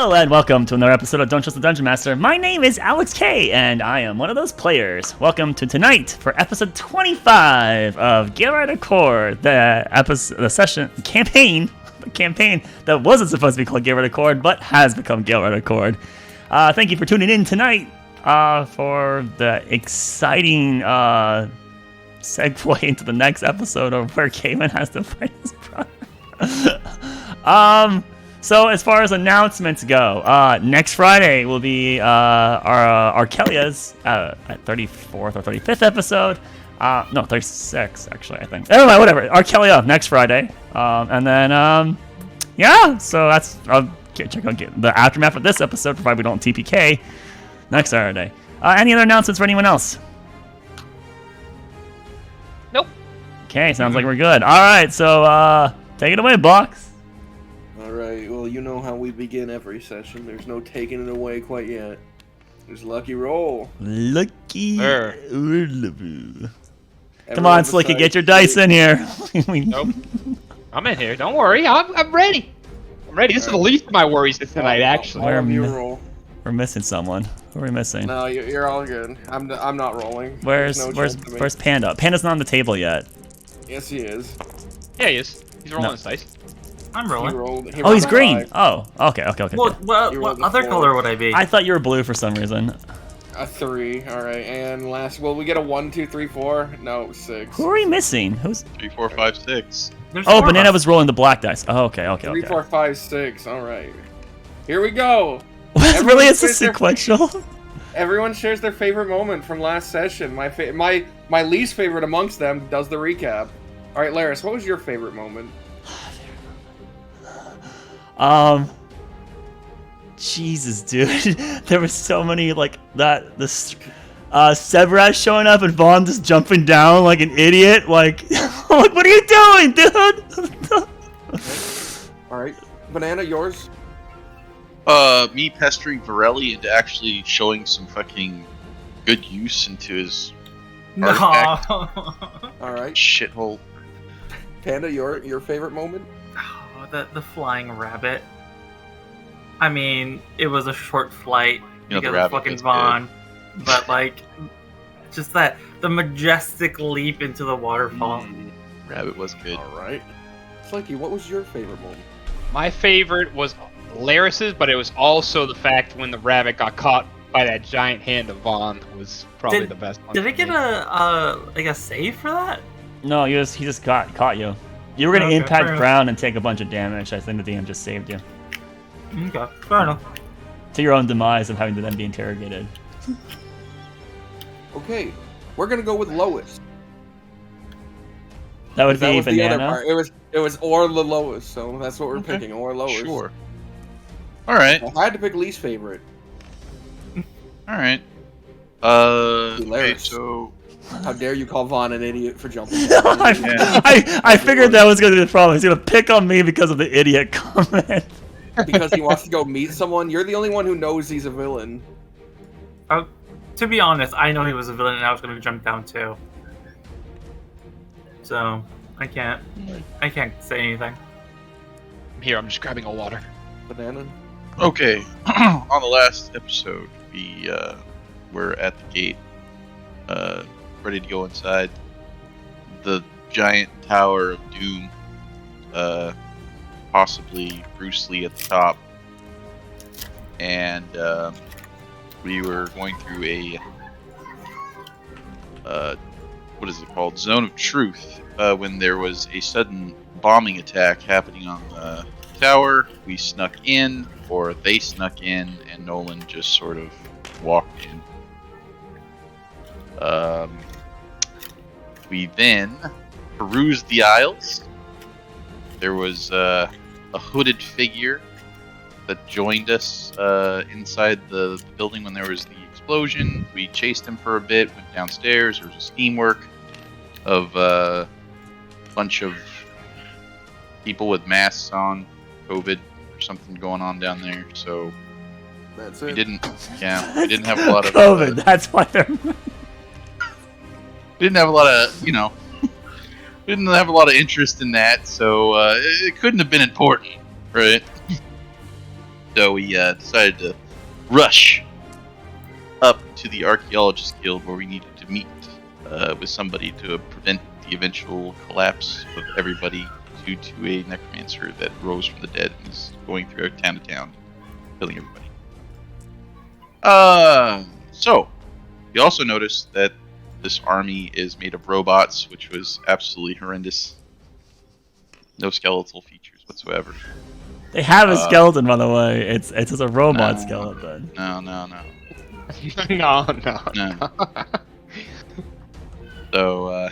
Hello and welcome to another episode of Don't Trust the Dungeon Master. My name is Alex K, and I am one of those players. Welcome to tonight for episode 25 of Galewright Accord, the campaign that wasn't supposed to be called Galewright Accord, but has become Galewright Accord. Thank you for tuning in tonight for the exciting segue into the next episode of where Cayman has to fight his brother. So as far as announcements go, next Friday will be our Arkelya's 34th or 35th episode. No, 36 actually, I think. Anyway, whatever. Arkelya next Friday, and then yeah. So that's check out the aftermath of this episode, provided we don't TPK next Saturday. Any other announcements for anyone else? Nope. Okay, sounds like we're good. All right, so take it away, Box. Alright, well, you know how we begin every session. There's no taking it away quite yet. There's lucky roll. Lucky. Sure. Come on, Slicky, get your dice in here. Nope. I'm in here. Don't worry. I'm ready. I'm ready. This is the least of my worries tonight, actually. We're missing someone. Who are we missing? No, you're all good. I'm not rolling. Where's Panda? Panda's not on the table yet. Yes, he is. Yeah, he is. He's rolling his dice. I'm rolling. Oh, he's green. Oh, okay. What other color would I be? I thought you were blue for some reason. A 3. Alright, and last. Will we get a 1, 2, 3, 4? No, 6. Who are we missing? Who's? 3, 4, 5, 6. Oh, Banana was rolling the black dice. Oh, okay. 3, 4, 5, 6. Alright. Here we go. Really, it's a sequential. Everyone shares their favorite moment from last session. My least favorite amongst them does the recap. Alright, Laris, what was your favorite moment? Jesus, dude. There were so many, like, Severaz showing up and Vaughn just jumping down like an idiot. Like, what are you doing, dude? Alright. Banana, yours? Me pestering Varelli into actually showing some fucking good use into his artifact. Alright. Shithole. Panda, your favorite moment? The flying rabbit. I mean, it was a short flight because of fucking Vaughn, but like, just the majestic leap into the waterfall. Rabbit was good. All right, Slinky, what was your favorite moment? My favorite was Laris's, but it was also the fact when the rabbit got caught by that giant hand of Vaughn was probably the best one. Did it get a save for that? No, he just caught you. You were gonna impact ground and take a bunch of damage. I think the DM just saved you. Okay, fair enough. To your own demise of having to then be interrogated. Okay, we're gonna go with lowest. That would be the other Banana. part. It was or the lowest, so that's what we're picking, or lowest. Sure. Alright. I had to pick least favorite. Alright. Okay, Hilarious. so... How dare you call Vaughn an idiot for jumping? I figured that was going to be the problem. He's going to pick on me because of the idiot comment. Because he wants to go meet someone? You're the only one who knows he's a villain. To be honest, I know he was a villain and I was going to jump down too. So, I can't say anything. Here, I'm just grabbing a water. Banana? Okay, on the last episode, we were at the gate, ready to go inside the giant Tower of Doom, possibly Bruce Lee at the top, and we were going through a what is it called? Zone of Truth, when there was a sudden bombing attack happening on the tower. We snuck in, or they snuck in, and Nolan just sort of walked in. We then perused the aisles. There was a hooded figure that joined us inside the building when there was the explosion. We chased him for a bit, went downstairs. There was a steamwork of a bunch of people with masks on, COVID or something going on down there. So That's we it. didn't have a lot of COVID. That's why they're. didn't have a lot of, didn't have a lot of interest in that, so it couldn't have been important, right? So we decided to rush up to the Archaeologist Guild where we needed to meet with somebody to prevent the eventual collapse of everybody due to a necromancer that rose from the dead and is going throughout town to town, killing everybody. So we also noticed that this army is made of robots, which was absolutely horrendous. No skeletal features whatsoever. They have a skeleton, by the way. It's just a robot skeleton. No. No. So,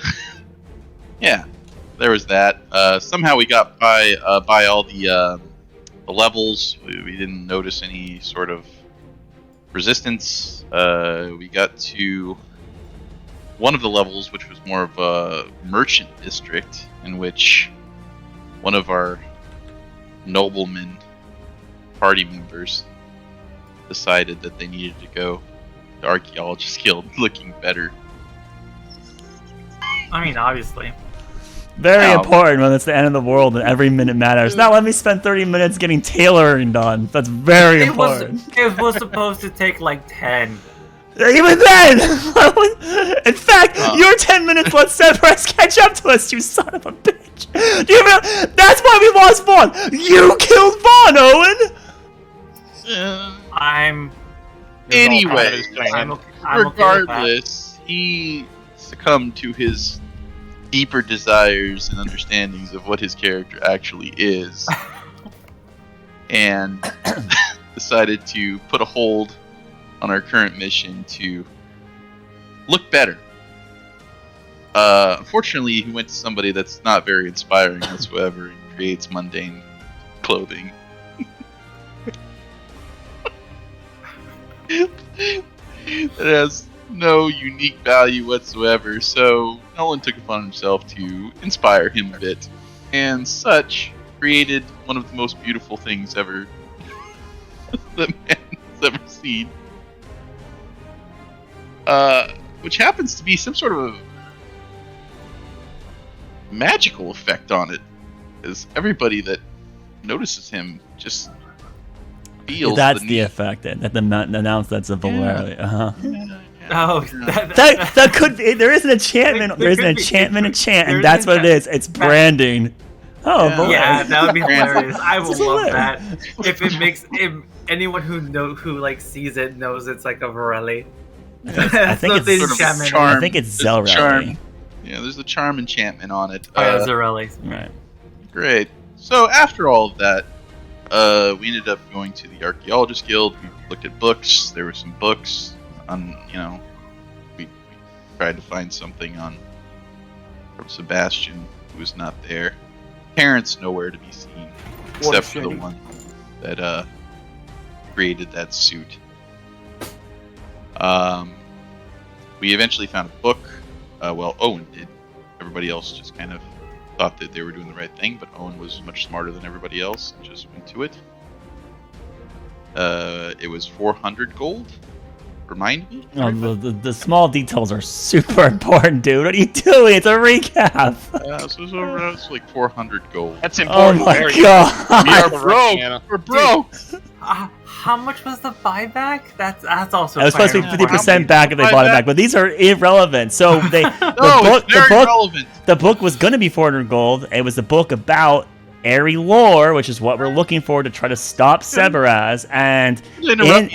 yeah, there was that. Somehow we got by all the levels. We didn't notice any sort of resistance. We got to one of the levels, which was more of a merchant district, in which one of our nobleman party members decided that they needed to go to Archaeologist Guild looking better. I mean, obviously. Very important when it's the end of the world and every minute matters. Now let me spend 30 minutes getting tailoring done. That's very important. It was supposed to take like 10. Even then! In fact, your 10 minutes let Severus catch up to us, you son of a bitch! Do you remember? That's why we lost Vaughn! You killed Vaughn, Owen! Anyway, I'm regardless, he succumbed to his deeper desires and understandings of what his character actually is, and decided to put a hold on our current mission to look better. Unfortunately, he went to somebody that's not very inspiring whatsoever and creates mundane clothing. It has no unique value whatsoever, so Nolan took it upon himself to inspire him a bit, and such created one of the most beautiful things ever that man's ever seen. Which happens to be some sort of a magical effect on it, because everybody that notices him just feels that's the effect that announced that's a Valeria. Oh, that could be. There is an enchantment. There's an enchantment enchant, and that's what it is. It's branding. Oh, yeah, that would be hilarious. I would love that. If it makes anyone who like sees it knows it's like a Varelli. I think it's sort of charm. I think it's Zelrelli. Yeah, there's a charm enchantment on it. Zarelli. Right. Great. So after all of that, we ended up going to the Archaeologist Guild. We looked at books. There were some books on, we tried to find something from Sebastian, who was not there. Parents nowhere to be seen, except for the one that created that suit. We eventually found a book. Well, Owen did. Everybody else just kind of thought that they were doing the right thing, but Owen was much smarter than everybody else and just went to it. It was 400 gold. Remind me? The small details are super important, dude. What are you doing? It's a recap. So it's like 400 gold. That's important. Oh my god. We are broke. We're broke. How much was the buyback? That's also. It was supposed to be 50% back if they bought it back, but these are irrelevant. So they the book was going to be 400 gold. It was a book about airy lore, which is what we're looking for to try to stop Severaz, and we didn't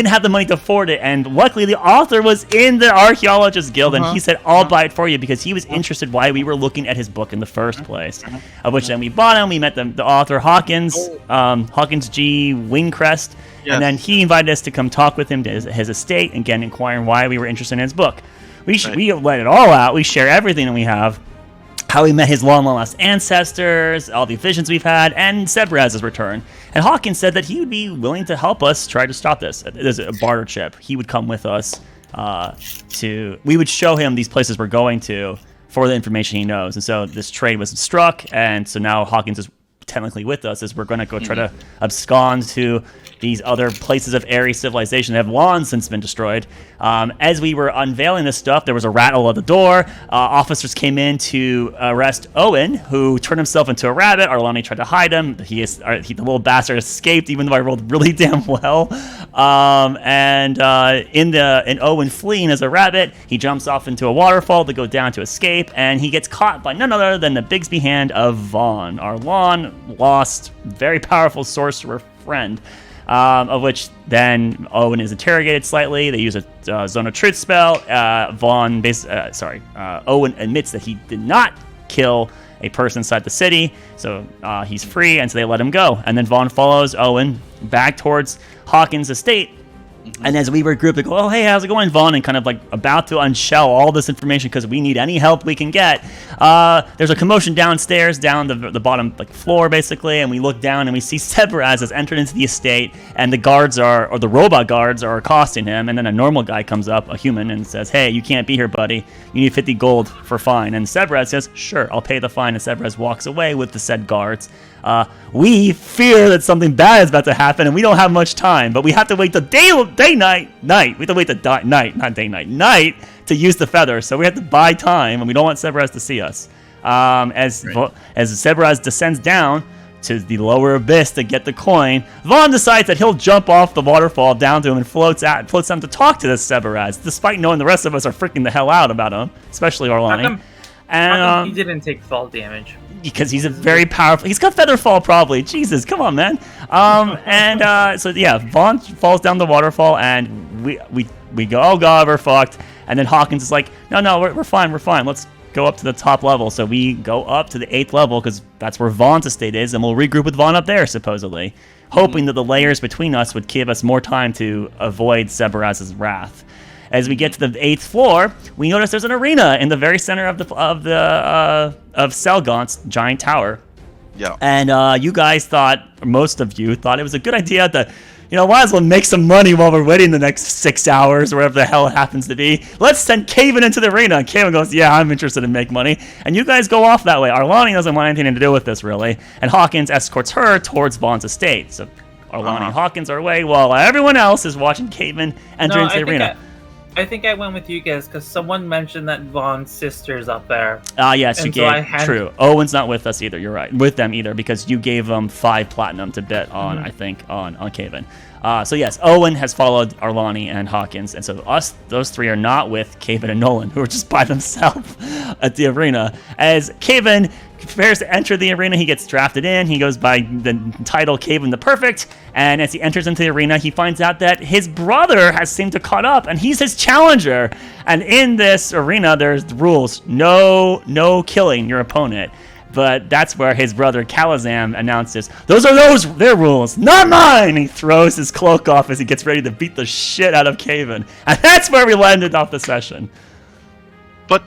have the money to afford it, and luckily the author was in the Archaeologist Guild, and he said, I'll buy it for you, because he was interested why we were looking at his book in the first place, of which then we bought him. We met the author Hawkins G. Wingcrest, and then he invited us to come talk with him to his estate, again inquiring why we were interested in his book. We let it all out. We share everything that we have. How we met his long lost ancestors, all the visions we've had, and Severaz's return. And Hawkins said that he would be willing to help us try to stop this. There's a barter chip. He would come with us we would show him these places we're going to for the information he knows. And so this trade was struck, and so now Hawkins is technically with us as we're going to go try to abscond to these other places of Ares civilization that have long since been destroyed. As we were unveiling this stuff, there was a rattle at the door. Officers came in to arrest Owen, who turned himself into a rabbit. Arlani tried to hide him. The little bastard escaped, even though I rolled really damn well. In Owen fleeing as a rabbit, he jumps off into a waterfall to go down to escape, and he gets caught by none other than the Bigsby hand of Vaughn, our long-lost, very powerful sorcerer friend, of which then Owen is interrogated slightly. They use a Zone of Truth spell. Owen admits that he did not kill a person inside the city, so he's free, and so they let him go. And then Vaughn follows Owen back towards Hawkins' estate. And as we regroup, they go, "Oh, hey, how's it going, Vaughn?" And kind of like about to unshell all this information because we need any help we can get. There's a commotion downstairs, down the bottom floor, basically, and we look down and we see Sebraz has entered into the estate, and the robot guards are accosting him. And then a normal guy comes up, a human, and says, "Hey, you can't be here, buddy. You need 50 gold for fine." And Sebraz says, "Sure, I'll pay the fine." And Sebraz walks away with the said guards. We fear that something bad is about to happen, and we don't have much time, but we have to wait the night. We have to wait the night to use the feather, so we have to buy time, and we don't want Sebraz to see us. As Sebraz descends down to the lower abyss to get the coin, Vaughn decides that he'll jump off the waterfall down to him and floats down to talk to this Sebraz, despite knowing the rest of us are freaking the hell out about him, especially Arlani. And he didn't take fall damage. Because he's a very powerful. He's got featherfall probably. Jesus, come on, man. Vaughn falls down the waterfall, and we go, "Oh God, we're fucked." And then Hawkins is like, "No, we're fine. Let's go up to the top level." So we go up to the 8th level because that's where Vaughn's estate is, and we'll regroup with Vaughn up there, supposedly, hoping that the layers between us would give us more time to avoid Sebaraz's wrath. As we get to the 8th floor, we notice there's an arena in the very center of Selgont's giant tower. Yeah. And you guys most of you thought it was a good idea to, might as well make some money while we're waiting the next 6 hours or whatever the hell it happens to be. Let's send Caven into the arena. And Caven goes, "Yeah, I'm interested in making money." And you guys go off that way. Arlani doesn't want anything to do with this, really. And Hawkins escorts her towards Vaughn's estate. So Arlani and Hawkins are away while everyone else is watching Caven enter into the arena. I think I went with you guys because someone mentioned that Vaughn's sister's up there. Yes, you gave. True. Owen's not with us either. You're right. With them either because you gave them 5 platinum to bet on. I think on Caven. So yes, Owen has followed Arlani and Hawkins, and so those 3 are not with Caven and Nolan, who are just by themselves at the arena. As Caven prepares to enter the arena, he gets drafted in. He goes by the title Caven the Perfect, and as he enters into the arena, he finds out that his brother has seemed to caught up, and he's his challenger. And in this arena, there's the rules: no killing your opponent. But that's where his brother Kalazam announces, "Those are their rules, not mine!" And he throws his cloak off as he gets ready to beat the shit out of Caven. And that's where we landed off the session. But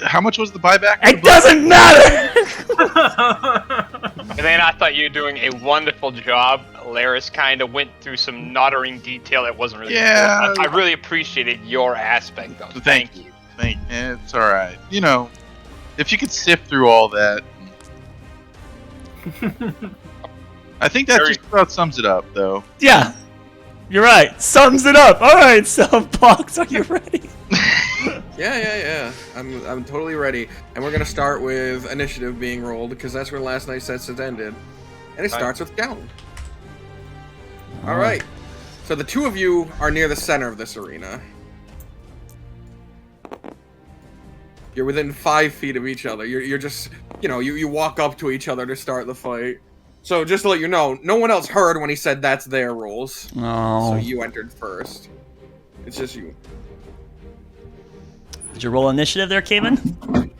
how much was the buyback? It doesn't matter! And then I thought you were doing a wonderful job. Laris kind of went through some nodding detail that wasn't really good. I really appreciated your aspect of it. Thank you. It's all right. If you could sift through all that. I think that just about sums it up, though. Yeah, you're right. Sums it up. All right, so Box, are you ready? Yeah. I'm totally ready, and we're gonna start with initiative being rolled because that's where last night's session ended, and it starts with down. All right. So the 2 of you are near the center of this arena. You're within 5 feet of each other. You're just, you walk up to each other to start the fight. So just to let you know, no one else heard when he said that's their rules. Oh. So you entered first. It's just you. Did you roll initiative there, Caven?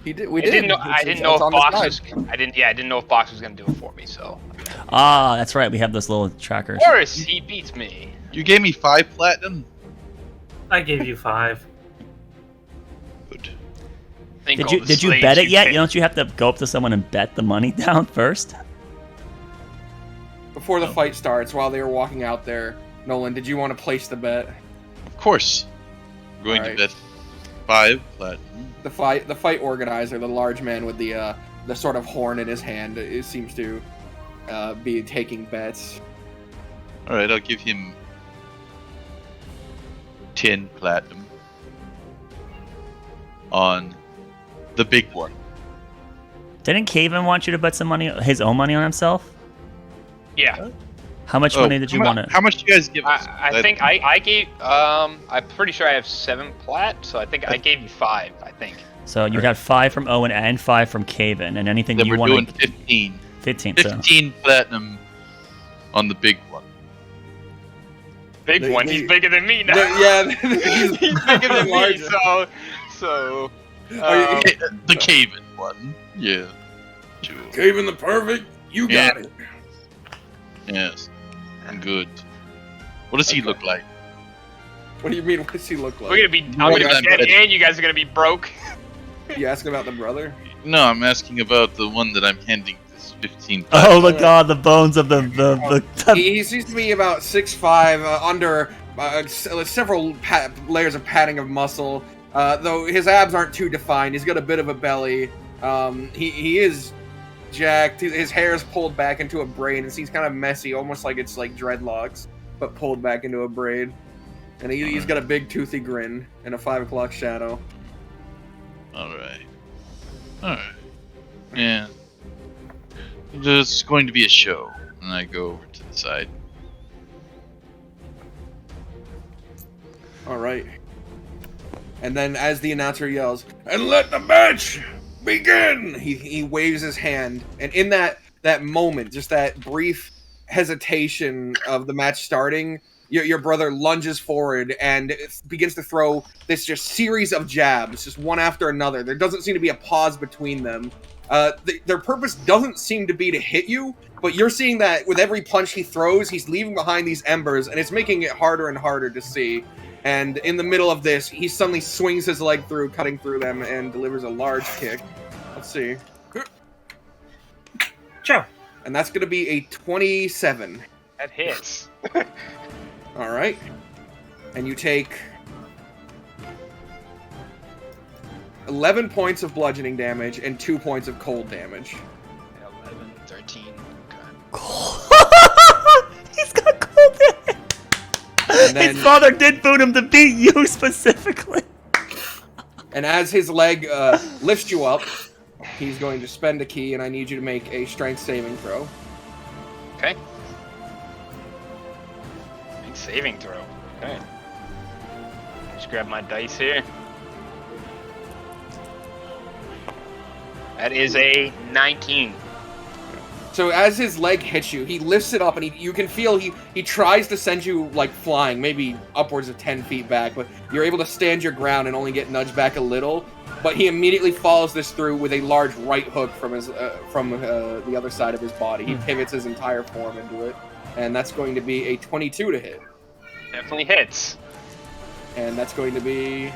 We did. I didn't know if Box was gonna do it for me. So. That's right. We have those little trackers. Boris, he beats me. You gave me 5 platinum. I gave you 5. Good. Did you bet it yet? Don't you have to go up to someone and bet the money down first? Before the fight starts, while they were walking out there, Nolan, did you want to place the bet? Of course. I'm going to bet 5 platinum. The fight organizer, the large man with the sort of horn in his hand, it seems to be taking bets. Alright, I'll give him 10 platinum on the big one. Didn't Caven want you to bet some money, his own money on himself? Yeah. How much money did you want to? How much do you guys give us? I think I gave. I'm pretty sure I have 7 plat, so I think I gave you 5. I think. So you got 5 from Owen and 5 from Caven, and anything Then you we're want doing to. 15. 15. 15 platinum on the big one. Big one. He's bigger than me now. Yeah, He's bigger than me. larger. So. The Caven one. Yeah. Sure. Caven the perfect. You got it. Yes. I'm good. What does he look like? What do you mean? What does he look like? I'm gonna be dead, and you guys are gonna be broke. You asking about the brother? No, I'm asking about the one that I'm handing this 15. Oh my God! The bones of the He seems to be about 6'5", under several layers of padding of muscle. Though his abs aren't too defined, he's got a bit of a belly. He is jacked. His hair is pulled back into a braid, and he's kind of messy, almost like it's like dreadlocks, but pulled back into a braid. And he's got a big toothy grin and a 5 o'clock shadow. Alright. Yeah. There's going to be a show. And I go over to the side. Alright. And then as the announcer yells, "And let the match begin!" He waves his hand. And in that moment, just that brief hesitation of the match starting, your brother lunges forward and begins to throw this just series of jabs, just one after another. There doesn't seem to be a pause between them. Their purpose doesn't seem to be to hit you, but you're seeing that with every punch he throws, he's leaving behind these embers, and it's making it harder and harder to see. And in the middle of this, he suddenly swings his leg through, cutting through them, and delivers a large kick. Let's see. Ciao. And that's going to be a 27. That hits. All right. And you take 11 points of bludgeoning damage and 2 points of cold damage. 11, 13. He's got cold damage. And then, His father did boot him to beat you specifically. and as his leg lifts you up, he's going to spend a key, and I need you to make a strength saving throw. Okay. Big saving throw. Okay. Just grab my dice here. That is a 19. So as his leg hits you, he lifts it up, and you can feel he tries to send you like flying, maybe upwards of 10 feet back, but you're able to stand your ground and only get nudged back a little. But he immediately follows this through with a large right hook from his the other side of his body. He pivots his entire form into it, and that's going to be a 22 to hit. Definitely hits. And that's going to be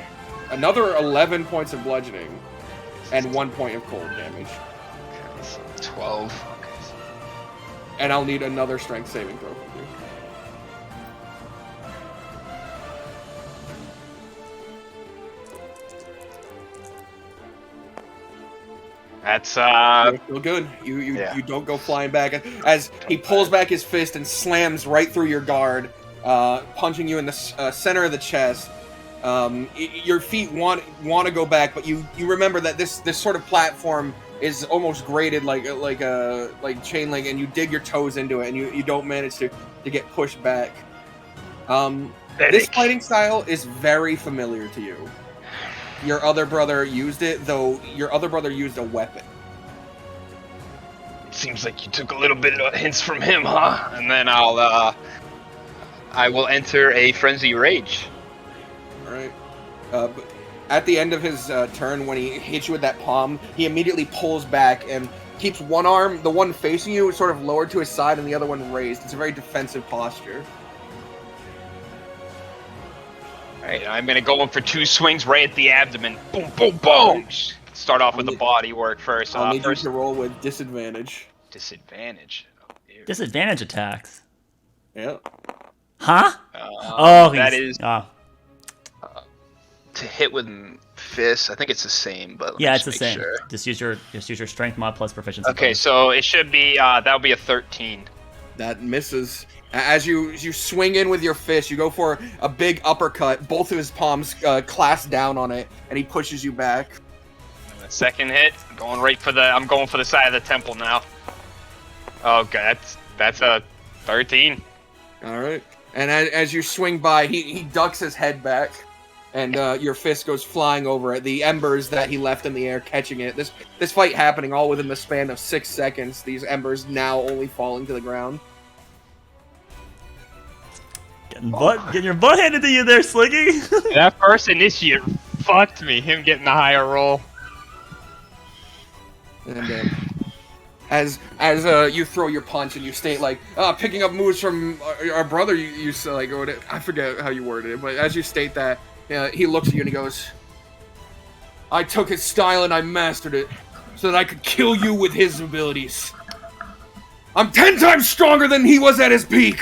another 11 points of bludgeoning and 1 point of cold damage. Okay, so 12. Okay. And I'll need another strength saving throw from you. That's You're still good. You don't go flying back as he pulls back his fist and slams right through your guard, punching you in the center of the chest. Your feet want to go back, but you remember that this sort of platform is almost graded like chain link, and you dig your toes into it, and you don't manage to get pushed back. This fighting style is very familiar to you. Your other brother used it, though your other brother used a weapon. Seems like you took a little bit of hints from him, huh? And then I will enter a frenzy rage. All right. But at the end of his turn, when he hits you with that palm, he immediately pulls back and keeps one arm, the one facing you, sort of lowered to his side, and the other one raised. It's a very defensive posture. Alright, I'm gonna go in for 2 swings right at the abdomen. Boom, boom, boom! Start off with the body work first. I'll need you to roll with disadvantage. Disadvantage. Oh, dear. Disadvantage attacks. Yeah. Huh? That is Oh. to hit with fists. I think it's the same, but let me Yeah, it's just the make same. Sure. Just use your strength mod plus proficiency. Okay, bonus. so it should be that'll be a 13. That misses. As you swing in with your fist, you go for a big uppercut. Both of his palms clasp down on it, and he pushes you back. Second hit, I'm going for the side of the temple now. Oh god, that's a 13. All right. And as you swing by, he ducks his head back, and your fist goes flying over it. The embers that he left in the air catching it. This fight happening all within the span of 6 seconds. These embers now only falling to the ground. Getting your butt handed to you there, Sliggy. That first initiate fucked me. Him getting the higher roll. And as you throw your punch and you state like picking up moves from our brother, you used to like I forget how you worded it, but as you state that, he looks at you and he goes, "I took his style and I mastered it, so that I could kill you with his abilities. I'm 10 times stronger than he was at his peak."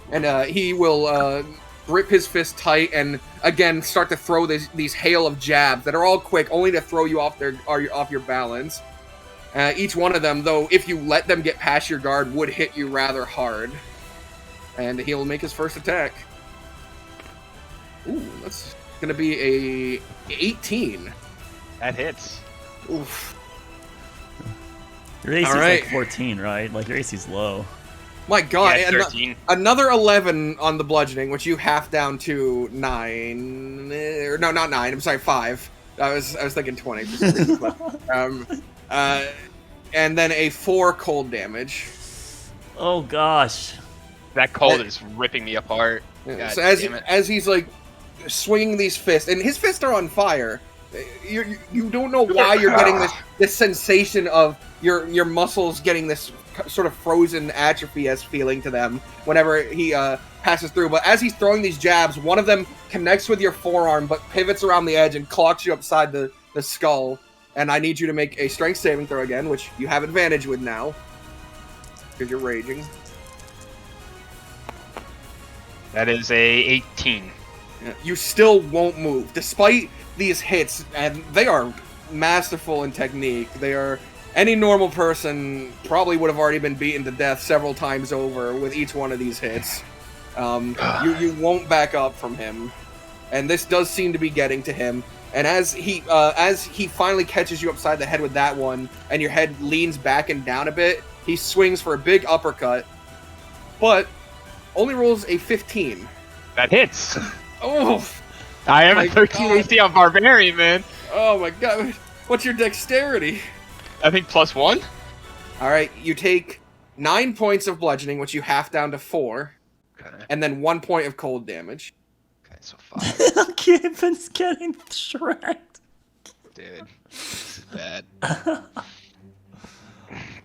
And he will grip his fist tight and again start to throw these hail of jabs that are all quick, only to throw you off your balance. Each one of them, though, if you let them get past your guard, would hit you rather hard. And he'll make his first attack. Ooh, that's gonna be a 18. That hits. Oof. Your AC's right. like 14, right? Like, your AC's low. My god, Yeah, 13. Another 11 on the bludgeoning, which you half down to 9. No, not 9, I'm sorry, 5. I was thinking 20 for some reason, but, and then a 4 cold damage. Oh, gosh. That cold is ripping me apart. God So damn it. as he's like swinging these fists, and his fists are on fire. You don't know why you're getting this sensation of your muscles getting this sort of frozen atrophy-esque feeling to them whenever he passes through. But as he's throwing these jabs, one of them connects with your forearm but pivots around the edge and clocks you upside the skull. And I need you to make a strength saving throw again, which you have advantage with now because you're raging. That is a 18. You still won't move, despite these hits, and they are masterful in technique. They are... Any normal person probably would have already been beaten to death several times over with each one of these hits. You won't back up from him, and this does seem to be getting to him. And as he finally catches you upside the head with that one, and your head leans back and down a bit, he swings for a big uppercut, but only rolls a 15. That hits. Oh! I am a 13 AC on Barbarian, man. Oh my god. What's your dexterity? I think +1. Alright, you take 9 points of bludgeoning, which you half down to 4, Okay. and then 1 point of cold damage. Okay, so 5. Kevin's getting shreked. Dude, this is bad.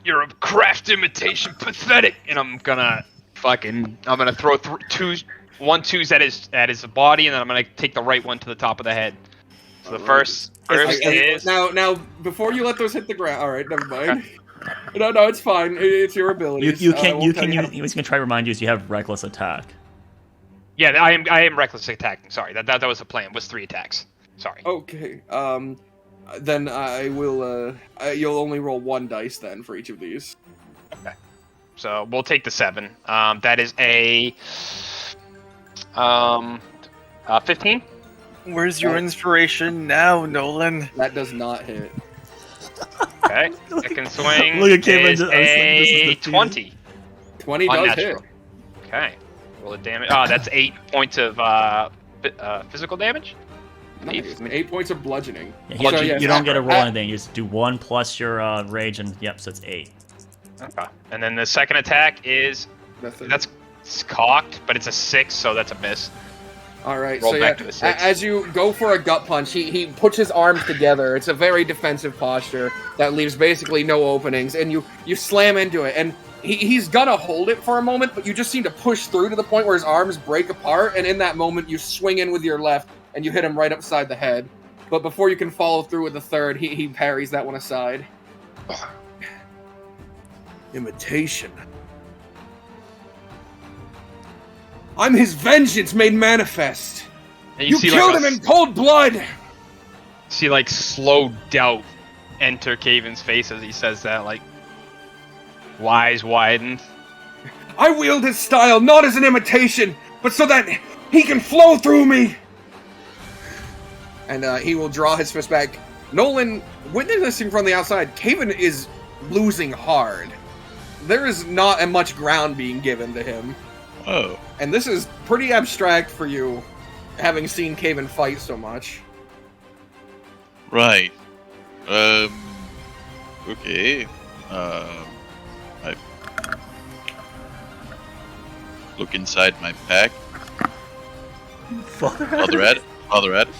You're a craft imitation pathetic, and I'm gonna throw 1-2s at his body, and then I'm gonna take the right one to the top of the head. So the first is now before you let those hit the ground. All right, never mind. No, it's fine. It's your ability. He was gonna try to remind you, you have reckless attack. Yeah, I am reckless attacking. Sorry, that was the plan. Was 3 attacks. Sorry. Okay. Then I will. You'll only roll 1 dice then for each of these. Okay. So we'll take the 7. That is a 15. Where's your inspiration now, Nolan? That does not hit. Okay. Second swing Look at Kevin, is this is a the 20. 20 does hit. Unnatural. Okay. Roll the damage. Oh, that's 8 points of physical damage. Nice. 8 points of bludgeoning. Yeah, So, you yes, don't get to roll anything. You just do 1 plus your rage, and yep, so it's 8. Okay. And then the second attack is that's cocked, but it's a 6, so that's a miss. All right. Roll So back to the 6. as you go for a gut punch, he puts his arms together. It's a very defensive posture that leaves basically no openings, and you slam into it, and he's gonna hold it for a moment, but you just seem to push through to the point where his arms break apart, and in that moment you swing in with your left, and you hit him right upside the head. But before you can follow through with the third, he parries that one aside. Imitation. I'm his vengeance made manifest. And You see killed like him in cold blood! See like slow doubt enter Caven's face as he says that, like eyes widened. I wield his style not as an imitation, but so that he can flow through me. And he will draw his fist back. Nolan, witnessing from the outside, Caven is losing hard. There is not much ground being given to him. Oh. And this is pretty abstract for you, having seen Caven fight so much. Right. Okay. I look inside my pack. Father at it. Father at it.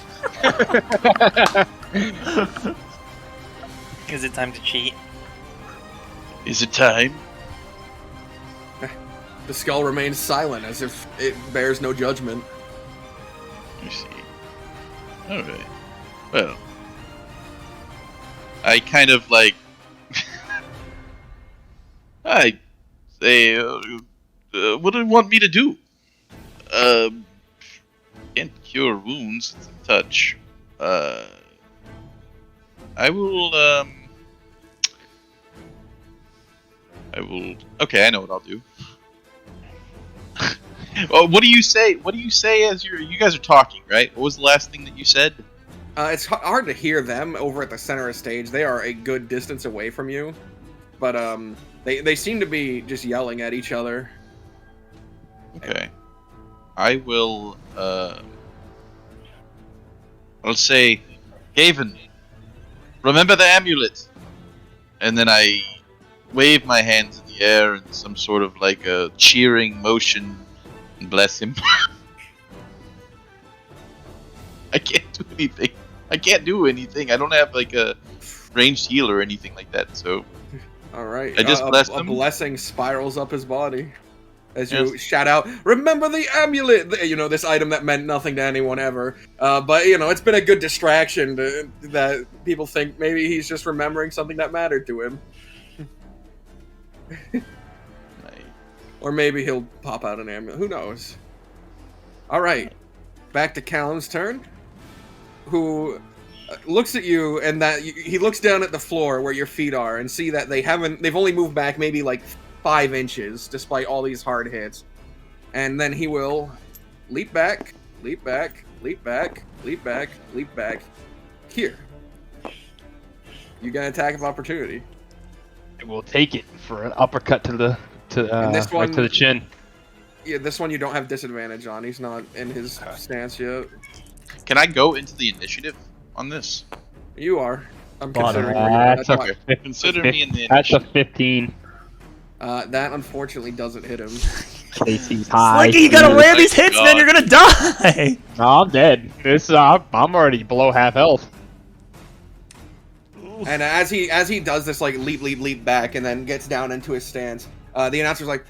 Is it time to cheat? Is it time? The skull remains silent, as if it bears no judgment. I see. Alright. Well. I kind of like... I say, what do you want me to do? Can't cure wounds with a touch. I will, okay, I know what I'll do. Oh, what do you say? What do you say as you guys are talking, right? What was the last thing that you said? It's hard to hear them over at the center of stage. They are a good distance away from you. But, they seem to be just yelling at each other. Okay. I will, I'll say, Gaven, remember the amulet! And then I wave my hands in the air in some sort of like a cheering motion and bless him. I can't do anything. I can't do anything. I don't have like a ranged heal or anything like that, so... Alright. I just blessed a him. blessing spirals up his body. As you shout out, remember the amulet! You know, this item that meant nothing to anyone ever. But, you know, it's been a good distraction that people think maybe he's just remembering something that mattered to him. Or maybe he'll pop out an amulet. Who knows? Alright. Back to Callum's turn. Who looks at you, and he looks down at the floor where your feet are and see that they've only moved back maybe like 5 inches despite all these hard hits. And then he will leap back, leap back, leap back, leap back, leap back. Here. You get an attack of opportunity. We'll take it for an uppercut to the right to the chin. Yeah, this one you don't have disadvantage on. He's not in his stance yet. Can I go into the initiative on this? You are. I'm Bottom. considering. That's okay. why. Consider me in the That's a initiative. 15. That unfortunately doesn't hit him. AC's high. Slinky, you gotta land these my hits, God. man. You're gonna die. No, I'm dead. I'm already below half health. And as he does this like leap back and then gets down into his stance, the announcer's like,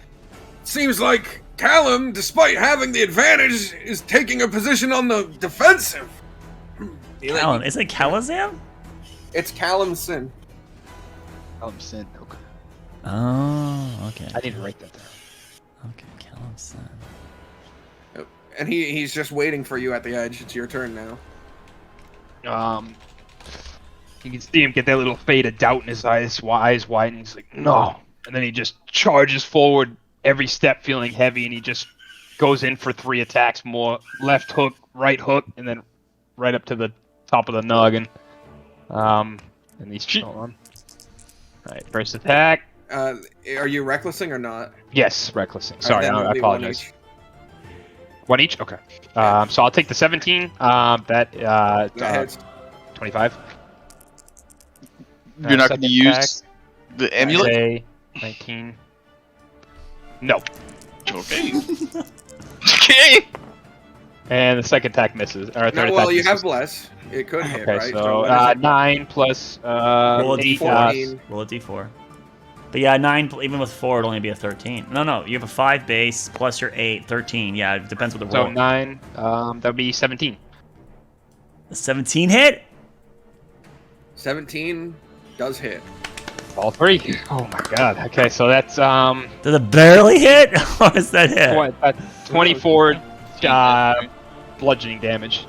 "Seems like Callum, despite having the advantage, is taking a position on the defensive." Callum, is it Calazam? It's Callum's sin. I'm sin. Okay. Oh, okay. I need to write that down. Okay, Callum's son. And he's just waiting for you at the edge. It's your turn now. You can see him get that little fade of doubt in his eyes wide, and he's like, no. And then he just charges forward every step feeling heavy, and he just goes in for 3 attacks more. Left hook, right hook, and then right up to the top of the noggin. And he's hold on. Alright, first attack. Are you recklessing or not? Yes, recklessing. Sorry, Then I it'll be one apologize. each. 1 each? Okay. So I'll take the 17. That hits. 25. You're not going Second to use the amulet? Say 19. No. Okay. Okay. And the second attack misses. Or third No, attack well, you misses. have bless. It could hit, Okay, right? so what is it? 9 plus Roll a 8. d4. Roll a d4. But yeah, 9, even with 4, it'll only be a 13. No, you have a 5 base plus your 8, 13. Yeah, it depends what the So roll. 9, that would be 17. A 17 hit? 17 does hit. All 3. Oh my god. Okay, so that's Does it barely hit? Or is that hit? 24 bludgeoning damage.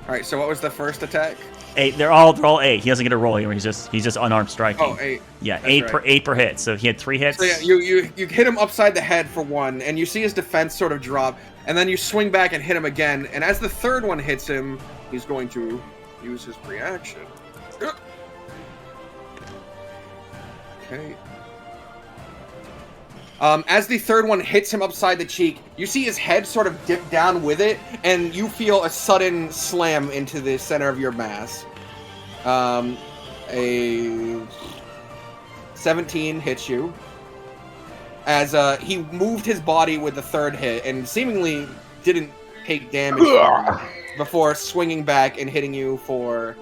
All right. So what was the first attack? 8. They're all 8. He doesn't get a roll here. He's just unarmed striking. Oh, 8. Yeah, That's right. 8 per hit. So he had 3 hits. So yeah, you hit him upside the head for 1, and you see his defense sort of drop, and then you swing back and hit him again, and as the third one hits him, he's going to use his reaction. Okay. As the third one hits him upside the cheek, you see his head sort of dip down with it, and you feel a sudden slam into the center of your mass. A 17 hits you. As he moved his body with the third hit, and seemingly didn't take damage before swinging back and hitting you for...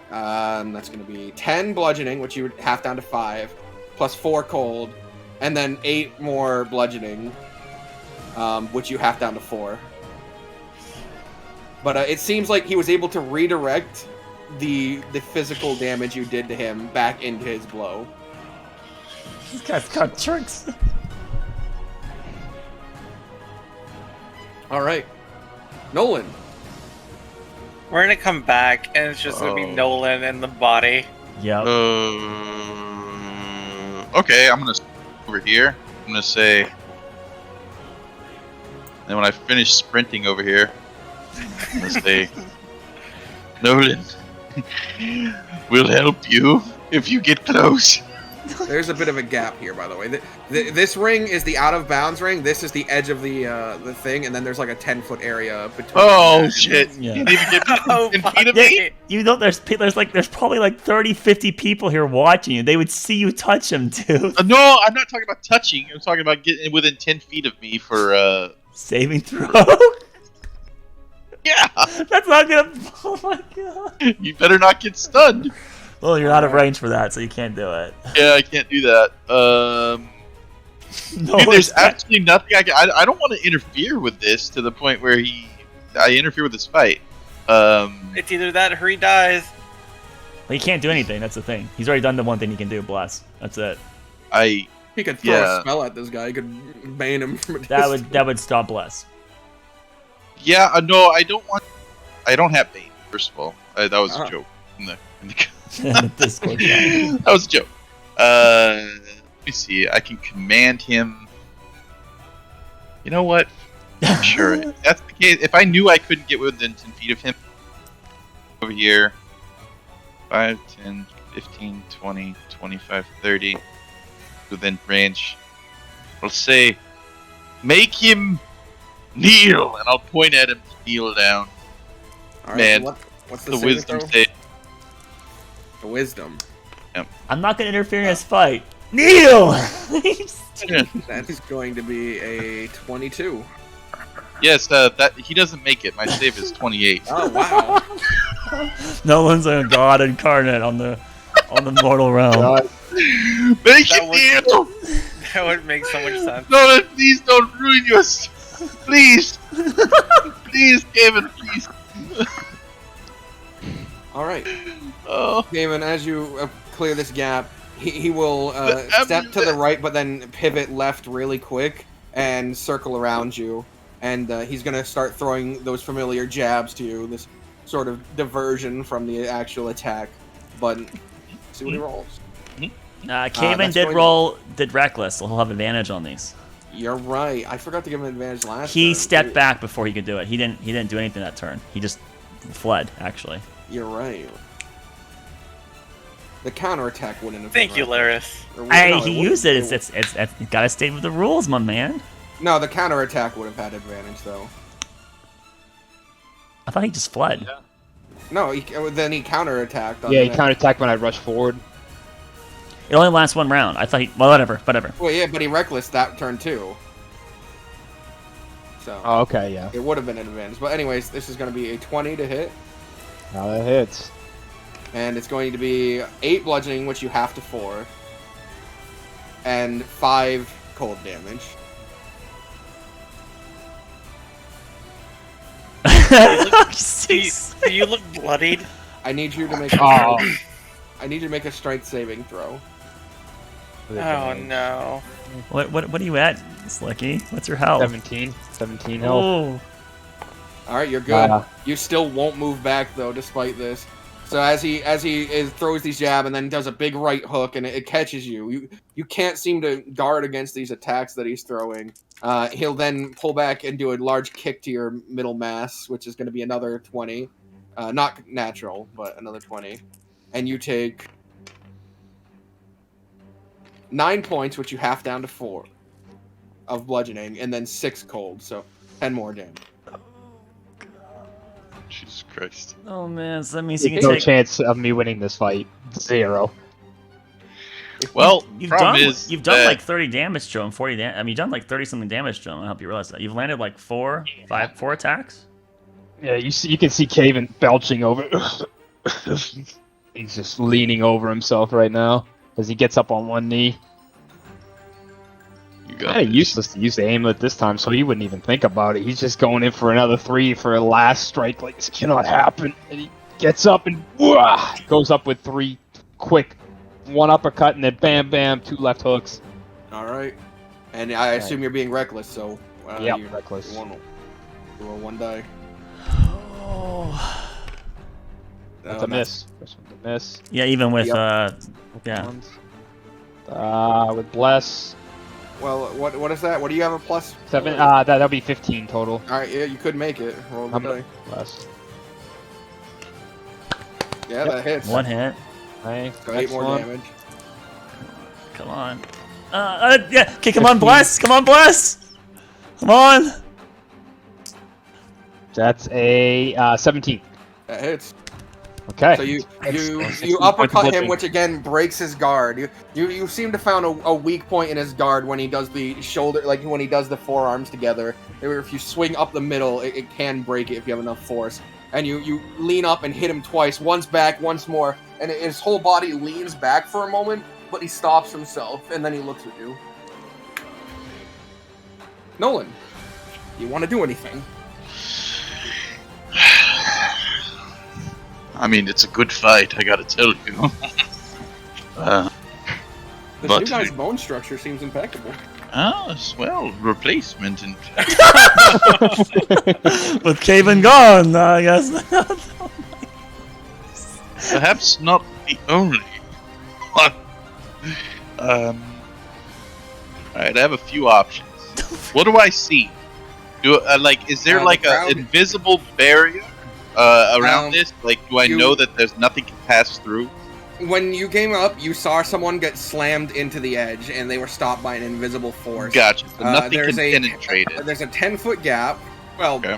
that's going to be 10 bludgeoning, which you would half down to 5, plus 4 cold, and then 8 more bludgeoning, which you half down to 4. But it seems like he was able to redirect the physical damage you did to him back into his blow. This guy's got tricks. All right, Nolan. We're gonna come back, and it's just gonna be Nolan and the body. Yep. Okay, I'm gonna over here. I'm gonna say, and when I finish sprinting over here, I'm gonna say, Nolan, we'll help you if you get close. There's a bit of a gap here, by the way. This ring is the out of bounds ring. This is the edge of the thing, and then there's like a 10-foot area between. Oh shit! Yeah. You didn't even get 10 feet of Yeah, me. you know, there's probably like 30, 50 people here watching you. They would see you touch him, dude. No, I'm not talking about touching. I'm talking about getting within 10 feet of me for Saving throw. Yeah. That's not gonna. Oh my god. You better not get stunned. Well, you're out of range for that, so you can't do it. Yeah, I can't do that. No, Dude, there's absolutely nothing I don't want to interfere with this to the point where I interfere with this fight. It's either that or he dies. He can't do anything. That's the thing. He's already done the one thing he can do. Bless. That's it. He could throw a spell at this guy. He could bane him from a distance. That would stop Bless. Yeah, no, I don't want. I don't have bane. First of all, that was a joke. In the Discourse, yeah. That was a joke. Let me see. I can command him. You know what? Sure. If that's the case, if I knew I couldn't get within 10 feet of him, over here, 5, 10, 15, 20, 25, 30, within range, I'll say, make him kneel, and I'll point at him to kneel down. All right, Man, what's the wisdom throw? save. The wisdom. I'm not gonna interfere in his fight. Kneel! That is going to be a 22. Yes, that he doesn't make it. My save is 28. Oh wow! Nolan's a god incarnate on the mortal realm. Make it kneel! That would make so much sense. No, please don't ruin yours. Please, please, Kevin, please. All right, Oh, Gaiman, as you clear this gap, he will step to the right, but then pivot left really quick and circle around you, and he's gonna start throwing those familiar jabs to you. This sort of diversion from the actual attack. But see what he rolls. Cayman did reckless, so he'll have advantage on these. You're right. I forgot to give him advantage last time. He stepped back before he could do it. He didn't do anything that turn. He just fled, actually. You're right. The counterattack wouldn't have. Thank you, Laris. Hey, he used it. It's gotta stay with the rules, my man. No, the counterattack would have had advantage though. I thought he just fled. Yeah. No, then he counterattacked. Yeah, he counterattacked when I rushed forward. It only lasts one round. I thought well, whatever. Well, yeah, but he reckless that turn too. So. Oh, okay, yeah. It would have been an advantage. But anyways, this is going to be a 20 to hit. Now that hits. And it's going to be 8 bludgeoning, which you have to 4. And 5 cold damage. Do you look bloodied? I need you to make I need you to make a strength saving throw. Oh no. What are you at, Slicky? What's your health? 17 health. Oh. All right, you're good. Uh, You still won't move back though, despite this. So as he throws these jab and then does a big right hook and it catches you. You can't seem to guard against these attacks that he's throwing. He'll then pull back and do a large kick to your middle mass, which is going to be another 20. Not natural, but another 20. And you take 9 points, which you half down to 4 of bludgeoning, and then 6 cold, so 10 more damage. Jesus Christ. Oh man, so that means you can no take. chance of me winning this fight. 0. Well, You've problem done is you've done that- like 30 damage to him, 40 damage. I mean, you've done like 30 something damage to him. I hope you realize that. You've landed like 4 attacks. Yeah, you can see Caven belching over. He's just leaning over himself right now as he gets up on one knee. You got Kinda this. useless to use the aimlet this time, so he wouldn't even think about it. He's just going in for another 3 for a last strike. Like, this cannot happen. And he gets up and goes up with 3 quick. 1 uppercut and then bam, bam, 2 left hooks. All right. And I assume you're being reckless, so... Yep, you're reckless. You roll 1 die. Oh. That's a miss. This one's a miss. Yeah, even with yeah. With bless. Well, what is that? What do you have a plus? 7. That'll be 15 total. All right, yeah, you could make it. Roll the die. Bless. Yeah, that hits. 1 hit. Nice. Got 8 Next more one. damage. Come on. Yeah. Okay, come on, bless. Come on, bless. Come on. That's a 17. That hits. Okay. So you Excellent. uppercut him, which again breaks his guard. You seem to found a weak point in his guard when he does the shoulder, like when he does the forearms together. If you swing up the middle, it can break it if you have enough force. And you lean up and hit him twice, once back, once more, and his whole body leans back for a moment, but he stops himself, and then he looks at you. Nolan, you want to do anything? I mean, it's a good fight, I gotta tell you. This But- new guy's bone structure seems impeccable. Well, replacement in fact. With Caven gone, I guess. Perhaps not the only one. Alright, I have a few options. What do I see? Is there The like crowd- an invisible barrier around Um, this? Like, do I you- know that there's nothing can pass through? When you came up, you saw someone get slammed into the edge, and they were stopped by an invisible force. Gotcha. So nothing there's can penetrate it. There's a 10-foot gap. Well, Okay.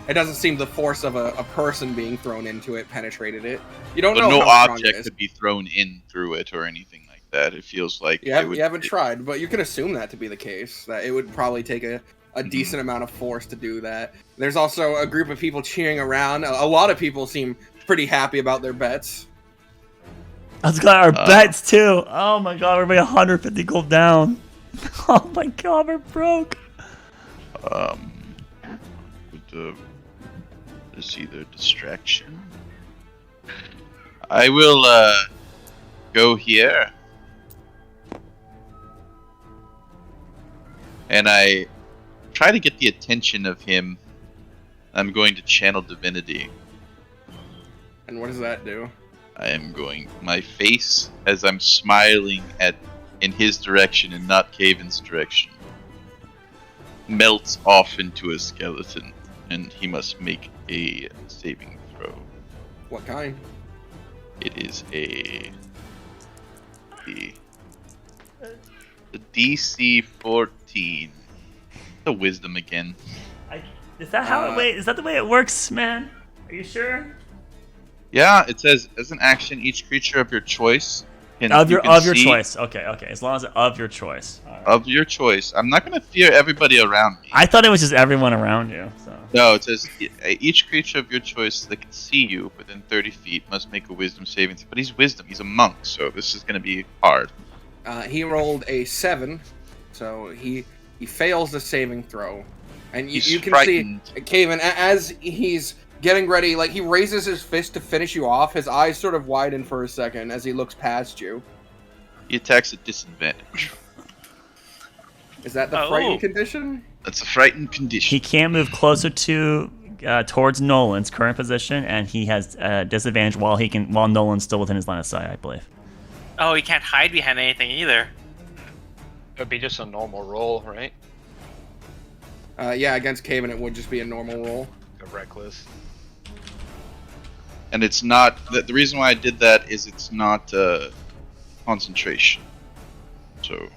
it doesn't seem the force of a person being thrown into it penetrated it. You don't But know no how strong it object is. could be thrown in through it or anything like that. It feels like You haven't tried, but you can assume that to be the case. That it would probably take a decent amount of force to do that. There's also a group of people cheering around. A lot of people seem pretty happy about their bets. Let's got our bets too. Oh my god, we're making 150 gold down. Oh my god, we're broke. Let's see the distraction. I will go here. And I try to get the attention of him. I'm going to channel divinity. And what does that do? I am going my face as I'm smiling in his direction and not Caven's direction melts off into a skeleton, and he must make a saving throw. What kind? It is a DC 14. The wisdom again. Is that how is that the way it works, man? Are you sure? Yeah, it says as an action, each creature of your choice can Of your see- choice. Okay. As long as it's of your choice. All right. Of your choice. I'm not gonna fear everybody around me. I thought it was just everyone around you. So. No, it says each creature of your choice that can see you within 30 feet must make a wisdom saving throw. But he's wisdom, he's a monk, so this is gonna be hard. He rolled a 7, so he fails the saving throw. And He's you can frightened. see Caven, as he's getting ready, like he raises his fist to finish you off, his eyes sort of widen for a second as he looks past you. He attacks at disadvantage. Is that the frightened condition? That's a frightened condition. He can't move closer to towards Nolan's current position, and he has disadvantage while Nolan's still within his line of sight, I believe. Oh, he can't hide behind anything either. It would be just a normal roll, right? Yeah, against Caven it would just be a normal roll. A reckless. And it's not. The reason why I did that is it's not concentration. So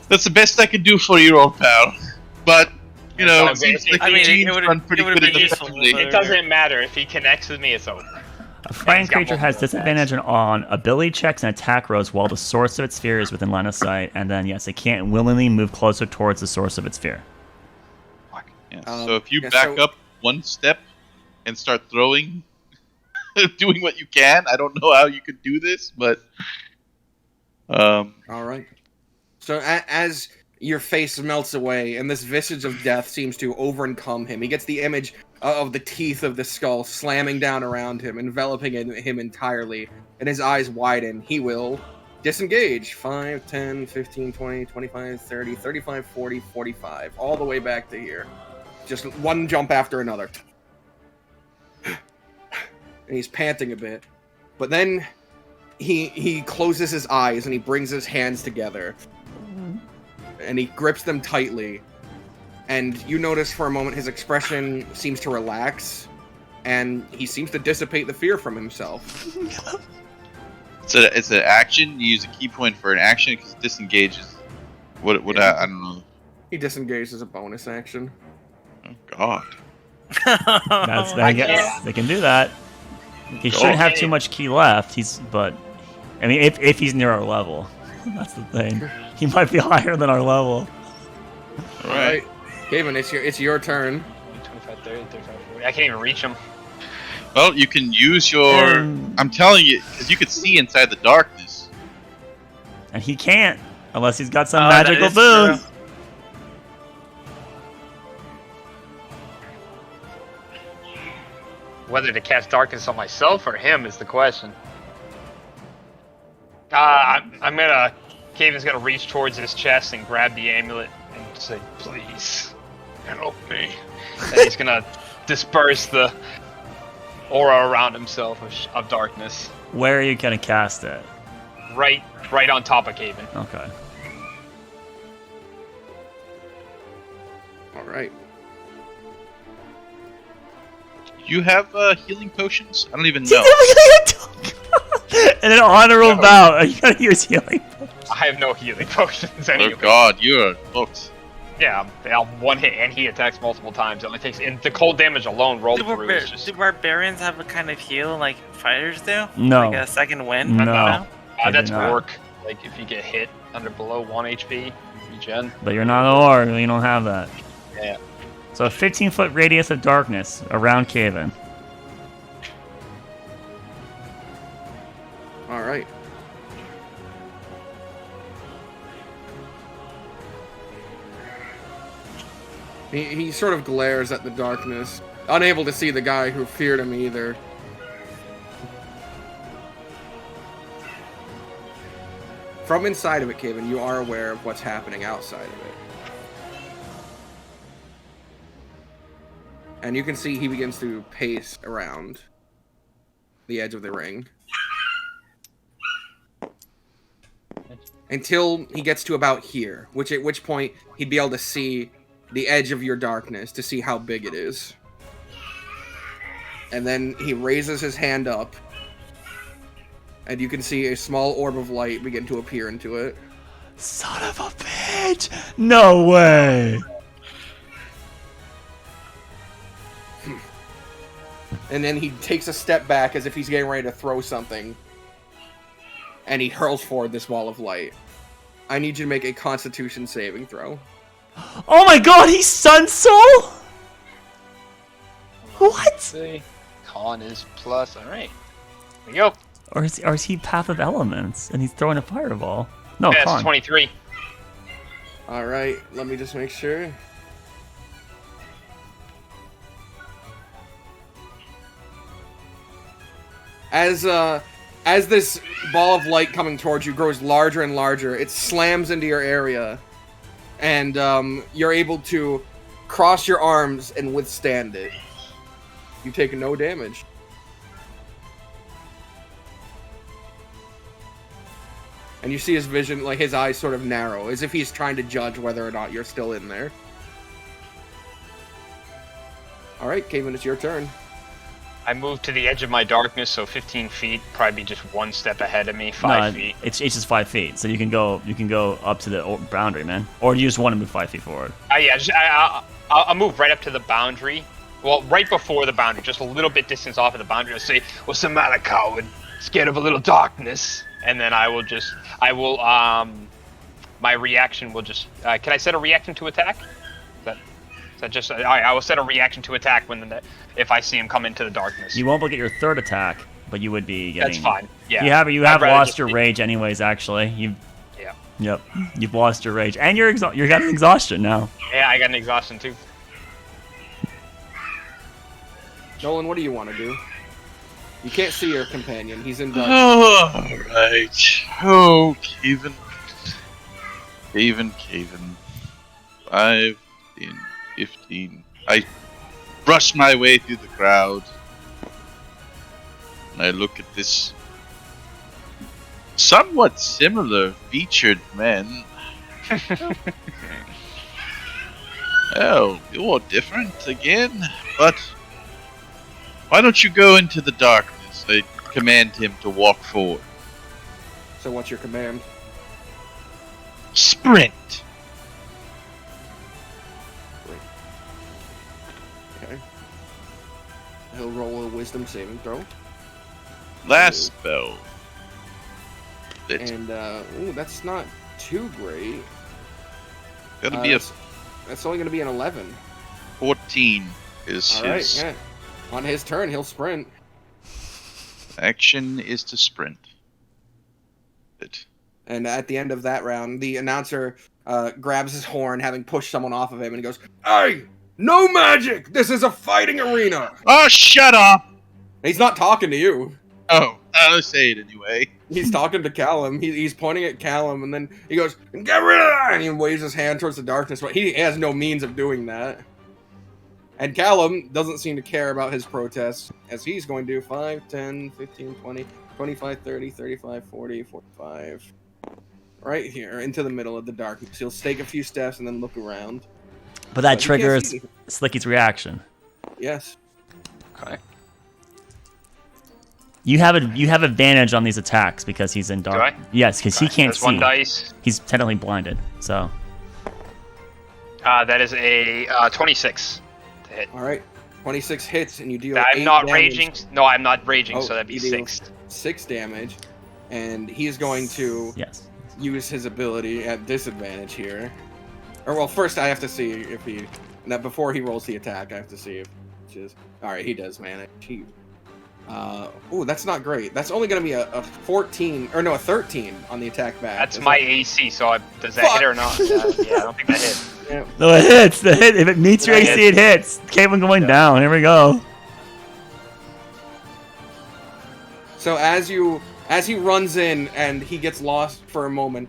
that's the best I could do for you, old pal. But you know, it seems like your team's run pretty good at defensively. It doesn't matter. If he connects with me, it's over. A flying creature has disadvantage on ability checks and attack rolls while the source of its fear is within line of sight, and then yes, it can't willingly move closer towards the source of its fear. Yeah. So if you back up one step and start throwing, doing what you can, I don't know how you could do this, but all right. So as your face melts away and this visage of death seems to overcome him, he gets the image of the teeth of the skull slamming down around him, enveloping him entirely, and his eyes widen. He will disengage 5, 10, 15, 20, 25, 30, 35, 40, 45, all the way back to here. Just one jump after another. And he's panting a bit. But then he closes his eyes and he brings his hands together. And he grips them tightly. And you notice for a moment his expression seems to relax. And he seems to dissipate the fear from himself. It's an action. You use a key point for an action because disengages. I don't know. He disengaged as a bonus action. Oh God. They can do that. He shouldn't have too much key left. I mean, if he's near our level, that's the thing. He might be higher than our level. All right, Kevin, it's your turn. 25, 30, 35, 40. I can't even reach him. Well, you can use your. I'm telling you, because you could see inside the darkness. And he can't unless he's got some magical boon. True. Whether to cast darkness on myself or him is the question. Kaven's gonna reach towards his chest and grab the amulet and say, "Please, help me." And he's gonna disperse the aura around himself of darkness. Where are you gonna cast it? Right on top of Kaven. Okay. All right. You have healing potions? I don't even know. And an honorable bout. Are you gonna use healing? I have no healing potions Oh anyway. God, you're hooked. Yeah, I'll one hit and he attacks multiple times. It only takes the cold damage alone rolled through. Is just... Do barbarians have a kind of heal like fighters do? No. Like a second wind? No. That's not. work. Like if you get hit below 1 HP, regen. But you're not an orc, you don't have that. Yeah. So a 15-foot radius of darkness around Caven. All right. He sort of glares at the darkness, unable to see the guy who feared him either. From inside of it, Caven, you are aware of what's happening outside of it. And you can see he begins to pace around the edge of the ring. Until he gets to about here, at which point he'd be able to see the edge of your darkness to see how big it is. And then he raises his hand up, and you can see a small orb of light begin to appear into it. Son of a bitch! No way! And then he takes a step back as if he's getting ready to throw something. And he hurls forward this wall of light. I need you to make a Constitution saving throw. Oh my God, he's Sun Soul? What? See. Con is plus. Alright. Here we go. Or is he Path of Elements and he's throwing a fireball? No, Yeah, Con. it's 23. Alright, let me just make sure. As this ball of light coming towards you grows larger and larger, it slams into your area, and you're able to cross your arms and withstand it. You take no damage. And you see his vision, like his eyes sort of narrow, as if he's trying to judge whether or not you're still in there. Alright, Kaven, it's your turn. I moved to the edge of my darkness, so 15 feet, probably just one step ahead of me, 5 feet. It's just 5 feet, so you can go up to the boundary, man. Or you just want to move 5 feet forward. I'll move right up to the boundary. Well, right before the boundary, just a little bit distance off of the boundary. I'll say, "What's the matter, coward? Scared of a little darkness?" And then my reaction will just. Can I set a reaction to attack? I will set a reaction to attack if I see him come into the darkness. You won't get your third attack, but you would be getting. That's fine. Yeah. You have lost your rage anyways. Actually, Yeah. Yep. You've lost your rage, and you're got an exhaustion now. Yeah, I got an exhaustion too. Nolan, what do you want to do? You can't see your companion. He's in dark. Alright. Oh, Kaven. Kaven. 5, 15. I brush my way through the crowd. And I look at this somewhat similar featured man. Oh, you're different again. But why don't you go into the darkness? I command him to walk forward. So what's your command? Sprint! Okay. He'll roll a wisdom saving throw. Last spell. And, ooh, that's not too great. Gonna be That's only gonna be an 11. 14 is Alright, his yeah. On his turn, he'll sprint. action is to sprint. And at the end of that round, the announcer grabs his horn, having pushed someone off of him, and he goes, "Hey! No magic! This is a fighting arena!" Oh, shut up! And he's not talking to you. Oh, I'll say it anyway. He's talking to Callum. He's pointing at Callum, and then he goes, "Get rid of that!" And he waves his hand towards the darkness, but he has no means of doing that. And Callum doesn't seem to care about his protests, as he's going to do 5, 10, 15, 20, 25, 30, 35, 40, 45. Right here, into the middle of the darkness. He'll take a few steps and then look around. But that triggers Slicky's reaction. Yes. Okay. You have advantage on these attacks because he's in dark. Do I? Yes, because he can't That's see. 1 dice. He's technically blinded. So. That is a 26 to hit. All right. 26 hits, and you deal. I'm 8 not damage. raging. No, I'm not raging, Oh, so that'd be you deal 6. 6 damage, and he's going to use his ability at disadvantage here. Or well, first I have to see if he. Now before he rolls the attack, I have to see if. All right, he does manage. Ooh, that's not great. That's only going to be a 14 or no, a 13 on the attack back. That's my AC. So does that hit or not? Yeah, I don't think that hits. Yeah. No, it hits. The hit. If it meets your AC, it hits. Caitlin going down. Here we go. So as he runs in and he gets lost for a moment,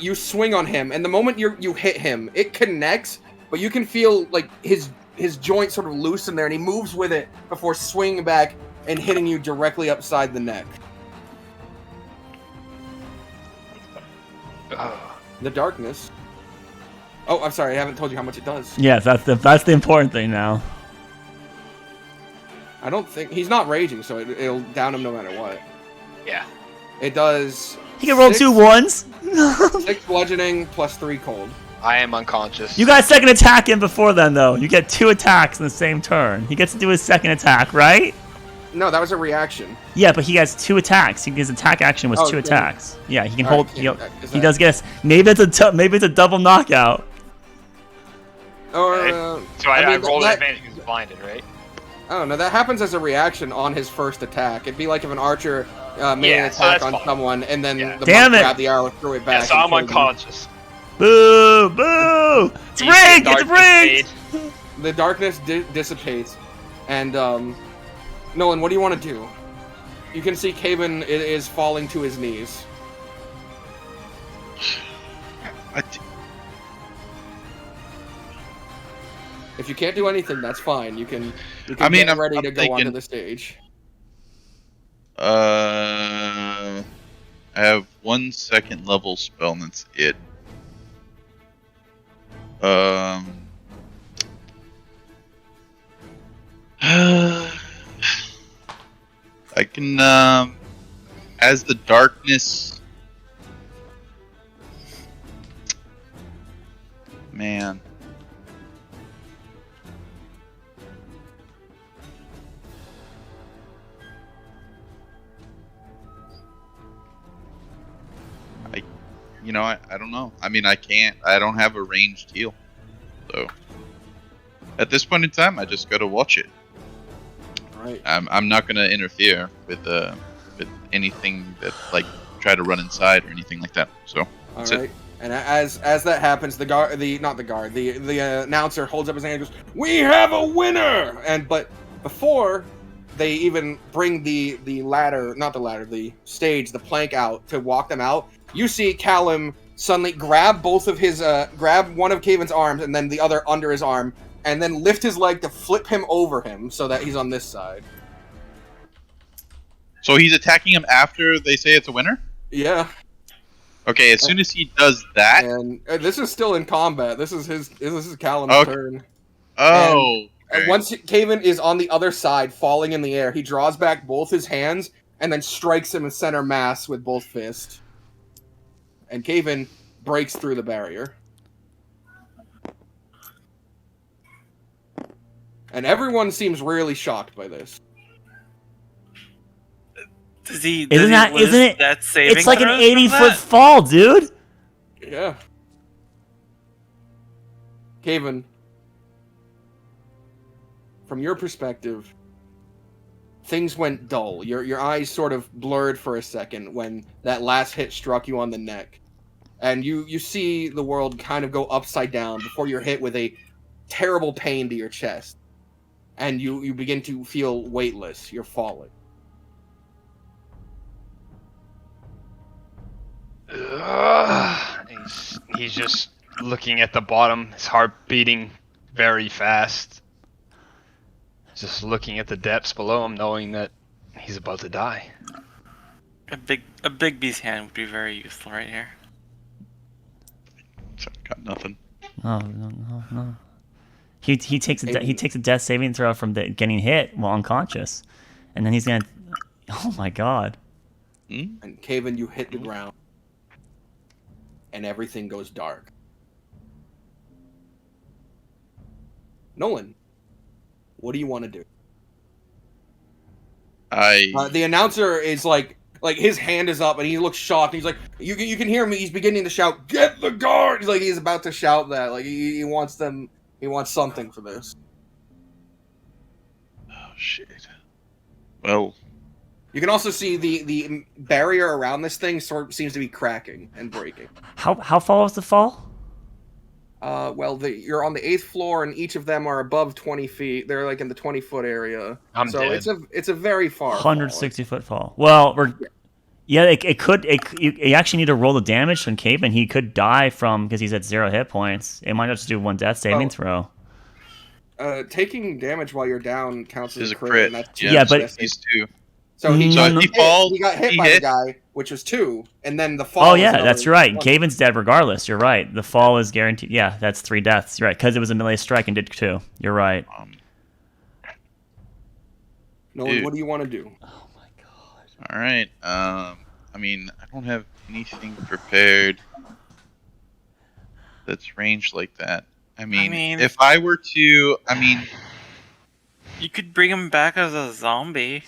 you swing on him, and the moment you hit him, it connects, but you can feel like his joint sort of loosen there, and he moves with it before swinging back and hitting you directly upside the neck. The darkness. Oh, I'm sorry, I haven't told you how much it does. Yes, that's the important thing now. I don't think he's not raging, so it'll down him no matter what. Yeah. It does. He can roll 2 1s. 6 bludgeoning plus 3 cold. I am unconscious. You got a second attack in before then, though. You get 2 attacks in the same turn. He gets to do his second attack, right? No, that was a reaction. Yeah, but he has 2 attacks. His attack action was 2 attacks. Yeah, he can hold. He does get. Maybe it's a double knockout. Or so I rolled advantage because he's blinded, right? I don't know. That happens as a reaction on his first attack. It'd be like if an archer made an attack on someone, and then the monk grabbed the arrow, threw it back. Yeah, so I'm unconscious. Boo! Boo! It's rigged! It's rigged! The darkness dissipates, and Nolan, what do you want to do? You can see Caven is falling to his knees. If you can't do anything, that's fine. You can I'm ready to go thinking- onto the stage. I have 1 second level spell, and that's it. I can, as the darkness... Man. I don't know. I mean, I don't have a ranged heal. So, at this point in time, I just gotta watch it. Right. I'm not gonna interfere with anything that, like, try to run inside or anything like that. So, All that's right. it. And as that happens, the announcer holds up his hand and goes, "We have a winner!" But before they even bring the stage, the plank out to walk them out, you see Callum suddenly grab one of Caven's arms and then the other under his arm, and then lift his leg to flip him over him so that he's on this side. So he's attacking him after they say it's a winner? Yeah. Okay, as soon as he does that... And this is still in combat. This is Callum's turn. Oh. And once Caven is on the other side, falling in the air, he draws back both his hands and then strikes him in center mass with both fists. And Caven breaks through the barrier. And everyone seems really shocked by this. Isn't it? That saving It's like an throws 80-foot fall, dude. Yeah. Caven, from your perspective, things went dull. Your eyes sort of blurred for a second when that last hit struck you on the neck. And you see the world kind of go upside down before you're hit with a terrible pain to your chest. And you begin to feel weightless. You're falling. He's just looking at the bottom, his heart beating very fast. Just looking at the depths below him, knowing that he's about to die. A big beast hand would be very useful right here. Got nothing. No. He takes a death saving throw from getting hit while unconscious, and then he's gonna. Oh my god. And Caven, you hit the ground, and everything goes dark. Nolan, what do you want to do? The announcer is like his hand is up and he looks shocked. He's like, you can hear him. He's beginning to shout, "Get the guard!" He's about to shout that. Like he wants them. He wants something for this. Oh shit. Well, you can also see the barrier around this thing sort of seems to be cracking and breaking. How far was the fall? You're on the 8th floor, and each of them are above 20 feet. They're like in the 20-foot area. I'm dead. It's a very far 160-foot fall. Well, you actually need to roll the damage from Cape, and he could die because he's at 0 hit points. It might just do 1 death saving throw. Taking damage while you're down counts as is a a crit. crit. And that's Yeah, but he's 2. So he So if he falls, he got hit he by hit. the guy, which was 2, and then the fall. Oh was yeah, another that's right. 1. Caven's dead regardless. You're right. The fall is guaranteed. Yeah, that's 3 deaths. You're right, because it was a melee strike and did 2. You're right. Nolan, what do you want to do? Oh my god. All right. I mean, I don't have anything prepared that's ranged like that. I mean, if I were to, You could bring him back as a zombie.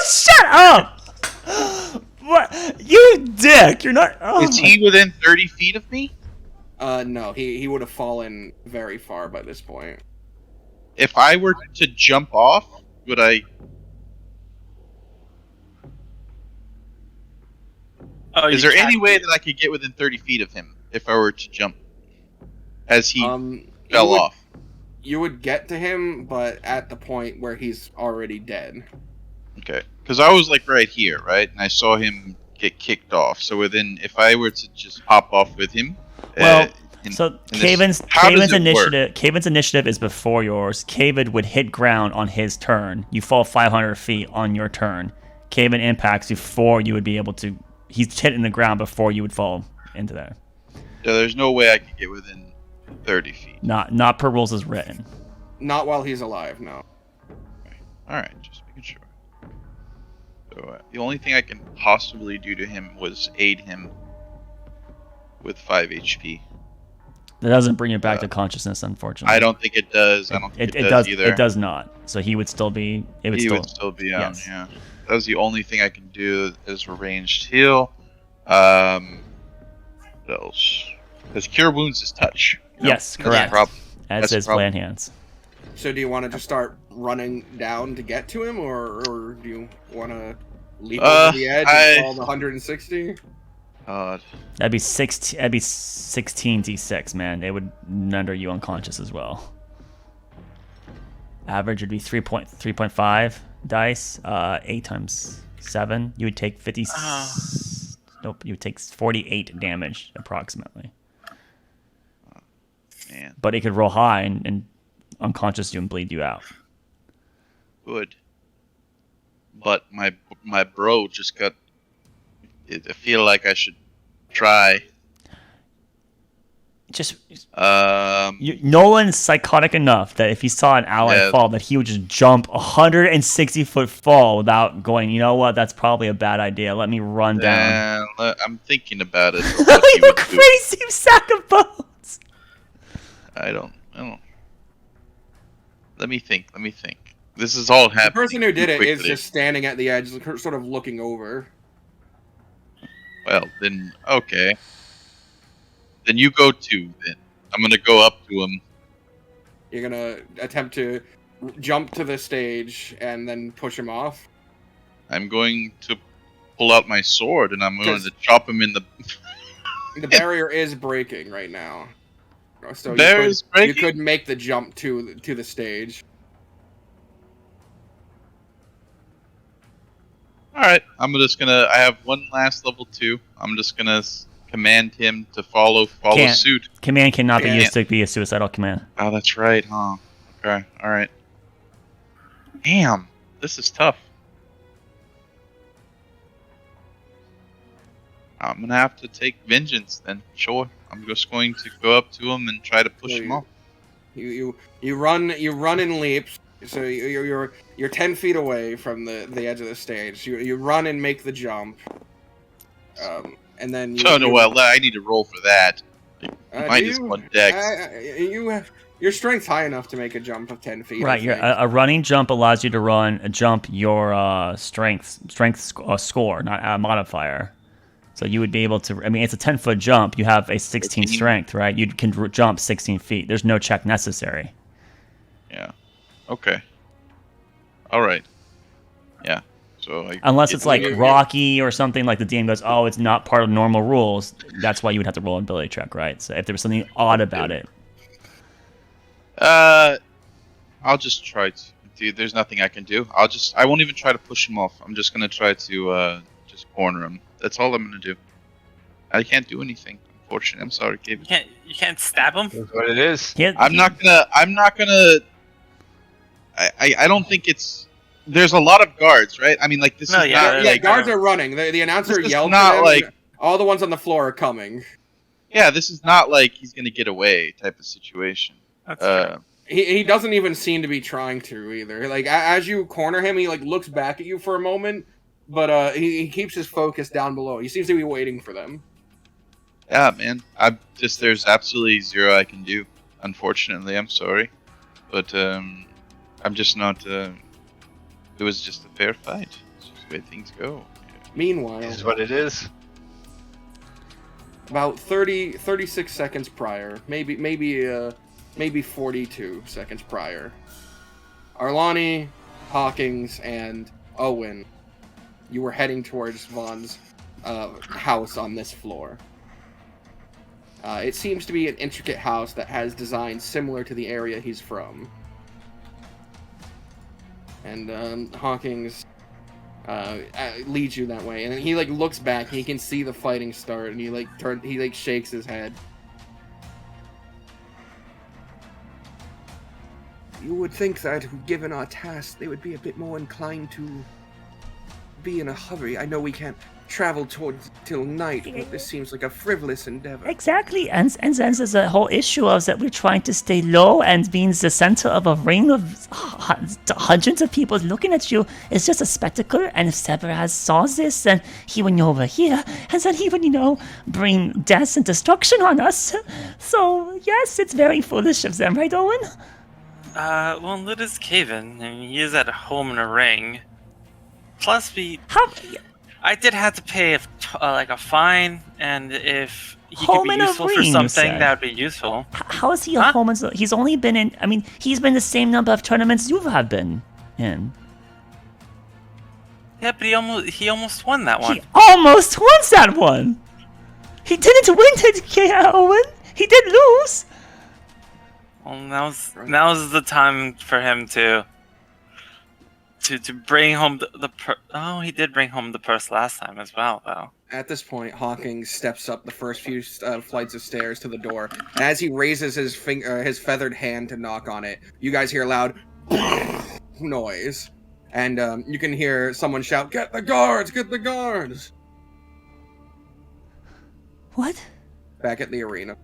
Shut up! What? You dick! You're not. Oh is he within 30 feet of me? No, he would have fallen very far by this point. If I were to jump off, would I? Oh, Is you there any can't- way that I could get within 30 feet of him if I were to jump? As he You fell would- off. You would get to him, but at the point where he's already dead. Okay. Because I was like right here, right? And I saw him get kicked off. So if I were to just hop off with him, Well, So this- Caven's how does it work? Caven's initiative is before yours. Caven would hit ground on his turn. You fall 500 feet on your turn. Caven impacts before you would be able to. He's hitting the ground before you would fall into there. So there's no way I could get within 30 feet. Not per rules as written. Not while he's alive, no. All right, just making sure. So the only thing I can possibly do to him was aid him with 5 HP. That doesn't bring you back to consciousness, unfortunately. I don't think it does. I don't think it does either. It does not. So he would still be. He would still be on. yes. Yeah, that was the only thing I can do as a ranged heal. What else? Because cure wounds is touch. Yes, correct. As That's his plan hands. So do you want to just start running down to get to him, or do you want to leap over the edge and fall 160? That'd be 16. That'd be 16 d6, man. It would render you unconscious as well. Average would be 3.5 dice. 8 times 7. You would take 50. Nope. You would take 48 damage approximately. Man. But it could roll high and unconscious you and bleed you out. Good. But my bro just got. I feel like I should try. Just Um. Nolan's psychotic enough that if he saw an ally fall, that he would just jump 160-foot fall without going. You know what? That's probably a bad idea. Let me run down. I'm thinking about it. You crazy sack of bones. I don't. Let me think. This is all happening. The person who did it is quickly. just standing at the edge, sort of looking over. Well, then, okay. Then you go too, then. I'm gonna go up to him. You're gonna attempt to jump to the stage and then push him off? I'm going to pull out my sword and I'm going to chop him in the... The barrier is breaking right now. So you could make the jump to the stage. Alright, I have one last level 2. I'm just gonna command him to follow suit. Command cannot be used to be a suicidal command. Oh, that's right, huh? Okay, alright. Damn, this is tough. I'm gonna have to take vengeance then, sure. I'm just going to go up to him and try to push him off. You run in leaps. So you're 10 feet away from the edge of the stage. You run and make the jump, and then I need to roll for that. Mine is one dex. Your strength's high enough to make a jump of 10 feet. Right, a running jump allows you to run a jump your strength score, not a modifier. So you would be able to. I mean, it's a 10-foot jump. You have a 16 strength, right? You can jump 16 feet. There's no check necessary. Yeah. Okay. All right. Yeah. So unless it's like Rocky or something, like the DM goes, "Oh, it's not part of normal rules." That's why you would have to roll an ability check, right? So if there was something odd about it. I'll just try to. Dude, there's nothing I can do. I won't even try to push him off. I'm just gonna try to just corner him. That's all I'm gonna do. I can't do anything. Unfortunately, I'm sorry, Gabe. You can't stab him. That's what it is. I'm not gonna. I don't think it's. There's a lot of guards, right? I mean, like this is not. Yeah, guards are running. The announcer yelled not to them, like all the ones on the floor are coming. Yeah, this is not like he's gonna get away type of situation. That's He doesn't even seem to be trying to either. Like as you corner him, he like looks back at you for a moment, but he keeps his focus down below. He seems to be waiting for them. Yeah, man. There's absolutely zero I can do. Unfortunately, I'm sorry, but I'm just not. It was just a fair fight. It's just the way things go. Meanwhile, This is what it is. about 36 seconds prior, maybe 42 seconds prior, Arlani, Hawkins, and Owen, you were heading towards Vaughn's house on this floor. It seems to be an intricate house that has designs similar to the area he's from. And Hawkins leads you that way, and then he looks back, and he can see the fighting start, and he shakes his head. You would think that, given our task, they would be a bit more inclined to be in a hurry. I know we can't travel till night, but this seems like a frivolous endeavor. Exactly, and then there's a whole issue of that we're trying to stay low and being the center of a ring of hundreds of people looking at you. It's just a spectacle, and if Severaz saw this, and he would know over here, and then he would, bring death and destruction on us. So, yes, it's very foolish of them, right, Owen? Well, let us cave in. I mean, he is at home in a ring. Plus, I did have to pay a fine, and if he could be useful for something, that would be useful. How is he a home? He's only been in. I mean, he's been the same number of tournaments you have been in. Yeah, but he almost won that one. He almost won that one. He didn't win it, Owen. He did lose. Well, now's the time for him to bring home the purse. Oh, he did bring home the purse last time as well, though. At this point, Hawking steps up the first few flights of stairs to the door. And as he raises his his feathered hand to knock on it, you guys hear a loud noise. And you can hear someone shout, "Get the guards! Get the guards!" What? Back at the arena.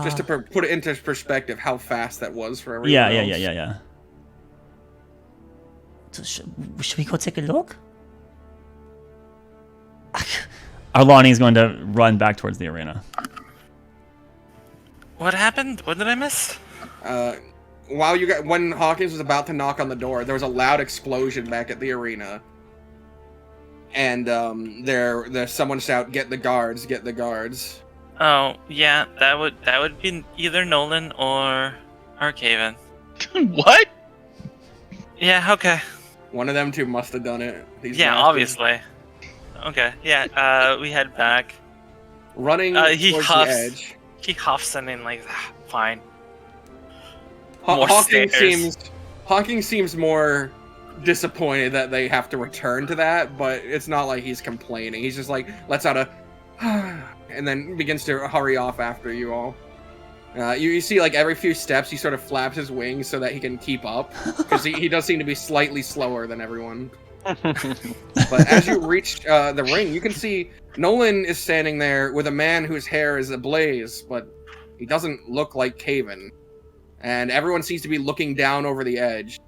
Just to put it into perspective, how fast that was for everyone else. Yeah. So should we go take a look? Arlani is going to run back towards the arena. What happened? What did I miss? When Hawkins was about to knock on the door, there was a loud explosion back at the arena. And there's someone shout, "Get the guards! Get the guards!" Oh, yeah, that would be either Nolan or Arkelya. What? Yeah, okay. One of them two must have done it. Obviously. Okay, yeah, we head back. Running he towards huffs, the edge. He huffs and then fine. Hawking seems more disappointed that they have to return to that, but it's not like he's complaining. He's just like, "Let's out of..." and then begins to hurry off after you all. You see, every few steps, he sort of flaps his wings so that he can keep up, because he does seem to be slightly slower than everyone. But as you reach the ring, you can see Nolan is standing there with a man whose hair is ablaze, but he doesn't look like Caven. And everyone seems to be looking down over the edge.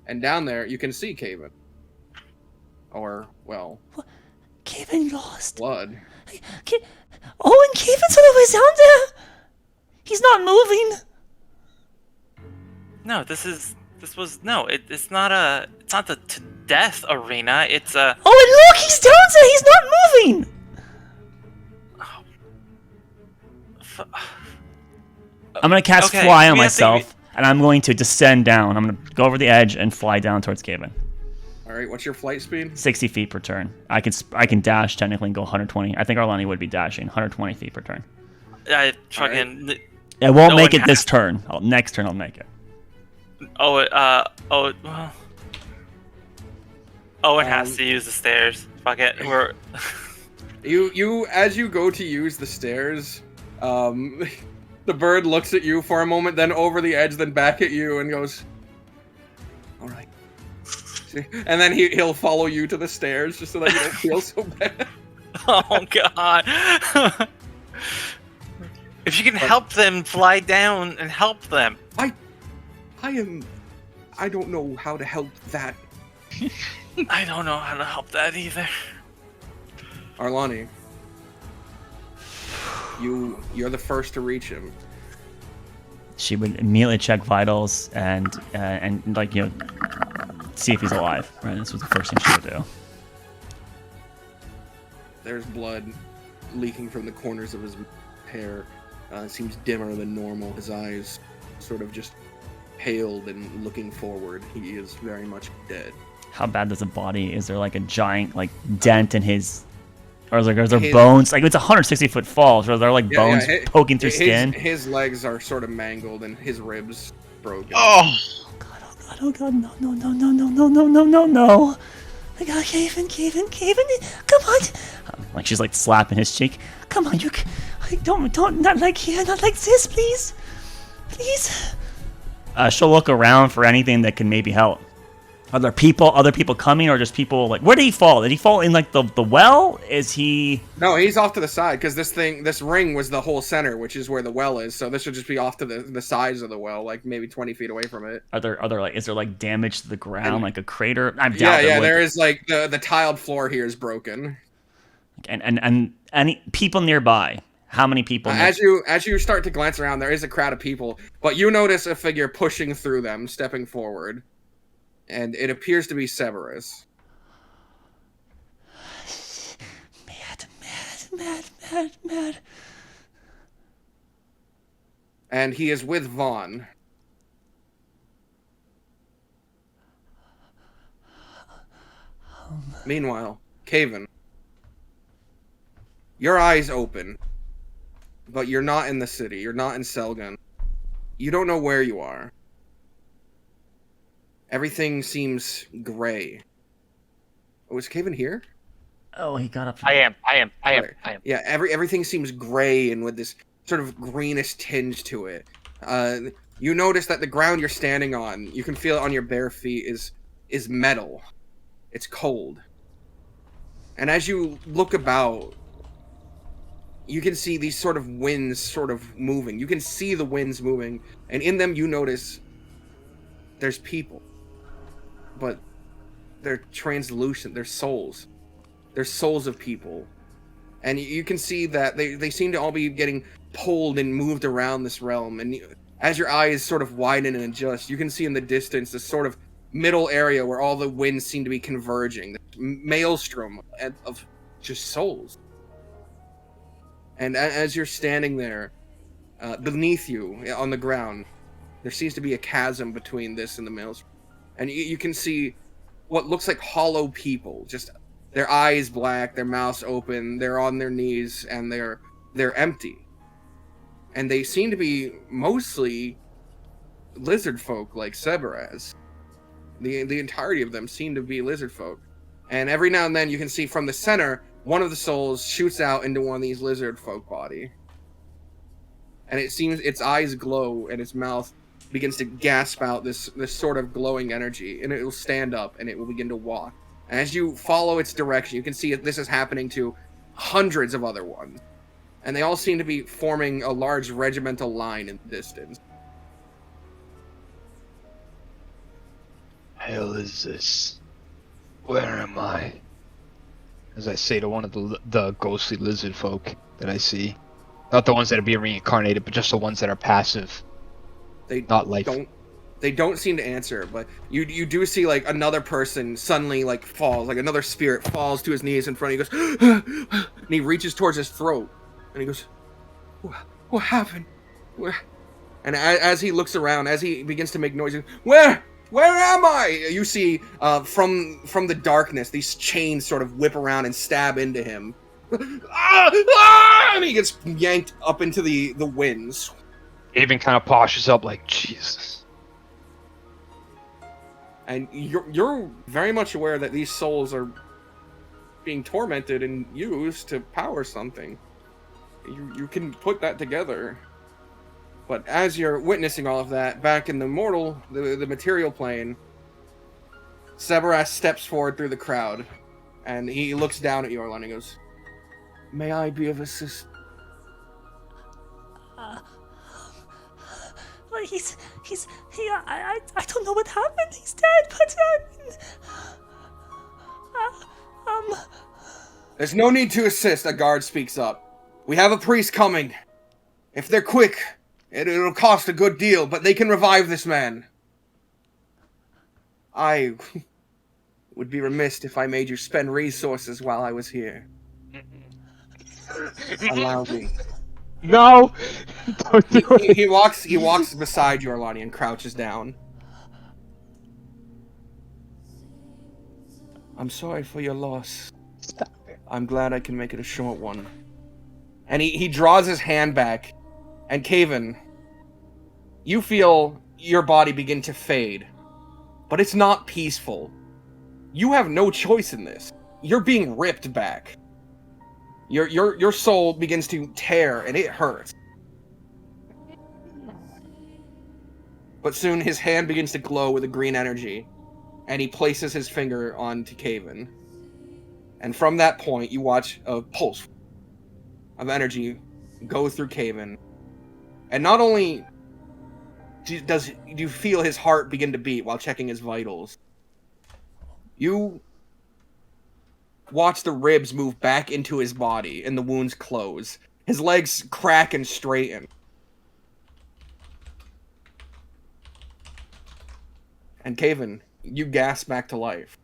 And down there, you can see Caven. Or, well... Caven lost. Blood. And Caven's all the way down there! He's not moving! No, it's not the to death arena, it's a... Oh, and look, he's down there, he's not moving! I'm gonna cast Fly on myself, and I'm going to descend down. I'm gonna go over the edge and fly down towards Caven. Alright, what's your flight speed? 60 feet per turn. I can dash technically and go 120. I think Arlani would be dashing 120 feet per turn. I fucking... Right. I won't make it this turn. Next turn I'll make it. Owen has to use the stairs. Fuck it. You as you go to use the stairs, the bird looks at you for a moment, then over the edge, then back at you, and goes, "All right." And then he'll follow you to the stairs just so that you don't feel so bad. Oh god. If you can help them fly down and help them. I don't know how to help that. I don't know how to help that either. Arlani, you're the first to reach him. She would immediately check vitals and see if he's alive. Right, this was the first thing she would do. There's blood leaking from the corners of his hair. It seems dimmer than normal. His eyes sort of just paled and looking forward. He is very much dead. How bad does the body? Is there a giant dent in his, or is there bones? It's a 160-foot fall. So are there bones poking through skin? His legs are sort of mangled and his ribs broken. Oh god, no. I got Caven, come on. She's slapping his cheek. Come on, don't, not like here, not like this, please. Please. She'll look around for anything that can maybe help. Are there other people coming, or just people like? Where did he fall? Did he fall in like the well? Is he? No, he's off to the side because this ring was the whole center, which is where the well is. So this would just be off to the sides of the well, like maybe 20 feet away from it. Are there like? Is there like damage to the ground, like a crater? There is like the tiled floor here is broken. And any people nearby? How many people? As you start to glance around, there is a crowd of people, but you notice a figure pushing through them, stepping forward. And it appears to be Severus. Mad. And he is with Vaughn. Meanwhile, Caven. Your eyes open. But you're not in the city. You're not in Selgun. You don't know where you are. Everything seems gray. Oh, is Caven here? Oh, he got up. I am. Yeah, everything seems gray and with this sort of greenish tinge to it. You notice that the ground you're standing on, you can feel it on your bare feet, is metal. It's cold. And as you look about, you can see these sort of winds sort of moving. You can see the winds moving, and in them you notice there's people. But they're translucent. They're souls. They're souls of people. And you can see that they seem to all be getting pulled and moved around this realm. And as your eyes sort of widen and adjust, you can see in the distance this sort of middle area where all the winds seem to be converging. This maelstrom of just souls. And as you're standing there, beneath you, on the ground, there seems to be a chasm between this and the maelstrom. And you can see what looks like hollow people, just their eyes black, their mouths open, they're on their knees, and they're empty. And they seem to be mostly lizard folk like Severus. The entirety of them seem to be lizard folk. And every now and then you can see from the center, one of the souls shoots out into one of these lizard folk body. And it seems its eyes glow and its mouth begins to gasp out this sort of glowing energy, and it will stand up and it will begin to walk. And as you follow its direction, you can see that this is happening to hundreds of other ones. And they all seem to be forming a large regimental line in the distance. Hell is this? Where am I? As I say to one of the ghostly lizard folk that I see. Not the ones that are being reincarnated, but just the ones that are passive. They not life. They don't seem to answer, but you do see like another person suddenly like falls, like another spirit falls to his knees in front of you. He goes, and he reaches towards his throat, and he goes, "What happened?" And as he looks around, as he begins to make noise, where am I? You see from the darkness, these chains sort of whip around and stab into him. And he gets yanked up into the winds. Even kind of poshes up like, Jesus. And you're very much aware that these souls are being tormented and used to power something. You can put that together. But as you're witnessing all of that, back in the material plane, Severus steps forward through the crowd, and he looks down at Yorlan and he goes, "May I be of assistance?" I don't know what happened. He's dead, but There's no need to assist, a guard speaks up. We have a priest coming. If they're quick, it'll cost a good deal, but they can revive this man. I would be remiss if I made you spend resources while I was here. Allow me. No! Don't do it. He walks beside Yorlani and crouches down. I'm sorry for your loss. Stop it. I'm glad I can make it a short one. And he draws his hand back. And Caven, you feel your body begin to fade. But it's not peaceful. You have no choice in this. You're being ripped back. Your soul begins to tear, and it hurts. but soon his hand begins to glow with a green energy, and he places his finger onto Caven. And from that point, you watch a pulse of energy go through Caven. And not only do you feel his heart begin to beat while checking his vitals, you watch the ribs move back into his body and the wounds close. His legs crack and straighten. And Caven, you gasp back to life.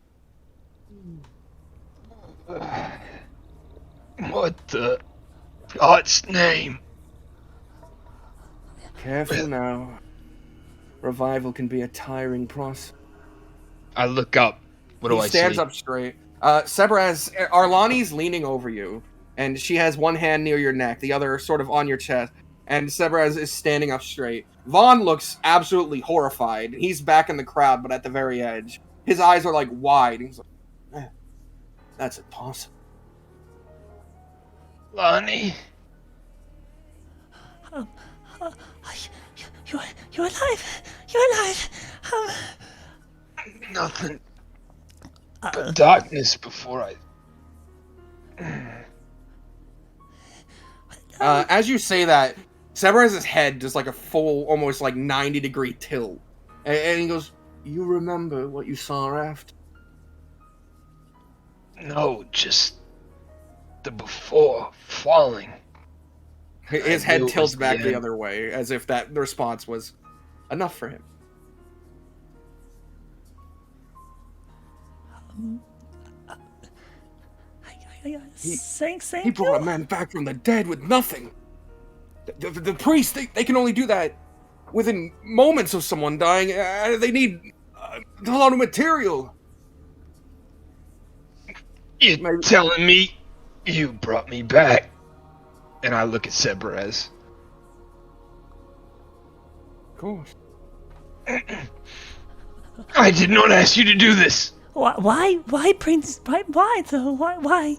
What the God's name? Careful now. Revival can be a tiring process. I look up. What do I see? He stands up straight. Sebraz, Arlani's leaning over you, and she has one hand near your neck, the other sort of on your chest, and Sebraz is standing up straight. Vaughn looks absolutely horrified. He's back in the crowd, but at the very edge. His eyes are like wide. He's like, that's impossible. Lonnie? You're alive. You're alive. Nothing but darkness before I... As you say that, Sebraz's head does like a full, almost like 90-degree tilt. And he goes, you remember what you saw after? No, just the before falling. His head tilts back the other way, as if that response was enough for him. He brought a man back from the dead with nothing. The priests, they can only do that within moments of someone dying. They need a lot of material. You're telling me you brought me back? And I look at Sebraz. Of course. I did not ask you to do this. Why, Prince? Why, though? Why?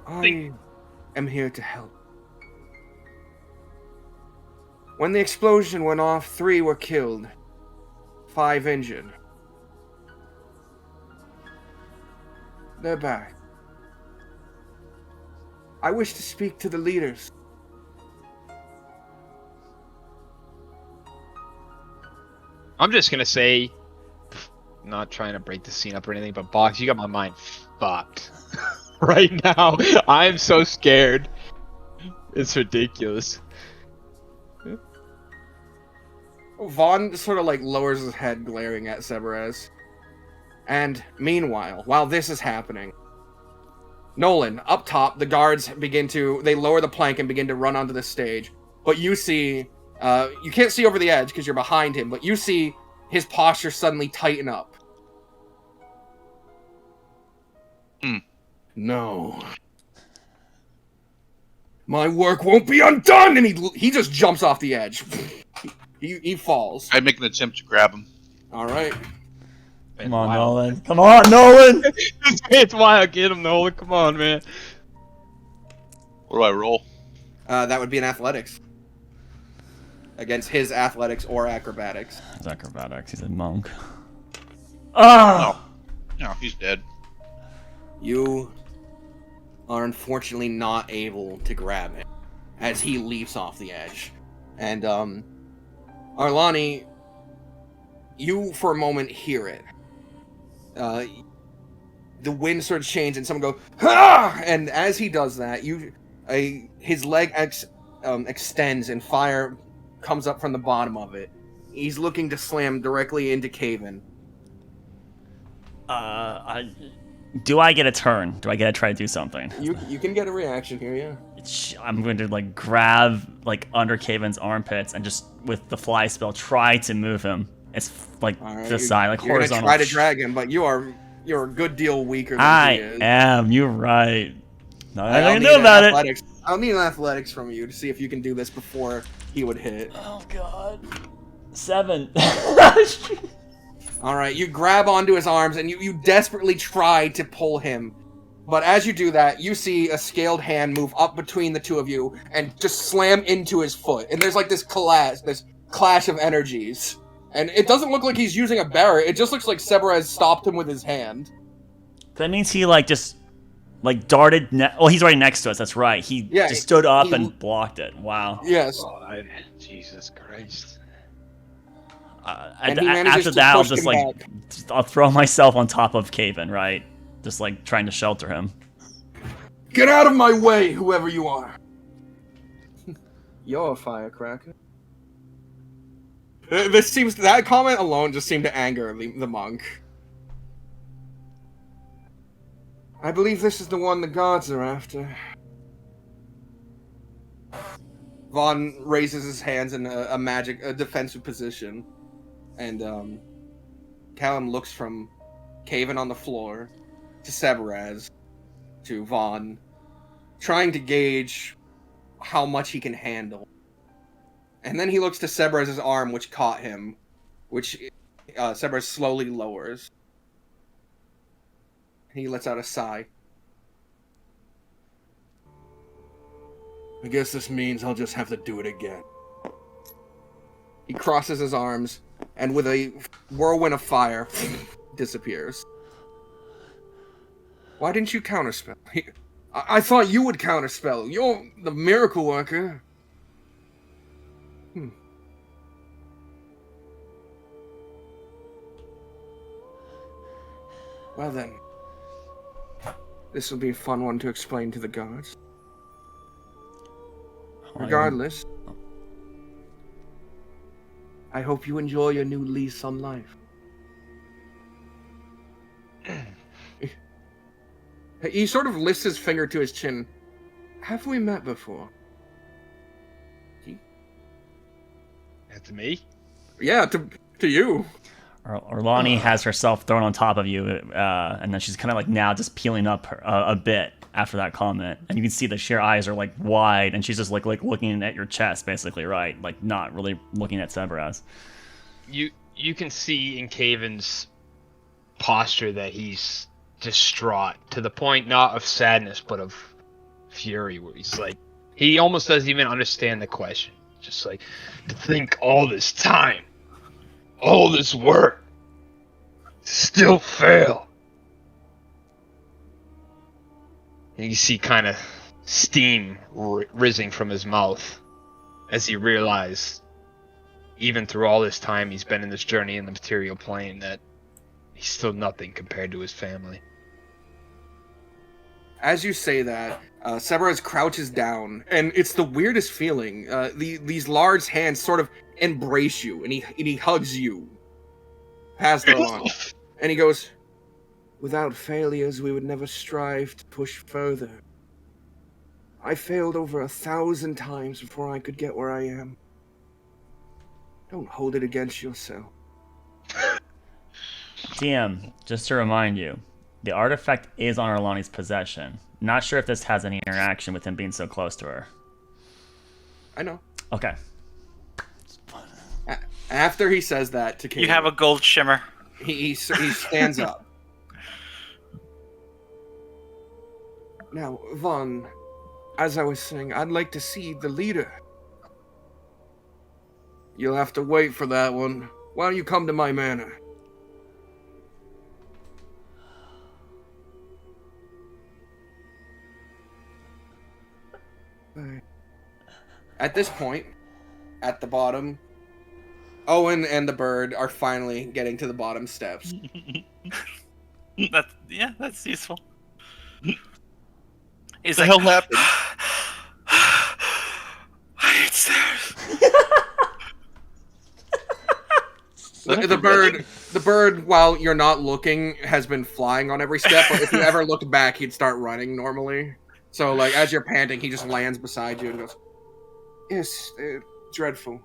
I am here to help. When the explosion went off, 3 were killed, 5 injured. They're back. I wish to speak to the leaders. I'm just gonna say, not trying to break the scene up or anything, but Box, you got my mind fucked right now. I'm so scared. It's ridiculous. Vaughn sort of like lowers his head, glaring at Sebraz. And meanwhile, while this is happening, Nolan, up top, the guards they lower the plank and begin to run onto the stage. But you see, you can't see over the edge because you're behind him, but you see his posture suddenly tighten up. No. My work won't be undone! And he just jumps off the edge. He falls. I make an attempt to grab him. Alright. Come on, Nolan. Come on, Nolan! It's wild. Get him, Nolan. Come on, man. What do I roll? That would be an athletics. Against his athletics or acrobatics. It's acrobatics. He's a monk. Oh! No, he's dead. You are unfortunately not able to grab him as he leaps off the edge. And, Arlani, you for a moment hear it. The wind sort of changes and someone goes, "Ah!" And as he does that, his leg extends and fire comes up from the bottom of it. He's looking to slam directly into Caven. Do I get a turn? Do I get to try to do something? You can get a reaction here, yeah. I'm going to like grab like under Caven's armpits and just with the fly spell try to move him. It's like the side, like you're horizontal. Gonna try to drag him, but you're a good deal weaker than he is. I am. You're right. Nothing I can do about it. I'll need an athletics from you to see if you can do this before he would hit. Oh God. 7. All right, you grab onto his arms and you desperately try to pull him, But as you do that, you see a scaled hand move up between the two of you and just slam into his foot. And there's like this clash of energies. And it doesn't look like he's using a barrier. It just looks like Severez stopped him with his hand. That means he just darted. He's right next to us. That's right. He just stood up and blocked it. Wow. Yes. Jesus Christ. After that, I'll throw myself on top of Caven, right? Just trying to shelter him. Get out of my way, whoever you are. You're a firecracker. That comment alone just seemed to anger the monk. I believe this is the one the gods are after. Vaughn raises his hands in a defensive position. And Callum looks from Caven on the floor to Severez to Vaughn, trying to gauge how much he can handle. And then he looks to Severez's arm, which caught him, which Severez slowly lowers. He lets out a sigh. I guess this means I'll just have to do it again. He crosses his arms, and with a whirlwind of fire, disappears. Why didn't you counterspell? I thought you would counterspell. You're the miracle worker. Well then, this will be a fun one to explain to the gods. Regardless, I hope you enjoy your new lease on life. He sort of lifts his finger to his chin. Have we met before? That's me? Yeah, to you. Orlani has herself thrown on top of you, and then she's kind of now just peeling up a bit after that comment. And you can see that her eyes are wide, and she's just like looking at your chest, basically, right? Not really looking at Severez. You can see in Caven's posture that he's distraught to the point not of sadness but of fury, where he's he almost doesn't even understand the question. Just to think all this time, all this work, still fail. And you see kind of steam rising from his mouth as he realized, even through all this time he's been in this journey in the material plane, that he's still nothing compared to his family. As you say that, Severez crouches down, and it's the weirdest feeling. These large hands sort of embrace you, and he hugs you. Past Orlani. And he goes, without failures, we would never strive to push further. I failed over 1,000 times before I could get where I am. Don't hold it against yourself. DM, just to remind you, the artifact is on Orlani's possession. Not sure if this has any interaction with him being so close to her. I know. Okay. After he says that to Kate, You have a gold shimmer. he stands up. Now, Vaughn, as I was saying, I'd like to see the leader. You'll have to wait for that one. Why don't you come to my manor? At this point, at the bottom, Owen and the bird are finally getting to the bottom steps. That's useful. He's What the hell happened? I hate stairs. The bird, while you're not looking, has been flying on every step. But if you ever looked back, he'd start running normally. So, as you're panting, he just lands beside you and goes, "Yes, dreadful."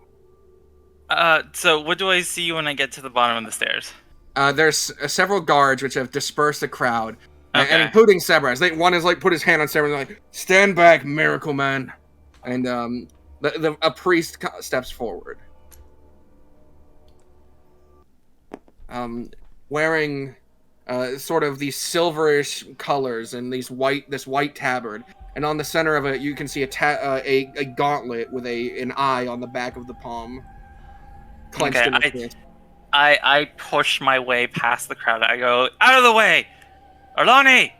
So what do I see when I get to the bottom of the stairs? There's several guards which have dispersed the crowd, Okay. and including Severez. One is put his hand on Severez, and "Stand back, miracle man," and a priest steps forward, wearing sort of these silverish colors and this white tabard. And on the center of it, you can see a gauntlet with an eye on the back of the palm. Clenched in the fist. I push my way past the crowd. I go, out of the way! Arlani!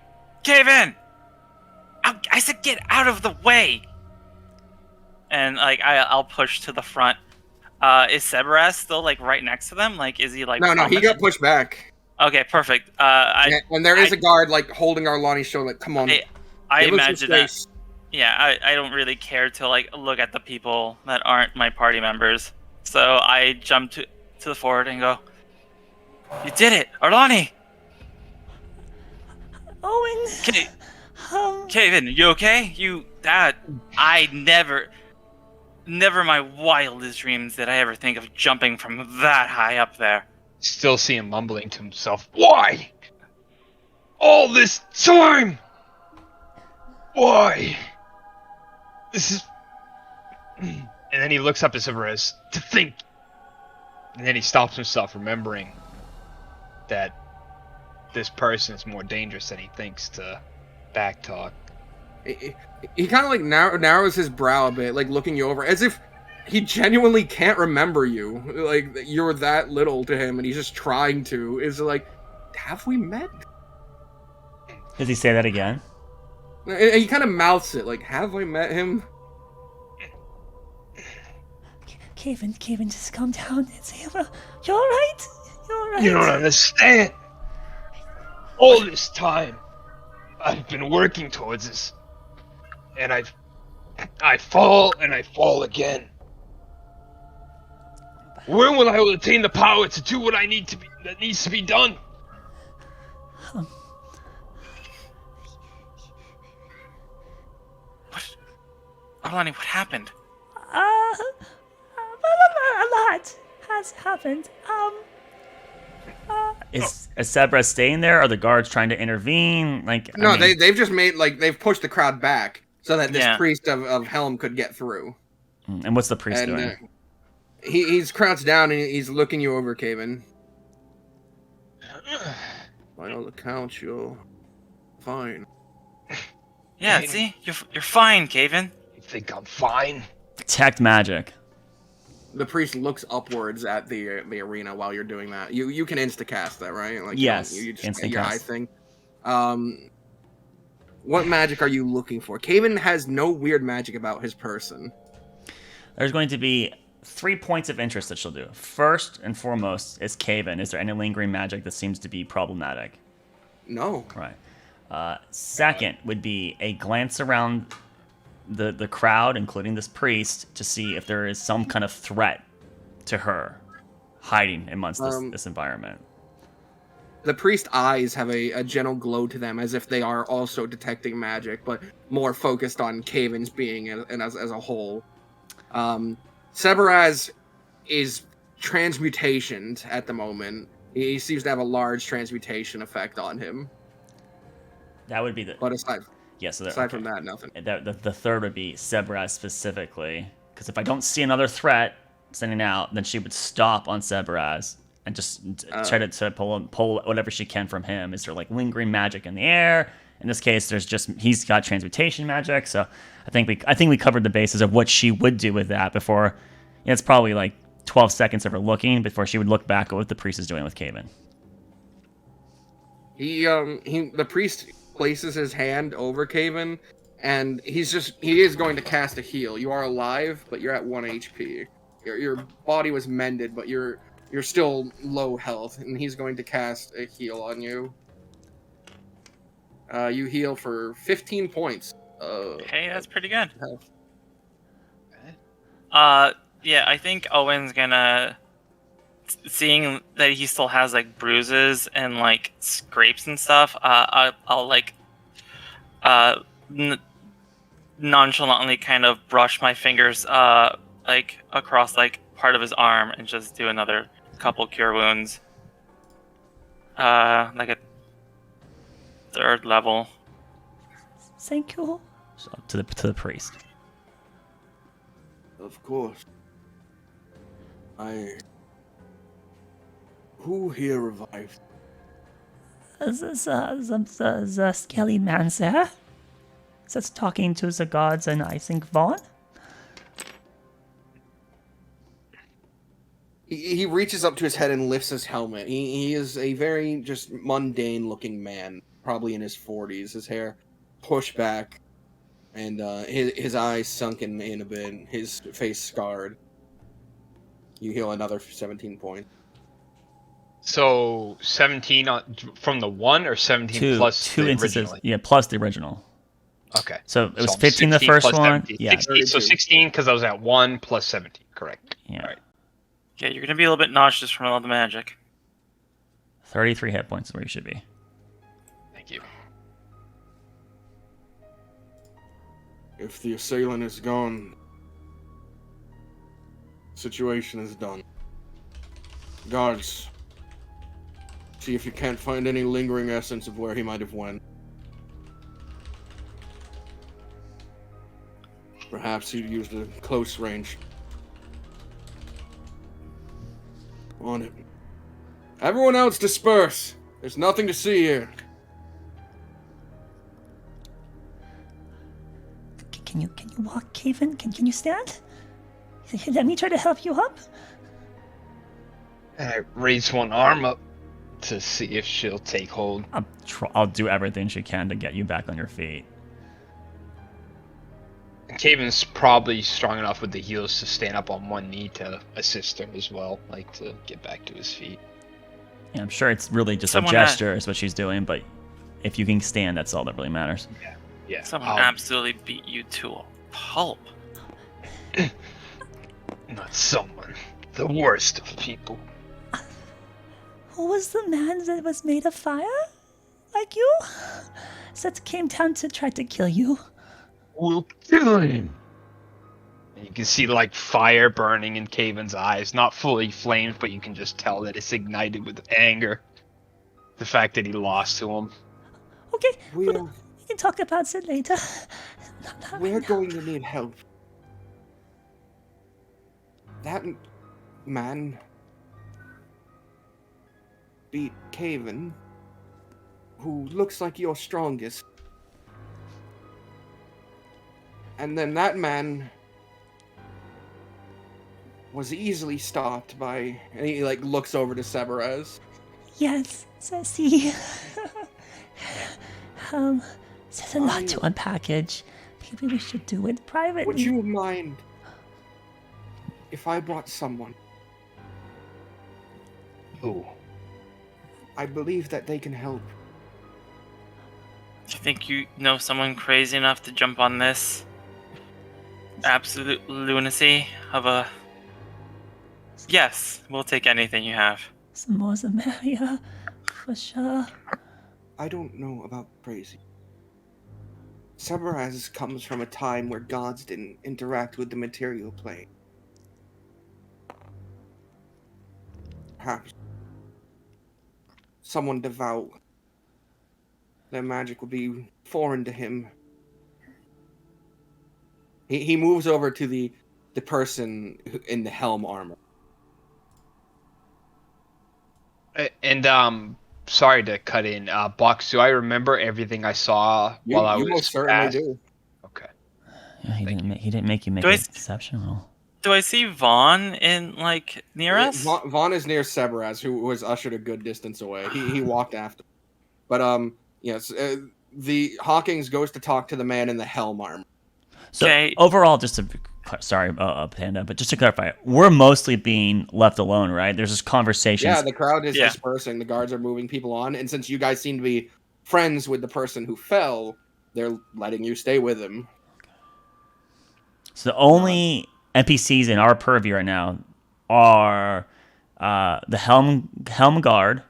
Cave in! I said get out of the way! And like I'll push to the front. Is Sebaraz still like right next to them? Like is he like No, he got pushed back. Okay, perfect. And there is a guard like holding Arlani's shoulder, like, come on. I imagine that. Yeah, I don't really care to like look at the people that aren't my party members. So I jump to the forward and go, you did it, Arlani! Owen! Kevin, you okay? I never in my wildest dreams did I ever think of jumping from that high up there. Still see him mumbling to himself, why? All this time? Why? This is... And then he looks up at Severus to think. And then he stops himself, remembering that this person is more dangerous than he thinks to backtalk. He kind of like narrows his brow a bit, like looking you over, as if he genuinely can't remember you. Like, you're that little to him, and he's just trying to. Is like, have we met? Does he say that again? And he kind of mouths it, like, have I met him? Kevin, just calm down. You're alright? You're alright? You don't understand. All this time, I've been working towards this. And I fall and I fall again. When will I attain the power to do what that needs to be done? Arlani, what happened? A lot has happened. Is Sebra staying there? Are the guards trying to intervene? Like, no, they've just made they've pushed the crowd back so that this priest of Helm could get through. And what's the priest doing? He's crouched down and he's looking you over, Caven. By all accounts, you're fine. Yeah, see, you're fine, Caven. You think I'm fine? Detect magic. The priest looks upwards at the arena while you're doing that. You can insta-cast that, right? Like, yes, you just get your eye thing. What magic are you looking for? Caven has no weird magic about his person. There's going to be 3 points of interest that she'll do. First and foremost is Caven. Is there any lingering magic that seems to be problematic? No. Right. Second would be a glance around the crowd, including this priest, to see if there is some kind of threat to her hiding amongst this environment. The priest's eyes have a gentle glow to them, as if they are also detecting magic, but more focused on Caven's being and as a whole. Sebaraz is transmutationed at the moment. He seems to have a large transmutation effect on him. That would be the... But aside from that, nothing. The third would be Sebaraz specifically, because if I don't see another threat sending out, then she would stop on Sebaraz and just try to pull whatever she can from him. Is there like lingering magic in the air? In this case, he's got transmutation magic. So I think we covered the basis of what she would do with that before. It's probably like 12 seconds of her looking before she would look back at what the priest is doing with Caven. The priest places his hand over Caven, and he is going to cast a heal. You are alive, but you're at 1 HP. Your body was mended, but you're still low health, and he's going to cast a heal on you. You heal for 15 points. Hey, that's pretty good. Health. Yeah, I think Owen's gonna, seeing that he still has like bruises and like scrapes and stuff. I'll like, nonchalantly kind of brush my fingers like across like part of his arm and just do another couple cure wounds. Like a 3rd level. Thank you. So to the priest. Of course. Who here revived? the scaly man there that's talking to the gods and I think Vaughn. He reaches up to his head and lifts his helmet. He is a very just mundane looking man, probably in his 40s. His hair pushed back, and his eyes sunken in a bit, his face scarred. You heal another 17 points. So 17 from the 1 or 17 plus two the instances. originally? Yeah, plus the original. Okay. So it was So 15 the 16 first plus one. 17. Yeah. 16, so 16 because I was at 1 plus 17. Correct. Yeah. All right. Yeah, you're gonna be a little bit nauseous from all the magic. 33 hit points is where you should be. Thank you. If the assailant is gone, situation is done. Guards, see if you can't find any lingering essence of where he might have went. Perhaps he used a close range. On it. Everyone else disperse. There's nothing to see here. Can you walk, Caven? Can you stand? Let me try to help you up. I raise one arm up to see if she'll take hold. I'll do everything she can to get you back on your feet. Caven's probably strong enough with the heels to stand up on one knee to assist her as well, like to get back to his feet. Yeah, I'm sure it's really just Someone a gesture is what she's doing, but if you can stand, that's all that really matters. Yeah. Someone absolutely beat you to a pulp. Not someone. The worst of people. Who was the man that was made of fire? Like you? That came down to try to kill you. We'll kill him. And you can see like fire burning in Caven's eyes. Not fully flames, but you can just tell that it's ignited with anger. The fact that he lost to him. Okay, we can talk about it later. We're going to need help. That man beat Caven, who looks like you're strongest. And then that man was easily stopped by... And he, like, looks over to Severez. Yes, Ceci. There's a lot to unpackage. Maybe we should do it privately. Would you mind if I brought someone? Who? I believe that they can help. Do you think you know someone crazy enough to jump on this absolute lunacy of a... Yes, we'll take anything you have. Some more the merrier, for sure. I don't know about crazy. Severez comes from a time where gods didn't interact with the material plane. Perhaps someone devout. Their magic would be foreign to him. He moves over to the person in the helm armor. And sorry to cut in, Box. Do I remember everything I saw while I was? You most certainly fast? do. Okay. Yeah, he didn't make you make Do a I- deception roll. Do I see Vaughn in, like, near us? Vaughn is near Severez, who was ushered a good distance away. He walked after. But yes, the Hawkins goes to talk to the man in the helm armor. So Okay. overall, just to sorry, Panda, but just to clarify, we're mostly being left alone, right? There's just conversations. Yeah, the crowd is Yeah. dispersing. The guards are moving people on, and since you guys seem to be friends with the person who fell, they're letting you stay with him. So the only NPCs in our purview right now are the helm guard,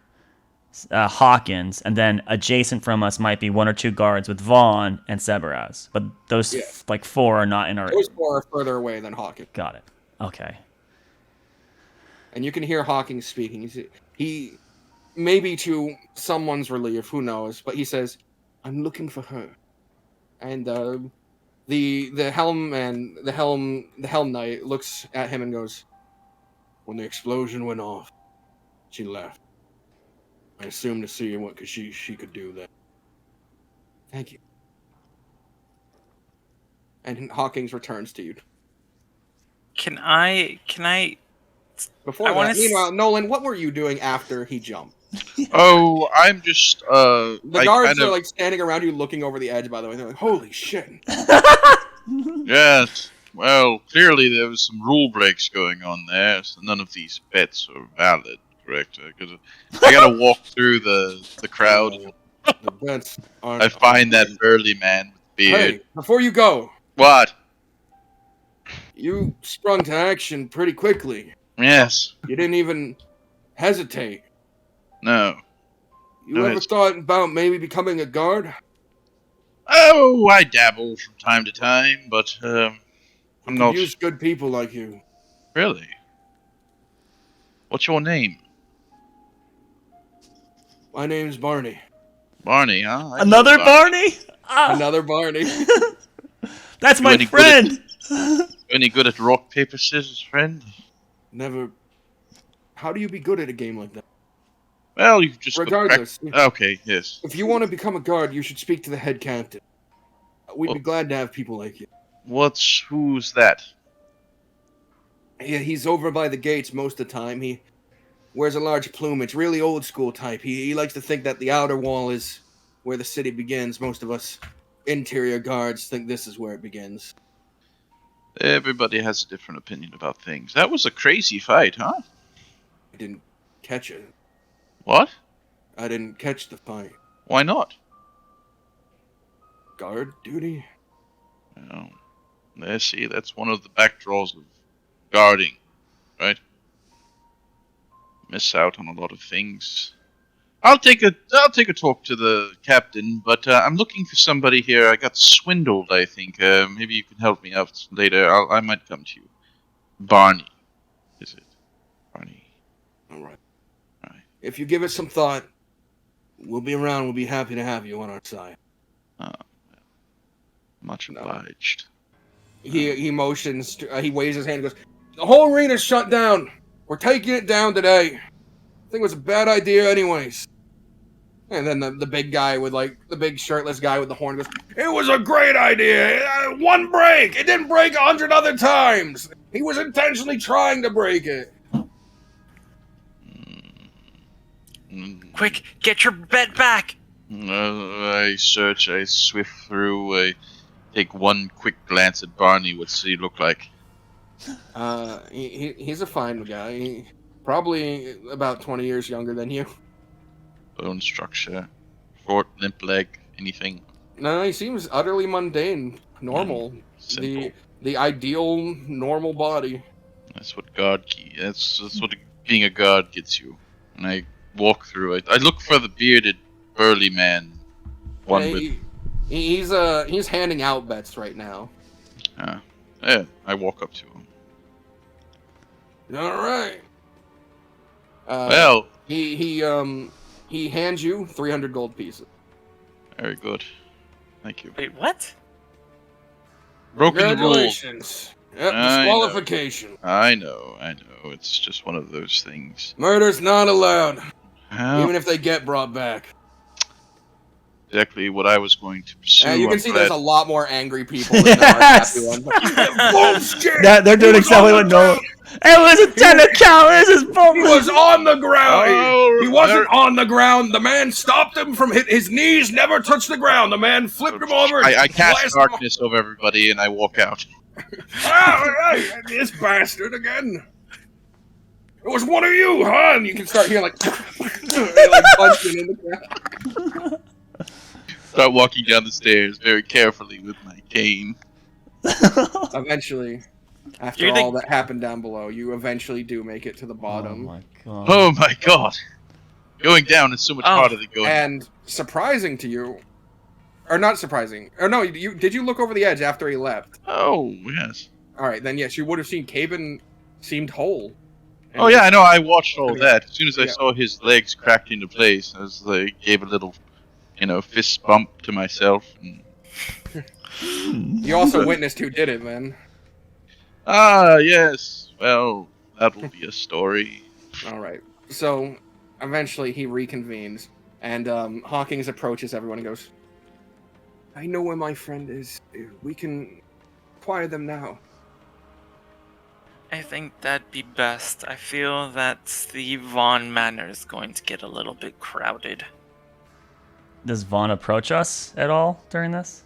Hawkins, and then adjacent from us might be one or two guards with Vaughn and Severez. But those Yeah. like four are not in our. Those four are further away than Hawkins. Got it. Okay. And you can hear Hawkins speaking. He maybe to someone's relief, who knows, but he says, "I'm looking for her." And the helm knight looks at him and goes, "When the explosion went off, she left. I assumed to see what she could do that. Thank you. And Hawkins returns to you. Can I? Before I wanna that, meanwhile, Nolan, what were you doing after he jumped? Oh, I'm just The guards are like standing around you, looking over the edge. By the way, they're like, "Holy shit!" Yes. Well, clearly there was some rule breaks going on there, so none of these bets are valid, correct? Because I gotta walk through the crowd. The bets aren't. I find that burly man with beard. Hey, before you go, What? you sprung to action pretty quickly. Yes. You didn't even hesitate. No. You No ever thought about maybe becoming a guard? Oh, I dabble from time to time, but I'm not Use good people like you. really. What's your name? My name's Barney. Barney, huh? I know Another Barney? Ah, Another Barney. that's my any good friend. Any good at rock, paper, scissors, friend? Never. How do you be good at a game like that? Well, you just Regardless, Okay, yes. if you want to become a guard, you should speak to the head captain. We'd be Well- glad to have people like you. Who's that? Yeah, he's over by the gates most of the time. He wears a large plumage, really old school type. He likes to think that the outer wall is where the city begins. Most of us interior guards think this is where it begins. Everybody has a different opinion about things. That was a crazy fight, huh? I didn't catch it. What? I didn't catch the fight. Why not? Guard duty? Oh, see, that's one of the backdraws of guarding, right? Miss out on a lot of things. I'll take a talk to the captain, but I'm looking for somebody here. I got swindled, I think. Maybe you can help me out later. I might come to you. Barney, is it? Barney. All right. All right. If you give it some thought, we'll be around. We'll be happy to have you on our side. Much No. obliged. He motions. He waves his hand and goes, "The whole arena's shut down. We're taking it down today. I think it was a bad idea anyways." And then the big guy with the big shirtless guy with the horn goes, "It was a great idea. One break. It didn't break 100 other times. He was intentionally trying to break it." Quick, get your bet back! I search, I swift through, I take one quick glance at Barney. What's he look like? He's a fine guy. Probably about 20 years younger than you. Bone structure, short, limp leg, anything? No, he seems utterly mundane, normal. Simple. The ideal normal body. That's what that's what being a guard gets you. And I walk through it. I look for the bearded, burly man. He's handing out bets right now. Yeah, I walk up to him. All right. Well, he hands you 300 gold pieces. very good. Thank you. Wait, what? Broken the rules. Congratulations. Yep, disqualification. I know. It's just one of those things. Murder's not allowed, Well, even if they get brought back. exactly what I was going to pursue. You can I'm see glad- there's a lot more angry people than there are happy ones. Bullshit! They're doing exactly what Nolan. It was a technicality. This is He bullshit. was on the ground. Oh, He wasn't on the ground. The man stopped him from his knees. Never touched the ground. The man flipped him over. I cast blasted him. darkness over everybody and I walk out. This bastard again. It was one of you, huh? And you can start hearing like punching in the ground. Start walking down the stairs very carefully with my cane. Eventually, after You're the- all that happened down below, you eventually do make it to the Oh bottom. my god. Oh my god. Going down is so much harder than going up. And surprising to you, or not surprising, or no, did you look over the edge after he left? Oh, yes. All right, then yes, you would have seen Caven seemed whole. Oh yeah, I know, I watched all that. As soon as I Yeah. saw his legs cracked into place, I was like, gave a little, fist bump to myself. And... You also witnessed who did it, man. Ah, yes. Well, that will be a story. All right. So, eventually he reconvenes, and Hawkins approaches everyone and goes, I know where my friend is. We can acquire them now. I think that'd be best. I feel that the Vaughn Manor is going to get a little bit crowded. Does Vaughn approach us at all during this?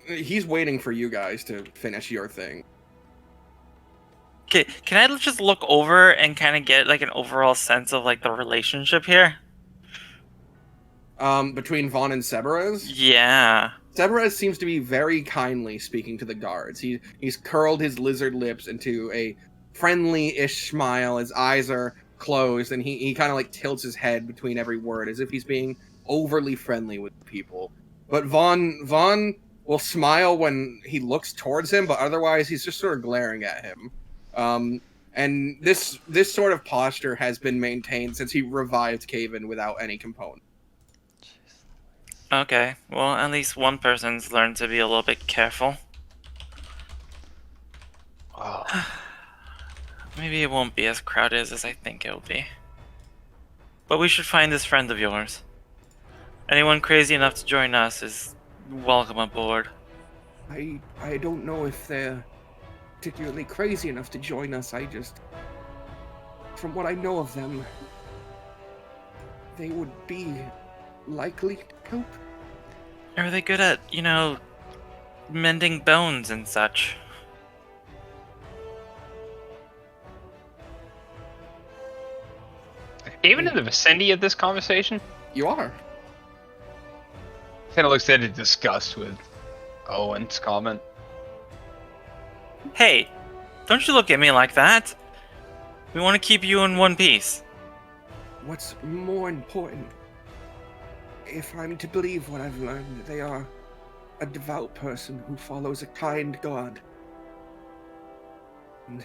He's waiting for you guys to finish your thing. Okay, can I just look over and kind of get like an overall sense of like the relationship here? Between Vaughn and Cerberus? Yeah. Cerberus seems to be very kindly speaking to the guards. He's curled his lizard lips into a friendly-ish smile. His eyes are closed, and he kind of like tilts his head between every word as if he's being overly friendly with people. But Vaughn will smile when he looks towards him, but otherwise he's just sort of glaring at him. And this sort of posture has been maintained since he revived Caven without any component. Okay, well, at least one person's learned to be a little bit careful. Oh. Maybe it won't be as crowded as I think it'll be. But we should find this friend of yours. Anyone crazy enough to join us is welcome aboard. I don't know if they're particularly crazy enough to join us. From what I know of them, they would be likely to cope. Are they good at, mending bones and such? Even in the vicinity of this conversation? You are. Kind of looks at it in disgust with Owen's comment. Hey, don't you look at me like that. We want to keep you in one piece. What's more important, if I'm to believe what I've learned, they are a devout person who follows a kind God. And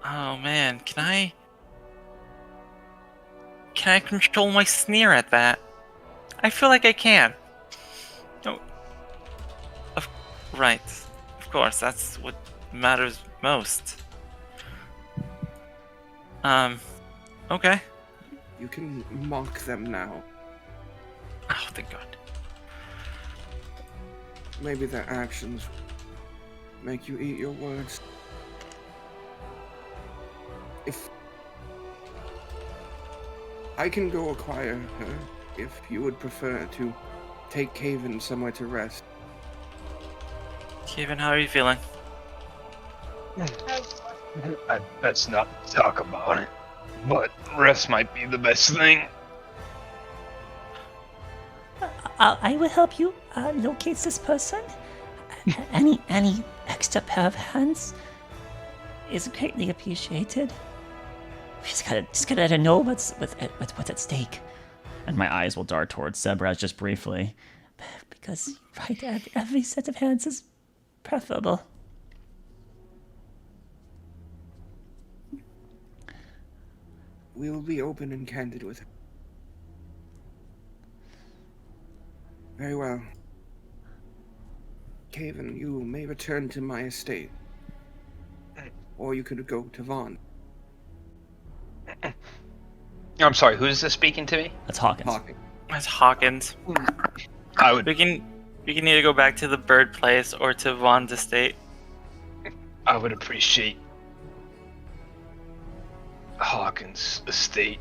Oh man, can I control my sneer at that? I feel like I can. No. Right. Of course, that's what matters most. Okay. you can mock them now. Oh, thank God. Maybe their actions make you eat your words. If I can go acquire her, if you would prefer to take Caven somewhere to rest. Kevin, how are you feeling? Let's not talk about it. But rest might be the best thing. I will help you locate this person. Any extra pair of hands is greatly appreciated. We just gotta know what's at stake. And my eyes will dart towards Cerberus just briefly. Because every set of hands is preferable. We will be open and candid with her. Very well. Caven, you may return to my estate. Or you could go to Vaughn. I'm sorry, who's this speaking to me? That's Hawkins. Hawking. That's Hawkins. I would We can either go back to the bird place or to Vaughn's estate. appreciate Hawkins' estate.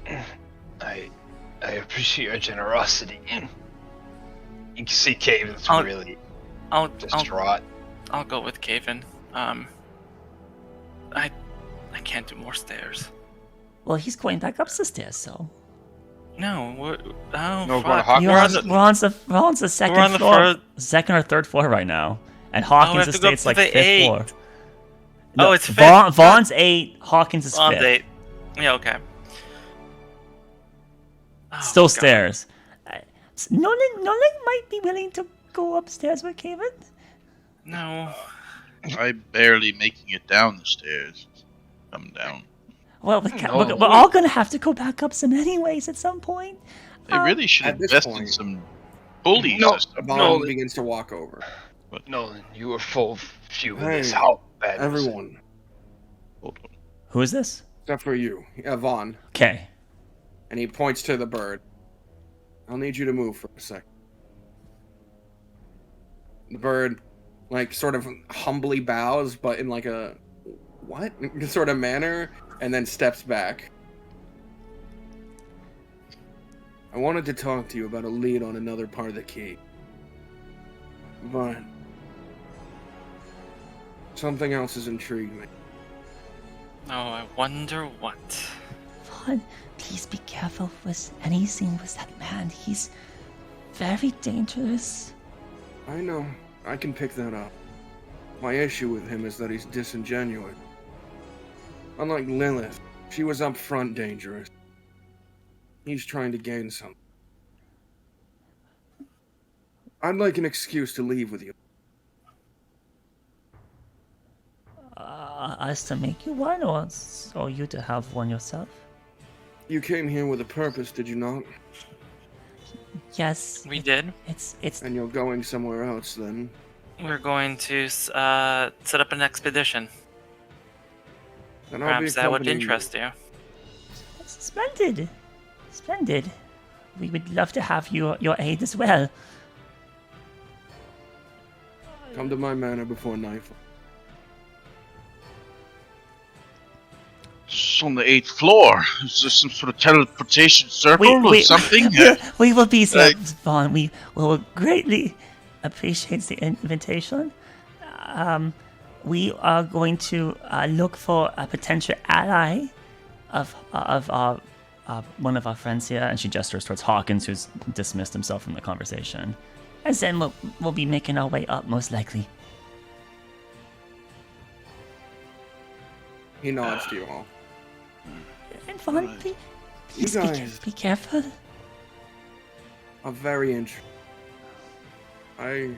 I appreciate your generosity. You can see Caven's really distraught. I'll go with Caven. I can't do more stairs. Well, he's going back up the stairs, so. No, we're No, fuck. we're Hawkins. We're on the second We're on the floor. Second or third floor right now. And Hawkins' have to go estate's up like to the fifth 8th. floor. Oh, it's fifth. Vaughn's 8, Hawkins is On 5th. date. Yeah, okay. Oh, Still God. stairs. Nolan might be willing to go upstairs with Caven. No. I'm barely making it down the stairs. Come down. Well, we're all gonna have to go back up some anyways at some point. They really should at this invest in point- some bully No, system. Vaughn begins to walk over. Nolan, you were full of few in Hey, this. How bad was it? Everyone, Hold on. Who is this? except for you, Vaughn. Okay. And he points to the bird. I'll need you to move for a second. The bird, like, sort of humbly bows, but in like a what sort of manner, and then steps back. I wanted to talk to you about a lead on another part of the key. But something else has intrigued me. Oh, I wonder what. Vaughn, please be careful with anything with that man. He's very dangerous. I know. I can pick that up. My issue with him is that he's disingenuous. Unlike Lilith, she was upfront dangerous. He's trying to gain something. I'd like an excuse to leave with you. Us to make you one, or you to have one yourself? You came here with a purpose, did you not? Yes. We did. It's. And you're going somewhere else, then? We're going to set up an expedition. Then I'll be Perhaps that would accompanying interest you. Splendid. Splendid. We would love to have your aid as well. Come to my manor before nightfall. It's on the 8th floor. Is there some sort of teleportation circle or something? We will be so Like- Vaughn. We will greatly appreciate the invitation. We are going to look for a potential ally of one of our friends here, and she gestures towards Hawkins, who's dismissed himself from the conversation. And then we'll be making our way up, most likely. He nods to you all. And Vaughn, Right. please You guys be careful. are very interesting. I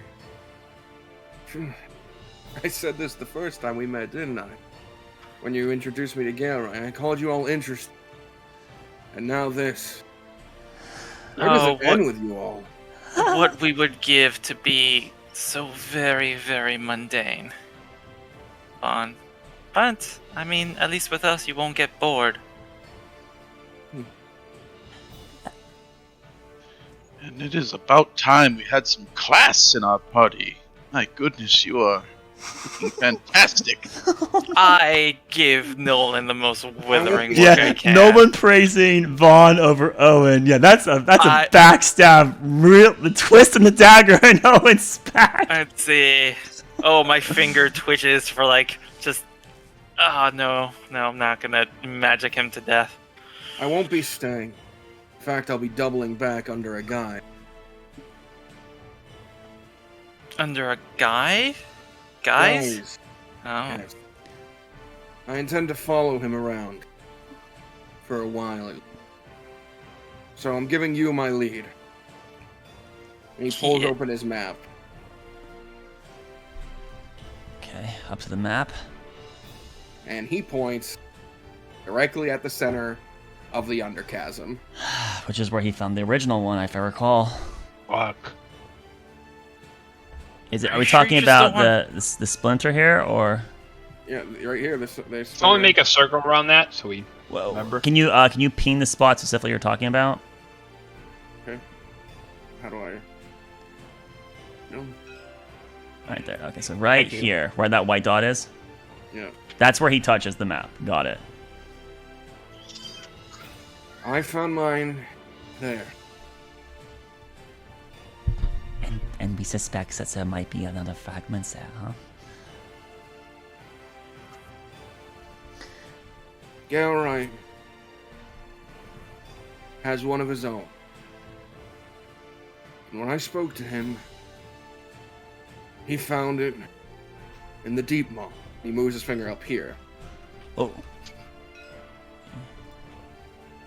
said this the first time we met, didn't I? When you introduced me to Galewright, I called you all interesting. And now this. Where does it end with you all? What we would give to be so very, very mundane. But, I mean, at least with us, you won't get bored. And it is about time we had some class in our party. My goodness, you are looking fantastic. I give Nolan the most withering look I Yeah, can. no one praising Vaughn over Owen. Yeah, that's a backstab. The twist and the dagger in Owen's back. Let's see. Oh, my finger twitches for just. Oh no, I'm not gonna magic him to death. I won't be staying. In fact, I'll be doubling back under a guy. Under a guide? Guys? Guys. Oh. Yes. I intend to follow him around. For a while. So I'm giving you my lead. And he pulls open his map. Okay, up to the map. And he points directly at the center of the Underchasm. Which is where he found the original one, if I recall. Fuck. Is it? Are Are we you sure talking you just about the splinter here, or? Yeah, right here. There's Someone make a circle around that so we Whoa. remember. Can you ping the spot specifically you're talking about? Okay. How do I? No. Right there. Okay, so right here, where that white dot is. Yeah. That's where he touches the map. Got it. I found mine there. And we suspect that there might be another fragment there, huh? Galewright has one of his own. And when I spoke to him, he found it in the deep maw. He moves his finger up here. Oh.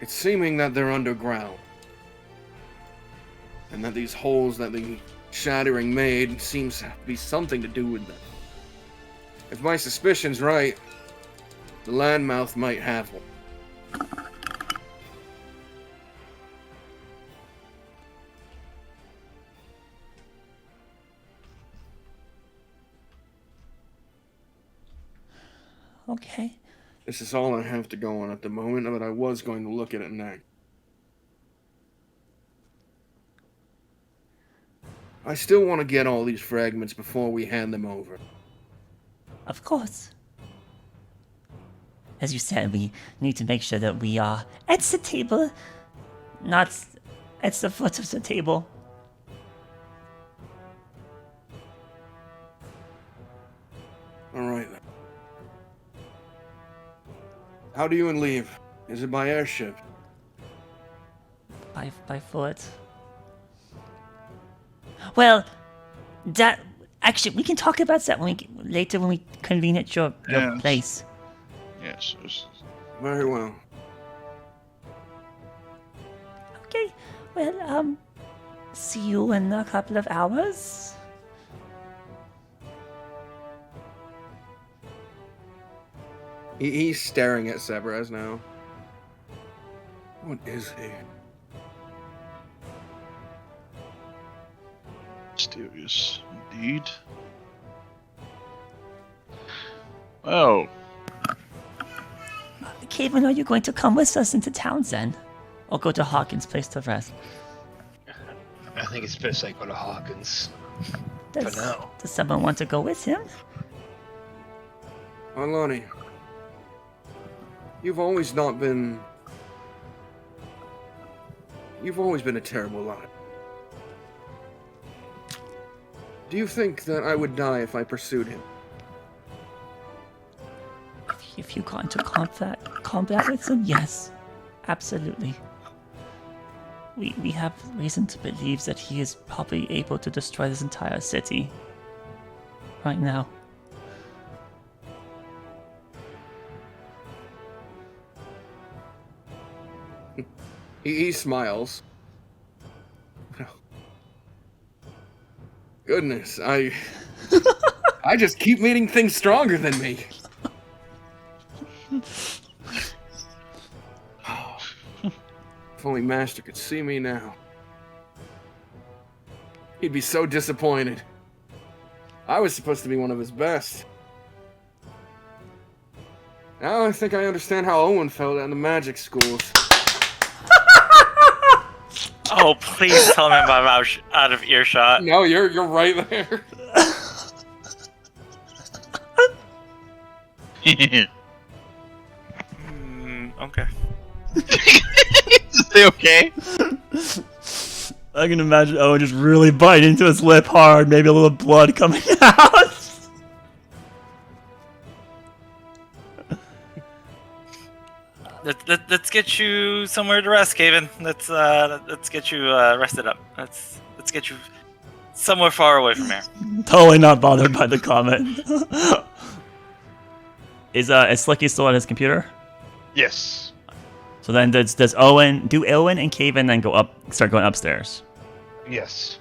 It's seeming that they're underground. And that these holes that the shattering made seems to be something to do with them. If my suspicion's right, the landmouth might have one. Okay. This is all I have to go on at the moment, but I was going to look at it next. I still want to get all these fragments before we hand them over. Of course. As you said, we need to make sure that we are at the table, not at the foot of the table. Alright then. How do you leave? Is it by airship? By foot. Well, that actually we can talk about that later when we convene at your Yes. place. Yes. Very well. Okay. Well, see you in a couple of hours. He's staring at Sebres now. What is he? Mysterious indeed. Oh, Caven, are you going to come with us into Townsend? Or go to Hawkins' place to rest? I think it's best I go to Hawkins. Does, For now. does someone want to go with him? Arlani, you've always been a terrible liar. Do you think that I would die if I pursued him? If you got into combat with him, yes. Absolutely. We have reason to believe that he is probably able to destroy this entire city. Right now. He smiles. Goodness, I just keep meeting things stronger than me. If only Master could see me now. He'd be so disappointed. I was supposed to be one of his best. Now I think I understand how Owen felt at the magic schools. Oh, please tell me I'm out of earshot. No, you're right there. Okay. Is they okay? I can imagine Owen just really biting into his lip hard, maybe a little blood coming out. Let's get you somewhere to rest, Caven. Let's get you rested up. Let's get you somewhere far away from here. Totally not bothered by the comment. Is Slicky still at his computer? Yes. So then does Owen and Caven then start going upstairs? Yes.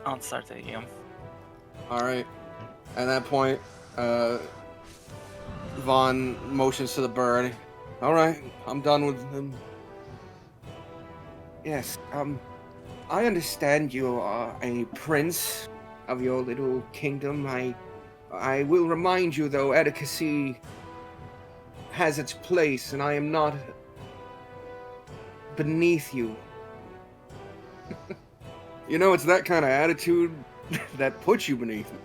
I'll start taking him. Alright. At that point, Vaughn motions to the bird. Alright, I'm done with him. Yes, I understand you are a prince of your little kingdom. I will remind you, though, etiquette has its place, and I am not beneath you. You know, it's that kind of attitude that puts you beneath me.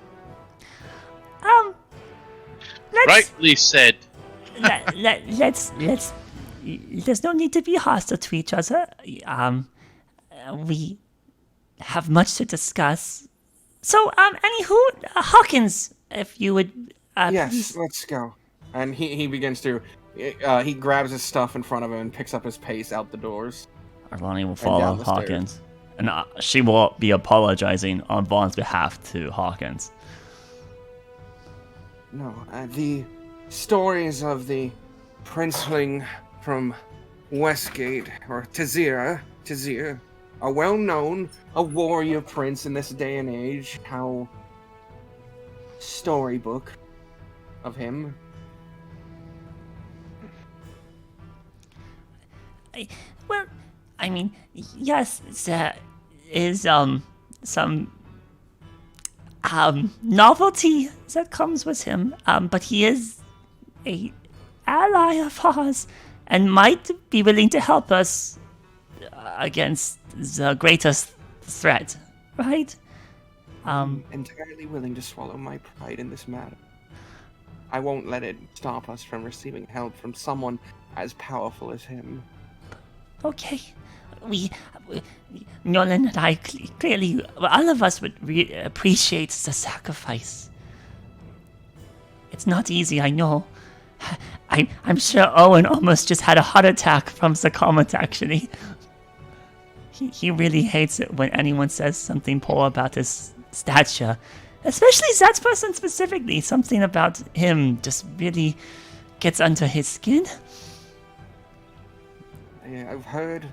Rightly said. Let's. There's no need to be hostile to each other. We have much to discuss. So, anywho, Hawkins, if you would. Yes, please. let's go. And he begins to. He grabs his stuff in front of him and picks up his pace out the doors. Arlani will down follow the Hawkins. And she will be apologizing on Vaughn's behalf to Hawkins. No, the stories of the princeling from Westgate, or Tazir, are well known. A warrior prince in this day and age. How storybook of him. I mean, yes, there is some novelty that comes with him. But he is a ally of ours and might be willing to help us against the greatest threat, right? I'm entirely willing to swallow my pride in this matter. I won't let it stop us from receiving help from someone as powerful as him. Okay. Nolan and I clearly, all of us would appreciate the sacrifice. It's not easy, I know. I'm sure Owen almost just had a heart attack from the comment, actually. He really hates it when anyone says something poor about his stature. Especially that person specifically. Something about him just really gets under his skin. I've heard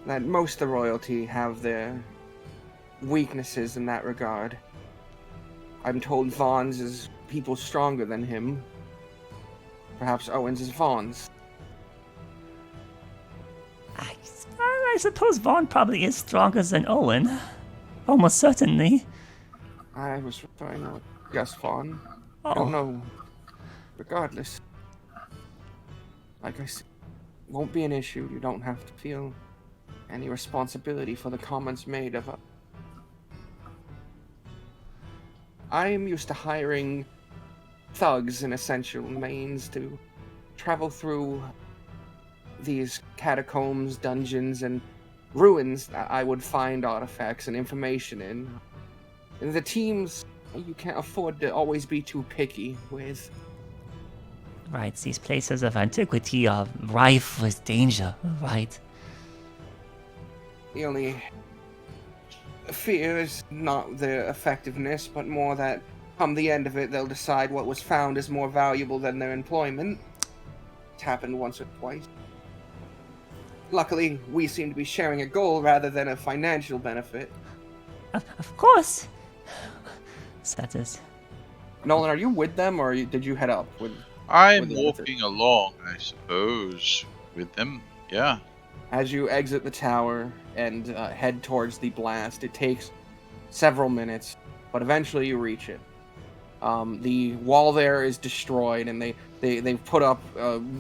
that most of the royalty have their weaknesses in that regard. I'm told Vaughn's is people stronger than him. Perhaps Owen's is Vaughn's. I suppose Vaughn probably is stronger than Owen. Almost certainly. I was referring to just Vaughn. Oh. I don't know. Regardless. Like I said, won't be an issue. You don't have to feel any responsibility for the comments made of us. I am used to hiring thugs in essential means to travel through these catacombs, dungeons, and ruins that I would find artifacts and information in. And the teams you can't afford to always be too picky with. Right, these places of antiquity are rife with danger, right? The only fear is not their effectiveness, but more that come the end of it, they'll decide what was found is more valuable than their employment. It's happened once or twice. Luckily, we seem to be sharing a goal rather than a financial benefit. Of course. That is. Nolan, are you with them, or did you head up with? I'm walking along, I suppose, with them. Yeah. As you exit the tower and head towards the blast, it takes several minutes, but eventually you reach it. The wall there is destroyed, and they've put up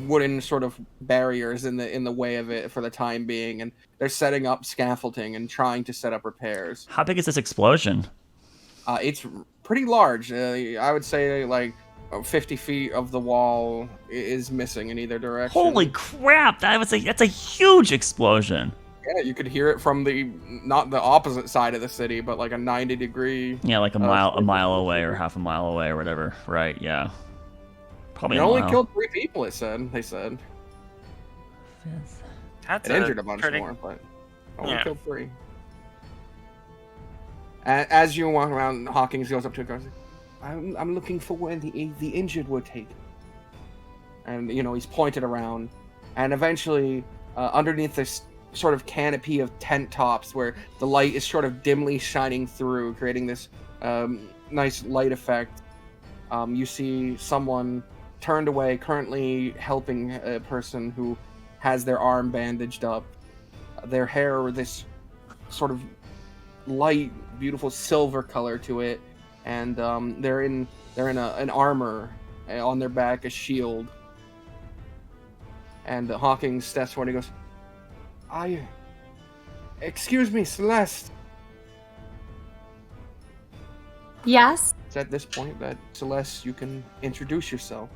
wooden sort of barriers in the way of it for the time being, and they're setting up scaffolding and trying to set up repairs. How big is this explosion? It's pretty large. I would say like 50 feet of the wall is missing in either direction. Holy crap! That's a huge explosion. Yeah, you could hear it from not the opposite side of the city, but like a 90-degree. Yeah, like a mile away or half a mile away or whatever. Right? Yeah. Probably. It a only mile. killed 3 people. They said. That's It injured a bunch pretty... more, but only Yeah. killed 3. As you walk around, Hawkins goes up to a car. I'm looking for where the injured were taken. And he's pointed around, and eventually underneath this sort of canopy of tent tops, where the light is sort of dimly shining through, creating this nice light effect, you see someone turned away, currently helping a person who has their arm bandaged up. Their hair, this sort of light, beautiful silver color to it, and they're in an armor on their back, a shield. And Hawkins steps forward and he goes, excuse me, Celeste. Yes? It's at this point that, Celeste, you can introduce yourself.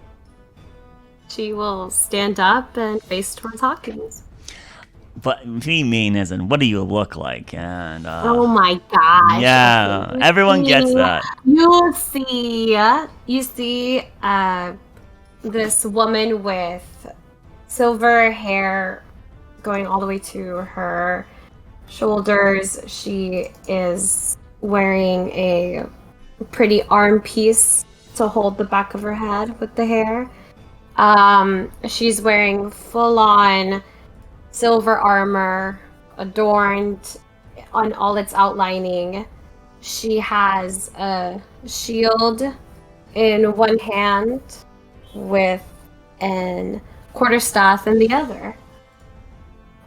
She will stand up and face towards Hawkins. But be mean isn't. What do you look like? And Oh my gosh. yeah, everyone gets that. You see this woman with silver hair going all the way to her shoulders. She is wearing a pretty arm piece to hold the back of her head with the hair. She's wearing full-on silver armor adorned on all its outlining. She has a shield in one hand with a quarterstaff in the other.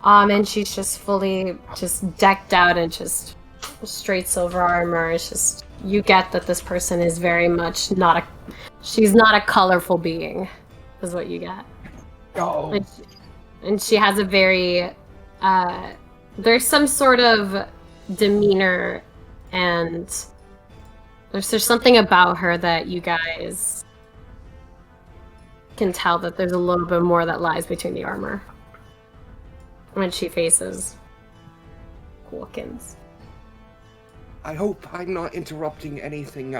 And she's just fully decked out in just straight silver armor. It's just, you get that this person is very much she's not a colorful being, is what you get. Oh. And she has a very, there's some sort of demeanor and There's something about her that you guys can tell that there's a little bit more that lies between the armor when she faces Hawkins. I hope I'm not interrupting anything.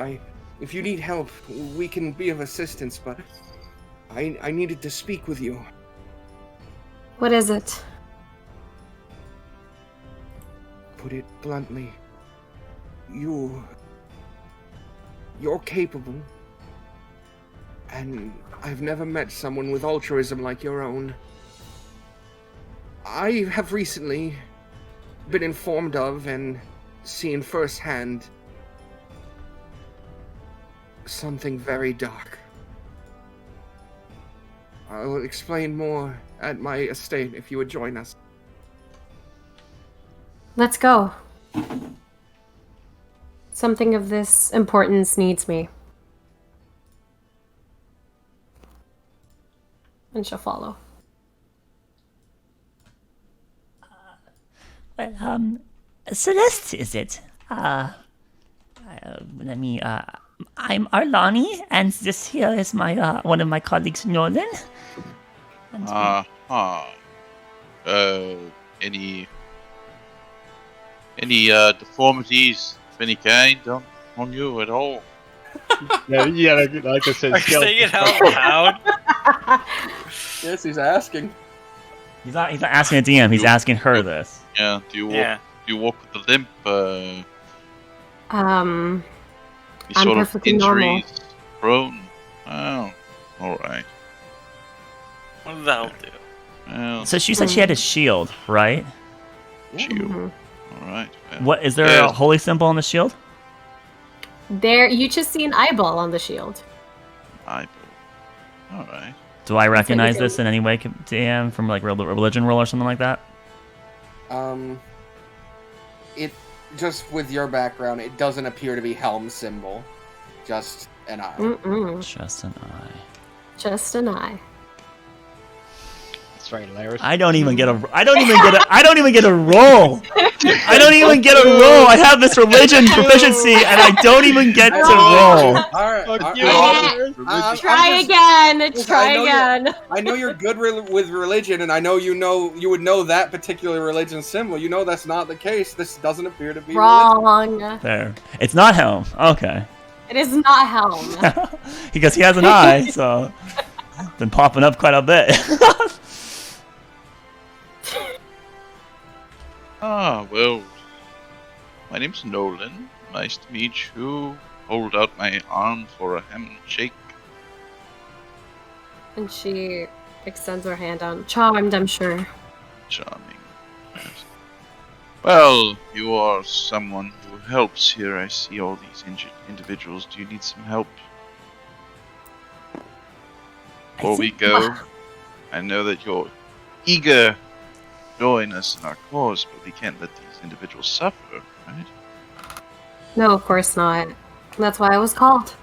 If you need help, we can be of assistance, but I needed to speak with you. What is it? Put it bluntly, you're capable, and I've never met someone with altruism like your own. I have recently been informed of and seen firsthand something very dark. I will explain more at my estate if you would join us. Let's go. Something of this importance needs me. And she'll follow. Well, Celeste, is it? I'm Arlani, and this here is my one of my colleagues, Nolan. Any deformities of any kind on you at all? Yeah, like I said, Are you saying it out loud? Yes, he's asking. He's not asking a DM. He's asking her this. Yeah. Do you walk with a limp? Any I'm sort of perfectly injuries? normal. Prone? Oh, all right. That'll do. Well, So she said she had a shield, right? shield. Mhm. All right. Well, What is there a Yes. holy symbol on the shield? There, you just see an eyeball on the shield. eyeball. All right. Do I recognize do. this in any way, DM, from like religion roll or something like that? It just with your background, it doesn't appear to be Helm's symbol, just an eye. Mm-mm. Just an eye. Just an eye. That's right, Laris. I don't even get a roll. I don't even get a roll. I have this religion proficiency and I don't even get to roll. Alright. Try again. Try again. I know you're good with religion, and I know you would know that particular religion symbol. You know that's not the case. This doesn't appear to be religion. Wrong. There. It's not Helm. Okay. It is not Helm. Because he has an eye, so been popping up quite a bit. Well, my name's Nolan. Nice to meet you. Hold out my arm for a handshake. And she extends her hand out. Charmed, I'm sure. Charming. Yes. Well, you are someone who helps here. I see all these injured individuals. Do you need some help? Before we go, I know that you're eager to join us in our cause, but we can't let these individuals suffer, right? No, of course not. That's why I was called.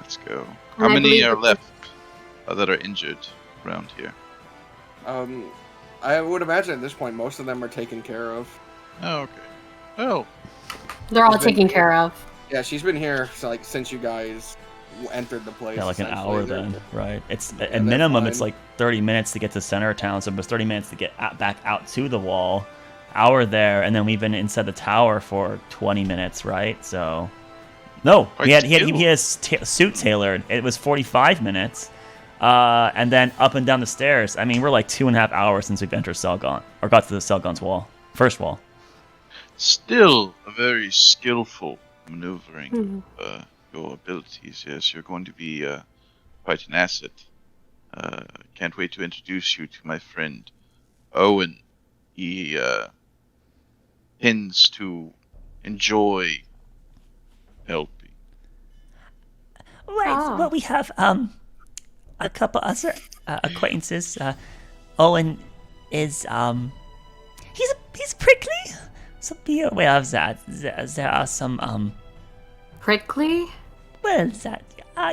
Let's go. And How I many believe are that- left that are injured around here? I would imagine at this point most of them are taken care of. Oh, okay. Well, They're all She's been- taken care of. Yeah, she's been here since you guys entered the place. Yeah, like an essentially. hour then, right? It's at that's minimum, it's fine. like 30 minutes to get to center of town, so it's 30 minutes to get back out to the wall. Hour there, and then we've been inside the tower for 20 minutes, right? So, no, Quite he still. has suit tailored. It was 45 minutes, and then up and down the stairs. I mean, we're like 2.5 hours since we've entered Selgon or got to the Selgon's wall, first wall. still a very skillful maneuvering Mhm. your abilities. Yes, you're going to be quite an asset. Can't wait to introduce you to my friend Owen. He tends to enjoy helping. Right. Ah. Well, we have a couple other acquaintances. Owen is he's prickly, so be aware of that. There are some Prickly? well, that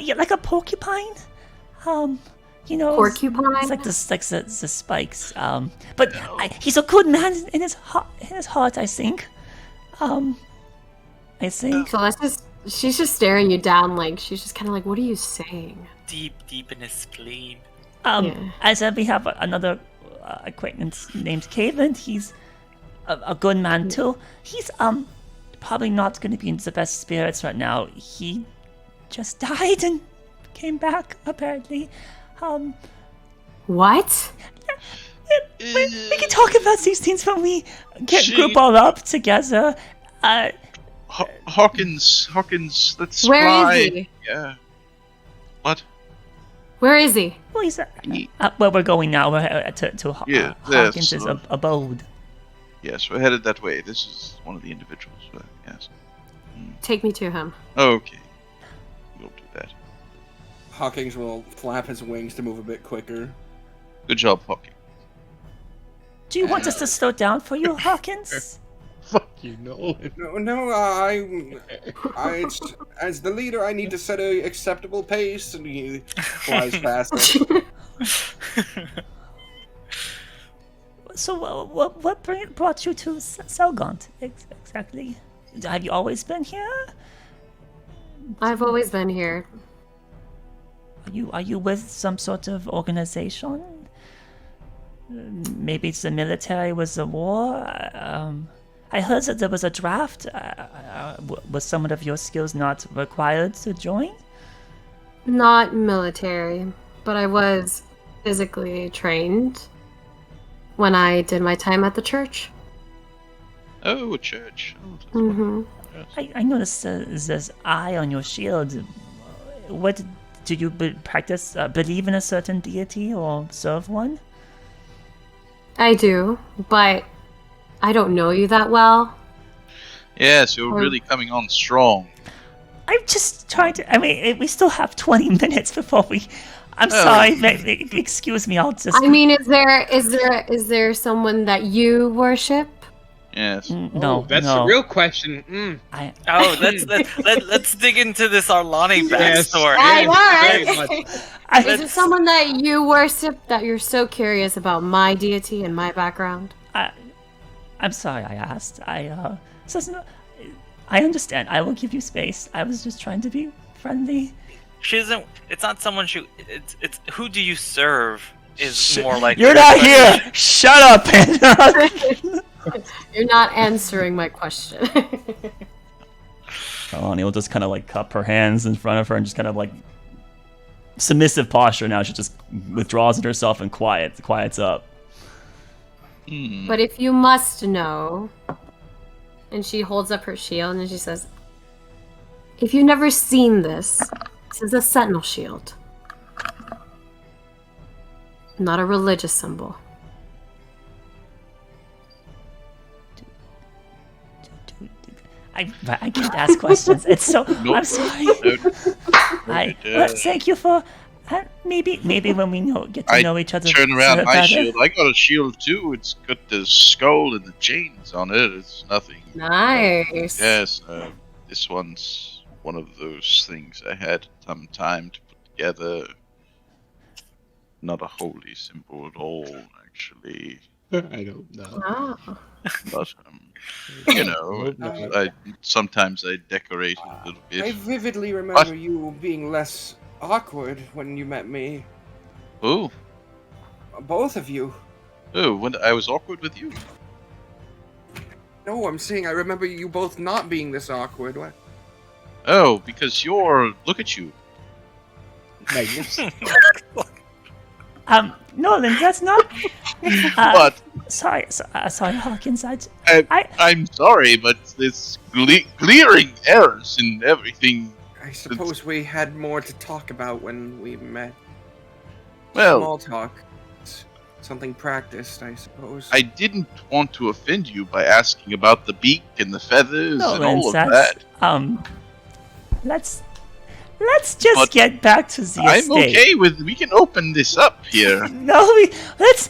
yeah, like a porcupine. You know, Porcupine? It's like the spikes. But he's a good man in his heart. I think. I think. So let's just she's just staring you down, like she's just kind of like, "What are you saying?" Deep in his spleen. Yeah. As we have another acquaintance named Caven. He's a good man too. He's probably not going to be in the best spirits right now. He just died and came back apparently. What? We can talk about these things when we group all up together. Hawkins, let's Where fly. is he? Yeah. What? Where is he? Well, he's where we're going now. We're to Hawkins' abode. Yes, we're headed that way. This is one of the individuals. Yes. Take me to him. Okay. We'll do that. Hawkins will flap his wings to move a bit quicker. Good job, Hawkins. Do you want us to slow down for you, Hawkins? Fuck you, Nolan. No, as the leader, I need to set a acceptable pace, and he flies past us. So, what brought you to Selgant exactly? Have you always been here? I've always been here. Are you with some sort of organization? Maybe it's the military, was the war. I heard that there was a draft. Was someone of your skills not required to join? Not military, but I was physically trained when I did my time at the church. Oh, a church. Oh, Mm-hmm. I noticed there's eye on your shield. What do you practice? Believe in a certain deity or serve one? I do, but I don't know you that well. Yes, you're really coming on strong. I'm just trying to. I mean, we still have 20 minutes before we. I'm sorry. Excuse me. I'll just. I mean, is there someone that you worship? Yes. No, that's no. the real question. Let's dig into this Arlani backstory. Is it someone that you worship that you're so curious about my deity and my background? I'm sorry I asked. I understand. I will give you space. I was just trying to be friendly. She isn't. It's not someone she. It's who do you serve is more like. You're not here. Shut up, Panda. You're not answering my question. Alani will just kind of like cup her hands in front of her and just kind of like submissive posture. Now she just withdraws it herself and quiets up. But if you must know, and she holds up her shield and she says, if you've never seen this is a sentinel shield. Not a religious symbol. I can't ask questions. It's so. I'm sorry. Thank you for. Maybe when we get to know each other. Turn around my better. shield. I got a shield too. It's got the skull and the chains on it. It's nothing. Nice. Yes, this one's one of those things I had some time to put together. Not a holy symbol at all, actually. I don't know. Oh. But you know, sometimes I decorate it a little bit. I vividly remember you being less awkward when you met me. Oh. Both of you. Oh, when I was awkward with you? No, I'm saying I remember you both not being this awkward. What? Oh, because look at you. Nolan, that's not. What? Sorry, Hawkins. I'm sorry, but there's glaring errors in everything. I suppose we had more to talk about when we met. Well, small talk. It's something practiced, I suppose. I didn't want to offend you by asking about the beak and the feathers and all of that. Let's just get back to the I'm estate. okay with. We can open this up here. No, let's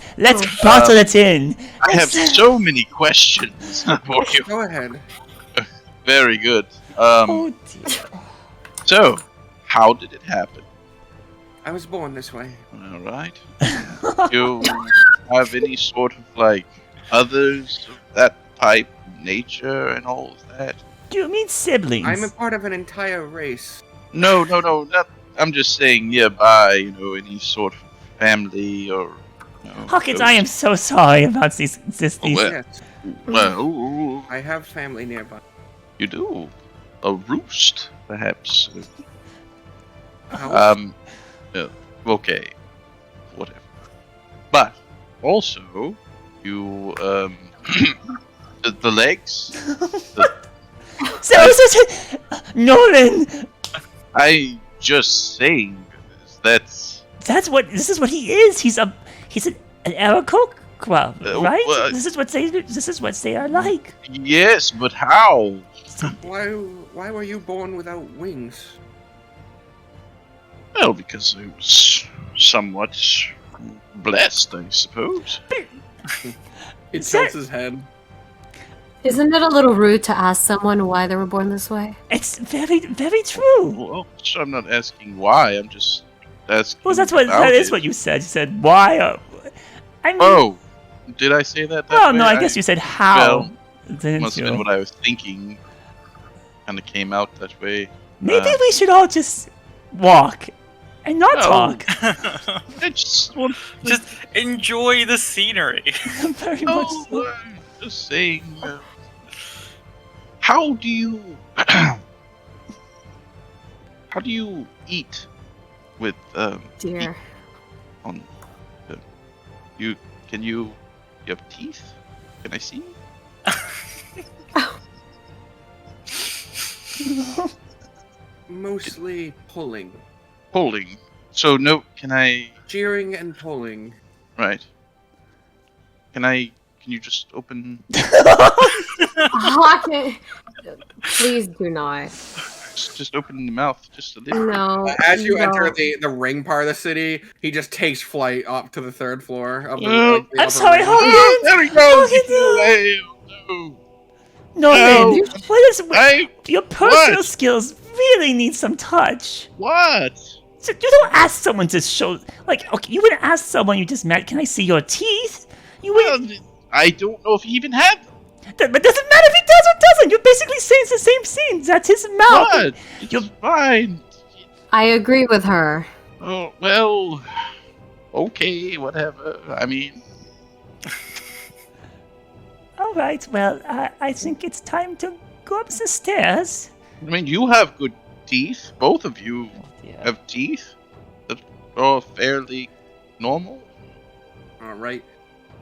bottle it in. I have so many questions for you. Go ahead. Very good. Oh dear. So, how did it happen? I was born this way. All right. You have any sort of others of that type, nature and all of that? Do you mean siblings? I'm a part of an entire race. No. Not, I'm just saying nearby. Any sort of family or. Hawkins, I am so sorry about these. Well, Yes, well, I have family nearby. you do. A roost, perhaps. How? Yeah, okay. Whatever. But also, you the legs. Nolan. I just saying that's. This is what he is. He's an Arakook, right? This is what they are like. Yes, but how? Why were you born without wings? Well, because I was somewhat blessed, I suppose. He tilts his head. Isn't it a little rude to ask someone why they were born this way? It's very, very true. Well, I'm not asking why. I'm just asking. Well, that is what you said. You said why? I mean, Oh, did I say that? well, way? no, I guess you said how. Well, must have been what I was thinking. Kind of came out that way. Maybe we should all just walk and not talk. I just want Just enjoy the scenery. Very much so. Just saying. How do you eat with Dear. on you have teeth? Can I see? Mostly pulling. Pulling. So no, can I? Cheering and pulling. Right. Can you just open? Hawkins, please do not. Just open the mouth just a little. No. As you no. enter the ring part of the city, he just takes flight up to the 3rd floor of the. Oh, the I'm upper sorry, ring. Hawkins. There we go. No, No. your personal What? skills really need some touch. What? So you don't ask someone to show, okay, you wouldn't ask someone you just met, can I see your teeth? You wouldn't. Well, I don't know if he even had them. But doesn't matter if he does or doesn't. You're basically saying it's the same scene. That's his mouth. What? You're fine. I agree with her. Oh, well, okay, whatever. I mean, All right. Well, I think it's time to go up the stairs. you have good teeth. Both of you have teeth that are fairly normal. Alright.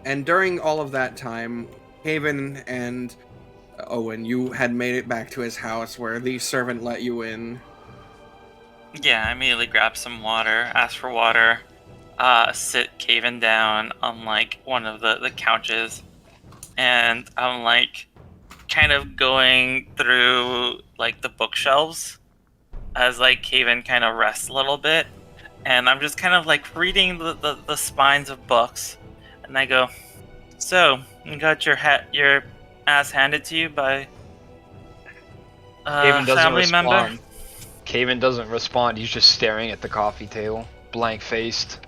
And during all of that time, Haven and Owen, you had made it back to his house where the servant let you in. Yeah, I immediately grab some water, ask for water, sit Caven down on one of the couches, and I'm kind of going through the bookshelves as Caven kind of rests a little bit, and I'm just kind of reading the spines of books, and I go, so you got your ass handed to you by Caven doesn't family respond. member? Caven doesn't respond. He's just staring at the coffee table, blank-faced.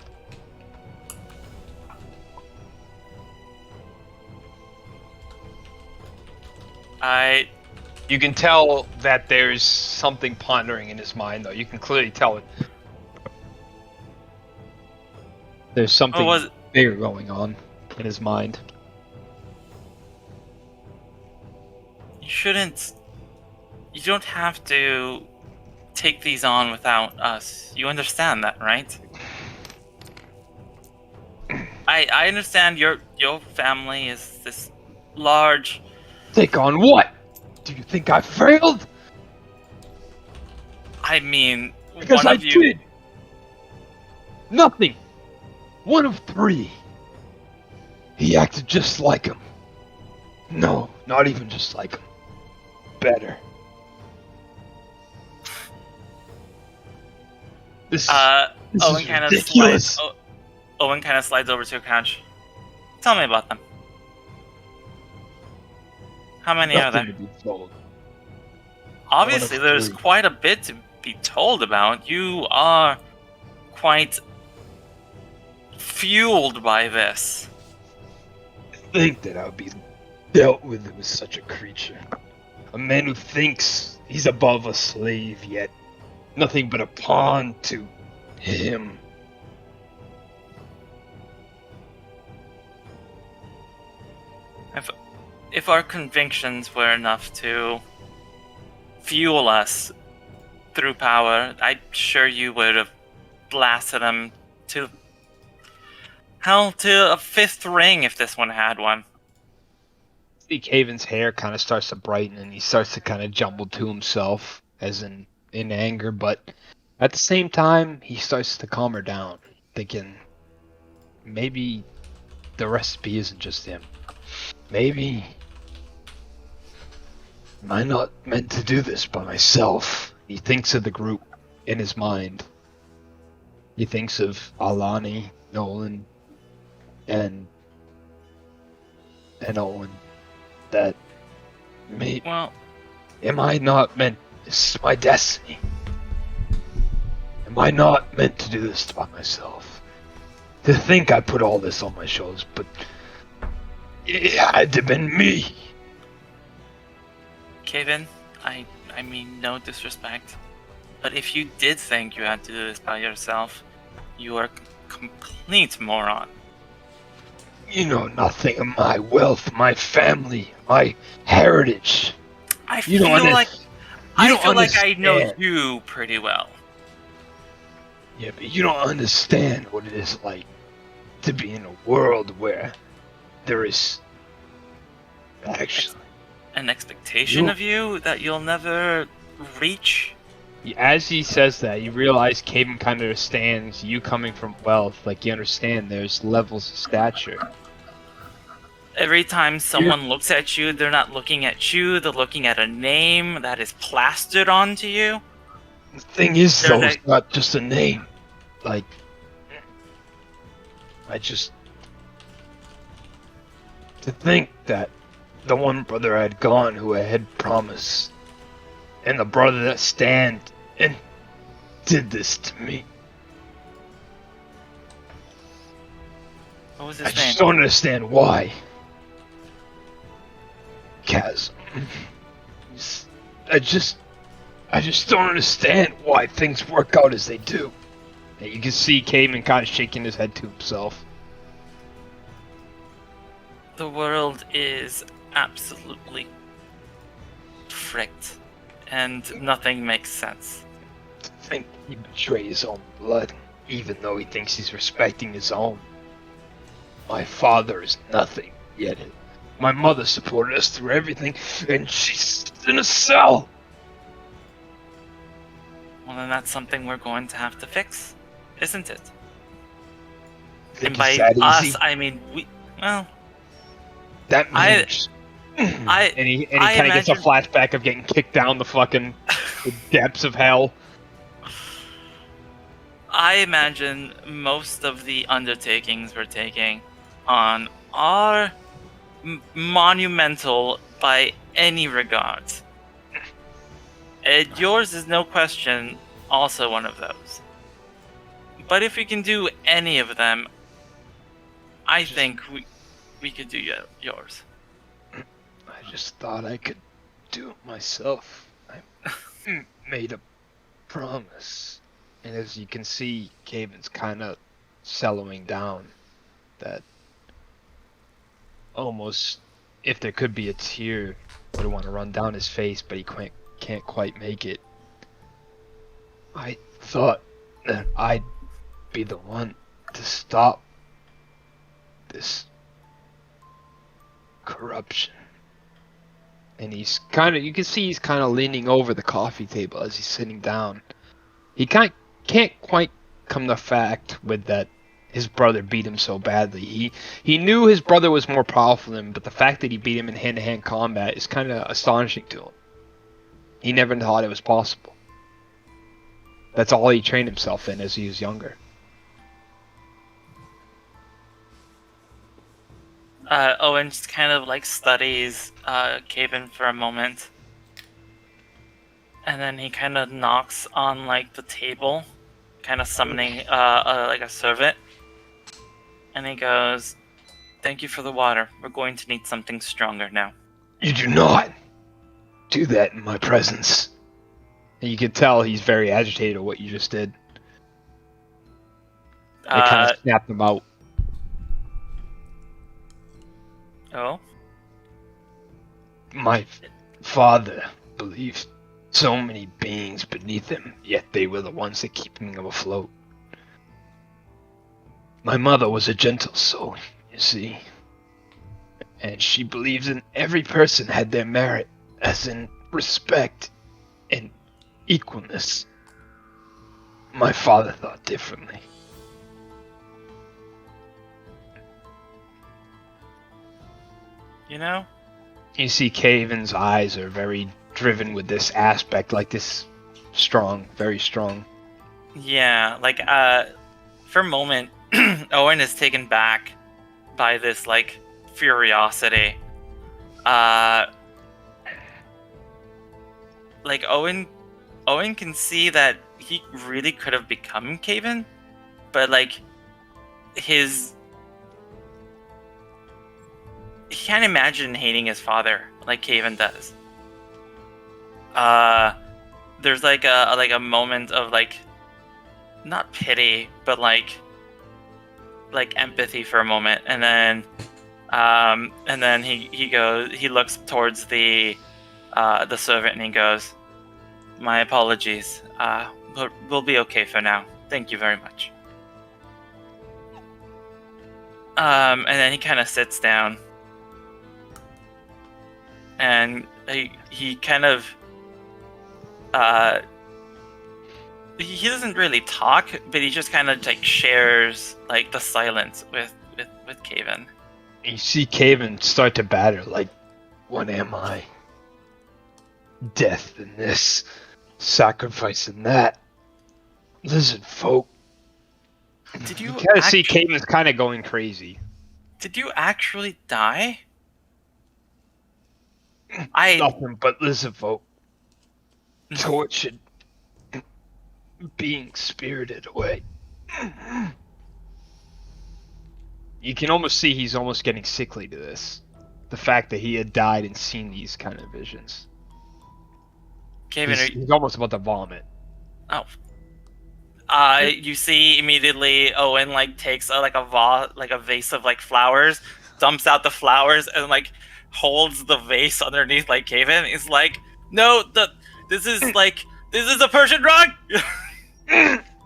You can tell that there's something pondering in his mind, though. You can clearly tell it. There's something was it? bigger going on in his mind. You don't have to take these on without us. You understand that, right? I understand your family is this large. Take on what? Do you think I failed? I mean, Because one I of you. did. Nothing. One of 3. He acted just like him. No, not even just like him. Better. This Owen is kind of ridiculous. slides. Owen kind of slides over to a couch. Tell me about them. How many are Nothing there? to be told. Obviously, One of there's 3. quite a bit to be told about. You are quite fueled by this. Think that I would be dealt with as such a creature. A man who thinks he's above a slave, yet nothing but a pawn to him. If our convictions were enough to fuel us through power, I'm sure you would have blasted him to hell, to a fifth ring if this one had one. See Caven's hair kind of starts to brighten and he starts to kind of jumble to himself as in anger, but at the same time he starts to calm her down, thinking maybe the recipe isn't just him. Maybe am I not meant to do this by myself? He thinks of the group in his mind. He thinks of Alani, Nolan, and Owen. That am I not meant? This is my destiny. Am I not meant to do this by myself? To think I put all this on my shoulders, but it had to have been me. Kevin, I mean no disrespect, but if you did think you had to do this by yourself, you are a complete moron. You know nothing of my wealth, my family, my heritage. I feel like I know you pretty well. Yeah, but you don't understand what it is like to be in a world where there is actually an expectation of you that you'll never reach. As he says that, you realize Caven kind of understands you coming from wealth. Like, you understand there's levels of stature. Every time someone looks at you, they're not looking at you, they're looking at a name that is plastered onto you. The thing is, though, it's not just a name. Like, to think that the one brother I had gone who I had promised, and the brother that stand and did this to me. What was his name? I just don't understand why. Chasm. I just don't understand why things work out as they do. And you can see Cayman kind of shaking his head to himself. The world is absolutely fricked, and nothing makes sense. To think he betrays his own blood, even though he thinks he's respecting his own. My father is nothing, yet my mother supported us through everything, and she's in a cell! Well, then that's something we're going to have to fix, isn't it? Think and by that us, easy? I mean well. That means... and he kind of gets a flashback of getting kicked down the fucking the depths of hell. I imagine most of the undertakings we're taking on are monumental by any regard. And yours is no question also one of those. But if we can do any of them, I think we could do yours. I just thought I could do it myself. I made a promise. And as you can see, Caven's kind of sellowing down. That almost, if there could be a tear, would want to run down his face, but he can't quite make it. I thought that I'd be the one to stop this corruption. And he's you can see he's kind of leaning over the coffee table as he's sitting down. He can't quite come to fact with that his brother beat him so badly. He knew his brother was more powerful than him, but the fact that he beat him in hand-to-hand combat is kind of astonishing to him. He never thought it was possible. That's all he trained himself in as he was younger. Owen just kind of like studies Caven for a moment. And then he kind of knocks on like the table, kind of summoning like a servant. And he goes, "Thank you for the water. We're going to need something stronger now." You do not. do that in my presence. And you can tell he's very agitated at what you just did. It kind of snapped him out. Oh? My father believed so many beings beneath him, yet they were the ones that keep him afloat. My mother was a gentle soul, you see. And she believes in every person had their merit, as in respect and equalness. My father thought differently. You know? You see Caven's eyes are very driven with this aspect, like this strong, very strong. Yeah, like, for a moment, Owen is taken back by this, like, curiosity. Like, Owen can see that he really could have become Caven, but, like, he can't imagine hating his father like Caven does. There's like a moment of like, not pity, but like empathy for a moment, and then he looks towards the servant and he goes, "My apologies. We'll be okay for now. Thank you very much." And then he kind of sits down. And he kind of he doesn't really talk, but he just kind of like shares like the silence with Caven. You see Caven start to batter like, what am I? Death in this, sacrifice in that. Lizard folk. Did you kind of see Caven's kind of going crazy. Did you actually die? Nothing but lizard folk. Tortured. Being spirited away. You can almost see he's almost getting sickly to this. The fact that he had died and seen these kind of visions. Caven, he's almost about to vomit. Oh. You see immediately Owen like takes a vase of like flowers, dumps out the flowers, and like holds the vase underneath like Caven. He's like, "No, this is a Persian rug."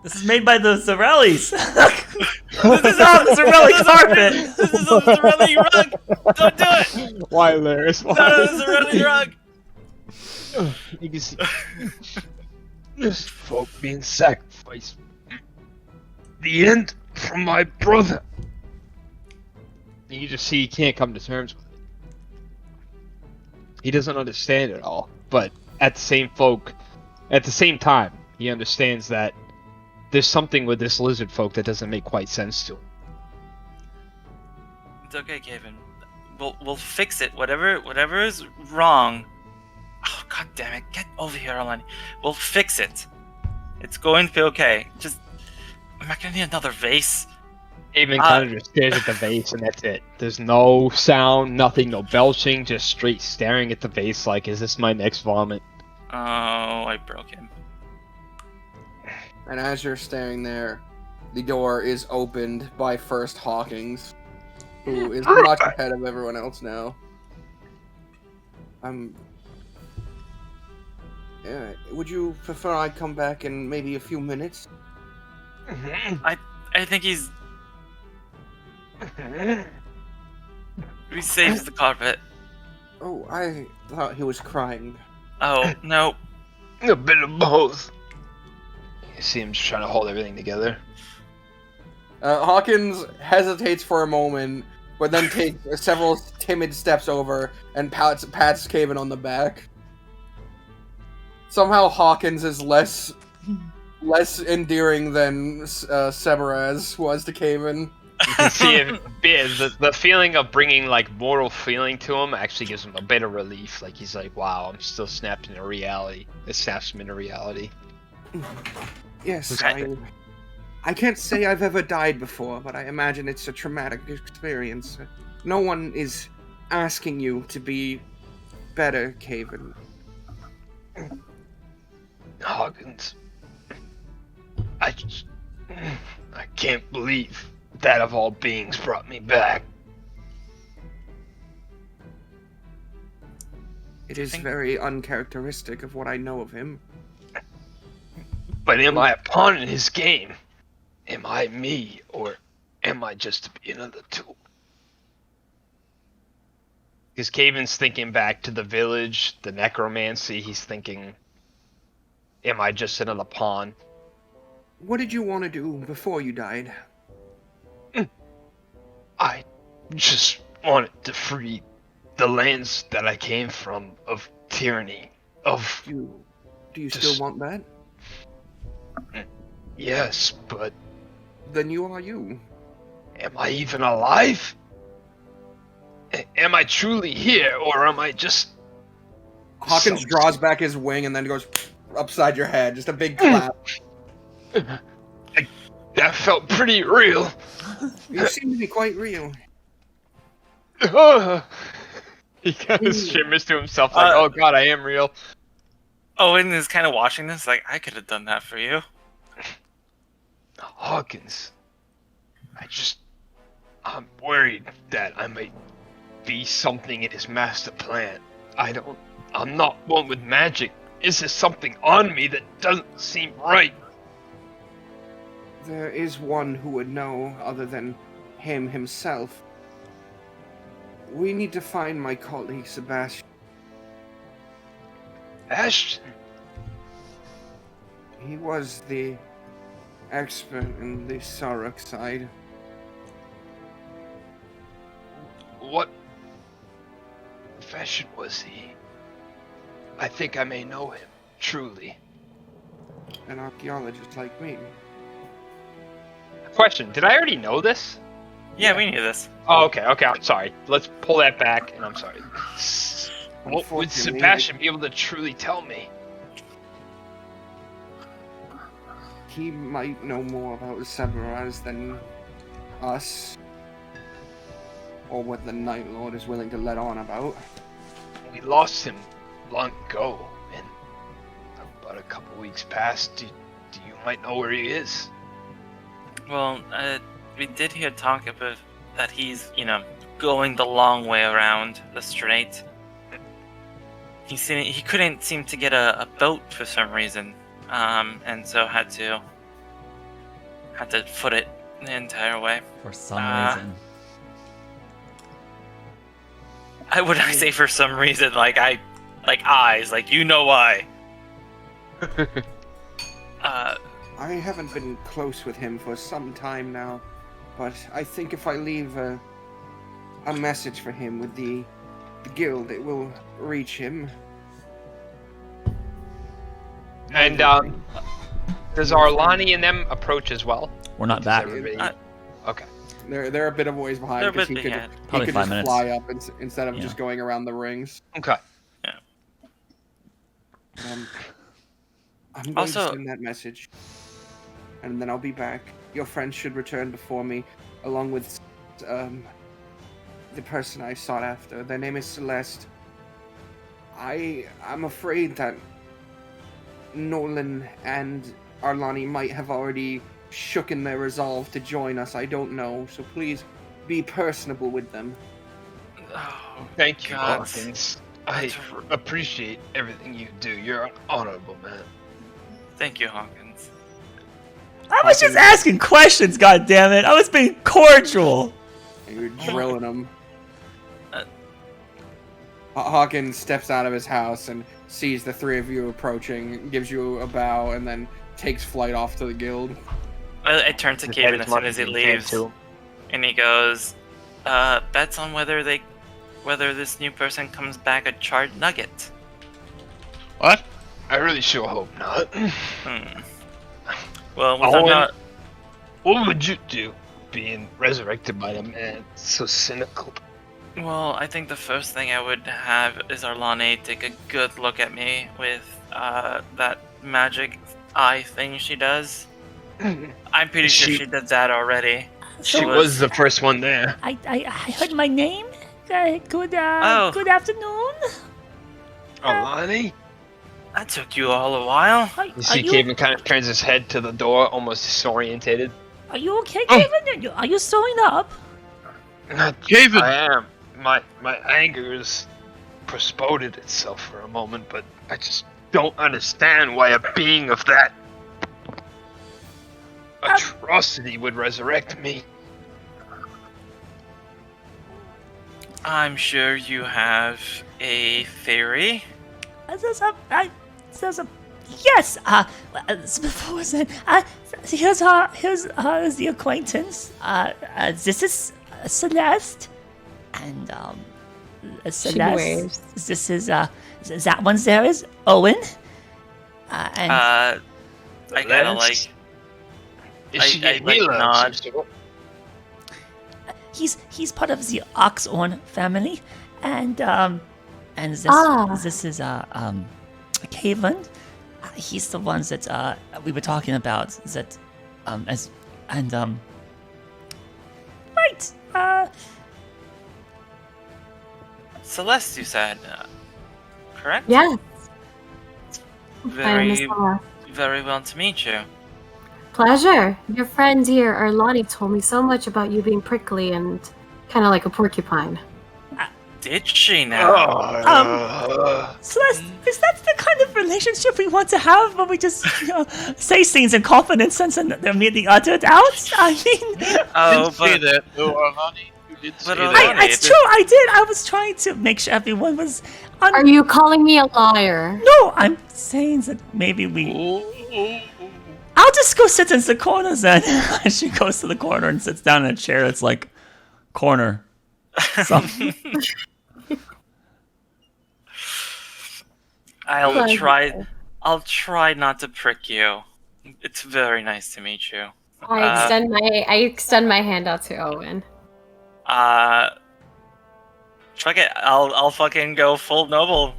This is made by the Zarellis. This is on the Zarelli carpet. This is a Zarelli rug. Don't do it. Why, Laris? Why? No, this is a Zarelli rug. You can see this folk being sacrificed. The end from my brother. You just see he can't come to terms with it. He doesn't understand it all, but at the same time, he understands that there's something with this lizard folk that doesn't make quite sense to him. It's okay, Caven. We'll fix it. Whatever is wrong. Oh, god damn it! Get over here, Alani. We'll fix it. It's going to be okay. Just, I'm not gonna need another vase. Caven kind of just stares at the vase and that's it. There's no sound, nothing, no belching, just straight staring at the vase like, is this my next vomit? Oh, I broke him. And as you're staring there, the door is opened by First Hawkins, who is much ahead of everyone else now. Yeah, would you prefer I come back in maybe a few minutes? I think he saves the carpet. Oh, I thought he was crying. Oh, no. A bit of both. You see him just trying to hold everything together. Hawkins hesitates for a moment, but then takes several timid steps over and pats Caven on the back. Somehow Hawkins is less endearing than Semaraz was to Caven. You can see the feeling of bringing like moral feeling to him actually gives him a bit of relief. Like he's like, "Wow, I'm still snapped into reality." It snaps him into reality. Yes, I can't say I've ever died before, but I imagine it's a traumatic experience. No one is asking you to be better, Caven. Hawkins, I can't believe that of all beings brought me back. It is very uncharacteristic of what I know of him. But am I a pawn in his game? Am I me, or am I just to be another tool? Because Caven's thinking back to the village, the necromancy. He's thinking, am I just another pawn? What did you want to do before you died? I just wanted to free the lands that I came from of tyranny, of... Do you still want that? Yes, but... Then you are you. Am I even alive? Am I truly here, or am I just... Hawkins draws back his wing and then goes upside your head. Just a big clap. That felt pretty real. You seem to be quite real. He kind of shimmers to himself like, oh god, I am real. Owen is kind of watching this like, I could have done that for you. Hawkins, I'm worried that I might be something in his master plan. I'm not one with magic. Is there something on me that doesn't seem right? There is one who would know other than him himself. We need to find my colleague Sebastian. Ashton? He was the expert in the Saruk side. What profession was he? I think I may know him, truly. An archaeologist like me. Question, did I already know this? Yeah, we knew this. Oh, okay, I'm sorry. Let's pull that back, and I'm sorry. What would Sebastian be able to truly tell me? He might know more about Severaz than us. Or what the Night Lord is willing to let on about. We lost him long ago, and about a couple weeks past. Do you might know where he is? Well, we did hear talk about that he's, going the long way around the strait. He couldn't seem to get a boat for some reason, and so had to foot it the entire way. For some reason. I would say for some reason, like eyes, like you know why. I haven't been close with him for some time now, but I think if I leave a message for him with the guild, it will reach him. And does Arlani and them approach as well? We're not back. Okay. They're a bit of ways behind because he could Probably 5 just minutes. fly up instead of just going around the rings. Okay. Yeah. I'm going to send that message, and then I'll be back. Your friends should return before me, along with the person I sought after. Their name is Celeste. I'm afraid that Nolan and Arlani might have already shooken their resolve to join us. I don't know, so please be personable with them. Oh, thank you, God. Hawkins. I appreciate everything you do. You're an honorable man. Thank you, Hawkins. I was just asking questions, goddammit. I was being cordial. You're drilling them. Hawkins steps out of his house and sees the three of you approaching, gives you a bow, and then takes flight off to the guild. I turn to Caven as soon as he leaves, and he goes, "Bets on whether this new person comes back a charred nugget." What? I really sure hope not. Well, without not... What would you do, being resurrected by a man so cynical? Well, I think the first thing I would have is Arlani take a good look at me with that magic eye thing she does. I'm pretty sure she did that already. She was the first one there. I heard my name. Good afternoon. Arlani? That took you all a while. You see, Caven kind of turns his head to the door, almost disorientated. Are you okay, Caven? Are you sewing up? Caven! I am. My anger has postponed itself for a moment, but I just don't understand why a being of that atrocity would resurrect me. I'm sure you have a theory. Yes. Before that, here's the acquaintance. This is Celeste, and Celeste. This is that one's there is Owen. And I kind of like. Is she I like nod. He's part of the Oxhorn family, and this is Caven. He's the ones that we were talking about. That right. Celeste, you said, correct? Yes. Very well to meet you. Pleasure. Your friend here, Arlani, told me so much about you being prickly and kind of like a porcupine. Did she now? Celeste, is that the kind of relationship we want to have when we just say things in confidence and they're immediately uttered out? I mean... Didn't say that, though, Arlani. You did say that. It's true, I did. I was trying to make sure everyone was... Are you calling me a liar? No, I'm saying that maybe we... I'll just go sit in the corner then. She goes to the corner and sits down in a chair that's like corner. I'll try not to prick you. It's very nice to meet you. I extend my hand out to Owen. Fuck it. I'll fucking go full noble.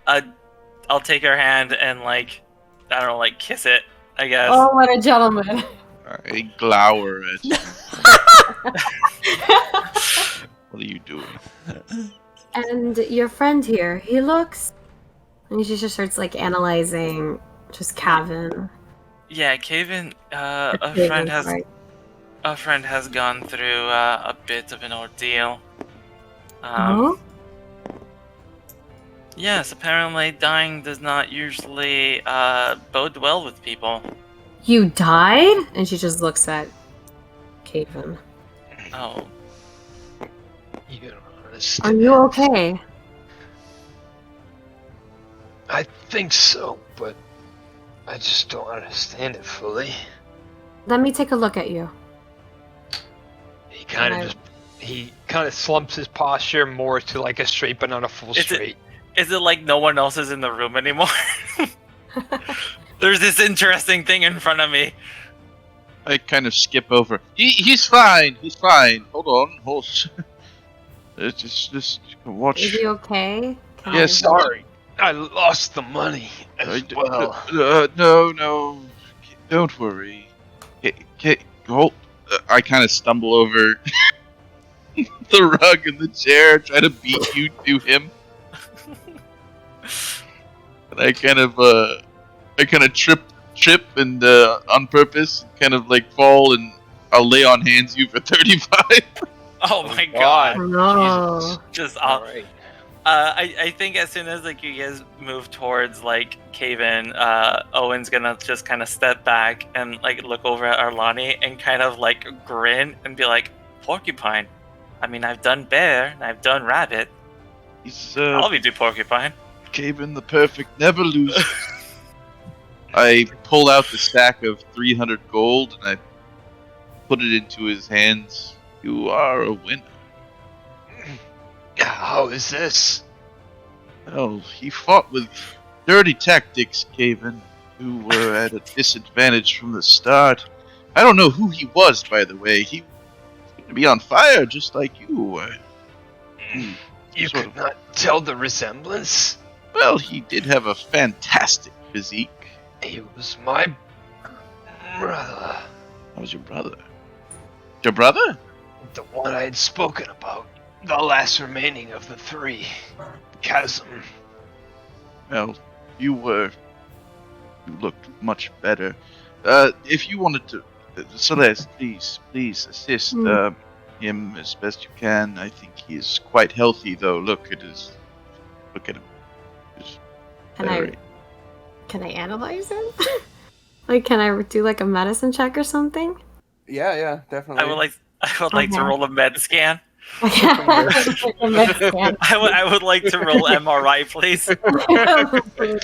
I'll take her hand and like, I don't know, like kiss it, I guess. Oh, what a gentleman. I glower at you. What are you doing? And your friend here, he looks... And she just starts like analyzing just Caven. Yeah, Caven, a friend has gone through a bit of an ordeal. Yes, apparently dying does not usually bode well with people. You died? And she just looks at Caven. Oh. You don't understand. Are you okay? I think so, but I just don't understand it fully. Let me take a look at you. He kind of slumps his posture more to like a straight but not a full straight. Is it like no one else is in the room anymore? There's this interesting thing in front of me. I kind of skip over. He's fine. He's fine. Hold on. Just watch. Is he okay? Yes. Sorry. I lost the money as well. No. Don't worry. Hold. I kind of stumble over the rug and the chair, try to beat you to him. And I kind of trip and on purpose, kind of like fall, and I'll lay on hands you for 35. Oh my god! No. Just all right. I think as soon as like you guys move towards like Caven, Owen's gonna just kind of step back and like look over at Arlani and kind of like grin and be like, "Porcupine. I mean, I've done bear, and I've done rabbit. I'll be do porcupine." Caven the perfect never loses. I pull out the stack of 300 gold and I put it into his hands. You are a winner. How is this? Oh, he fought with dirty tactics, Caven, who were at a disadvantage from the start. I don't know who he was, by the way. He seemed to be on fire, just like you were. You could not tell the resemblance? Well, he did have a fantastic physique. He was my brother. How was your brother? Your brother? The one I had spoken about. The last remaining of the three. Chasm. Well, you looked much better. If you wanted to, Celeste, please assist him as best you can. I think he's quite healthy, though. Look at him. Can I analyze him? Like, can I do like a medicine check or something? Yeah, definitely. I would like to roll a med scan. I would like to roll MRI, please.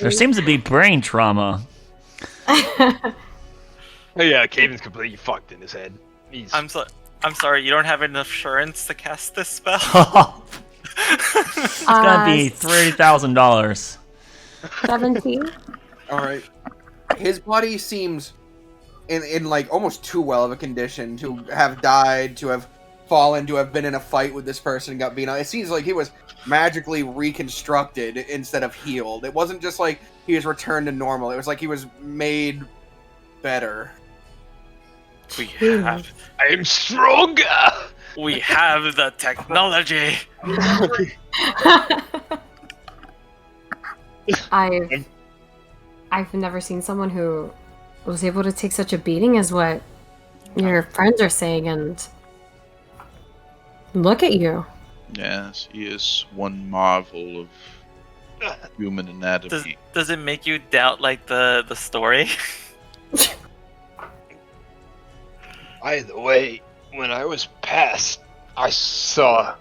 There seems to be brain trauma. Yeah, Caven's completely fucked in his head. I'm sorry, you don't have enough insurance to cast this spell? It's gonna be $30,000. 17. All right. His body seems in like almost too well of a condition to have died, to have fallen, to have been in a fight with this person and got beaten up. It seems like he was magically reconstructed instead of healed. It wasn't just like he was returned to normal. It was like he was made better. I am stronger. We have the technology. I've never seen someone who was able to take such a beating as what your friends are saying, and look at you. Yes, he is one marvel of human anatomy. Does it make you doubt like the story? Either way, when I was past, I saw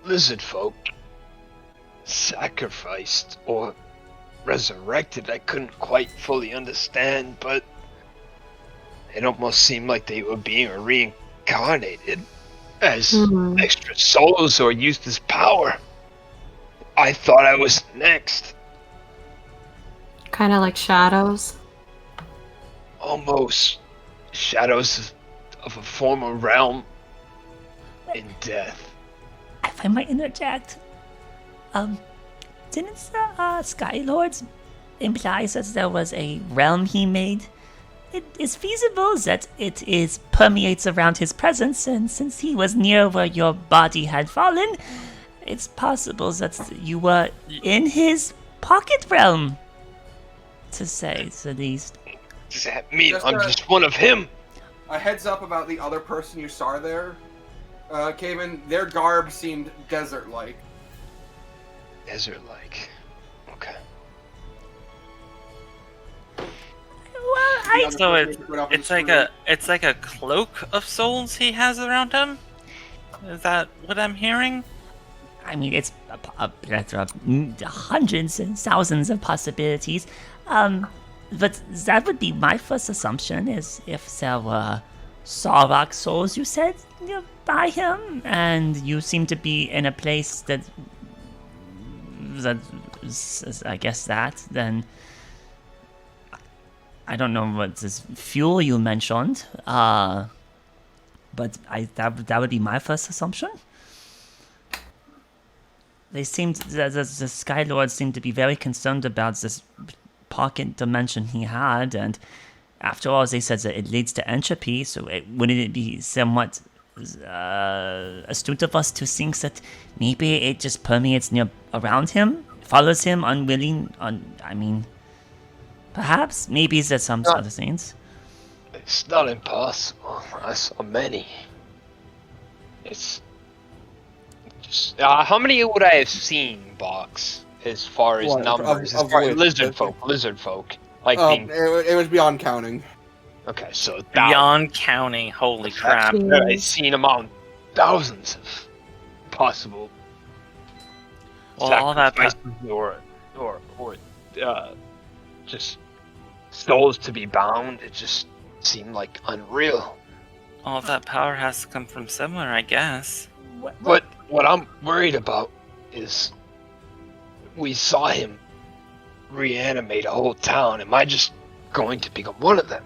lizard folk sacrificed or resurrected. I couldn't quite fully understand, but it almost seemed like they were being reincarnated as extra souls or used as power. I thought I was next. Kind of like shadows. Almost. Shadows of a former realm in death. If I might interject, didn't the Sky Lords imply that there was a realm he made? It is feasible that it permeates around his presence, and since he was near where your body had fallen, it's possible that you were in his pocket realm, to say the least. Does that mean I'm just one of him? A heads up about the other person you saw there, Caven. Their garb seemed desert-like. Desert-like. Okay. Well, So it's like a cloak of souls he has around him. Is that what I'm hearing? I mean, it's a plethora of hundreds and thousands of possibilities. But that would be my first assumption, is if there were Sarlacc souls, you said, by him, and you seem to be in a place that I guess then I don't know what this fuel you mentioned, but that would be my first assumption. The Sky Lords seem to be very concerned about this pocket dimension he had, and after all, they said that it leads to entropy, so wouldn't it be somewhat astute of us to think that maybe it just permeates around him, follows him perhaps, maybe there's some other things. It's not impossible. I saw many. It's just how many would I have seen, Box? As far as numbers, as far as lizard folk, like it was beyond counting. Okay, so beyond counting. Holy crap! I've seen among thousands of possible. Well, all that or just souls to be bound. It just seemed like unreal. All of that power has to come from somewhere, I guess. What I'm worried about is we saw him reanimate a whole town. Am I just going to become one of them?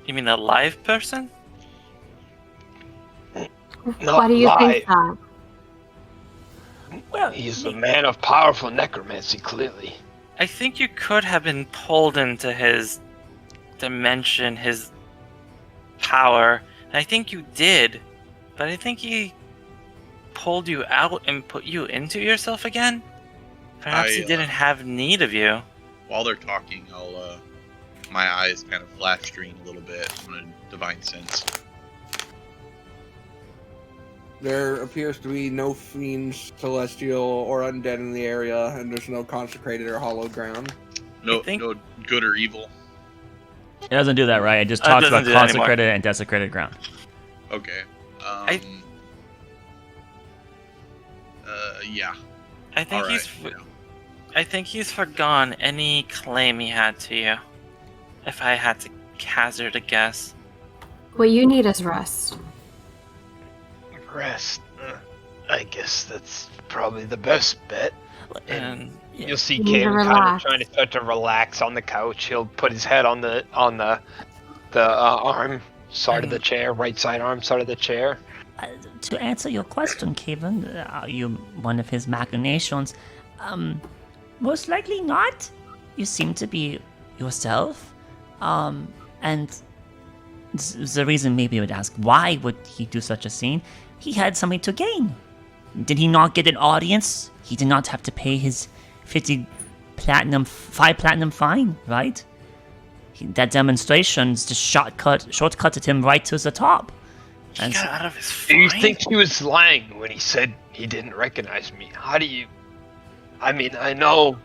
You mean a live person? Not Why do you live. think that? Well, he's a man of powerful necromancy, clearly. I think you could have been pulled into his dimension, his power. And I think you did. But I think he pulled you out and put you into yourself again? Perhaps he didn't have need of you. While they're talking, my eyes kind of flash green a little bit on a divine sense. There appears to be no fiends, celestial, or undead in the area, and there's no consecrated or hallowed ground. No good or evil. It doesn't do that, right? It just talks about consecrated and desecrated ground. Okay. Yeah. I think Alright, I think he's forgone any claim he had to you. If I had to hazard a guess. What you need is rest. Rest. I guess that's probably the best bet. And You'll see You need to Caleb kind of relax. trying to start to relax on the couch. He'll put his head on the arm side of the chair, right side arm side of the chair. To answer your question, Kevin, are you one of his machinations? Most likely not. You seem to be yourself. And the reason maybe you would ask, why would he do such a scene? He had something to gain. Did he not get an audience? He did not have to pay his 5 platinum fine, right? That demonstration's just shortcutted him right to the top. he got out of his Do you fine? think he was lying when he said he didn't recognize me? How do you? I mean, I know.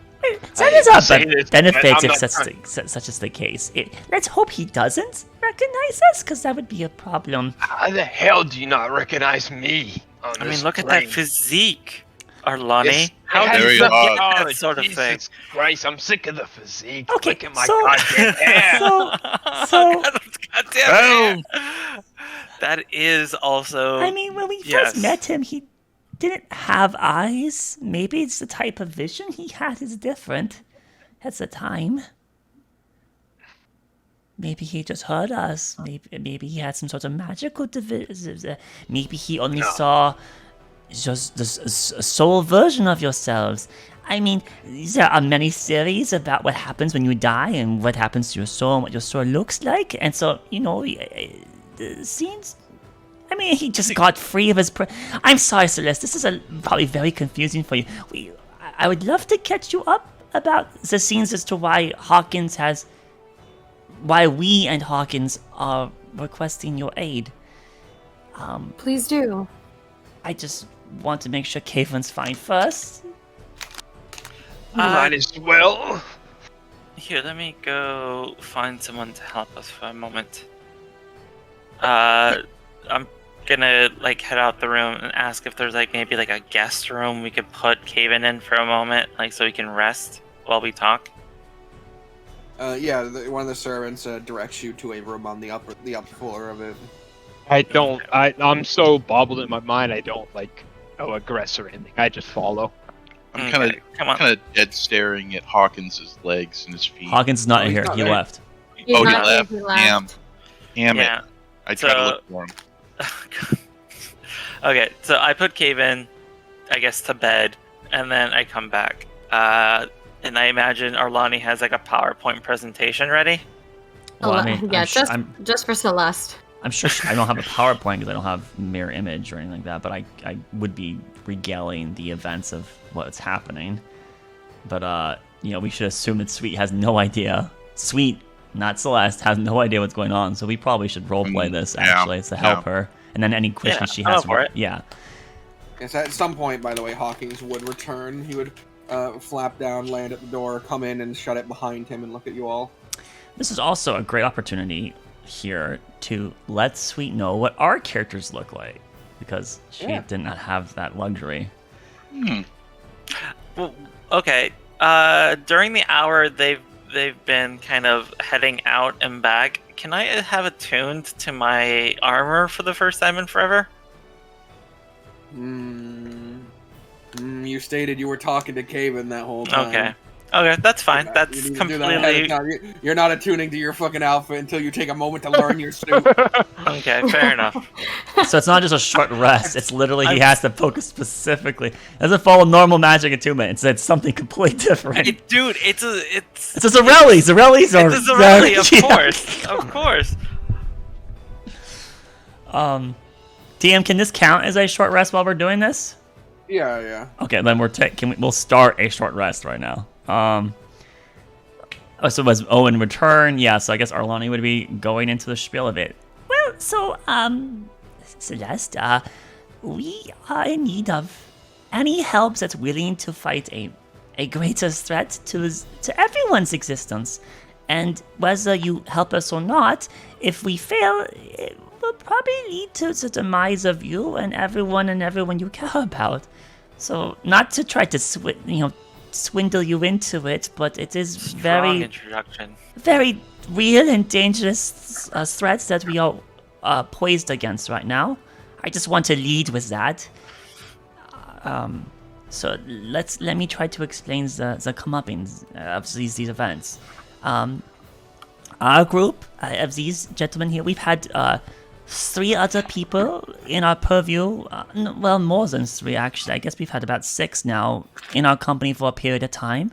That is a say this, benefit but I'm if not such is the case. Let's hope he doesn't recognize us, because that would be a problem. How the hell do you not recognize me? I mean, look at that physique, Arlani. Yes, How there do you you are. get that sort of Jesus thing? Christ, I'm sick of the physique. Okay, Look at my so- goddamn hair. So, God damn it. That is also. I mean, when we yes. first met him, he didn't have eyes. Maybe it's the type of vision he had is different. At the time. Maybe he just heard us. Maybe he had some sort of magical division. Maybe he only saw just a soul version of yourselves. I mean, there are many theories about what happens when you die and what happens to your soul and what your soul looks like. And so, the scenes... I mean, he just got free of his... I'm sorry, Celeste. This is probably very confusing for you. I would love to catch you up about the scenes as to why we and Hawkins are requesting your aid. Please do. I just want to make sure Caitlin's fine first. Might as well. Here, let me go find someone to help us for a moment. I'm gonna head out the room and ask if there's maybe a guest room we could put Caven in for a moment, so he can rest while we talk. One of the servants directs you to a room on the upper floor of it. I'm so bobbled in my mind. I don't aggress or anything. I just follow. I'm kind of dead staring at Hawkins' legs and his feet. Hawkins is not he's here. not He there. left. He's He not left. here, he Damn. Damn Yeah. it. I try to look for him. Okay, so I put Caven, I guess, to bed, and then I come back. And I imagine Arlani has a PowerPoint presentation ready. Well, I mean, yeah, I'm just for Celeste. I'm sure I don't have a PowerPoint because I don't have mirror image or anything like that, but I would be regaling the events of what's happening. But, we should assume that Sweet has no idea. Sweet, not Celeste, has no idea what's going on, so we probably should roleplay this, actually, to help her. And then any questions she has... for it. Yeah. Yes, at some point, by the way, Hawkins would return. He would flap down, land at the door, come in and shut it behind him and look at you all. This is also a great opportunity here to let Sweet know what our characters look like, because she did not have that luxury. Well, okay. During the hour they've been kind of heading out and back, can I have attuned to my armor for the first time in forever? You stated you were talking to Caven that whole time. Okay, that's fine. You That's need to do that ahead of completely... time. You're not attuning to your fucking outfit until you take a moment to learn your suit. Okay, fair enough. So it's not just a short rest, it's literally he has to focus specifically. It doesn't follow normal magic attunement, it's something completely different. Dude, it's a Zarelli! Zarelli's are... It's a Zarelli, of Yeah. course. Of course. DM, can this count as a short rest while we're doing this? Yeah. Okay, then we'll start a short rest right now. So was Owen return? Yeah, so I guess Arlani would be going into the spiel of it. Well, so, Celeste, we are in need of any help that's willing to fight a greater threat to everyone's existence. And whether you help us or not, if we fail, it will probably lead to the demise of you and everyone you care about. So, not to try to swindle you into it, but it is Strong introduction. very real and dangerous threats that we are poised against right now. I just want to lead with that. So let me try to explain the comeuppance of these events. Our group of these gentlemen here, we've had 3 other people in our purview. Well, more than 3 actually. I guess we've had about 6 now in our company for a period of time.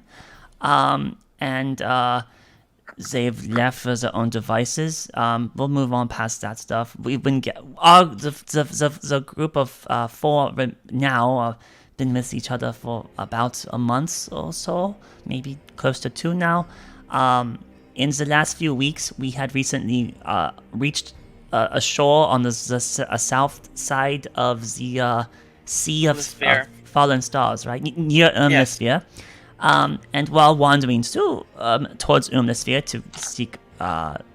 They've left for their own devices. We'll move on past that stuff. We've been the group of 4 now been with each other for about a month or so, maybe close to 2 now. In the last few weeks, we had recently reached a shore on the south side of the Sea of Fallen Stars, right? Near Umnisphere. And while wandering through towards Umnisphere to seek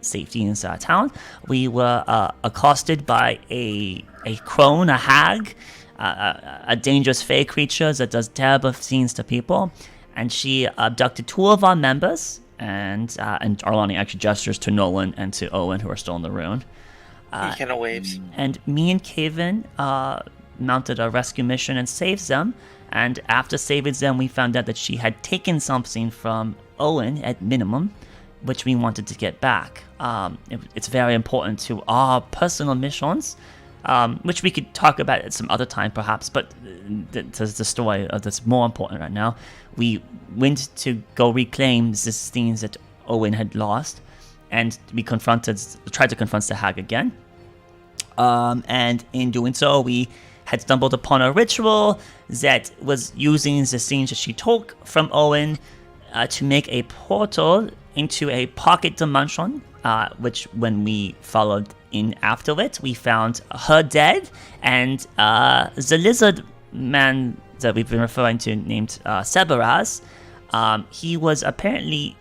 safety inside town, we were accosted by a crone, a hag, a dangerous fey creature that does terrible things to people. And she abducted 2 of our members, and Arlani actually gestures to Nolan and to Owen, who are still in the rune. He kind of waves. And me and Kaven mounted a rescue mission and saved them. And after saving them, we found out that she had taken something from Owen at minimum, which we wanted to get back. It's very important to our personal missions, which we could talk about at some other time perhaps, but the story that's more important right now. We went to go reclaim these things that Owen had lost, and we tried to confront the hag again. And in doing so, we had stumbled upon a ritual that was using the things that she took from Owen to make a portal into a pocket dimension, which when we followed in after it, we found her dead, and the lizard man that we've been referring to named Sebaraz, he was apparently,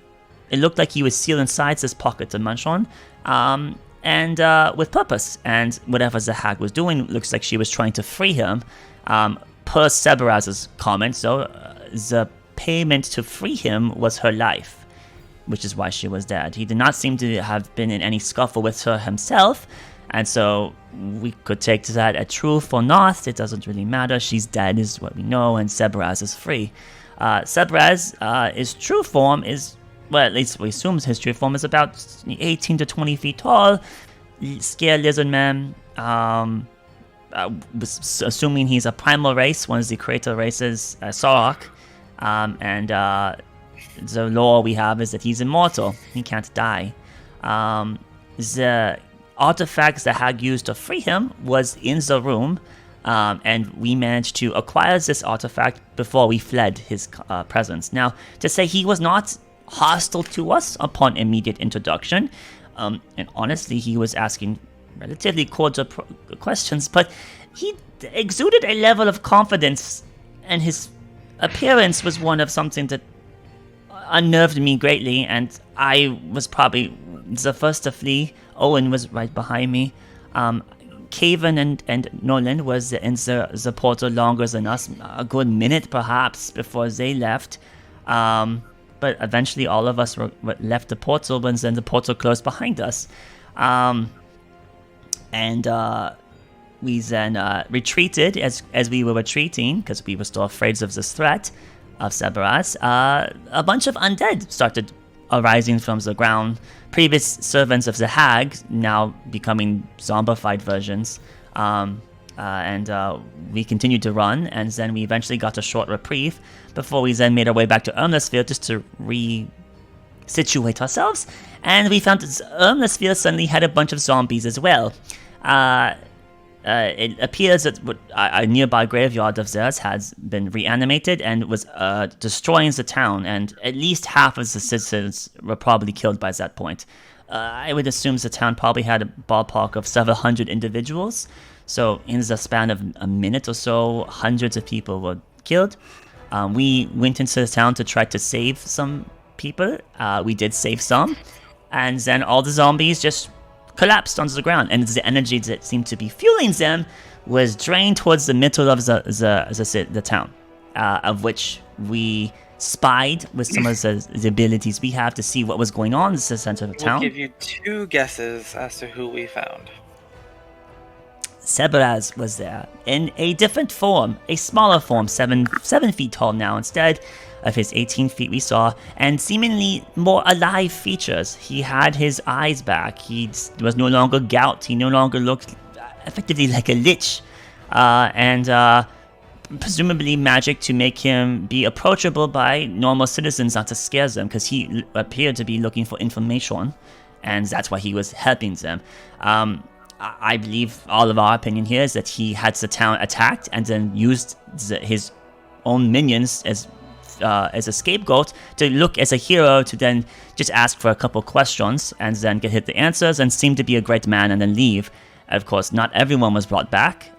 it looked like he was sealed inside this pocket dimension, and with purpose. And whatever the hag was doing, looks like she was trying to free him. Per Sebaraz's comments, though, the payment to free him was her life, which is why she was dead. He did not seem to have been in any scuffle with her himself, and so we could take that as truth or not. It doesn't really matter. She's dead is what we know, and Sebaraz is free. Sebaraz, his true form is, well, at least we assume his true form is about 18 to 20 feet tall, scale lizard man, assuming he's a primal race, one of the creator races, Sorok, and the lore we have is that he's immortal, he can't die. The artifacts that Hag used to free him was in the room, and we managed to acquire this artifact before we fled his presence. Now, to say he was not hostile to us upon immediate introduction, and honestly, he was asking relatively cordial questions, but he exuded a level of confidence, and his appearance was one of something that unnerved me greatly, and I was probably the first to flee. Owen was right behind me. Kaven and Nolan was in the portal longer than us, a good minute perhaps before they left. But eventually all of us were left the portal, and then the portal closed behind us. We then retreated as we were retreating, because we were still afraid of this threat of Sebaraz. A bunch of undead started arising from the ground. Previous servants of the hag, now becoming zombified versions. We continued to run, and then we eventually got a short reprieve before we then made our way back to Umnisphere just to re-situate ourselves. And we found that Umnisphere suddenly had a bunch of zombies as well. it appears that a nearby graveyard of theirs has been reanimated and was destroying the town, and at least half of the citizens were probably killed by that point. I would assume the town probably had a ballpark of several hundred individuals, so in the span of a minute or so, hundreds of people were killed. We went into the town to try to save some people. We did save some, and then all the zombies just collapsed onto the ground, and the energy that seemed to be fueling them was drained towards the middle of the town, of which we spied with some of the abilities we have to see what was going on in the center of the town. We'll give you 2 guesses as to who we found. Cerberus was there in a different form, a smaller form, 7 feet tall now instead of his 18 feet we saw, and seemingly more alive features. He had his eyes back. He was no longer gout. He no longer looked effectively like a lich, and presumably magic to make him be approachable by normal citizens, not to scare them, because he appeared to be looking for information, and that's why he was helping them. I believe all of our opinion here is that he had the town attacked and then used his own minions as a scapegoat to look as a hero, to then just ask for a couple questions and then get hit the answers and seem to be a great man and then leave. Of course, not everyone was brought back.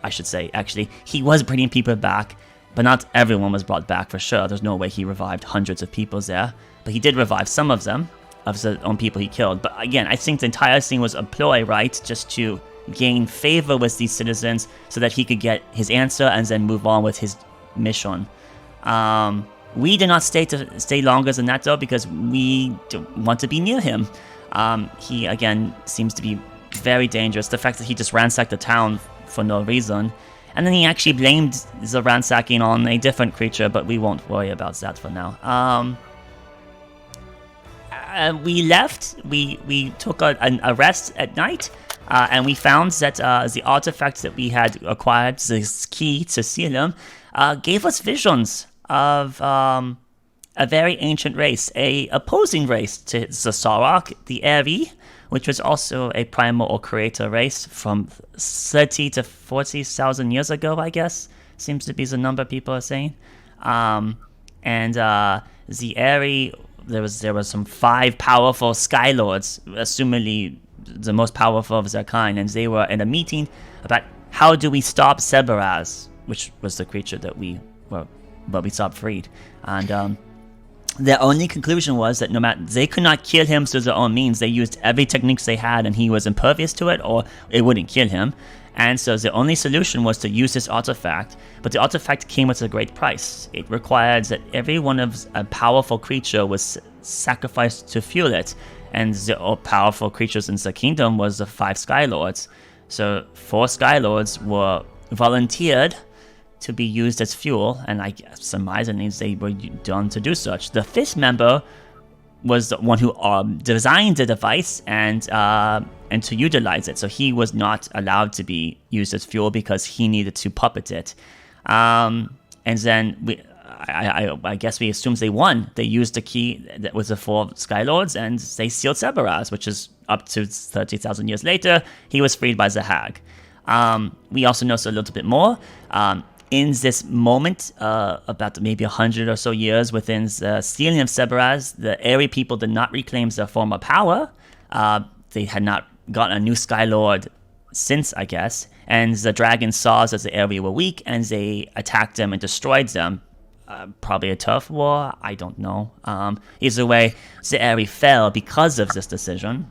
I should say, actually, he was bringing people back, but not everyone was brought back for sure. There's no way he revived hundreds of people there, but he did revive some of them, of the own people he killed. But again, I think the entire thing was a ploy, right? Just to gain favor with these citizens so that he could get his answer and then move on with his mission. We did not stay longer than that though, because we don't want to be near him. He again seems to be very dangerous. The fact that he just ransacked the town for no reason, and then he actually blamed the ransacking on a different creature, but we won't worry about that for now. We left. We took a rest at night, and we found that the artifact that we had acquired, this key to seal him, gave us visions of a very ancient race, a opposing race to the Sarok, the Eri, which was also a primal or creator race from 30 to 40,000 years ago, I guess. Seems to be the number people are saying. And the Eri, there was some 5 powerful Skylords, assumingly the most powerful of their kind, and they were in a meeting about how do we stop Cerberus, which was the creature that we saw freed. And their only conclusion was that no matter, they could not kill him through their own means. They used every technique they had, and he was impervious to it, or it wouldn't kill him. And so the only solution was to use this artifact, but the artifact came with a great price. It required that every one of a powerful creature was sacrificed to fuel it, and the all powerful creatures in the kingdom was the 5 Skylords. So 4 Skylords were volunteered to be used as fuel, and I surmise they were done to do such. The 5th member was the one who designed the device and to utilize it. So he was not allowed to be used as fuel because he needed to puppet it. And then I guess we assumed they won. They used the key that was the 4 Skylords, and they sealed Cerberus, which is up to 30,000 years later. He was freed by the hag. We also know a little bit more. In this moment, about maybe 100 or so years within the stealing of Cerberus, the Eri people did not reclaim their former power. They had not gotten a new Skylord since, I guess. And the dragons saw that the Eri were weak, and they attacked them and destroyed them. Probably a tough war, I don't know. Either way, the Eri fell because of this decision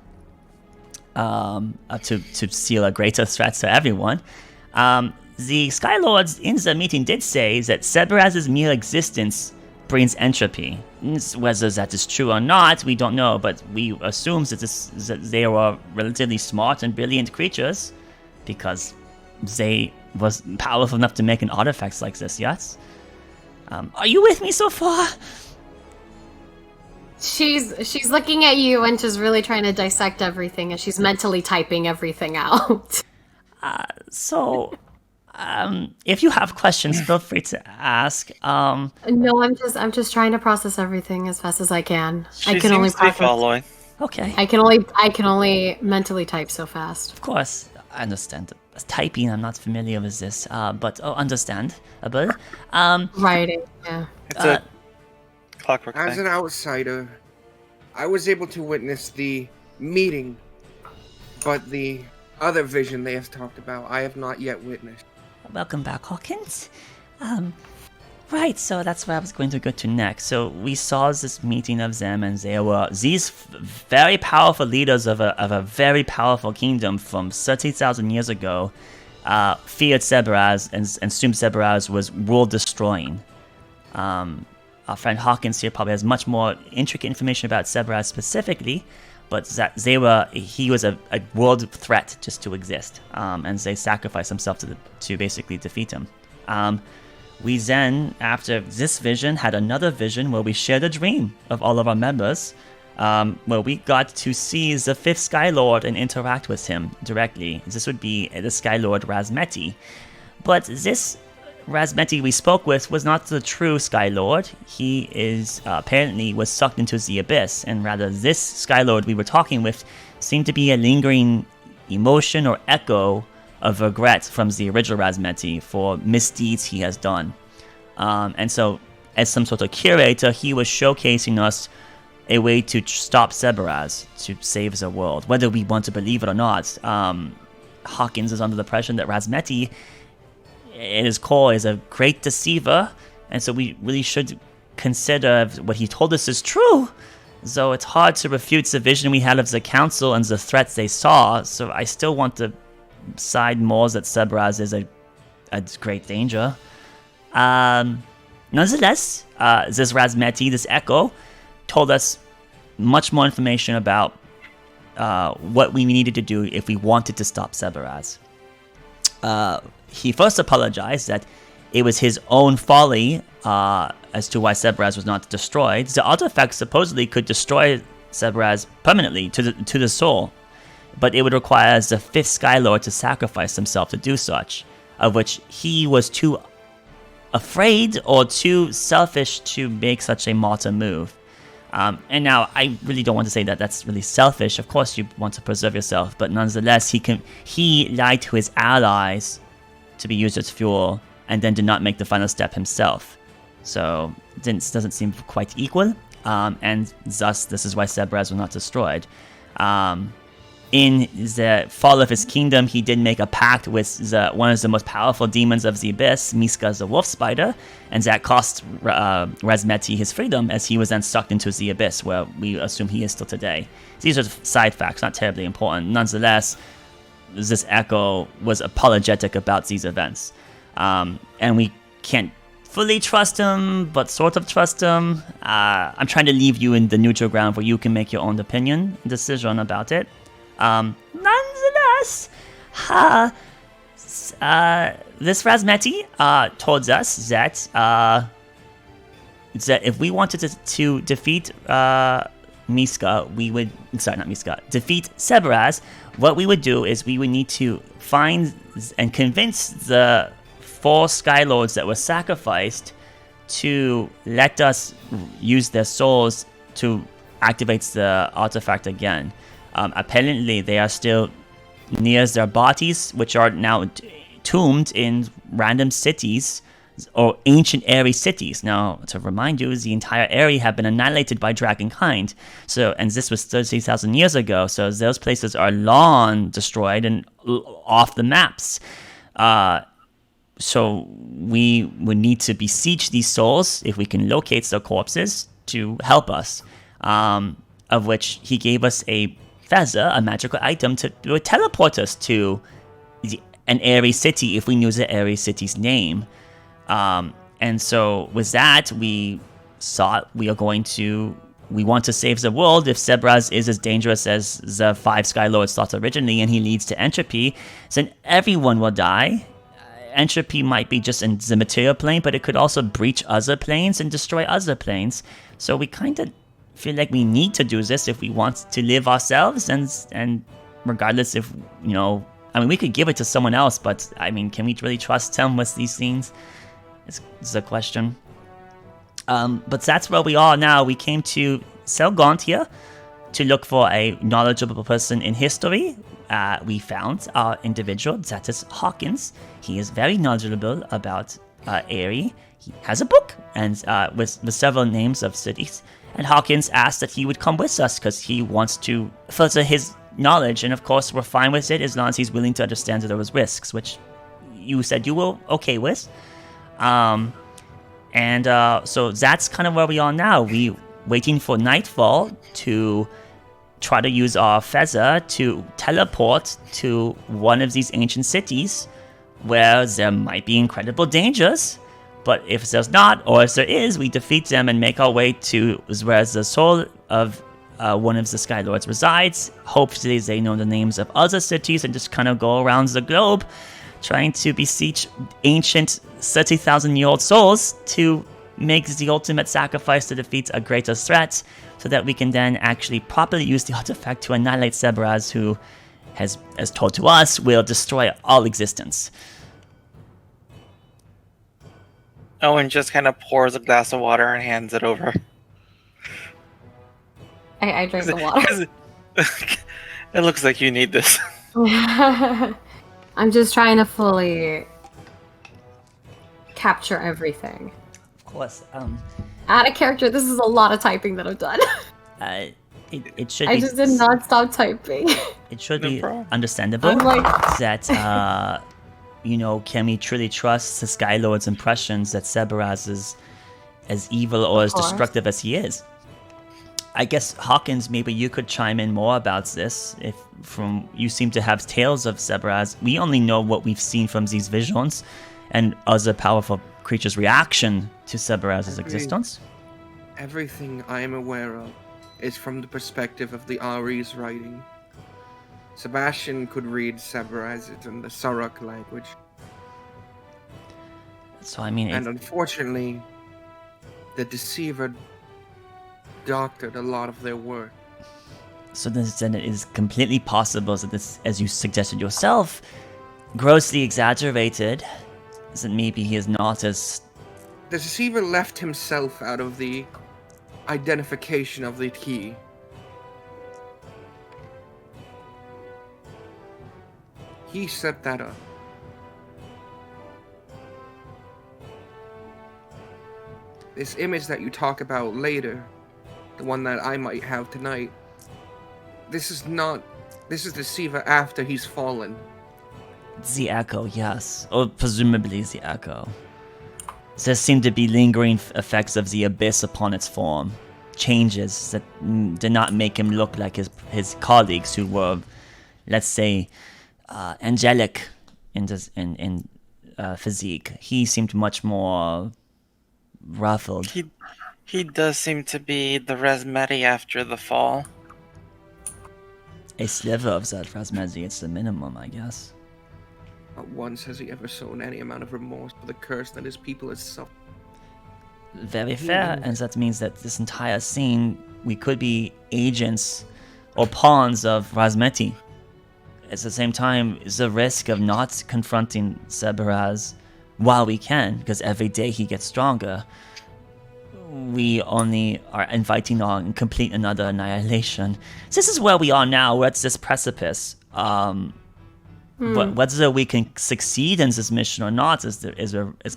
to seal a greater threat to everyone. The Skylords in the meeting did say that Cerberus' mere existence brings entropy. Whether that is true or not, we don't know, but we assume that they were relatively smart and brilliant creatures because they was powerful enough to make an artifact like this, yes? Are you with me so far? She's looking at you and just really trying to dissect everything, and she's mentally typing everything out. If you have questions, feel free to ask. No, I'm just trying to process everything as fast as I can. She I can only seems to be following. Okay. I can only mentally type so fast. Of course, I understand. typing. I'm not familiar with this, but understandable. Writing, yeah. It's a clockwork As thing. an outsider, I was able to witness the meeting, but the other vision they have talked about, I have not yet witnessed. Welcome back, Hawkins. Right, so that's where I was going to go to next. So we saw this meeting of them, and they were these very powerful leaders of a very powerful kingdom from 30,000 years ago. Feared Sebraz and assumed Sebraz was world destroying. Our friend Hawkins here probably has much more intricate information about Sebraz specifically, but that he was a world threat just to exist, and they sacrificed themselves to basically defeat him. We then, after this vision, had another vision where we shared a dream of all of our members, where we got to see the 5th Sky Lord and interact with him directly. This would be the Sky Lord Razmeti. But this Razmeti we spoke with was not the true Sky Lord. He is apparently was sucked into the abyss, and rather this Sky Lord we were talking with seemed to be a lingering emotion or echo of regret from the original Razmeti for misdeeds he has done. And so, as some sort of curator, he was showcasing us a way to stop Sebraz, to save the world. Whether we want to believe it or not, Hawkins is under the impression that Razmeti, at his core, is a great deceiver, and so we really should consider if what he told us is true. So it's hard to refute the vision we had of the council and the threats they saw, so I still want to side more that Sebraz is a great danger. Nonetheless, this Razmeti, this Echo, told us much more information about what we needed to do if we wanted to stop Sebraz. He first apologized that it was his own folly as to why Sebraz was not destroyed. The artifact supposedly could destroy Sebraz permanently to the soul, but it would require the 5th Sky Lord to sacrifice himself to do such, of which he was too afraid or too selfish to make such a martyr move. And now, I really don't want to say that that's really selfish. Of course, you want to preserve yourself, but nonetheless, he lied to his allies to be used as fuel, and then did not make the final step himself. So, this doesn't seem quite equal, and thus, this is why Sebraz was not destroyed. In the fall of his kingdom, he did make a pact with one of the most powerful demons of the abyss, Miska the wolf spider, and that cost Razmeti his freedom, as he was then sucked into the abyss, where we assume he is still today. These are side facts, not terribly important. Nonetheless, this Echo was apologetic about these events, and we can't fully trust him, but sort of trust him. I'm trying to leave you in the neutral ground where you can make your own decision about it. Nonetheless, this Razmeti told us that if we wanted to defeat Miska, defeat Sebraz, what we would do is we would need to find and convince the 4 Sky Lords that were sacrificed to let us use their souls to activate the artifact again. Apparently, they are still near their bodies, which are now tombed in random cities or ancient airy cities. Now, to remind you, the entire area have been annihilated by dragonkind. So, and this was 30,000 years ago. So those places are long destroyed and off the maps. So we would need to beseech these souls, if we can locate their corpses, to help us. Of which he gave us a feather, a magical item, to teleport us to an airy city if we knew the airy city's name. And so with that, we thought we want to save the world if Sebraz is as dangerous as the 5 Sky Lords thought originally, and he leads to entropy, then everyone will die. Entropy might be just in the material plane, but it could also breach other planes and destroy other planes. So we kind of feel like we need to do this if we want to live ourselves, and regardless if, we could give it to someone else, but, can we really trust them with these things? It's the question. But that's where we are now. We came to Selgaunt here to look for a knowledgeable person in history, we found our individual, that is Hawkins. He is very knowledgeable about Aerie. He has a book and with several names of cities. And Hawkins asked that he would come with us because he wants to further his knowledge. And of course, we're fine with it as long as he's willing to understand that there was risks, which you said you were okay with. So that's kind of where we are now. We waiting for nightfall to try to use our feather to teleport to one of these ancient cities where there might be incredible dangers. But if there's not, or if there is, we defeat them and make our way to where the soul of one of the Sky Lords resides. Hopefully they know the names of other cities and just kind of go around the globe trying to beseech ancient 30,000-year-old souls to make the ultimate sacrifice to defeat a greater threat so that we can then actually properly use the artifact to annihilate Sebraz, who has, as told to us, will destroy all existence. Owen just kind of pours a glass of water and hands it over. I drink the water. It looks like you need this. I'm just trying to fully capture everything. Of course. Out of character, this is a lot of typing that I've done. It should I be... just did not stop typing. It should be problem. understandable I'm like... that, can we truly trust the Sky Lord's impressions that Sebraz is as evil or as destructive as he is? I guess, Hawkins, maybe you could chime in more about this. You seem to have tales of Sebraz. We only know what we've seen from these visions and other powerful creatures' reaction to Sebraz's existence. Everything I am aware of is from the perspective of the Ari's writing. Sebastian could read Sebraz in the Saruk language. So, I mean... And unfortunately, the Deceiver doctored a lot of their work. So then it is completely possible that this, as you suggested yourself, grossly exaggerated, that maybe he is not as... The Deceiver left himself out of the identification of the key. He set that up. This image that you talk about later, the one that I might have tonight, this is Deceiver after he's fallen. The Echo, yes. Or presumably the Echo. There seem to be lingering effects of the Abyss upon its form. Changes that did not make him look like his colleagues who were, let's say, angelic in physique. He seemed much more ruffled. He does seem to be the Razmeti after the fall. A sliver of that Razmeti, it's the minimum, I guess. Not once has he ever shown any amount of remorse for the curse that his people has suffered. Very fair, and that means that this entire scene, we could be agents or pawns of Razmeti. At the same time, the risk of not confronting Sebraz while we can, because every day he gets stronger, we only are inviting on complete another annihilation. This is where we are now. We're at this precipice. But whether we can succeed in this mission or not is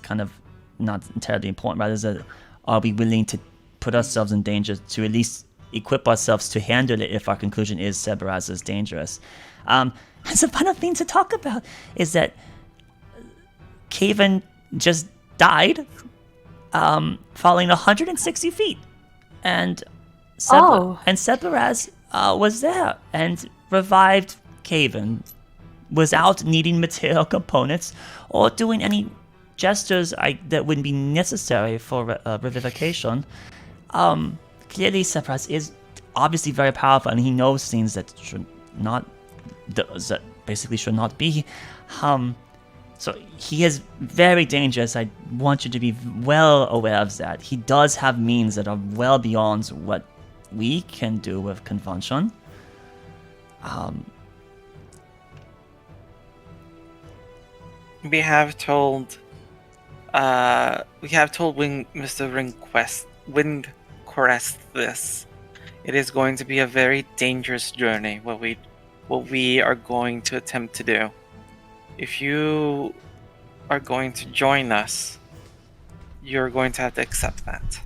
kind of not entirely important. Rather, are we willing to put ourselves in danger to at least equip ourselves to handle it if our conclusion is Sebraz is dangerous? And the final thing to talk about is that Kaven just died, falling 160 feet, and Sebraz was there and revived Kaven without needing material components or doing any gestures that would be necessary for revivification. Clearly, Sebraz is obviously very powerful, and he knows things that should not be. So he is very dangerous. I want you to be well aware of that. He does have means that are well beyond what we can do with convention. We have told Mr. Windquest this. It is going to be a very dangerous journey. What we what we are going to attempt to do. If you are going to join us, you're going to have to accept that.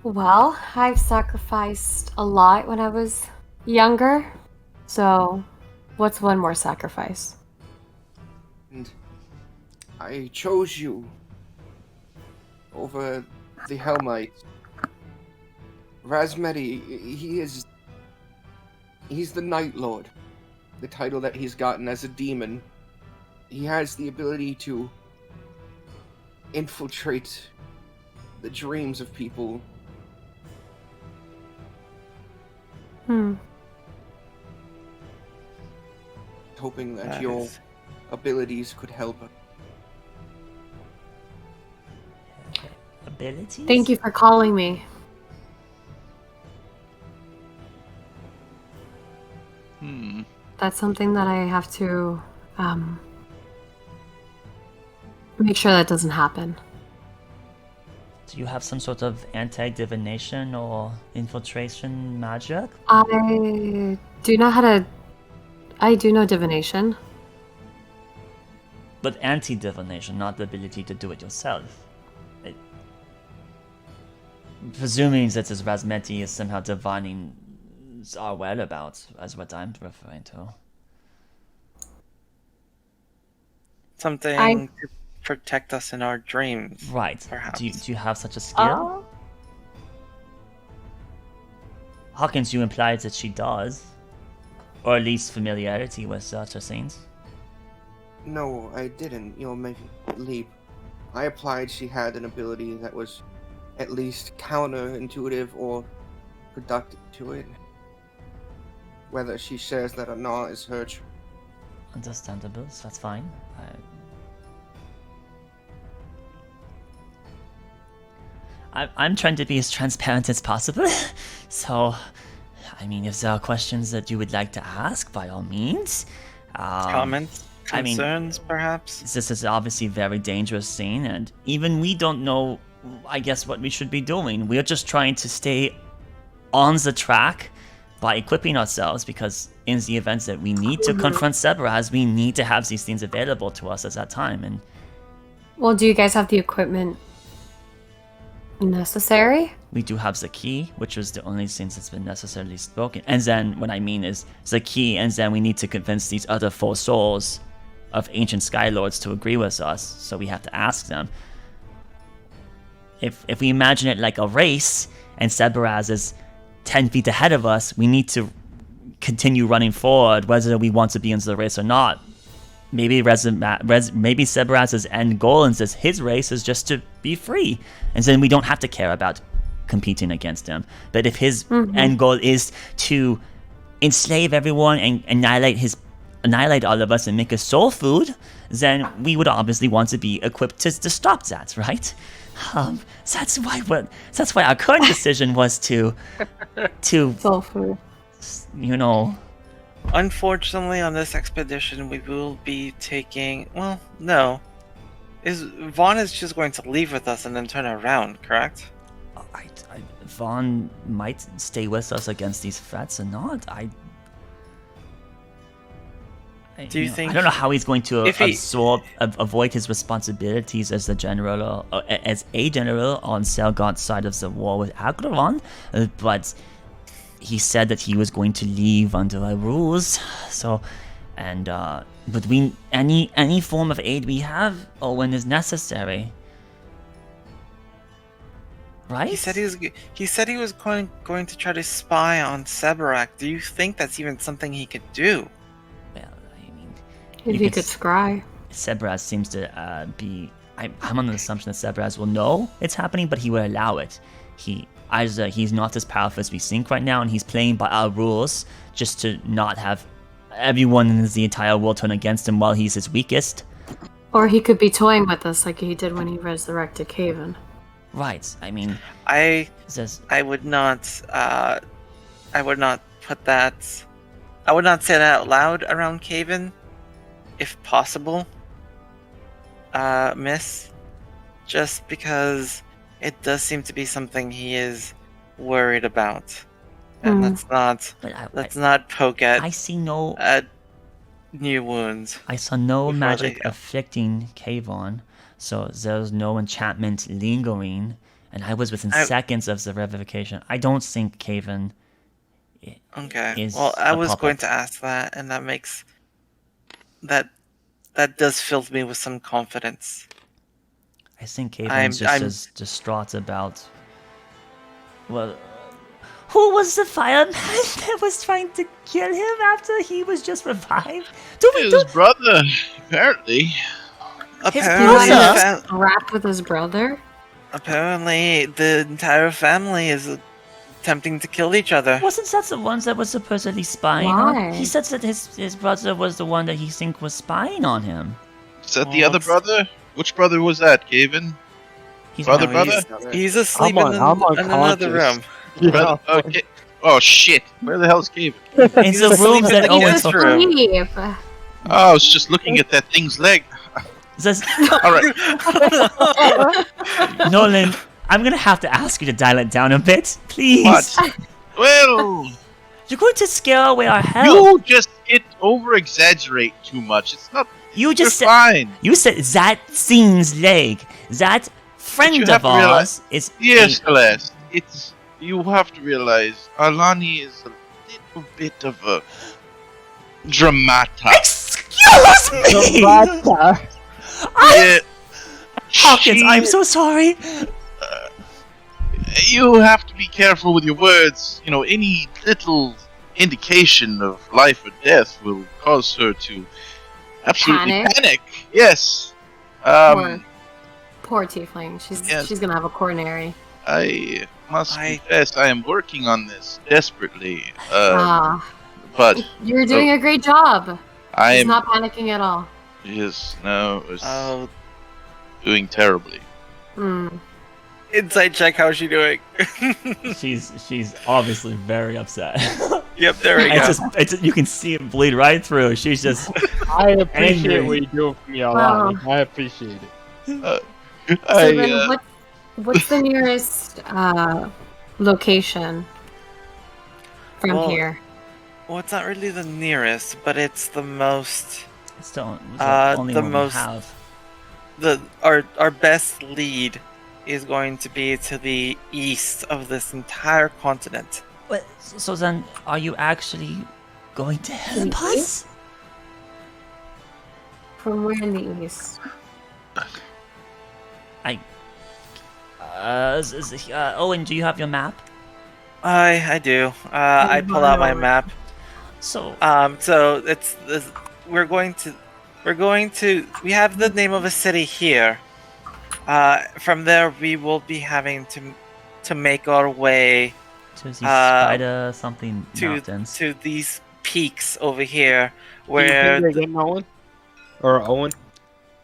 Well, I've sacrificed a lot when I was younger, so what's one more sacrifice? And I chose you over the Helmite. Razmeti, he's the Night Lord. The title that he's gotten as a demon. He has the ability to infiltrate the dreams of people. Hoping that your abilities could help us. Abilities? Thank you for calling me. That's something that I have to make sure that doesn't happen. Do you have some sort of anti-divination or infiltration magic? I do know divination. But anti-divination, not the ability to do it yourself. Presuming that this Razmeti is somehow divining our whereabouts, as what I'm referring to. Something to protect us in our dreams. Right. Perhaps. Do you have such a skill? Hawkins, you implied that she does. Or at least familiarity with such a things. No, I didn't. You're making a leap. I applied she had an ability that was at least counterintuitive or productive to it. Whether she shares that or not is her choice. Understandable, that's fine. I'm trying to be as transparent as possible. So, I mean, if there are questions that you would like to ask, by all means. Comments? Concerns, perhaps? This is obviously a very dangerous scene, and even we don't know, I guess, what we should be doing. We're just trying to stay on the track by equipping ourselves, because in the event that we need to confront Sebraz, we need to have these things available to us at that time. And Well, do you guys have the equipment necessary? we do have the key, which is the only thing that's been necessarily spoken. And then what I mean is the key, and then we need to convince these other 4 souls of ancient Skylords to agree with us, so we have to ask them. If we imagine it like a race, and Sebraz is 10 feet ahead of us, we need to continue running forward, whether we want to be in the race or not. Maybe Sebraz's end goal in his race is just to be free, and then we don't have to care about competing against him. But if his end goal is to enslave everyone and annihilate all of us and make us soul food, then we would obviously want to be equipped to stop that, right? That's why our current decision was to Soul food. Unfortunately, on this expedition, we will be taking... Well, no. Vaughn is just going to leave with us and then turn around, correct? Vaughn might stay with us against these threats or not. Do you think... I don't know how he's going to avoid his responsibilities as a general on Selgod's side of the war with Aglaron, but he said that he was going to leave under our rules. So, but any form of aid we have, Owen, is necessary. Right? He said he was going to try to spy on Sebarak. Do you think that's even something he could do? Well, I mean, If he could scry. Sebraz seems to be... I'm on the assumption that Sebraz will know it's happening, but he will allow it. He's not as powerful as we think right now, and he's playing by our rules just to not have everyone in the entire world turn against him while he's his weakest. Or he could be toying with us like he did when he resurrected Caven. Right. I mean, I would not put that. I would not say that out loud around Caven, if possible. Miss, just because it does seem to be something he is worried about. And Mm. let's not poke at I see no. new wounds. I saw no Before magic they- affecting Kayvon, so there's no enchantment lingering, and I was within I- seconds of the revivication. I don't think Kayvon. Okay. Is Well, I a was puppet. going to ask that, and that makes that does fill me with some confidence. I think I'm- Kayvon's just I'm- as distraught about. Well, who was the fireman that was trying to kill him after he was just revived? His brother, apparently. Apparently, brother? Wrapped with his brother? apparently, the entire family is attempting to kill each other. Wasn't that the ones that was supposedly spying on? Why? He said that his brother was the one that he think was spying on him. Is that the Well, other it's- brother? Which brother was that, Gaven? He's Brother, No, brother? He's asleep I'm in unconscious. another room. Brother? Okay. Oh shit! Where the hell's Gaven? It's the asleep rooms in that the Owen guest took. room. Sleep. Oh, I was just looking at that thing's leg. Says, All right. Nolan, I'm gonna have to ask you to dial it down a bit, please. What? Well, You're going to scare away our help. you just over exaggerate too much. It's not. You You're just said fine. you said that Scene's leg. That friend you have of to realize- ours is Yes, Celeste. It's you have to realize Alani is a little bit of a dramata. Excuse me, Yeah, Hawkins. she- I'm so sorry. You have to be careful with your words. You know, any little indication of life or death will cause her to absolutely panic. Yes. Poor tiefling. Yes. She's gonna have a coronary. I must confess, I am working on this desperately. But You're doing a great job. I She's am. not panicking at all. Yes, no, it's Oh, doing terribly. Hmm. inside check. How's she doing? She's obviously very upset. Yep, there we go. You can see it bleed right through. She's just I appreciate Angry. what you do for me, Wow. Alani. I appreciate it. So then, what's the nearest location from Well, here? Well, it's not really the nearest, but it's the most. It's the only the one most- we have. Our best lead is going to be to the east of this entire continent. But, so then, are you actually going to help us? From where in the east? Owen, do you have your map? I do. I pull out my map. So, So we're going to we have the name of a city here. From there we will be having to make our way to the spider something mountains. to these peaks over here Can you where say that again, Owen? Or Owen?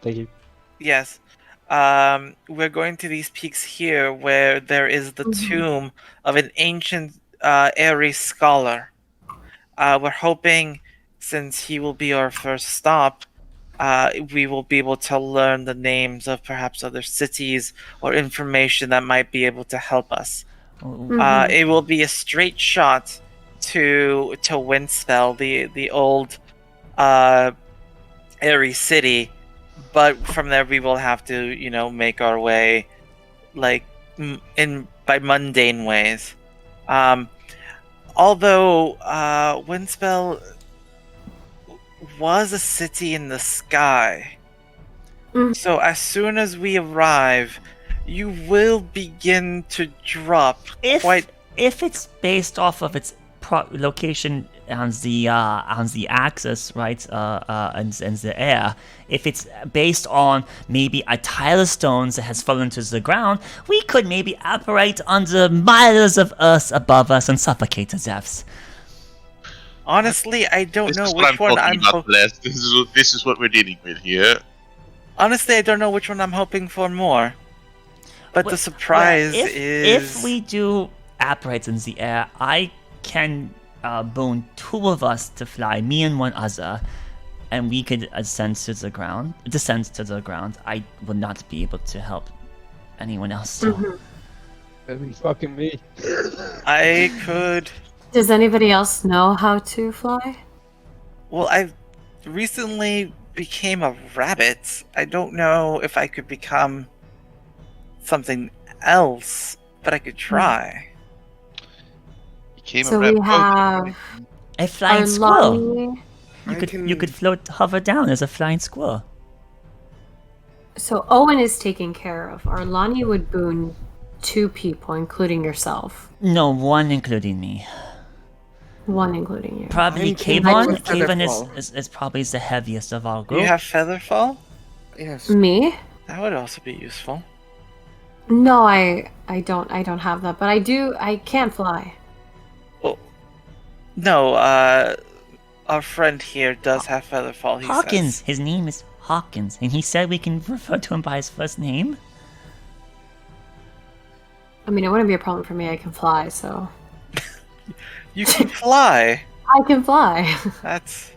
Thank you. yes. We're going to these peaks here where there is the tomb of an ancient Ares scholar. We're hoping, since he will be our first stop, we will be able to learn the names of perhaps other cities or information that might be able to help us. It will be a straight shot to Winspell, the old Ares city, but from there we will have to, make our way, like by mundane ways. Although Winspell was a city in the sky, so as soon as we arrive, you will begin to drop If it's based off of its location on the axis, right, and the air, if it's based on maybe a tile of stones that has fallen to the ground, we could maybe operate under miles of earth above us and suffocate to death. Honestly, I don't This know is what which one talking I'm. about, Les. This is what we're dealing with here. Honestly, I don't know which one I'm hoping for more. But the surprise Well, is if we do operate in the air, I can boon two of us to fly, me and one other, and we could descend to the ground. I will not be able to help anyone else. So. That'd be fucking me. I could Does anybody else know how to fly? Well, I recently became a rabbit. I don't know if I could become something else, but I could try. Became So a we rabbit. have A flying squirrel. Arlani. You could float, hover down as a flying squirrel. So Owen is taken care of. Arlani would boon 2 people, including yourself. No, 1 including me. 1 including you. Probably And Kayvon Kayvon. with Kayvon Featherfall. is probably the heaviest of our Do group. you have Featherfall? Yes. Me? That would also be useful. No, I don't have that, but I can fly. Well, no, our friend here does have Featherfall, he Hawkins. says. His name is Hawkins, and he said we can refer to him by his first name. I mean, it wouldn't be a problem for me. I can fly, so You can fly! I can fly. That's...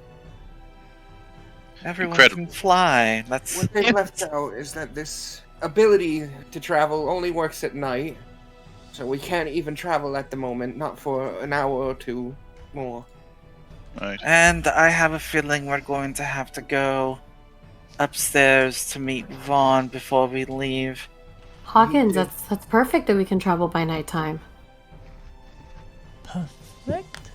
Everyone Incredible. can fly. That's... What they left out is that this ability to travel only works at night, so we can't even travel at the moment, not for an hour or 2 more. Right. And I have a feeling we're going to have to go upstairs to meet Vaughn before we leave. Hawkins, that's perfect that we can travel by nighttime. Perfect.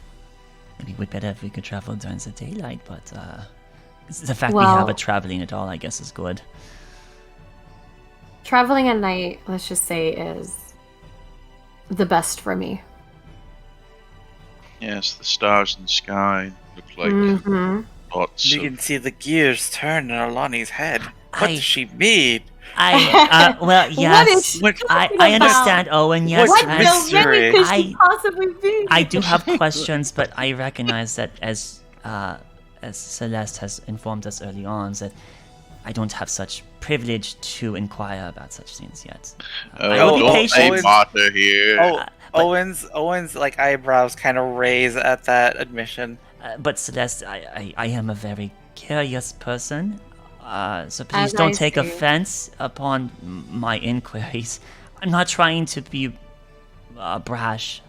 Maybe we'd better if we could travel during the daylight, but the fact we Well- have it traveling at all, I guess, is good. Traveling at night, let's just say, is the best for me. Yes, the stars in the sky look like Mm-hmm. lots You can see the gears turn in Alani's head. What I- does she mean? Well, yes. What is she talking I about? understand, Owen, yes. What and mystery? could she I- possibly be? I do have questions, but I recognize that as Celeste has informed us early on, that I don't have such privilege to inquire about such things yet. I will be don't patient. say Owen- Martha here. Oh, but- Owen's like eyebrows kind of raise at that admission. But Celeste, I am a very curious person, so please As don't I take see. offense upon my inquiries. I'm not trying to be brash.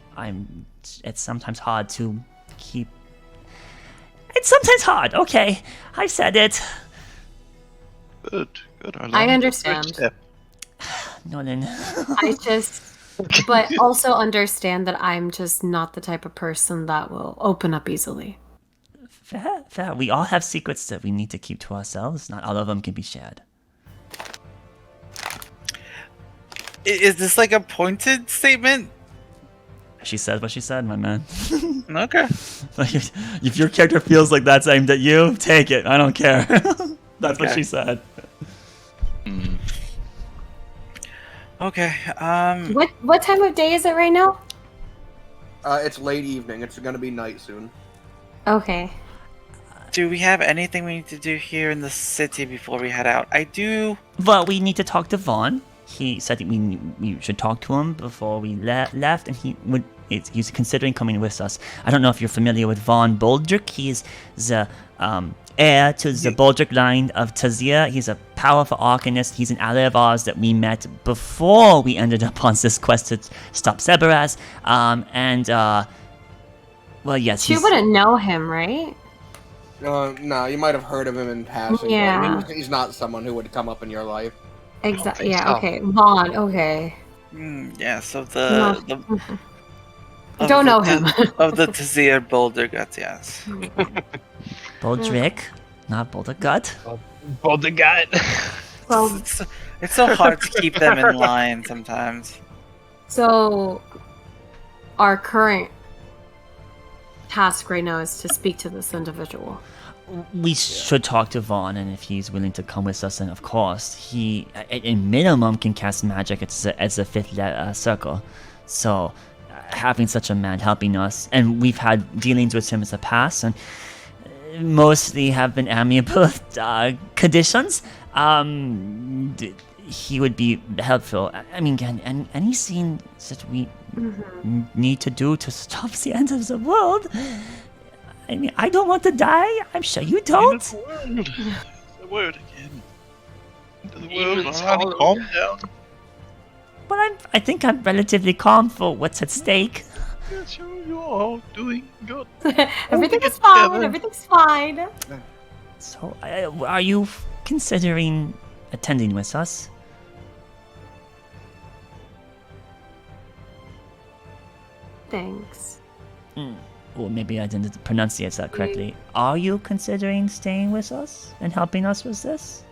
It's sometimes hard to keep. It's sometimes hard. Okay, I said it. Good, good. I like the understand. first step. Nolan. I just, but also understand that I'm just not the type of person that will open up easily. Fair, fair. We all have secrets that we need to keep to ourselves. Not all of them can be shared. Is this like a pointed statement? She said what she said, my man. Okay. Like, if your character feels like that's aimed at you, take it. I don't care. That's what Okay. she said. Hmm. Okay. What time of day is it right now? It's late evening. It's gonna be night soon. Okay. Do we have anything we need to do here in the city before we head out? I do. But we need to talk to Vaughn. He said that we should talk to him before we left, and he's considering coming with us. I don't know if you're familiar with Vaughn Boldrick. He's the heir to the Boldrick line of Tazir. He's a powerful arcanist. He's an ally of ours that we met before we ended up on this quest to stop Cerberus. Well, yes, You wouldn't know him, right? No, you might have heard of him in passing. Yeah. But he's not someone who would come up in your life. Exactly. think Yeah. so. Okay. Vaughn. Okay. Yeah. So No. the I don't know him. of the Tazir Boulder Guts. Yes. Boldrick, not Bouldergut. Boulder got. Well, It's so hard to keep them in line sometimes. so our current task right now is to speak to this individual. We should talk to Vaughn, and if he's willing to come with us, then of course he, at minimum, can cast magic as a fifth circle. So, having such a man helping us, and we've had dealings with him in the past, and mostly have been amiable conditions. He would be helpful. I mean, again, anything that we need to do to stop the end of the world. I mean, I don't want to die. I'm sure you don't. The word again. Into the Even world. taller. Calm down. But I think I'm relatively calm for what's at stake. Yes, you're all doing good. Everything's fine. Everything's fine. So, are you considering attending with us? Thanks. Or maybe I didn't pronunciate that correctly. Are you considering staying with us and helping us with this?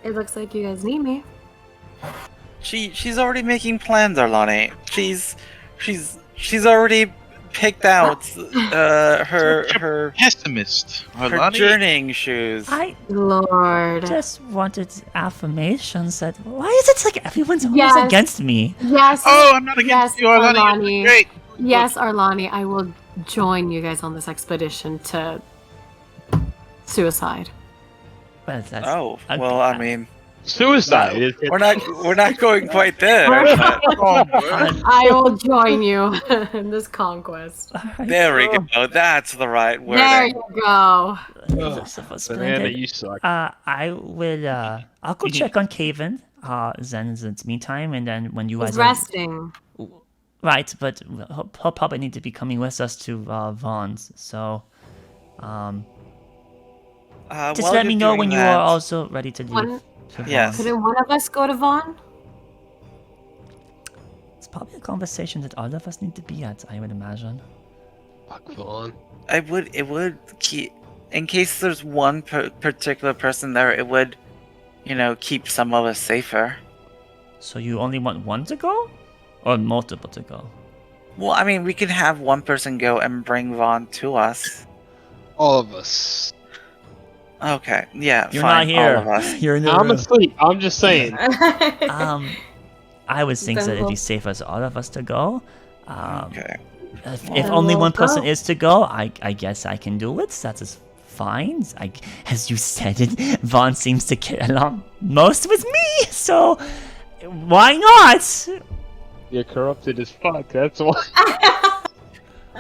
It looks like you guys need me. She's already making plans, Arlani. She's already picked out her Pessimist, her Arlani. journeying shoes. I Lord. just wanted affirmations that. Why is it like everyone's always Yes. against me? Yes. Oh, I'm not against Yes, you, Arlani. Arlani. You're great. Yes, Arlani, I will join you guys on this expedition to suicide. Well, that's, Oh, okay. well, I mean, Suicide. we're not going quite there. but I will join you in this conquest. Alright. there we go. That's the right word. There you go. Looks Banana, splendid. you suck. I will. I'll go check on Caven. Then in the meantime, and then when you He's guys resting. right, but he'll probably need to be coming with us to Vaughn's. So, just while let me you're know doing when you that- are also ready to leave. One- to Yes. Vaughn's. Couldn't one of us go to Vaughn? It's probably a conversation that all of us need to be at. I would imagine. Fuck Vaughn. It would keep, in case there's one particular person there, it would, keep some of us safer. So you only want one to go, or multiple to go? Well, I mean, we can have one person go and bring Vaughn to us. All of us. Okay, yeah, You're fine, not here. all of us. You're in the I'm room. asleep. I'm just saying. I would think that it'd Then be safer as all of us to go. Okay. If Then only we'll one person go. is to go, I guess I can do it. That is fine. As you said it, Vaughn seems to get along most with me, so why not? You're corrupted as fuck. That's why.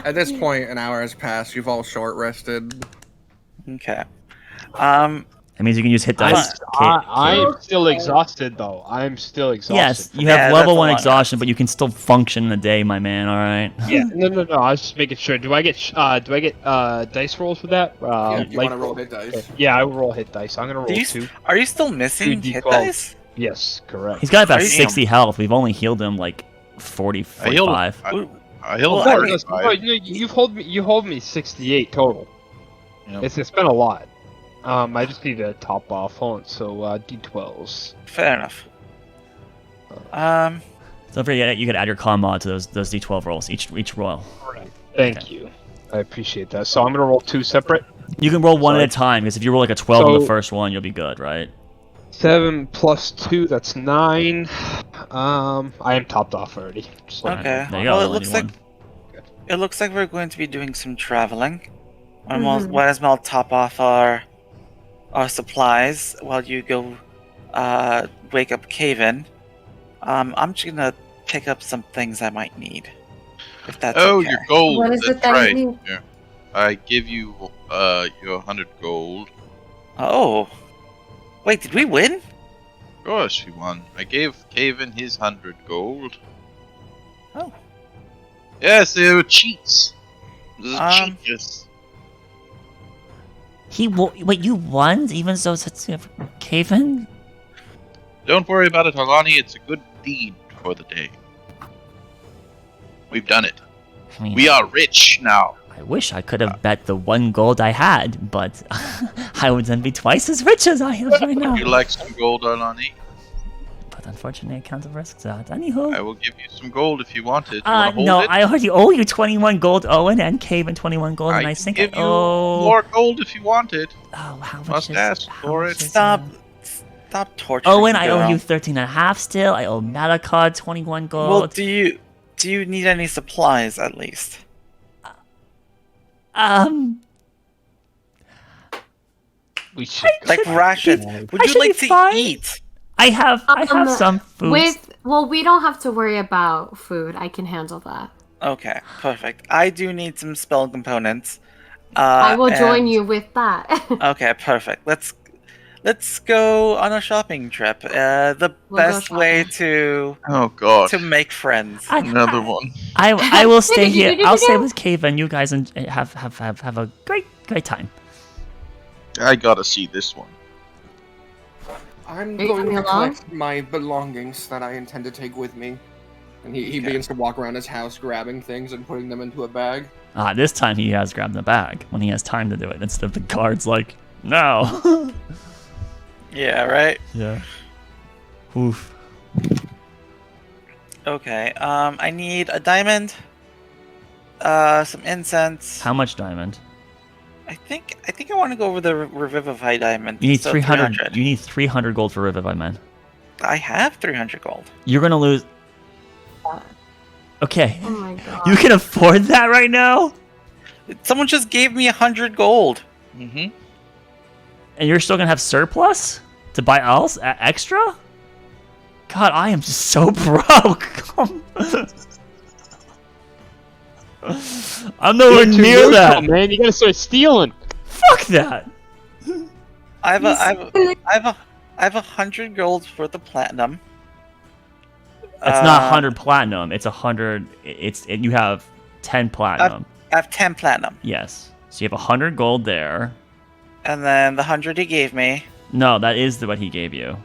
At this point, an hour has passed. You've all short rested. Okay. That means you can use hit dice. I'm still exhausted though. I'm still exhausted. Yes, you Yeah, have that's level a 1 lot. exhaustion, but you can still function in the day, my man. All right. Yeah. No. I was just making sure. Do I get dice rolls for that? Yeah, if you want to roll hit dice. Okay. Yeah, I will roll hit dice. I'm gonna roll Do you, 2. are you still missing 2d12. hit dice? Yes, correct. He's got about Damn. 60 health. We've only healed him like 40, I healed 45. I healed Well, No, no, 45. no, you hold me 68 total. Yep. It's been a lot. I just need to top off on d12s. Fair enough. Don't forget, you could add your con mod to those d12 rolls. Each roll. Thank you. I appreciate that. So I'm gonna roll 2 separate. You can roll one at Sorry. a time, because if you roll like a 12 on the So- first one, you'll be good, right? 7 plus 2, that's 9. I am topped off already. Just like- Okay. There you go. Well, you it only looks need like one. it looks like we're going to be doing some traveling. I Mhm. might as well top off our supplies while you go wake up Caven. I'm just gonna pick up some things I might need. If that's Oh, okay. your gold. What is That's it that right. you need? Yeah. I give you your 100 gold. Oh. Wait, did we win? Of course, you won. I gave Caven his 100 gold. Oh. Yes, they were cheats. This is Um, cheaters. Wait, you won? Even though it's Caven? Don't worry about it, Alani. It's a good deed for the day. We've done it. I mean, We are rich now. I wish I could have bet the 1 gold I had, but I would then be twice as rich as I am right now. Would you like some gold, Alani? But unfortunately, I can't risk that. Anywho. I will give you some gold if you want it. You want to hold No, it? I already owe you 21 gold, Owen, and Caven 21 gold, and I can think give I you owe... more gold if you want it. Oh, how much Must is... ask how for much it. is, Stop torturing Owen, the I owe girl. you 13 and a half still. I owe Malakad 21 gold. Well, do you need any supplies at least? We should. Like rations? Would I you should like be to fine. eat? I have some food. We don't have to worry about food. I can handle that. Okay, perfect. I do need some spell components. I will join and- you with that. Okay, perfect. Let's go on a shopping trip. The We'll go best way shopping. to make friends. Another one. I will stay Did you here. do I'll it stay again? with Cave and you guys and have a great time. I gotta see this one. I'm Are you going coming to along? collect my belongings that I intend to take with me. And he begins to walk around his house grabbing things and putting them into a bag. This time he has grabbed the bag when he has time to do it instead of the guards like, no. Yeah, right? Yeah. Oof. Okay, I need a diamond, some incense. How much diamond? I think I want to go over the Revivify diamond. You need so 300. You need 300 gold for Revivify, man. I have 300 gold. You're gonna lose. Okay. Oh my god. You can afford that right now, Someone just gave me 100 gold. Mm-hmm. and you're still gonna have surplus to buy else extra. God, I am just so broke. I'm nowhere You're too near neutral, that. man. You gotta start stealing. Fuck that. I have 100 gold for the platinum. It's not 100 platinum. It's 100. You have 10 platinum. I have 10 platinum, Yes. So you have 100 gold there. and then the 100 he gave me. No, that is what he gave you.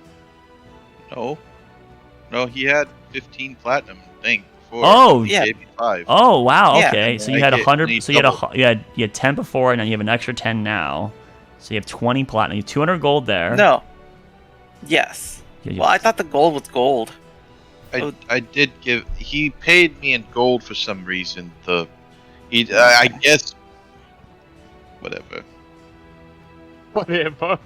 No, he had 15 platinum thing before. Oh, He yeah. gave me 5. Oh wow. Yeah. Okay. And So then you I had get- 100. and he So you doubled. had you had 10 before, and then you have an extra 10 now. So you have 20 platinum. You have 200 gold there. No. Yes. Yeah, you- Well, I thought the gold was gold. I did give. He paid me in gold for some reason. I guess. Whatever. Whatever.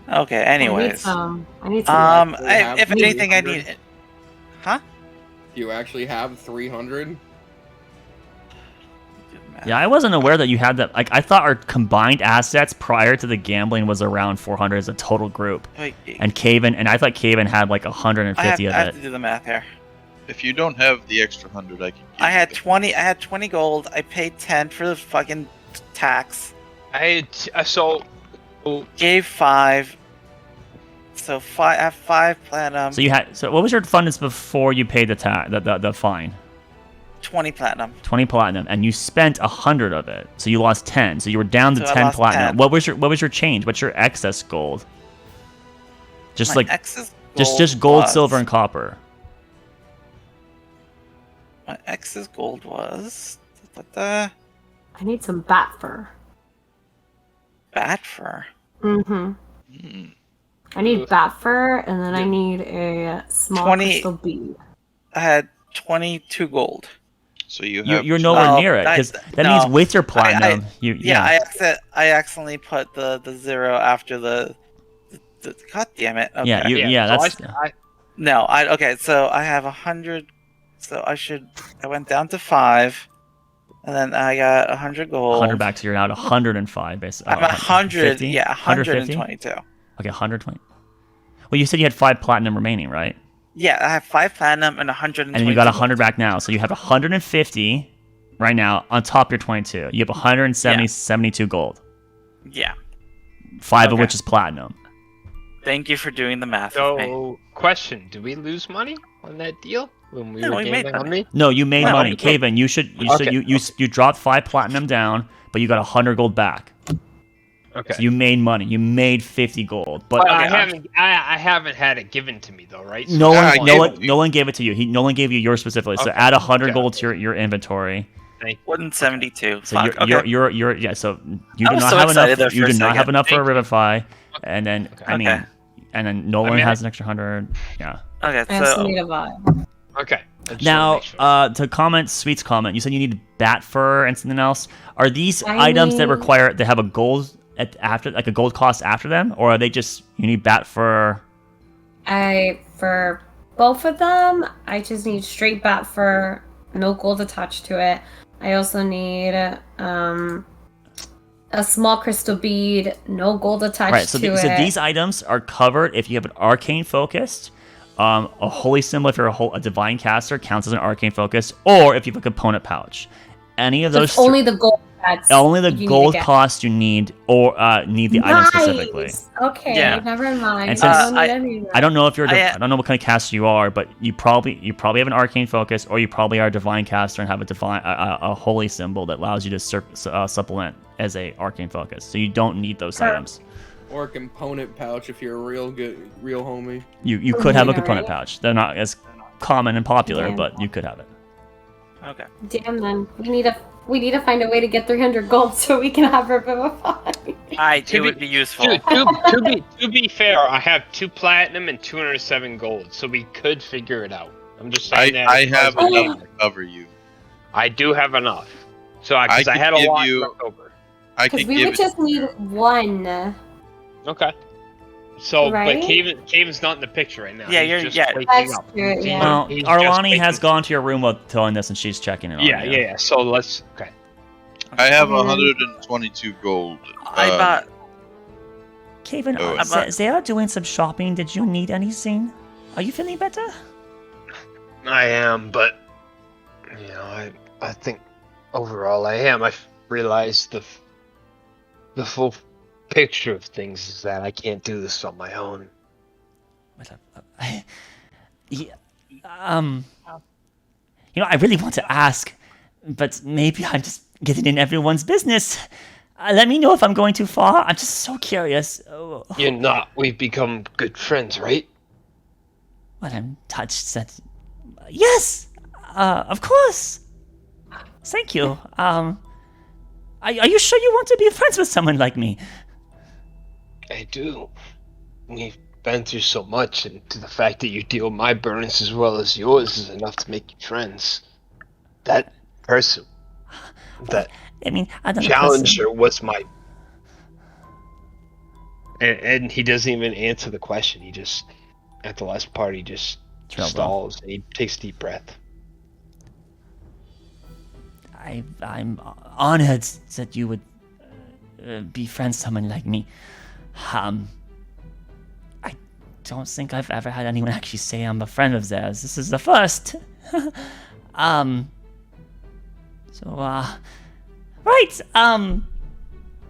Okay. I need Anyways, some. I need some. if need anything, I 300. need. Huh? Do you actually have 300? Yeah, I wasn't aware that you had that. Like, I thought our combined assets prior to the gambling was around 400 as a total group. Wait, And I thought Caven had like 150 I of have it. to do the math here. If you don't have the extra 100, I can. Give I you had the- 20. I had 20 gold. I paid 10 for the fucking tax. I so Gave 5. So I have 5 platinum. So you had. So what was your fundings before you paid the fine? 20 platinum. 20 platinum, and you spent 100 of it. So you lost 10. So you were down to So I 10 lost platinum. 10. What was your change? What's your excess gold? Just My like excess just gold, was- silver, and copper. My excess gold was I need some bat fur. bat fur. Mm-hmm. Mm. I need bat fur, and then I need a small 20 crystal bead. I had 22 gold. So you have. You're nowhere Oh, near it because that no. means with your platinum, Yeah, I accidentally put the 0 after the God damn it. Okay. Yeah, so that's No, okay, so I have 100. So I went down to 5, and then I got 100 gold. 100 back, so you're now at 105 basically. I'm at 100. 150? Yeah, 150? 122. Okay, 120. Well, you said you had 5 platinum remaining, right? Yeah, I have 5 platinum and 122. And you got 100 back now, so you have 150 right now on top of your 22. You have 72 gold. Yeah. 5 of Okay. which is platinum. Thank you for doing the math with me. so question: did we lose money on that deal when we No, were we made gambling on money. me? No, you made No, money, okay. Caven. You dropped 5 platinum down, but you got 100 gold back. Okay. So you made money. You made 50 gold, but But Okay, I haven't had it given to me though, right? no Yeah, I one, gave it to you. no one gave it to you. Nolan gave you yours specifically. So Okay. add 100 Okay. gold to your inventory. 172. So Fuck, okay. you're yeah. So you I do was not so have excited enough. there You for a do not have second. enough for a Thank you. Revivify, and then I mean, Okay. and then Nolan I mean, has an extra 100. Yeah. Okay, I also so need a vibe. Okay. I just Now, wanna make sure. to comment Sweet's comment, you said you need bat fur and something else. Are these I items that need- require they have a gold after, like a gold cost after them, or are they just you need bat fur? For both of them, I just need straight bat fur, no gold attached to it. I also need a small crystal bead, no gold attached Right. So, to it. so these items are covered if you have an arcane focused. A holy symbol if you're a divine caster counts as an arcane focus, or if you have a component pouch. Any of So those. it's only the gold That's only the you need gold to get. cost you need, or need the item specifically. Nice. Okay, Yeah. never mind. And I since- don't need any of that. I don't know if you're. I- I don't know what kind of caster you are, but you probably have an arcane focus, or you probably are a divine caster and have a holy symbol that allows you to supplement as a arcane focus. So you don't need those items. Or a component pouch if you're a real homie. You could have a Yeah, component right. pouch. They're not as common and popular, Yeah. but you could have it. Okay. Damn, then we need to find a way to get 300 gold so we can have Revivify. It would be useful. Dude, to be fair, I have 2 platinum and 207 gold, so we could figure it out. I'm just saying that. I have enough to cover you. I do have enough. So, because I could had a give lot you- left over. I Because could we give would just need one. Okay. So, Right? but Caven's not in the picture right now. Yeah, He's you're- just yeah. waking That's up. true, yeah. Well, He's just Arlani waking has up. gone to your room while telling this, and she's checking it on Yeah, you. yeah. So let's. Okay. I have Mhm. 122 gold. I bought. Kevin, Oh, they are doing some shopping. Did you need anything? Are you feeling better? I am, but you know, I think overall I am. I realized the full picture of things is that I can't do this on my own. Yeah, I really want to ask, but maybe I'm just getting in everyone's business. Let me know if I'm going too far. I'm just so curious. You're not. We've become good friends, right? Well, I'm touched that. Yes, of course. Thank you. Are you sure you want to be friends with someone like me? I do. We've been through so much, and to the fact that you deal with my burdens as well as yours is enough to make you friends. That person, that I mean, I don't know. challenger was my. And he doesn't even answer the question. He just, at the last part, he just Trails off. stalls and he takes a deep breath. I'm honored that you would be friends with someone like me. I don't think I've ever had anyone actually say I'm a friend of theirs. This is the first. Right.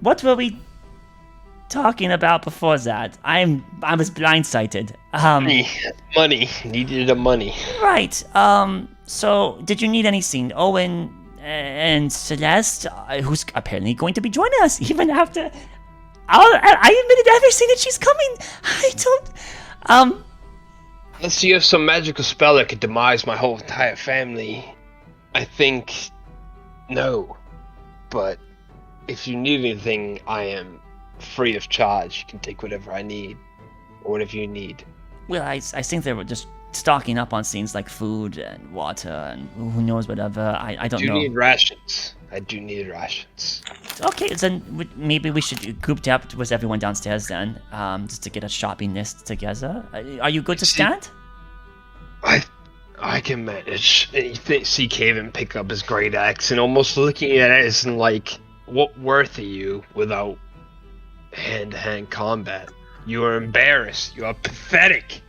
What were we talking about before that? I was blindsided. Money. Needed a money. Right. So did you need anything? Owen and Celeste, who's apparently going to be joining us even after. I admitted everything that she's coming. I don't. Unless you have some magical spell that could demise my whole entire family, I think no. But if you need anything, I am free of charge. You can take whatever I need, or whatever you need. Well, I think they were just stocking up on things like food and water and who knows whatever. I don't Do know. need rations. I do need rations. Okay, then maybe we should group up with everyone downstairs then, just to get a shopping list together. Are you good to stand? I can manage. And you see Caven pick up his great axe and almost looking at it as in like, what worth are you without hand-to-hand combat? You are embarrassed. You are pathetic.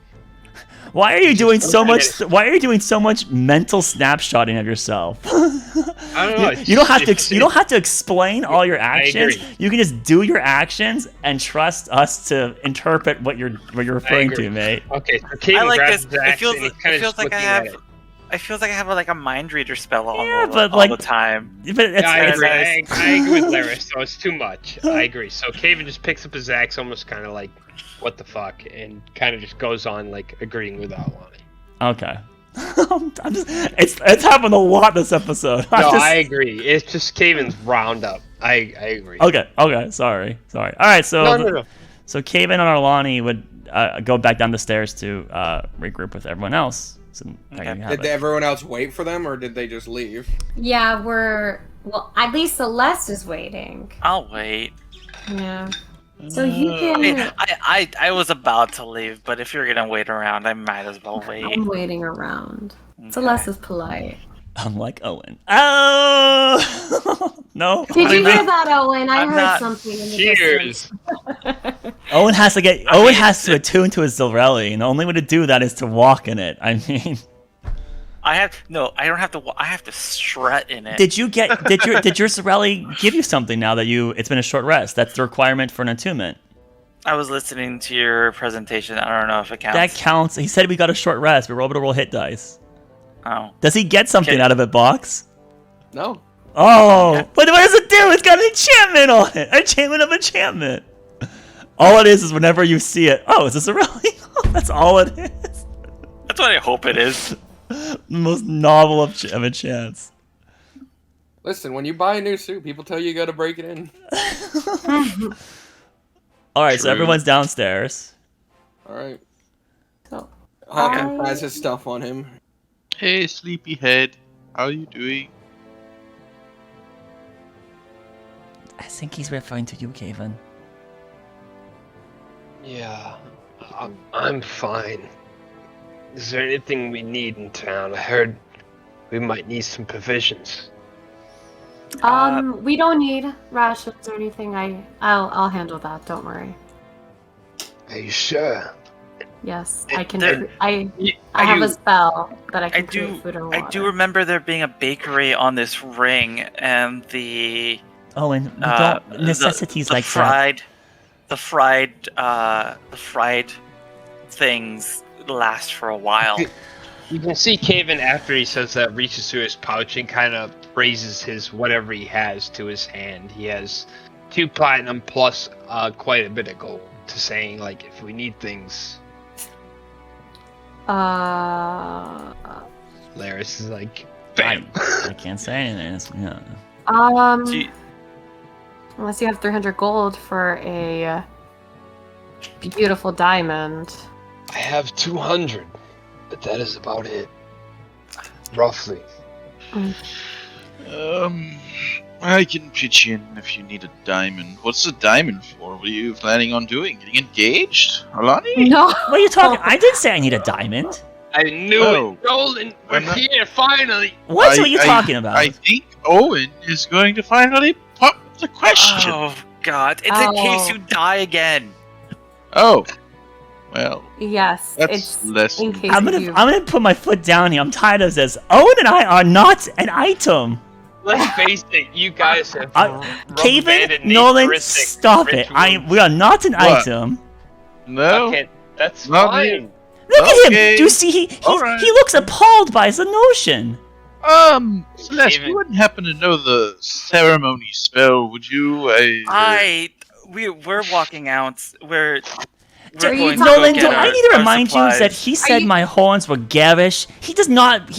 Why are you doing so much? Why are you doing so much mental snapshotting of yourself? I don't know. You don't have to. You don't have to explain all your actions. agree. You can just do your actions and trust us to interpret what you're referring to, agree. mate. Okay, so Caven I like grabs this. his axe and he's It kinda feels just like I looking at have. it. I feel like I have like a mind reader spell on Yeah, all, but, all like- the time. But it's, Yeah, I it's- agree. it's- I agree with Laris, so it's too much. I agree. So Caven just picks up his axe, almost kind of like, what the fuck, and kind of just goes on like agreeing with Alani. Okay. It's happened a lot this episode. No, I agree. It's just Caven's round up. I agree. Okay. Sorry. All right. So No. so Kaven and Arlani would go back down the stairs to regroup with everyone else. So there you have Did it. everyone else wait for them, or did they just leave? Yeah, well, at least Celeste is waiting. I'll wait. Yeah. So you I can. mean, I was about to leave, but if you're gonna wait around, I might as well wait. I'm waiting around. Okay. Celeste is polite. Unlike Owen. Oh no. Did you hear that, Owen? I I'm heard not- something in the Cheers. distance. Owen has to attune to his Zilrelli, and the only way to do that is to walk in it. I mean, I don't have to. I have to strut in it. Did your Sorelli give you something now that it's been a short rest? That's the requirement for an attunement. I was listening to your presentation. I don't know if it counts. That counts. He said we got a short rest. We were able to roll hit dice. Oh. Does he get something out of it, Box? No. Oh, but what does it do? It's got an enchantment on it. Enchantment of enchantment. All it is whenever you see it. Oh, is this a Sorelli? That's all it is. That's what I hope it is. The most novel of enchants. Listen, when you buy a new suit, people tell you got to break it in. All right, so everyone's downstairs. All right. So, Hawkins has his stuff on him. Hey, sleepyhead. How are you doing? I think he's referring to you, Caven. Yeah, I'm fine. Is there anything we need in town? I heard we might need some provisions. We don't need rations or anything. I'll handle that. Don't worry. Are you sure? Yes, I can. I have a spell that I can create food and water. I do remember there being a bakery on this ring, and the And we don't necessities like that. The fried things last for a while. You can see Caven after he says that reaches through his pouch and kind of raises his whatever he has to his hand. He has 2 platinum plus quite a bit of gold to saying like if we need things. Laris is like, bam. I can't say anything. Unless you have 300 gold for a beautiful diamond. I have 200, but that is about it. Roughly. I can pitch in if you need a diamond. What's a diamond for? What are you planning on doing? Getting engaged? Alani? No. What are you talking? I didn't say I need a diamond. I knew it, Nolan. We're here finally. What are you talking about? I think Owen is going to finally pop the question. Oh God! It's in case you die again. Oh, well. Yes, that's it's less. in case I'm gonna put my foot down here. I'm tired of this. Owen and I are not an item. Let's face it, you guys have Caven, Nolan, stop it. We are not an item. No. Okay, that's Not fine. me. Look at him. Okay. Do you see? He Alright. looks appalled by the notion. Celeste, you wouldn't happen to know the ceremony spell, would you? We're walking out. We're you going to Nolan, go do get I our- need to our remind you supplies. that he said my horns were garish? He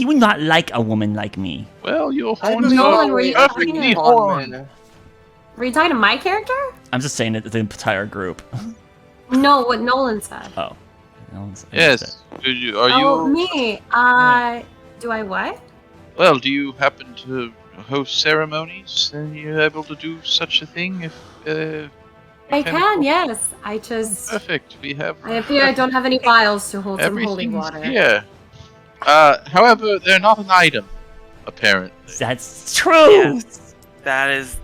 would not like a woman like me. Well, your I horns Nolan, are were you perfectly talking horned. Were you talking to my character? I'm just saying it to the entire group. No, what Nolan said. Oh. Nolan's- Yes. Are you? Me. Do I what? Well, do you happen to host ceremonies? Are you able to do such a thing? If I can, yes. I just. Perfect. We have. I fear I don't have any vials to hold some holy Everything's water. here. However, they're not an item, apparently. That's true. Yes, that is.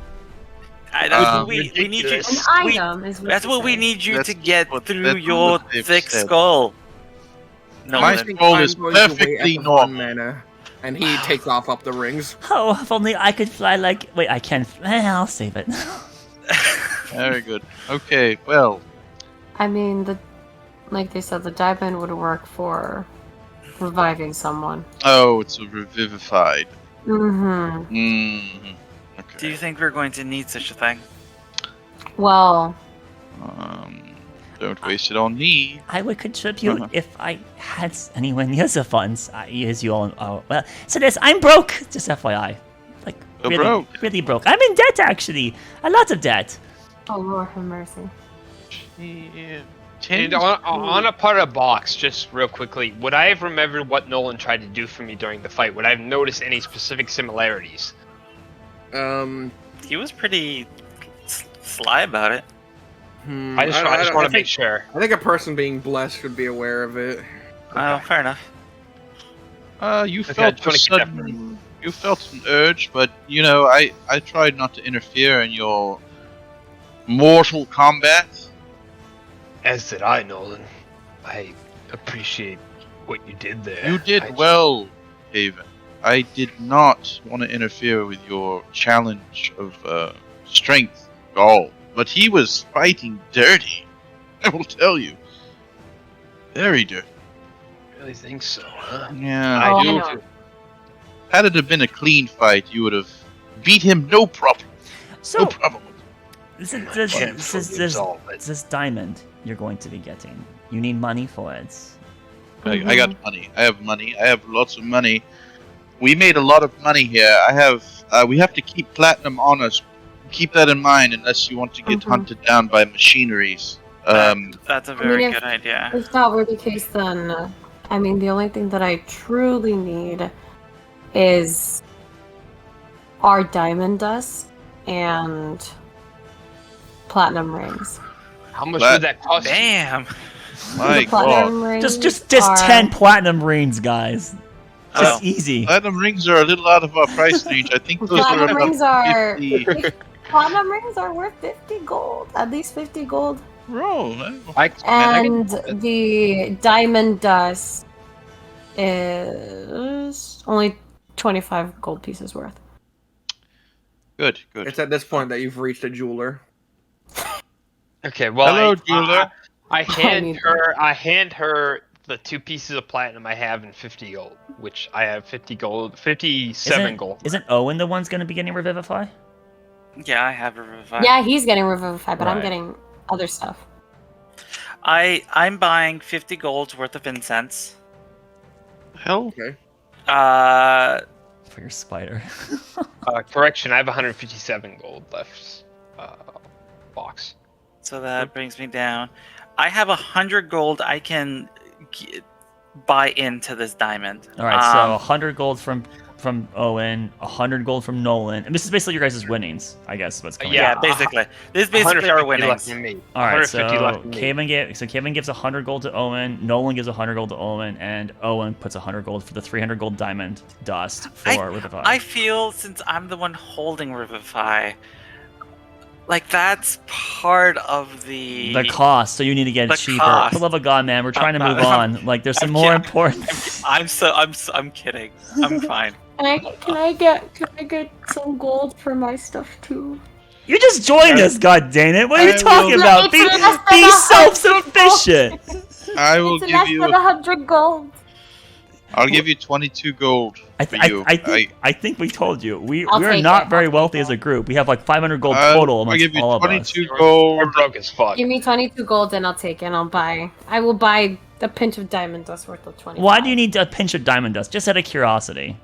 We need you. An item is what That's you what we say. need you That's to get what- through that's your what they've thick said. skull. No, My I think skull I'm is going to wait perfectly at the normal. manor, and he takes off up the rings. Oh, if only I could fly like. Wait, I can. I'll save it. Very good. Okay, well, I mean, like they said, the diamond would work for reviving someone. oh, it's a revivified. Mm-hmm. Mm-hmm. Okay. Do you think we're going to need such a thing? Well, Don't waste it on me. I would contribute if I had anywhere near the funds. As you all. Oh, well. So I'm broke. Just FYI. Like You're broke. Really broke. I'm in debt actually. A lot of debt. oh Lord have mercy. Yeah. And on a part of the box, just real quickly, would I have remembered what Nolan tried to do for me during the fight? Would I have noticed any specific similarities? He was pretty sly about it. I just want to make sure. I think a person being blessed should be aware of it. Oh, fair enough. You Okay, I felt just wanna a keep that sudden. You felt an urge, but I tried not to interfere in your mortal combat. As did I, Nolan. I appreciate what you did there. You did well Haven. I did not want to interfere with your challenge of strength, Gaul, but he was fighting dirty. I will tell you. Very dirty. Really think so, huh? Yeah. Oh, I do. know. Had it have been a clean fight, you would have beat him no problem. So, No problem. this diamond you're going to be getting. You need money for it. I got money. I have money. I have lots of money. We made a lot of money here. We have to keep platinum on us. Keep that in mind, unless you want to get hunted down by machineries. That's a very if- good idea. If that were the case, then I mean, the only thing that I truly need is our diamond dust and platinum rings. How much would that cost? Damn. My The platinum rings Just are- 10 platinum rings, guys. Just Oh. easy. Platinum rings are a little out of our price range. I think those are Platinum about rings are 50. platinum rings are worth 50 gold, at least 50 gold. Bro, And the diamond dust is only 25 gold pieces worth. good, good. It's at this point that you've reached a jeweler. Okay, well, Hello, jeweler. I hand need her. I hand her the 2 pieces of platinum I have and 50 gold, which I have 50 gold, 57 gold. Isn't Owen the one's going to be getting Revivify? Yeah, I have a revive. Yeah, he's getting Revivify, but I'm Right. getting other stuff. I'm buying 50 gold's worth of incense. Hell, For your spider. Correction, I have 157 gold left. Box. So that brings me down. I have 100 gold I can buy into this diamond. All right, so 100 gold from Owen, 100 gold from Nolan, and this is basically your guys' winnings, I guess. What's coming Yeah, out. basically. This is basically our 150 left winnings. in me. All right, so 150 left in me. Kevin gives 100 gold to Owen, Nolan gives 100 gold to Owen, and Owen puts 100 gold for the 300 gold diamond dust for Revivify. I feel since I'm the one holding Revivify, like that's part of the cost, so you need to get it The cheaper. cost. For the love of God, man, we're trying to move I'm- on. Like, there's some I'm more kidding. important. I'm kidding. I'm fine. Can I get some gold for my stuff too? You just joined us, God dang it! What are you I talking will- about? It's less than Be 100 self-sufficient. I will It's give less you. than 100 gold. I'll give you 22 gold for you. I think we told you we're I'll take not it. very I'll take wealthy it. as a group. We have like 500 gold I'll total amongst give you all of us. 22 We're gold. broke as fuck. Give me 22 gold and I'll take it. And I will buy a pinch of diamond dust worth of 20. Why do you need a pinch of diamond dust? Just out of curiosity.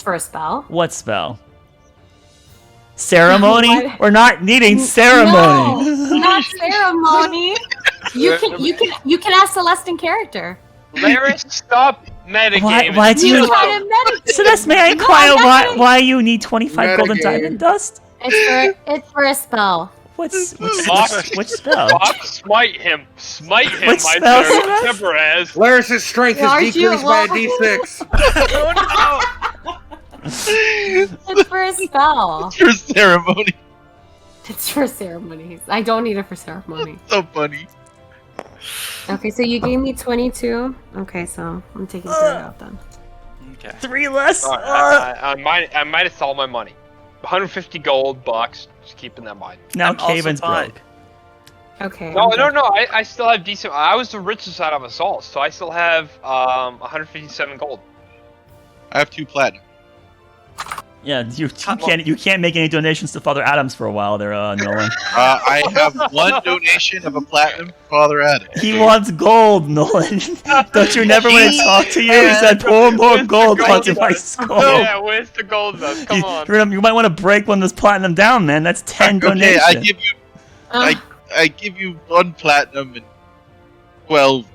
For a spell? What spell? Ceremony? Why- We're not needing ceremony. No, not ceremony. You can ask Celeste in character. Laris, stop metagaming. Why do you? You try to meditate. So that's may I No, inquire I'm not why kidding. why you need 25 gold and Metagame. diamond dust? It's for a spell. Which Fox. spell? Fox, smite him, my What spell is turn. that? Temperaz. Laris' strength Aren't is you decreased by a lying? d6. It's for a spell. For ceremony. It's for ceremonies. I don't need it for ceremony. So funny. Okay, so you gave me 22. Okay, so I'm taking 3 out then. Okay. 3 less. I minus all my money. 150 gold bucks. Just keeping that in mind. Now I'm also Caven's fine. broke. Okay. No, I'm no, good. no. I still have decent. I was the richest out of us all, so I still have 157 gold. I have 2 platinum. Yeah, you can't make any donations to Father Adams for a while there, Nolan. I have 1 donation of a platinum for Father Adam. He wants gold, Nolan. Don't you never want to talk to you? He said, pour more Where's the gold gold onto my dust? skull. Yeah, where's the gold dust? Come on. You might want to break one of this platinum down, man. That's 10 Okay, donations. I give you I give you 1 platinum and 12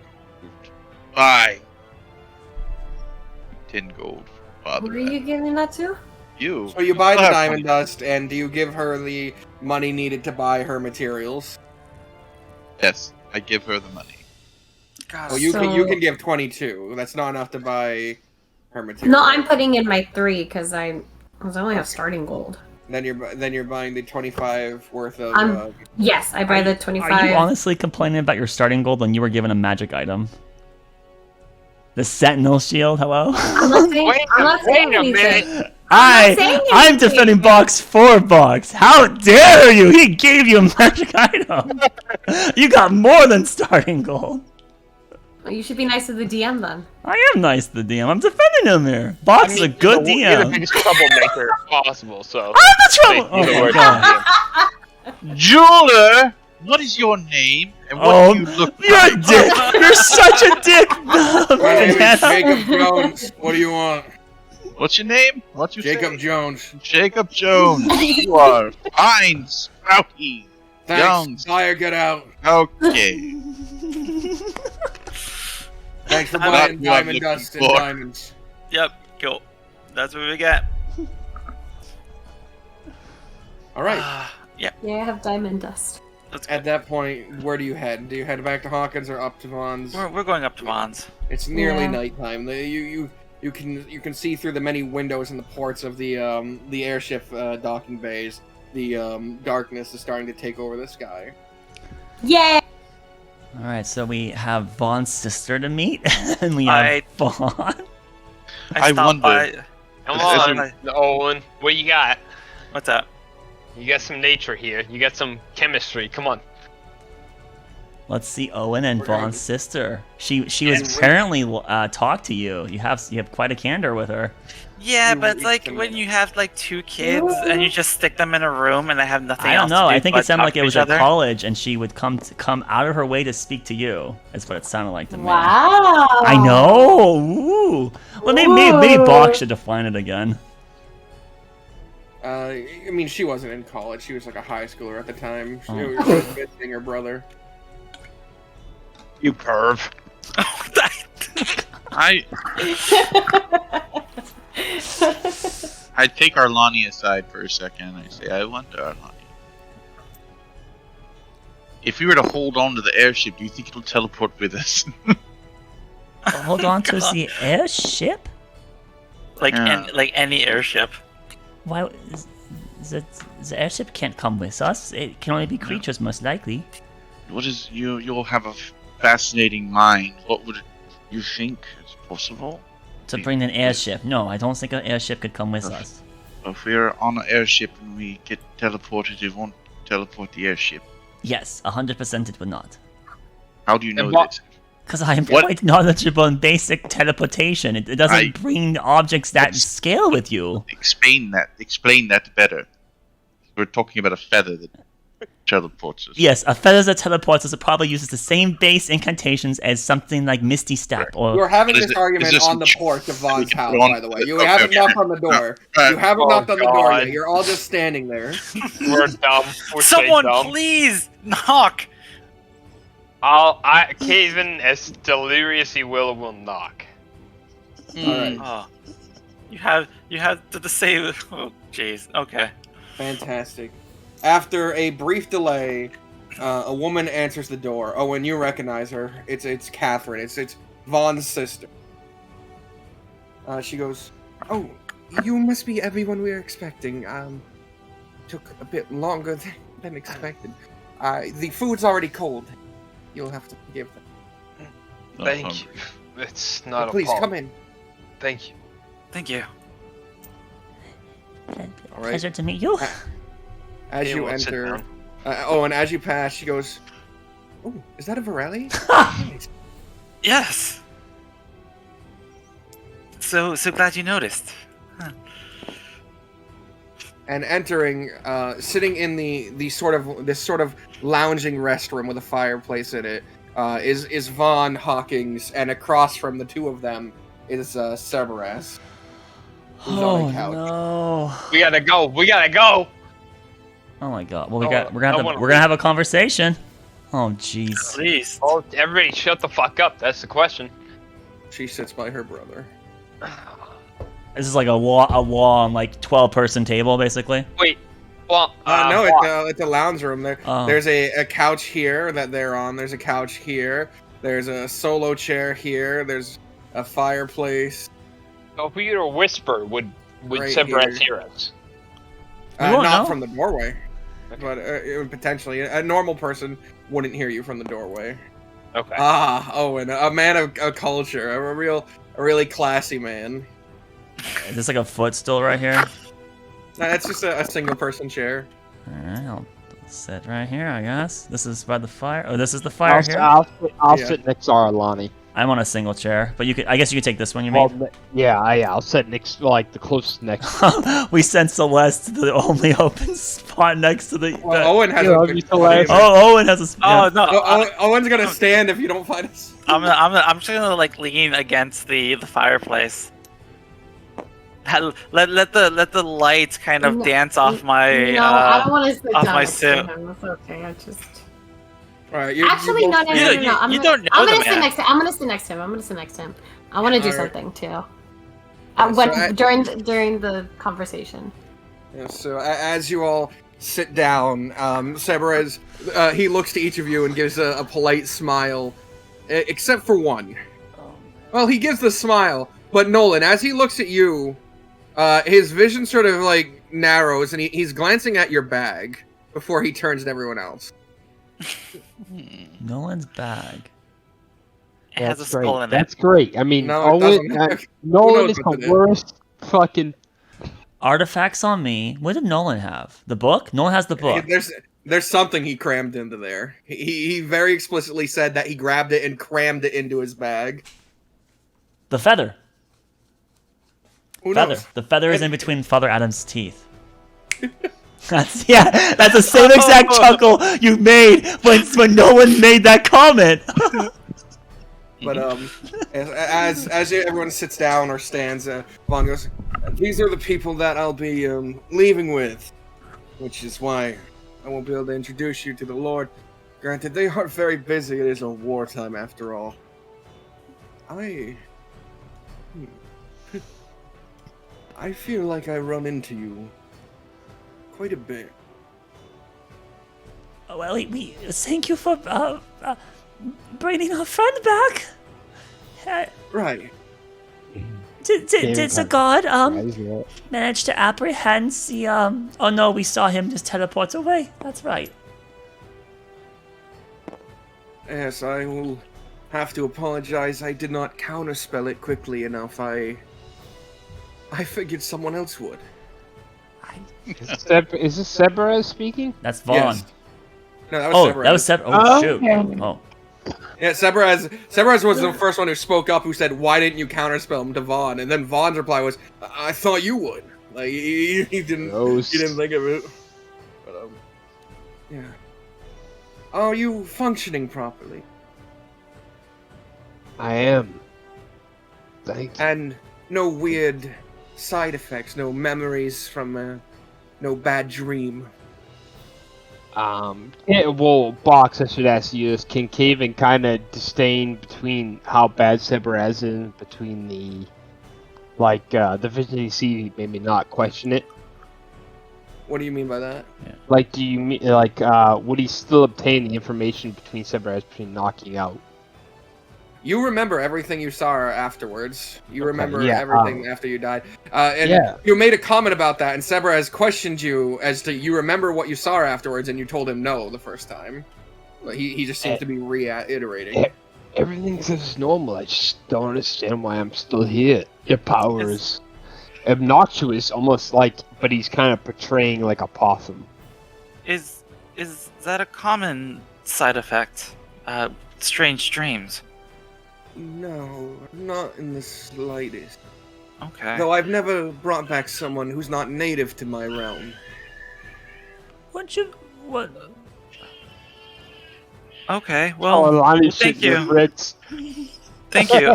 Bye. 10 gold for Father Who are you Adam. giving that to? You. So you buy the I'll have diamond dust, and do you give her the money needed to buy her materials? Yes, I give her the money. God, Well, you So- can give 22. That's not enough to buy her materials. No, I'm putting in my 3 because I only have starting gold. Then you're buying the 25 worth of. Yes, I buy the Are 25. you honestly complaining about your starting gold when you were given a magic item? The Sentinel shield, hello? I'm not saying Wait a anything. minute. I'm not saying I'm anything. defending box 4 box. How dare you? He gave you a magic item. You got more than starting gold. Well, you should be nice to the DM then. I am nice to the DM. I'm defending him here. Box is a good You're the DM. biggest troublemaker possible, so. I'm the trouble. Say the Oh my word god. Jeweler, what is your name and what do you look You're a like? dick. You're such a dick. My name is Banana. Jacob Jones. What do you want? What's your name? What's your Jacob Jones. Jacob Jones. You are fine, sprouty. Thanks. Jones. Fire, get out. Okay. Thanks for I'm buying not what I'm diamond looking dust and for. diamonds. Yep, cool. That's what we got. All right. Yeah, I have diamond dust. Let's At that point, where do you head? Do you head back to Hawkins or up to Vaughn's? we're going up to Mons. It's nearly Yeah. nighttime. You can see through the many windows in the ports of the airship docking bays. The darkness is starting to take over the sky. Yay! All right, so we have Vaughn's sister to meet, and we have Vaughn. I stopped wonder- by- Come As on, Owen. What you got? What's up? You got some nature here. You got some chemistry. Come on. Let's see Owen and We're gonna- Vaughn's sister. She was apparently talked to you. You have quite a candor with her. Yeah, You but it's reached like them when in. you have like 2 kids and you just stick them in a room and they have nothing I else don't know. to do I think but it sounded talk like to it was each at other. college, and she would come out of her way to speak to you. Is what it sounded like to me. Wow. I know. Ooh. Well, maybe Bach should define it again. I mean, she wasn't in college. She was like a high schooler at the time. She Oh. was visiting her brother. You perv. I take Arlani aside for a second and I say, I wonder, Arlani. If we were to hold on to the airship, do you think it'll teleport with us? Hold on to the airship. Like Yeah. like any airship. Why? The airship can't come with us. It can only be creatures, most likely. What is you'll have a fascinating mind. What would you think is possible? To bring an airship. No, I don't think an airship could come with us. If we're on an airship and we get teleported, it won't teleport the airship. Yes, 100% it would not. How do you know And what- that? Because I am What? quite knowledgeable in basic teleportation. It doesn't I- bring objects that That's- scale with you. Explain that better. We're talking about a feather that teleports us. Yes, a feather that teleports us probably uses the same base incantations as something like Misty Step or. You're having Is this it- argument is this on the some- porch of Vaughn's we can house, go on- by the way. You okay, haven't okay. knocked on the door. Alright. You haven't Oh, knocked on the door God. yet. You're all just standing there. We're dumb. We're Someone dumb. please knock. Caven, as delirious he will knock. Alright. Oh. You have to say oh jeez. Okay. Fantastic. After a brief delay, a woman answers the door. Oh, and you recognize her. It's Catherine. It's Vaughn's sister. She goes, "Oh, you must be everyone we were expecting. Took a bit longer than expected. The food's already cold. You'll have to forgive them. Not Thank hungry. you. It's not Please a problem. come in." Thank you. Thank you. All right. Pleasure to meet you. As Yeah, you we'll sit enter, down. and as you pass, she goes, "Oh, is that a Varelli?" Nice. Yes. So glad you noticed. And entering, sitting in this sort of lounging restroom with a fireplace in it, is Vaughn Hawkins, and across from the two of them is Cerberus, who's on Oh a couch. no! We gotta go. We gotta go. Oh my god! Well, No, we're gonna I wanna have a conversation. Oh jeez. Please. Oh, everybody, shut the fuck up. That's the question. She sits by her brother. This is like a long, like 12-person table, basically. Wait. Well, No, what? it's a lounge room. Oh. There's a couch here that they're on. There's a couch here. There's a solo chair here. There's a fireplace. So if we were to whisper, would Right Severance here. hear us? We won't Not know. from the doorway, but it would potentially. A normal person wouldn't hear you from the doorway. Okay. Owen, a man of culture, a really classy man. Is this like a footstool right here? Nah, that's just a single person chair. Alright, I'll sit right here, I guess. This is by the fire. Oh, this is the fire here. I'll Yeah. sit next to Arlani. I'm on a single chair, but you could. I guess you could take this one. You Well, mean? yeah, I'll sit next, like the closest next. We sent Celeste to the only open spot next to the. Well, Owen has Yeah, a I'll good be Celeste. Owen has a. Oh Yeah. no! Owen's gonna stand if you don't find us. I'm just gonna like lean against the fireplace. Let the lights kind of dance off my No, I don't want to sit off down my next to suit. him. That's okay. I just. All right, Actually, no. I'm you gonna, don't know I'm the gonna sit man. next to. I'm gonna sit next to him. I want to do Alright. something too. So During the conversation. Yeah, so as you all sit down, Severez, he looks to each of you and gives a polite smile, except for one. Well, he gives the smile, but Nolan, as he looks at you, his vision sort of like narrows, and he's glancing at your bag before he turns to everyone else. Nolan's bag. It has a That's skull great. in it. That's great. I mean, No, it doesn't. Nolan knows is what the to do? worst fucking. Artifacts on me. What did Nolan have? The book? Nolan has the book. There's something he crammed into there. He very explicitly said that he grabbed it and crammed it into his bag. The feather. Who Feather. knows? The feather is in between Father Adam's teeth. That's the same exact chuckle you made when Nolan made that comment. But as everyone sits down or stands, Vaughn goes, "These are the people that I'll be leaving with, which is why I won't be able to introduce you to the Lord. Granted, they are very busy. It is a wartime after all. I feel like I run into you quite a bit. Well, we thank you for bringing our friend back. Right. Did the god manage to apprehend the Oh no, we saw him just teleport away. That's right. Yes, I will have to apologize. I did not counterspell it quickly enough. I figured someone else would. Is this Severez speaking? That's Vaughn. Yes. No, that was Severez. That was Severez. Oh, Oh, shoot. okay. Oh. Yeah, Severez was the first one who spoke up, who said, "Why didn't you counterspell him to Vaughn?" And then Vaughn's reply was, "I thought you would." Like he didn't think of it. But yeah. Are you functioning properly? I am. Thank you. And no weird side effects, no memories from no bad dream. Yeah, well, Box, I should ask you this. Can Caven kind of disdain between how bad Severez is, between the vision you see, maybe not question it? What do you mean by that? Like, do you mean, would he still obtain the information between Severez, between knocking out? You remember everything you saw afterwards. You remember yeah, everything after you died. And you made a comment about that, and Severez questioned you as to you remember what you saw afterwards, and you told him no the first time. But he just seems to be reiterating. Everything's as normal. I just don't understand why I'm still here. Your power is obnoxious, almost like, but he's kind of portraying like a possum. Is that a common side effect? Strange dreams. No, not in the slightest. Okay. Though I've never brought back someone who's not native to my realm. What? Okay. Well, thank you. Thank you.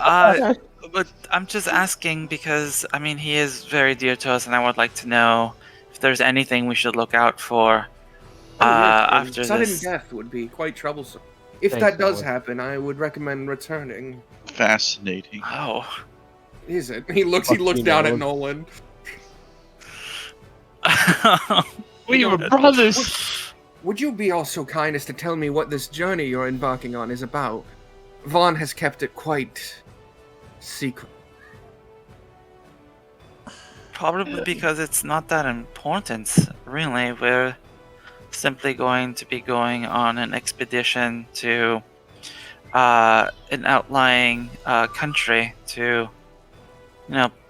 But I'm just asking because I mean he is very dear to us, and I would like to know if there's anything we should look out for after sudden this. death would be quite troublesome. If Thanks, that does Nolan. happen, I would recommend returning. Fascinating. Oh. Is it? He looks Fuck you, down at Nolan. Nolan. We were brothers. Would you be all so kind as to tell me what this journey you're embarking on is about? Vaughn has kept it quite secret. Probably because it's not that important, really. We're simply going to be going on an expedition to an outlying country to,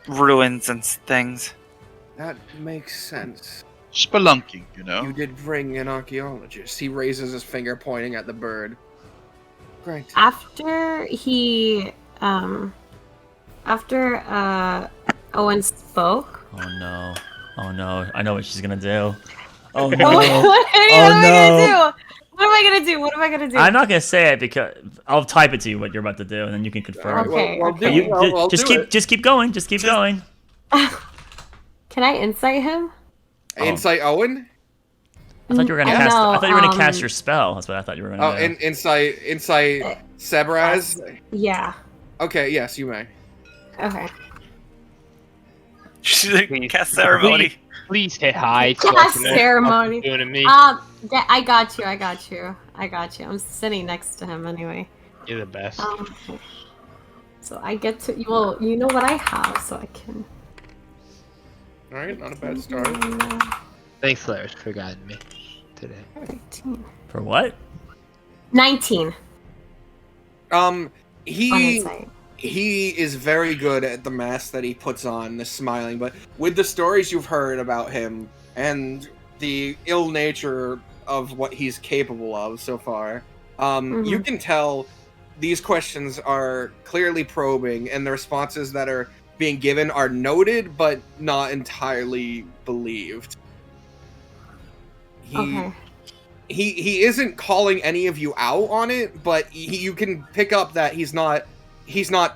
ruins and things. That makes sense. Spelunking, you know. You did bring an archaeologist. He raises his finger, pointing at the bird. Great. After Owen spoke. Oh no. Oh no. I know what she's gonna do. Oh What no. am I gonna do? I'm not gonna say it because I'll type it to you what you're about to do, and then you can confirm. Okay. Just keep going. Just keep going. Can I insight him? Insight Owen? I thought you were gonna I cast. know, I thought you were gonna cast your spell. That's what I thought you were gonna do. Insight Sebraz? Yeah. Okay, yes, you may. Okay. Cast ceremony. Please hit high. Cast ceremony. Doing to me. I got you. I'm sitting next to him anyway. You're the best. So I get to you know what I have, so I can. All right, not a bad start. Thanks, Lars, for guiding me today. 13. For what? 19. He is very good at the mask that he puts on, the smiling, but with the stories you've heard about him and the ill nature of what he's capable of so far, you can tell these questions are clearly probing, and the responses that are being given are noted, but not entirely believed. He isn't calling any of you out on it, but you can pick up that he's not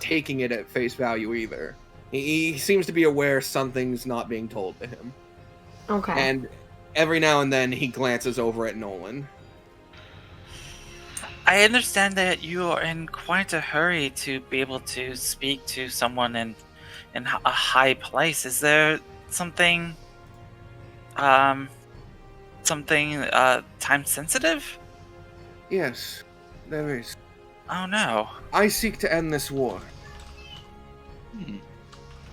taking it at face value either. He seems to be aware something's not being told to him. Okay. And every now and then he glances over at Nolan. I understand that you are in quite a hurry to be able to speak to someone in a high place. Is there something time sensitive? Yes, there is. Oh no. I seek to end this war.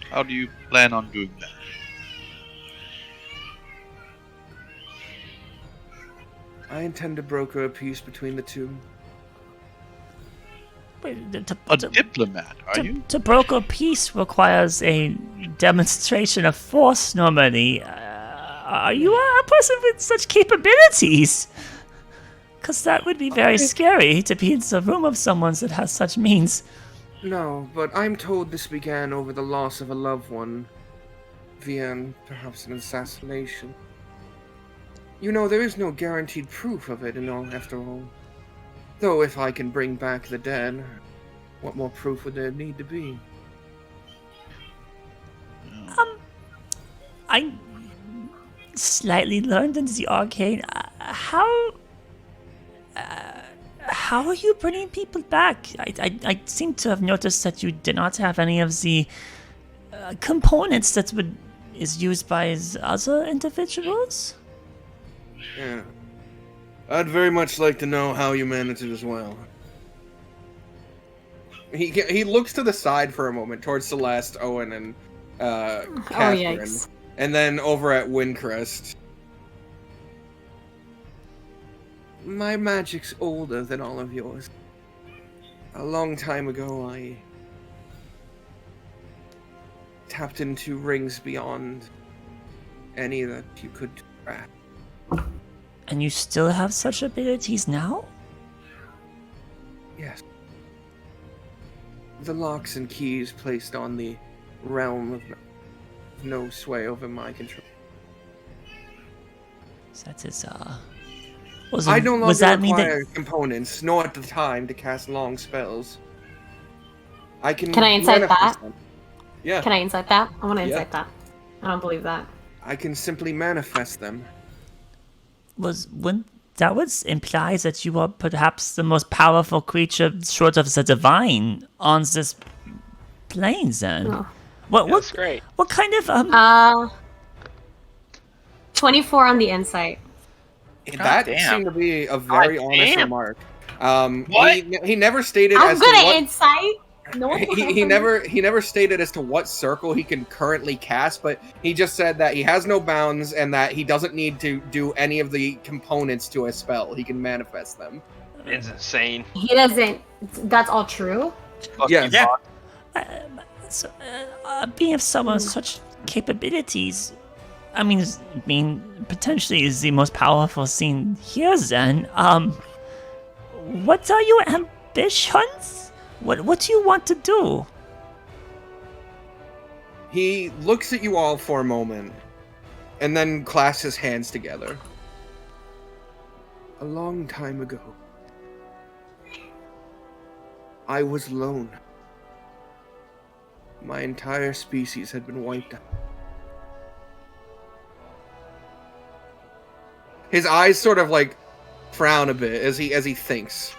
How do you plan on doing that? I intend to broker a peace between the two. A diplomat, are you? To broker peace requires a demonstration of force normally. Are you a person with such capabilities? Because that would be very scary to be in the room of someone that has such means. No, but I'm told this began over the loss of a loved one, via perhaps an assassination. You know, there is no guaranteed proof of it after all. Though if I can bring back the dead, what more proof would there need to be? I slightly learned into the arcane. How are you bringing people back? I seem to have noticed that you did not have any of the components that is used by other individuals. Yeah. I'd very much like to know how you manage it as well. He looks to the side for a moment, towards Celeste, Owen, and Catherine. Yikes. And then over at Windcrest. My magic's older than all of yours. A long time ago, I tapped into rings beyond any that you could grasp. And you still have such abilities now? Yes. The locks and keys placed on the realm of no sway over my control. So that is, I no was longer that mean require that components, nor at the time to cast long spells. Can I insight that? them. Yeah. Can I insight that? I want to insight that. I don't believe that. I can simply manifest them. that would imply that you are perhaps the most powerful creature short of the divine on this plane then? Oh. That's great. What kind of 24 on the insight. That damn. seemed to be a very honest damn. remark. What? He never stated I'm as good to at what insight. No one he never stated as to what circle he can currently cast, but he just said that he has no bounds and that he doesn't need to do any of the components to a spell. He can manifest them. It's insane. He doesn't. That's all true. Fuck Yeah. you, Yeah. Bond. So, being of someone with such capabilities, I mean, potentially is the most powerful scene here. Then, what are your ambitions? What do you want to do? He looks at you all for a moment, and then clasps his hands together. A long time ago, I was alone. My entire species had been wiped out. His eyes sort of like frown a bit as he thinks.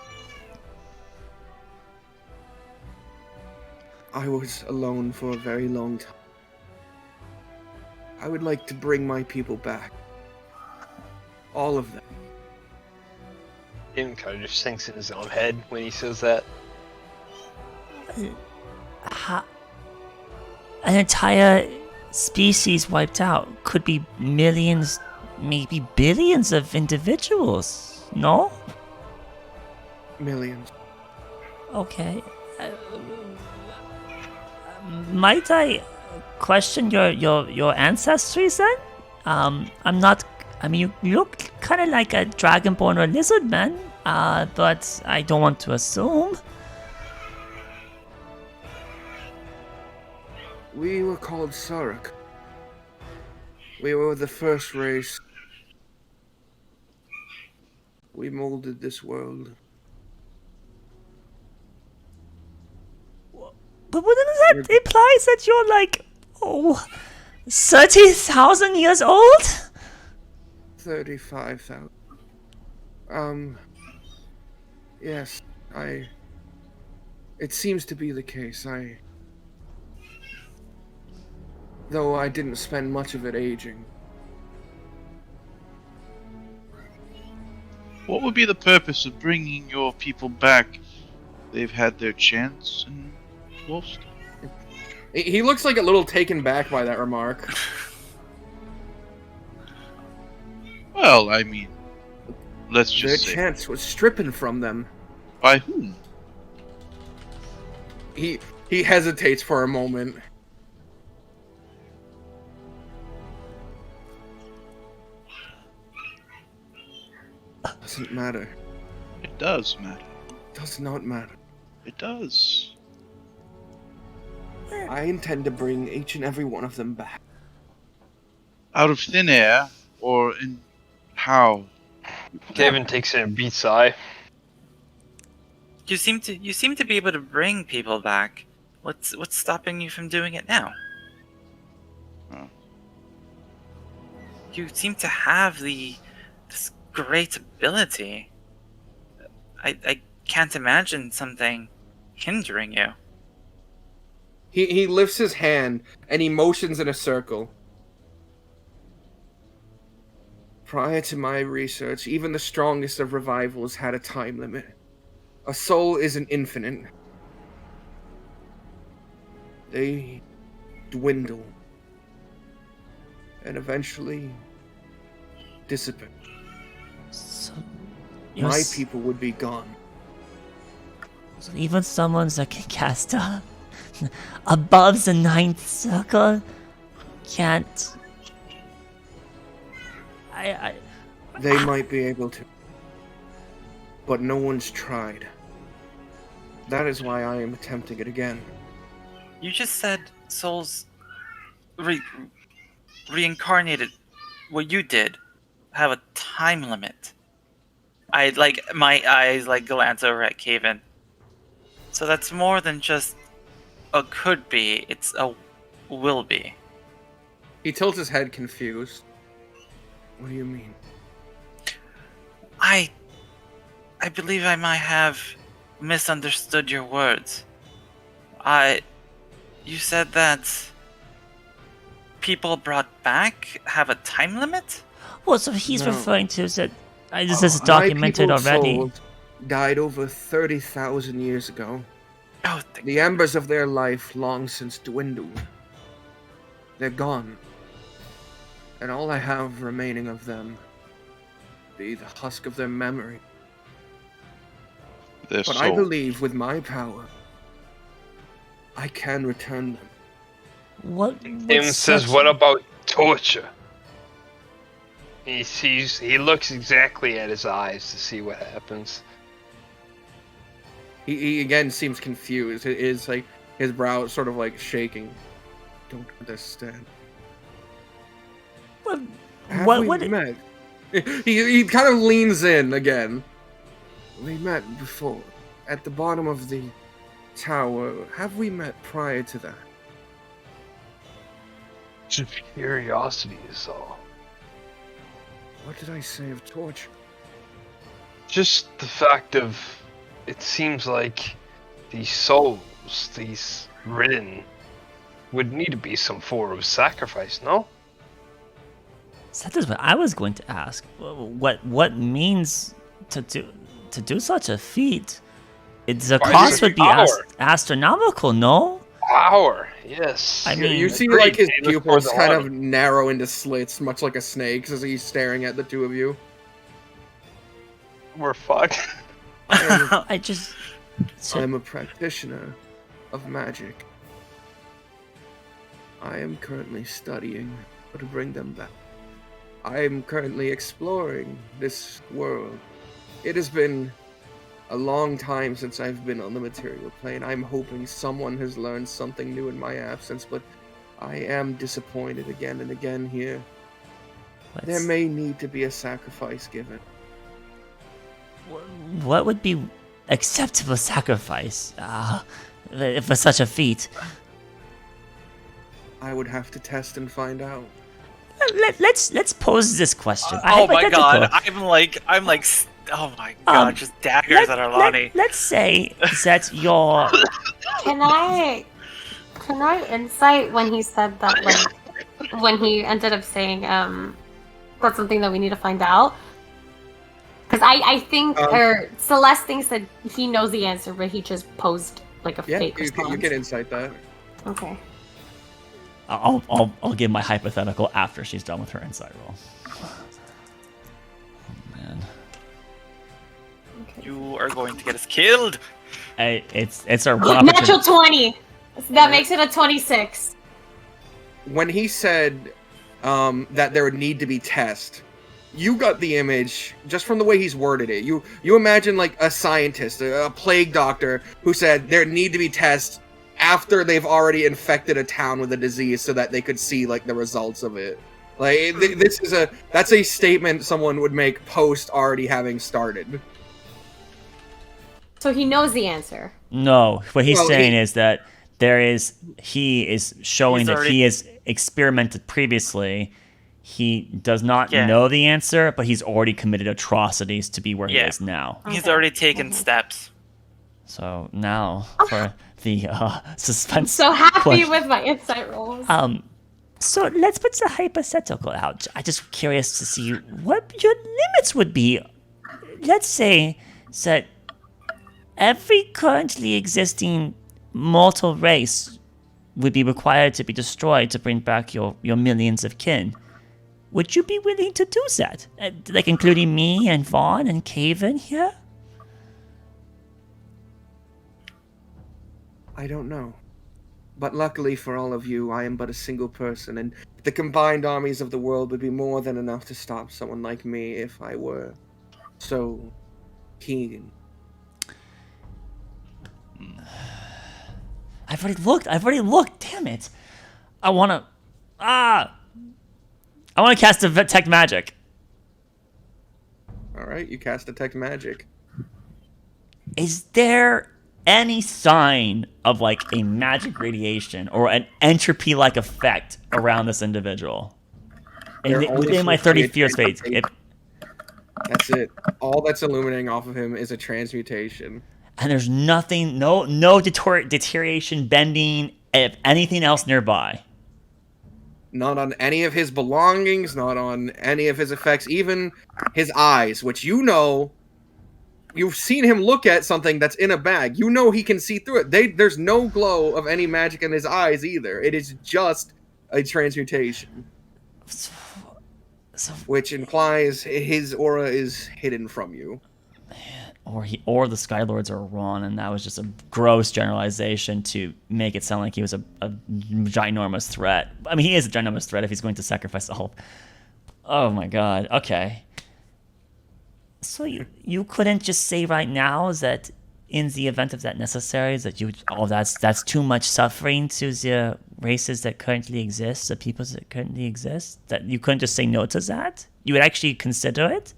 I was alone for a very long time. I would like to bring my people back. All of them. Him kind of just thinks in his own head when he says that. An entire species wiped out could be millions, maybe billions of individuals. No? Millions. Okay. Might I question your ancestry then? I'm not. I mean, you look kind of like a dragonborn or lizard man, but I don't want to assume. We were called Sarek. We were the first race. We molded this world. But wouldn't that imply that you're like, 30,000 years old? 35,000. Yes, it seems to be the case. Though I didn't spend much of it aging. What would be the purpose of bringing your people back? They've had their chance and lost. He looks like a little taken back by that remark. Well, I mean, let's Their just say. chance was stripping from them. By whom? He hesitates for a moment. Doesn't matter. It does matter. Does not matter. It does. I intend to bring each and every one of them back. Out of thin air, or in how? Kevin takes a beat sigh. You seem to be able to bring people back. What's stopping you from doing it now? Oh. You seem to have this great ability. I can't imagine something hindering you. He lifts his hand and he motions in a circle. Prior to my research, even the strongest of revivals had a time limit. A soul isn't infinite. They dwindle. And eventually dissipate. So, My people would be gone. So even someone that can cast above the ninth circle can't. They might be able to. But no one's tried. That is why I am attempting it again. You just said souls reincarnated. What you did have a time limit. My eyes glance over at Caven. So that's more than just a could be, it's a will be. He tilts his head confused. What do you mean? I believe I might have misunderstood your words. You said that people brought back have a time limit? Well, so he's No. referring to that. This is documented My people's already. souls died over 30,000 years ago. Oh, The embers of their life long since dwindled. They're gone. And all I have remaining of them be the husk of their memory. Their But soul. I believe with my power, I can return them. What? Tim says, "What about torture?" He looks exactly at his eyes to see what happens. He again seems confused. It is like his brow is sort of like shaking. Don't understand. Have What? we What? met? He kind of leans in again. We met before at the bottom of the tower. Have we met prior to that? Just curiosity is all. What did I say of torture? Just the fact of, it seems like these souls, these ridden, would need to be some form of sacrifice, no? That is what I was going to ask. What means to do such a feat? The cost would be astronomical, no? Power, yes. I mean, You see agreed. like his He looks pupils towards the kind lobby. of narrow into slits, much like a snake, as he's staring at the two of you. We're fucked. I just. I'm a practitioner of magic. I am currently studying how to bring them back. I am currently exploring this world. It has been a long time since I've been on the material plane. I'm hoping someone has learned something new in my absence, but I am disappointed again and again here. There may need to be a sacrifice given. What would be acceptable sacrifice for such a feat? I would have to test and find out. Let's pose this question. Oh my god, Hypothetical. I'm like, oh my god, just daggers at Arlani. Let's say that you're. Can I insight when he said that, like, when he ended up saying that's something that we need to find out? Because I think, or Celeste thinks that he knows the answer, but he just posed like a fake response. You can insight that. Okay. I'll give my hypothetical after she's done with her insight roll. Oh man. Okay. You are going to get us killed. Hey, it's our one Natural opportunity. 20. That makes it a 26. When he said that there would need to be tests, you got the image just from the way he's worded it. You imagine like a scientist, a plague doctor, who said there need to be tests after they've already infected a town with a disease so that they could see like the results of it. Like that's a statement someone would make post already having started. So he knows the answer. No, what he's saying is that he is showing that he has experimented previously. He does not know the answer, but he's already committed atrocities to be where he is now. He's already taken steps. So now for the suspense. So happy question. with my insight rolls. So let's put the hypothetical out. I'm just curious to see what your limits would be. Let's say that every currently existing mortal race would be required to be destroyed to bring back your millions of kin. Would you be willing to do that? Like including me and Vaughn and Caven here? I don't know. But luckily for all of you, I am but a single person, and the combined armies of the world would be more than enough to stop someone like me if I were so keen. I've already looked. Damn it! I wanna cast detect magic. All right, you cast detect magic. Is there any sign of like a magic radiation or an entropy-like effect around this individual within my 30 feet of space? That's it. All that's illuminating off of him is a transmutation. And there's nothing, no deterioration, bending, anything else nearby. Not on any of his belongings, not on any of his effects, even his eyes, which you know, you've seen him look at something that's in a bag. You know he can see through it. There's no glow of any magic in his eyes either. It is just a transmutation. Which implies his aura is hidden from you. or the Skylords are wrong, and that was just a gross generalization to make it sound like he was a ginormous threat. I mean, he is a ginormous threat if he's going to sacrifice all. Oh my god. Okay. So you couldn't just say right now that in the event of that necessary, that that's too much suffering to the races that currently exist, the peoples that currently exist, that you couldn't just say no to that? You would actually consider it?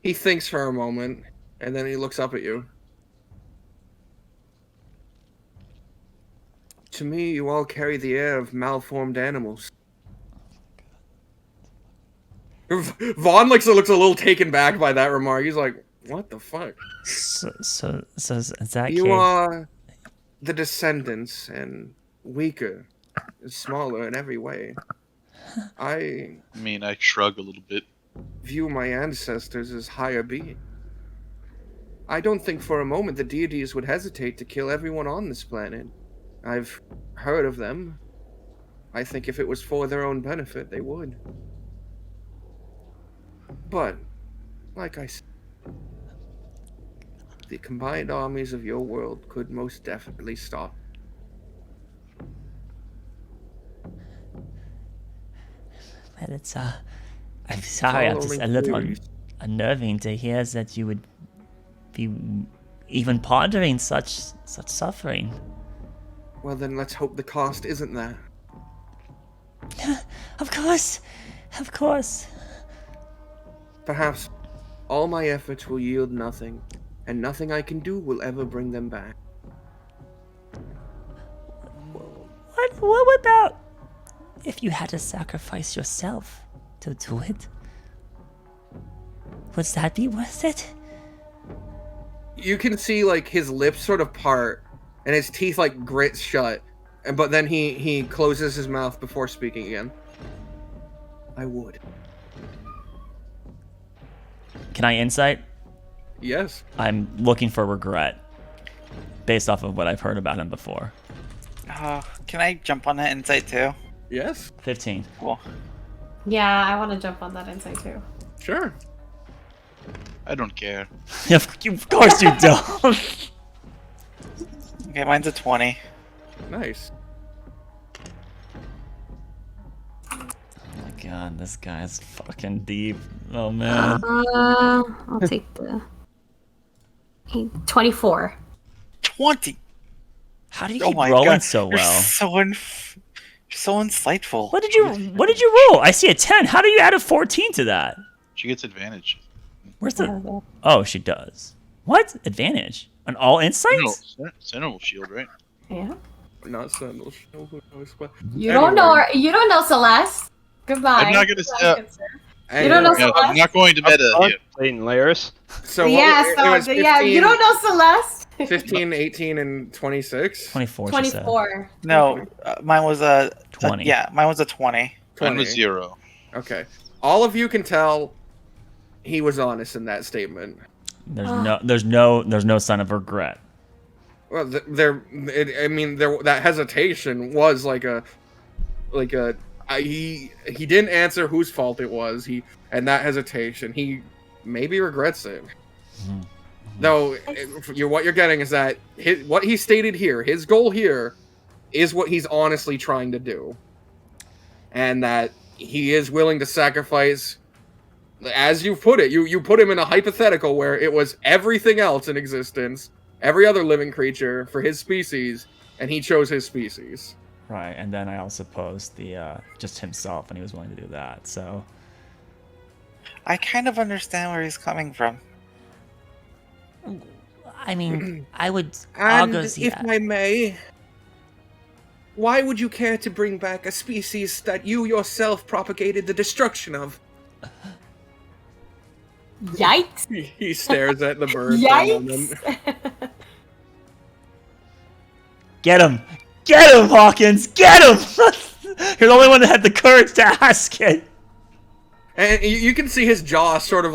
He thinks for a moment, and then he looks up at you. To me, you all carry the air of malformed animals. Vaughn looks a little taken back by that remark. He's like, what the fuck? So is that You case? are the descendants and weaker, smaller in every way. I mean, I shrug a little bit. View my ancestors as higher beings. I don't think for a moment the deities would hesitate to kill everyone on this planet. I've heard of them. I think if it was for their own benefit, they would. But, like I said, the combined armies of your world could most definitely stop. Well, it's I'm sorry, I'm just a little unnerving to hear that you would be even pondering such suffering. Well, then let's hope the cost isn't that. Of course. Perhaps all my efforts will yield nothing, and nothing I can do will ever bring them back. What about if you had to sacrifice yourself to do it? Would that be worth it? You can see like his lips sort of part, and his teeth like grit shut, but then he closes his mouth before speaking again. I would. Can I insight? Yes. I'm looking for regret, based off of what I've heard about him before. Can I jump on that insight too? Yes. 15. Cool. Yeah, I want to jump on that insight too. Sure. I don't care. Of course you don't. Okay, mine's a 20. Nice. Oh my god, this guy's fucking deep. Oh man. I'll take the 24. 20. How do you Oh keep my rolling God. so You're well? so insightful. What did you roll? I see a 10. How do you add a 14 to that? She gets advantage. Where's the? Oh, she does. What advantage? On all insights? Sentinel shield, right? Yeah. Not Sentinel. You don't know Celeste. Goodbye. I'm not gonna say. You don't know Yeah, Celeste. I'm not going to meta here. Clayton Laris. So Yeah, it was 15, yeah, you don't know Celeste. 15, 18, and 26. 24. 24. No, mine was a 20. Yeah, mine was a 20. Mine was 0. Okay. All of you can tell he was honest in that statement. There's no sign of regret. Well, that hesitation was he didn't answer whose fault it was. And that hesitation, he maybe regrets it. Mm-hmm. Though, what you're getting is that what he stated here, his goal here, is what he's honestly trying to do, and that he is willing to sacrifice. As you put it, you put him in a hypothetical where it was everything else in existence, every other living creature for his species, and he chose his species. Right, and then I also posed the just himself, and he was willing to do that. So I kind of understand where he's coming from. I mean, I would And argue if I may, why would you care to bring back a species that you yourself propagated the destruction of? Yikes. He stares at the bird. Yikes. get him, Hawkins, get him! You're the only one that had the courage to ask it. And you can see his jaw sort of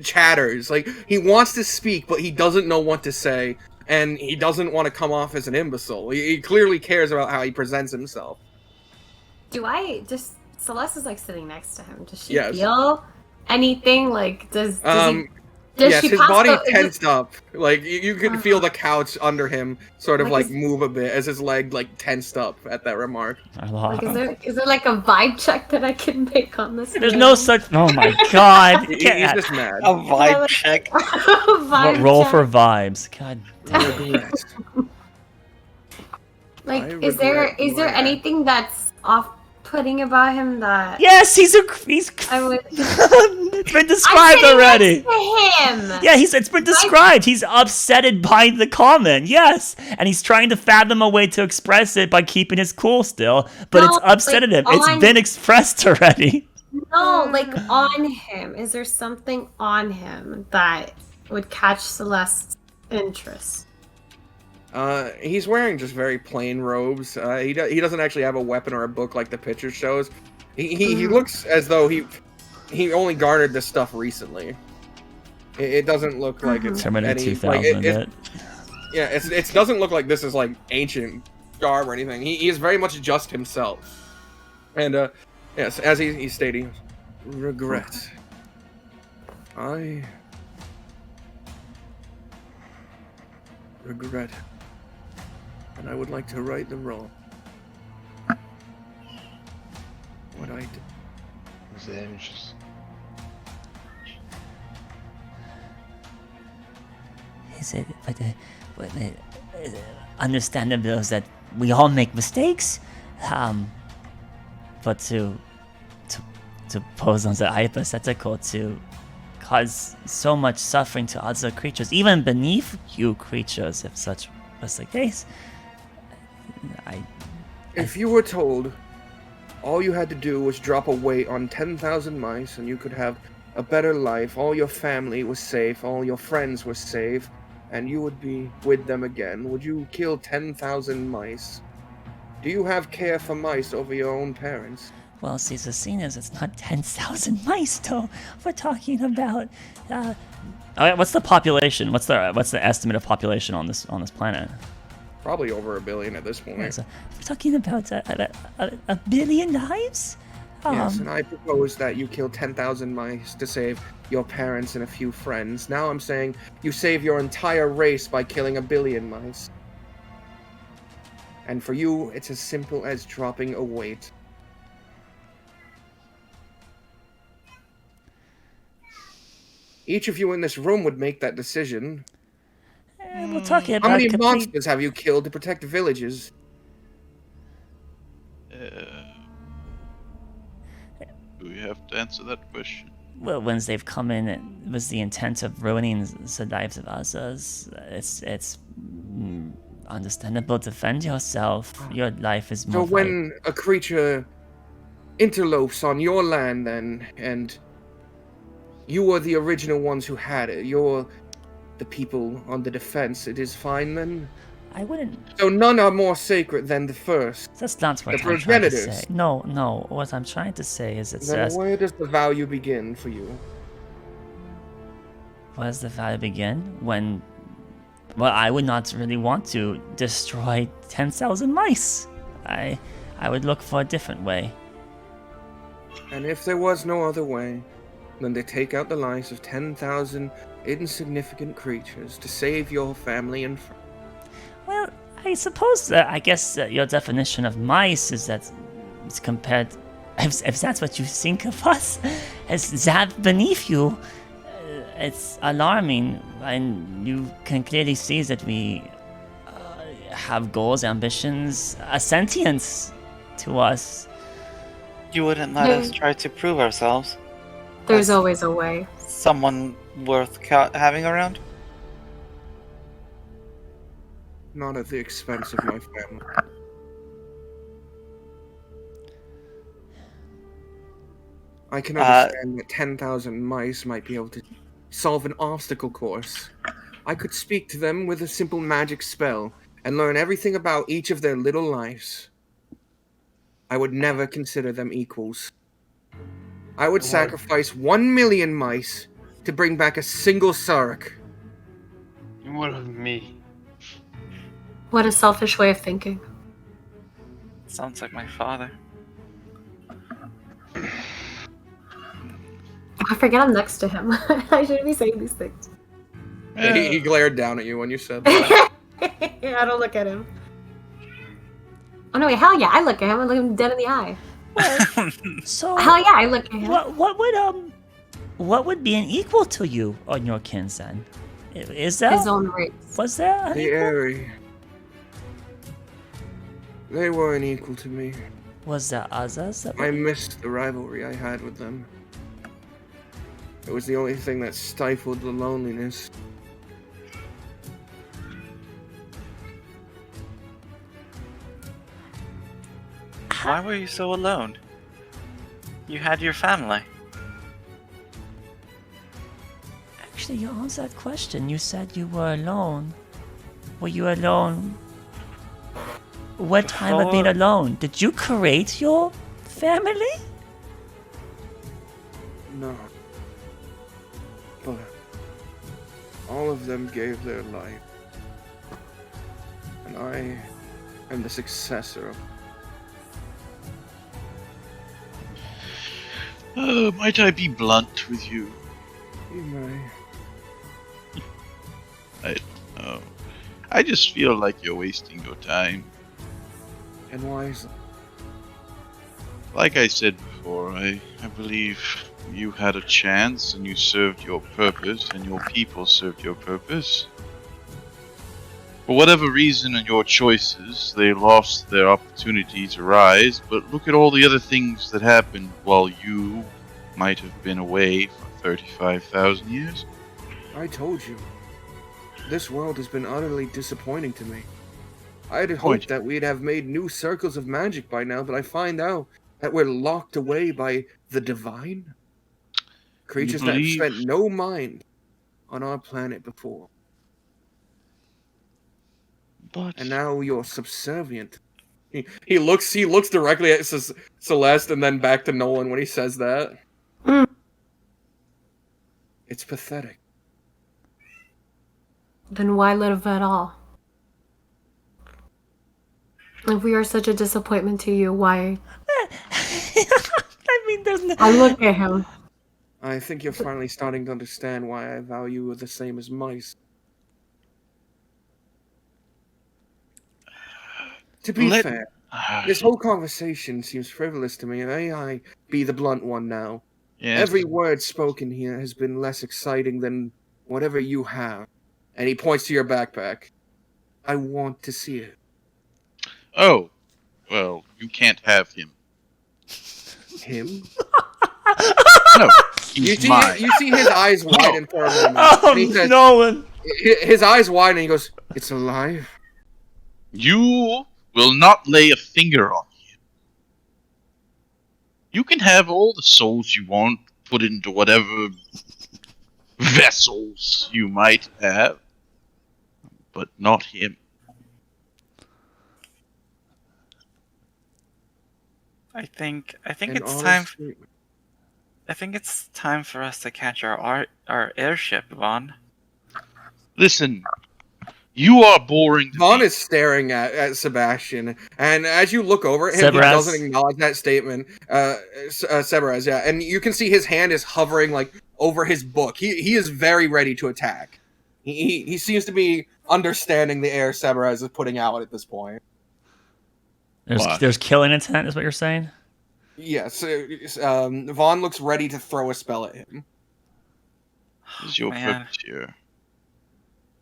chatters. Like, he wants to speak, but he doesn't know what to say. And he doesn't want to come off as an imbecile. He clearly cares about how he presents himself. Do I just Celeste is like sitting next to him. Does she Yes. feel anything? Like, does he? Yes, she his pass body the- is tensed up. Like you can feel the couch under him sort of Like, like move a bit as his leg like tensed up at that remark. Like, is there like a vibe check that I can make on this? There's man? no such. Oh my god! He's Get- just mad. A vibe check. Vibe roll check. for vibes. God. Regret. Like, I is there regret my anything that's off-putting about him that Yes, he's. I would? It's been described already. To him. Yeah, it's been described. He's upsetted by the comment. Yes, and he's trying to fathom a way to express it by keeping his cool still, but No, it's upsetted like, him. It's on- been expressed already. No, like on him. Is there something on him that would catch Celeste's interest? He's wearing just very plain robes. He doesn't actually have a weapon or a book like the picture shows. He looks as though he only garnered this stuff recently. It doesn't look like it's Terminator any 2000. like, yeah, it doesn't look like this is like ancient garb or anything. He is very much just himself. And yes, as he's stating, regret. I regret, and I would like to right the wrong. What I did. Was it interesting? Is it? But understandable is that we all make mistakes. But to pose on the hypothetical to cause so much suffering to other creatures, even beneath you creatures, if such was the case. If you were told all you had to do was drop a weight on 10,000 mice and you could have a better life, all your family was safe, all your friends were safe, and you would be with them again, would you kill 10,000 mice? Do you have care for mice over your own parents? Well, see, the scene is it's not 10,000 mice, though. We're talking about. What's the population? What's the estimate of population on this planet? Probably over 1 billion at this point. We're talking about a billion lives. Yes, and I propose that you kill 10,000 mice to save your parents and a few friends. Now I'm saying you save your entire race by killing 1 billion mice. And for you, it's as simple as dropping a weight. Each of you in this room would make that decision. We're talking about How many complete- monsters have you killed to protect villages? Do we have to answer that question? Well, once they've come in with the intent of ruining the lives of others, it's understandable. Defend yourself. Your life is So more. when a creature interlopes on your land then, and you were the original ones who had it, you're the people on the defense, it is fine then? I wouldn't. So none are more sacred than the first. That's not what The I'm trying to progenitors. say. No. What I'm trying to say is it Then says. where does the value begin for you? Where does the value begin? When. Well, I would not really want to destroy 10,000 mice. I would look for a different way. And if there was no other way, then they take out the lives of 10,000 insignificant creatures to save your family and friends. Well, I suppose I guess your definition of mice is that it's compared. If that's what you think of us, as that beneath you, it's alarming, and you can clearly see that we have goals, ambitions, a sentience to us. You wouldn't let us try to prove ourselves. There's always a way. Someone worth having around? Not at the expense of my family. I can understand that 10,000 mice might be able to solve an obstacle course. I could speak to them with a simple magic spell and learn everything about each of their little lives. I would never consider them equals. I would sacrifice 1 million mice to bring back a single Sarek. What of me? What a selfish way of thinking. Sounds like my father. I forget I'm next to him. I shouldn't be saying these things. He glared down at you when you said that. I don't look at him. Oh no, wait, hell yeah, I look at him. I look him dead in the eye. So Hell yeah, I look at him. what would be an equal to you on your kins then? Is there? His own race. Was there? An The equal? Airy. They weren't equal to me. Was there others? That I missed the rivalry I had with them. It was the only thing that stifled the loneliness. Why were you so alone? You had your family. Actually, you answered that question. You said you were alone. Were you alone? What time of being Before- alone? Did you create your family? No. But all of them gave their life. And I am the successor. Might I be blunt with you? You may. I don't know. I just feel like you're wasting your time. And why is that? Like I said before, I believe you had a chance and you served your purpose and your people served your purpose. For whatever reason and your choices, they lost their opportunity to rise, but look at all the other things that happened while you might have been away for 35,000 years. I told you. This world has been utterly disappointing to me. I had hoped that we'd have made new circles of magic by now, but I find out that we're locked away by the divine. Creatures that have spent no mind on our planet before. But And now you're subservient. He looks directly at Celeste and then back to Nolan when he says that. It's pathetic. Then why live at all? If we are such a disappointment to you, why? I mean, there's no. I look at him. I think you're finally starting to understand why I value you the same as mice. To be fair, this whole conversation seems frivolous to me, and may I be the blunt one now. Yes. Every word spoken here has been less exciting than whatever you have. And he points to your backpack. I want to see it. Oh, well, you can't have him. Him? No, he's mine. You see his eyes widen for a moment. Oh, and he says, Nolan. his eyes widen and he goes, "It's alive." You will not lay a finger on him. You can have all the souls you want put into whatever vessels you might have, but not him. I think And it's time. honestly, I think it's time for us to catch our airship, Vaughn. Listen, you are boring. to Vaughn me. is staring at Sebastian, and as you look over at him, he Sebaraz. doesn't acknowledge that statement. Sebaraz, yeah, and you can see his hand is hovering like over his book. He is very ready to attack. He seems to be understanding the air Sebaraz is putting out at this point. What? There's killing intent, is what you're saying? Yes, Vaughn looks ready to throw a spell at him. Is your Man. purpose here?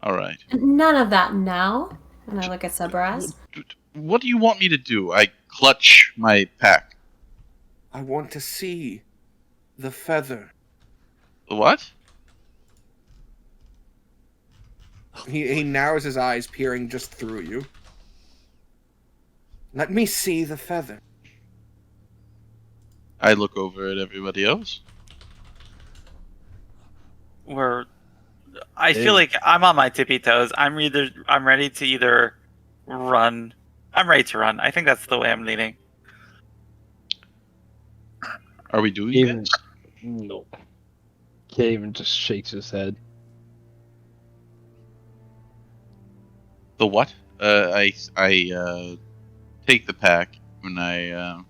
All right. None of that now. And I look at Sebraz. What do you want me to do? I clutch my pack. I want to see the feather. The what? He narrows his eyes, peering just through you. Let me see the feather. I look over at everybody else. I feel like I'm on my tippy toes. I'm ready to either run. I'm ready to run. I think that's the way I'm leaning. Are we doing Even this? no. Caven just shakes his head. The what? I take the pack and I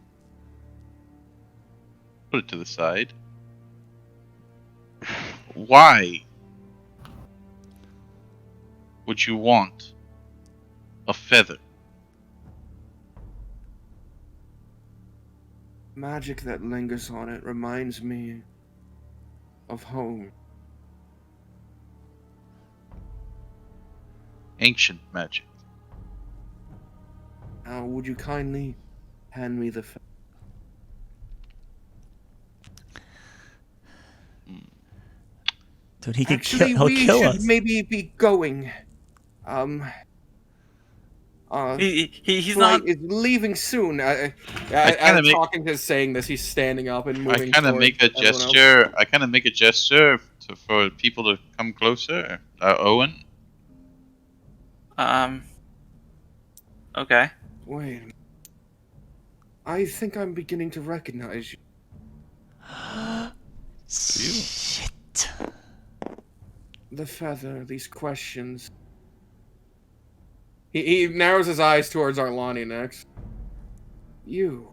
put it to the side. Why would you want a feather? Magic that lingers on it reminds me of home. Ancient magic. Now, would you kindly hand me the feather? Dude, he could Actually, he'll we kill should us. maybe be going. He's Flight not. is leaving soon. kinda As make- talking to saying this, he's standing up and moving. I kind of towards make a everyone else. gesture. I kind of make a gesture for people to come closer. Owen. Okay. Wait. I think I'm beginning to recognize you. Shit. The feather, these questions. He narrows his eyes towards Arlani next. You're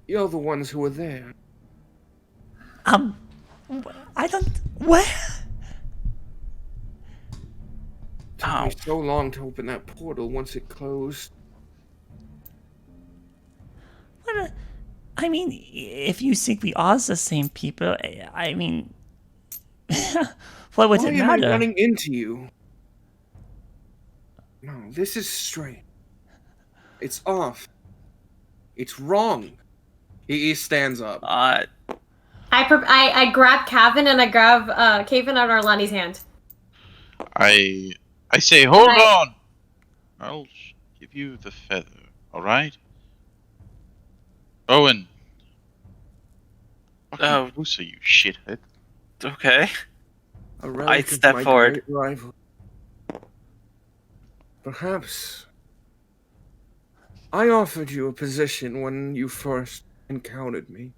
the ones who were there. I don't. Where? Took me so long to open that portal once it closed. I mean, if you think we are the same people, I mean, what would Why it am I matter? running into you? No, this is strange. It's off. It's wrong. He stands up. I grab Kevin and I grab Kaven out of Arlani's hand. I say, hold on. I'll give you the feather. All right. Owen. Oh. Closer, you shithead. Okay. A I relic of step my forward. great rival. Perhaps I offered you a position when you first encountered me.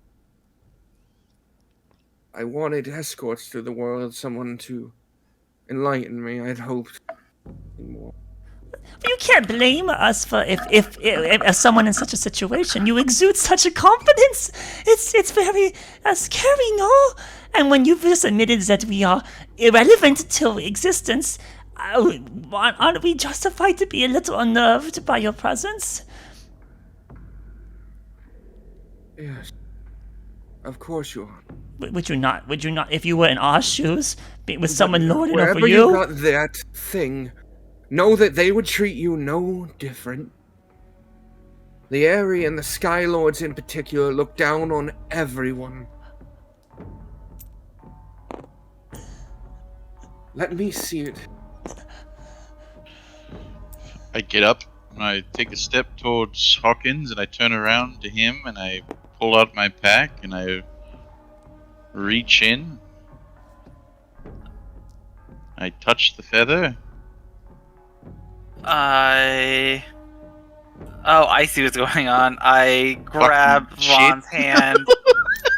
I wanted escorts through the world, someone to enlighten me. I'd hoped more. You can't blame us for if someone in such a situation. You exude such a confidence. It's very scary, no? And when you've just admitted that we are irrelevant to existence, aren't we justified to be a little unnerved by your presence? Yes, of course you are. Would you not? Would you not? If you were in our shoes, with someone lording over Wherever you? you got that thing, know that they would treat you no different. The Aerie and the Sky Lords in particular look down on everyone. Let me see it. I get up and I take a step towards Hawkins and I turn around to him and I pull out my pack and I reach in. I touch the feather. Oh, I see what's going on. I grab Fucking shit. Ron's hand.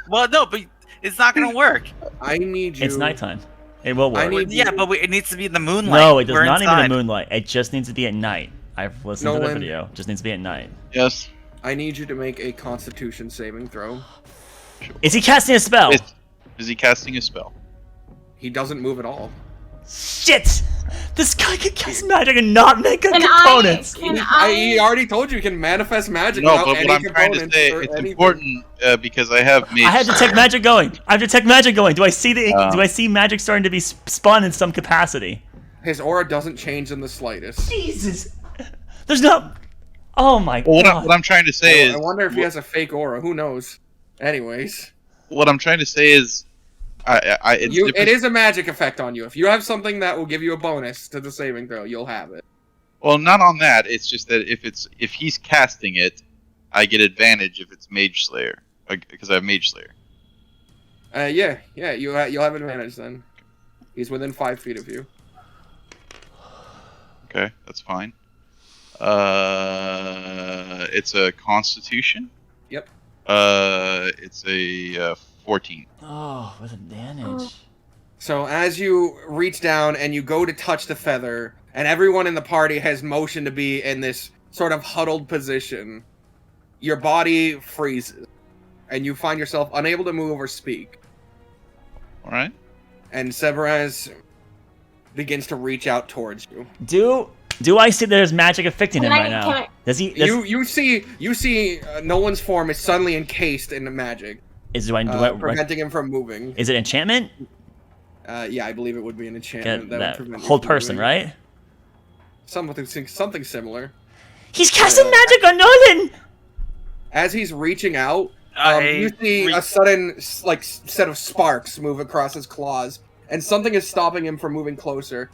Well, no, but it's not gonna work. I need you. It's nighttime. It will work. I need Yeah, you. but it needs to be in the moonlight. No, it does We're not need to be inside. in the moonlight. It just needs to be at night. I've listened to the Nolan. video. It just needs to be at night. Yes. I need you to make a Constitution saving throw. Is he casting a spell? Is he casting a spell? He doesn't move at all. Shit! This guy can cast magic and not make a Can components. He already told you can manifest magic No, without but any what I'm trying to components say, or it's anything. important because I have mage. I have detect magic going. I have detect magic going. Do I see the? Oh. Do I see magic starting to be spun in some capacity? His aura doesn't change in the slightest. Jesus! There's no. Oh my Well, god! what I'm trying to say is, I wonder if he has a fake aura. Who knows? Anyways, what I'm trying to say is, it's it different- is a magic effect on you. If you have something that will give you a bonus to the saving throw, you'll have it. Well, not on that. It's just that if he's casting it, I get advantage if it's Mage Slayer because I have Mage Slayer. Yeah, you'll have advantage then. He's within 5 feet of you. Okay, that's fine. It's a Constitution. Yep. It's a 14. Oh, with advantage. So as you reach down and you go to touch the feather, and everyone in the party has motion to be in this sort of huddled position, your body freezes, and you find yourself unable to move or speak. All right. And Severaz begins to reach out towards you. Do I see there's magic affecting him right now? Does he? You see Nolan's form is suddenly encased in the magic. Preventing him from moving. Is it enchantment? Yeah, I believe it would be an enchantment that would prevent hold person, right? Something similar. He's casting magic on Nolan. As he's reaching out, you see a sudden set of sparks move across his claws, and something is stopping him from moving closer.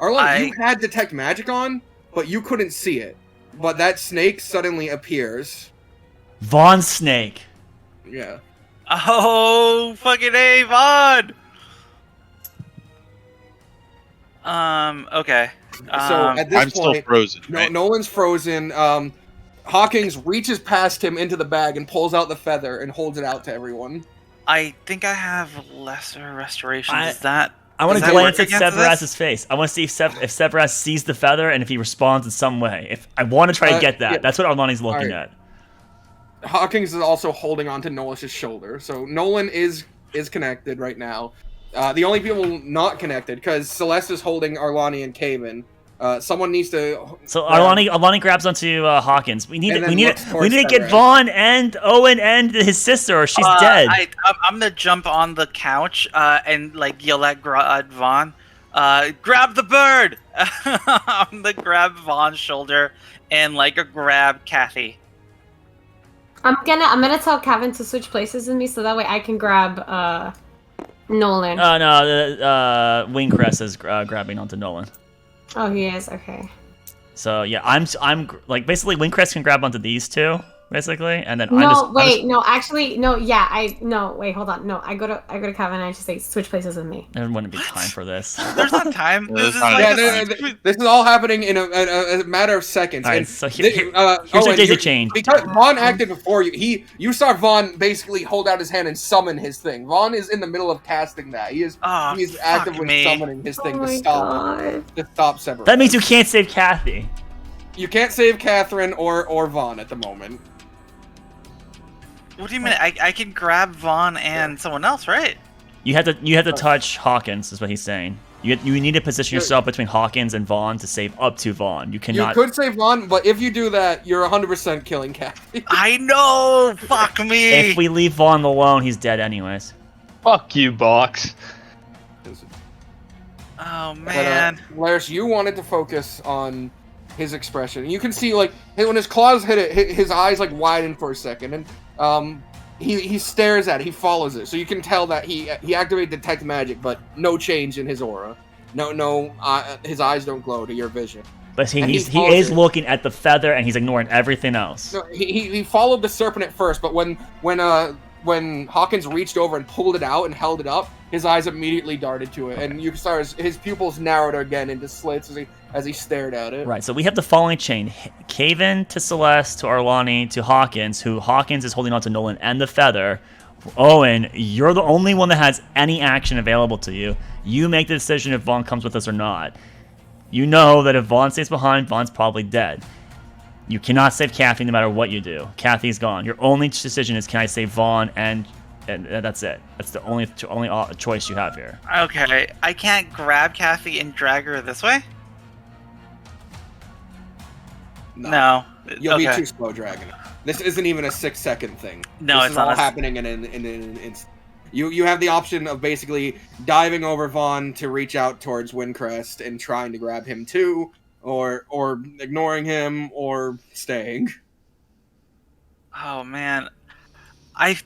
Arlon, you had detect magic on, but you couldn't see it. But that snake suddenly appears. Vaughn's snake. Yeah. Oh, fucking A, Vaughn! Okay. So at this I'm point, still frozen. Right? Nolan's frozen. Hawkins reaches past him into the bag and pulls out the feather and holds it out to everyone. I think I have lesser restoration. I want to glance at Severaz's face. I want to see if Severaz sees the feather and if he responds in some way. I want to try to get that. Yeah. That's what Arlani's looking at. Hawkins is also holding onto Nolan's shoulder, so Nolan is connected right now. The only people not connected, because Celeste is holding Arlani and Kaven. Someone needs to. So Arlani grabs onto Hawkins. We need to get Vaughn and Owen and his sister, or she's dead. I'm gonna jump on the couch and yell at Vaughn, grab the bird. I'm gonna grab Vaughn's shoulder and grab Kathy. I'm gonna tell Kevin to switch places with me so that way I can grab Nolan. Oh no, Wingcrest is grabbing onto Nolan. Oh, he is. Okay. So yeah, I'm basically Wingcrest can grab onto these two basically, and then wait, hold on, no, I go to Kevin and I just say switch places with me. There wouldn't be time for this. There's not time. This is all happening in a matter of seconds. All right, so here's your daisy chain. Because Vaughn acted before you, you saw Vaughn basically hold out his hand and summon his thing. Vaughn is in the middle of casting that. He is actively summoning his thing to stop Severaz. That means you can't save Kathy. You can't save Catherine or Vaughn at the moment. What do you mean? I can grab Vaughn and someone else, right? You have to touch Hawkins, is what he's saying. You need to position yourself between Hawkins and Vaughn to save up to Vaughn. You cannot. You could save Vaughn, but if you do that, you're 100% killing Kathy. I know. Fuck me. If we leave Vaughn alone, he's dead anyways. Fuck you, Box. Oh man. Laris, you wanted to focus on his expression. You can see when his claws hit it, his eyes widen for a second, and he stares at it. He follows it, so you can tell that he activated detect magic, but no change in his aura. No, his eyes don't glow to your vision. But he is looking at the feather, and he's ignoring everything else. No, he followed the serpent at first, but when Hawkins reached over and pulled it out and held it up, his eyes immediately darted to it, and you saw his pupils narrowed again into slits as he stared at it. Right, so we have the following chain. Kaven to Celeste to Arlani to Hawkins, who Hawkins is holding on to Nolan and the feather. Owen, you're the only one that has any action available to you. You make the decision if Vaughn comes with us or not. You know that if Vaughn stays behind, Vaughn's probably dead. You cannot save Kathy no matter what you do. Kathy's gone. Your only decision is, can I save Vaughn, and that's it. That's the only choice you have here. Okay, I can't grab Kathy and drag her this way? No. You'll be too slow dragging it. This isn't even a 6-second thing. No, this is all happening in an instant. You have the option of basically diving over Vaughn to reach out towards Windcrest and trying to grab him too, or ignoring him, or staying. Oh man, I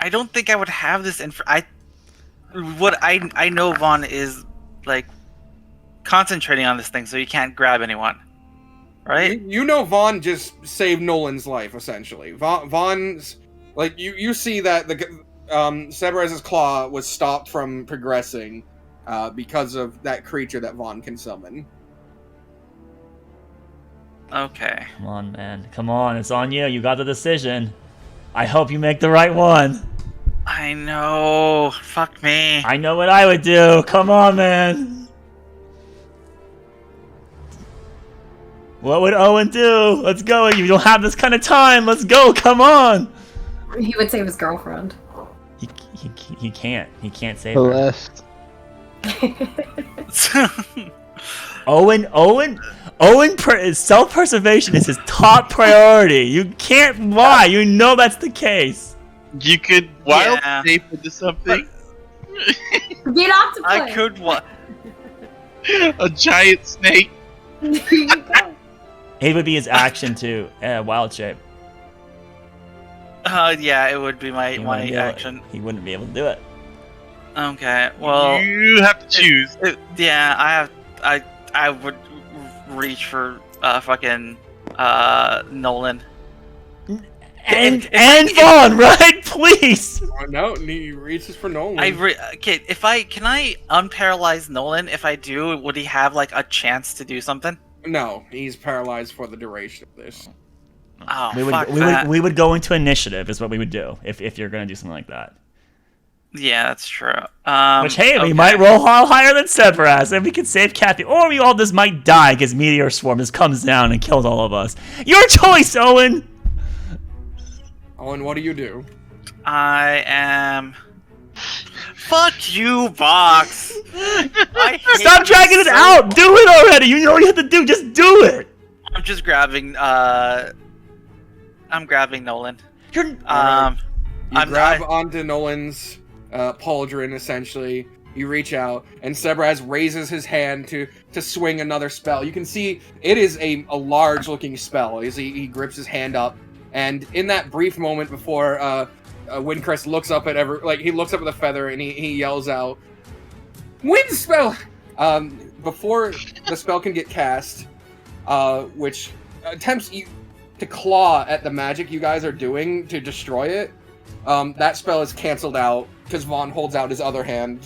don't think I would have this I know Vaughn is concentrating on this thing, so he can't grab anyone, right? You know Vaughn just saved Nolan's life essentially. Vaughn's you see that the Severaz's claw was stopped from progressing because of that creature that Vaughn can summon. Okay. Come on, man. Come on. It's on you. You got the decision. I hope you make the right one. I know. Fuck me. I know what I would do. Come on, man. What would Owen do? Let's go. You don't have this kind of time. Let's go. Come on. He would save his girlfriend. He can't. He can't save The her. left. Owen, self-preservation is his top priority. You can't lie. You know that's the case. You could wild shape into something. Get off the I could what? A giant snake. There you go. It would be his action to wild shape. Yeah, it would be my action. He wouldn't be able to do it. Okay, well, You have to choose. yeah, I would reach for fucking Nolan. And Vaughn, right? Please. Oh, no, he reaches for Nolan. Okay, can I unparalyze Nolan? If I do, would he have like a chance to do something? No, he's paralyzed for the duration of this. Oh, we would go into initiative is what we would do if you're gonna do something like that. Yeah, that's true. Which we might roll higher than Severas, and we can save Kathy, or we all just might die because Meteor Swarm just comes down and kills all of us. Your choice, Owen. Owen, what do you do? I am. Fuck you, Box. Stop dragging it out. Do it already. You know what you have to do. Just do it. I'm just grabbing. I'm grabbing Nolan. You're. You grab onto Nolan's pauldron, essentially. You reach out, and Sebraz raises his hand to swing another spell. You can see it is a large-looking spell as he grips his hand up. And in that brief moment before Windcrest looks up at he looks up at the feather and he yells out, "Wind spell!" Before the spell can get cast, which attempts to claw at the magic you guys are doing to destroy it, that spell is canceled out because Vaughn holds out his other hand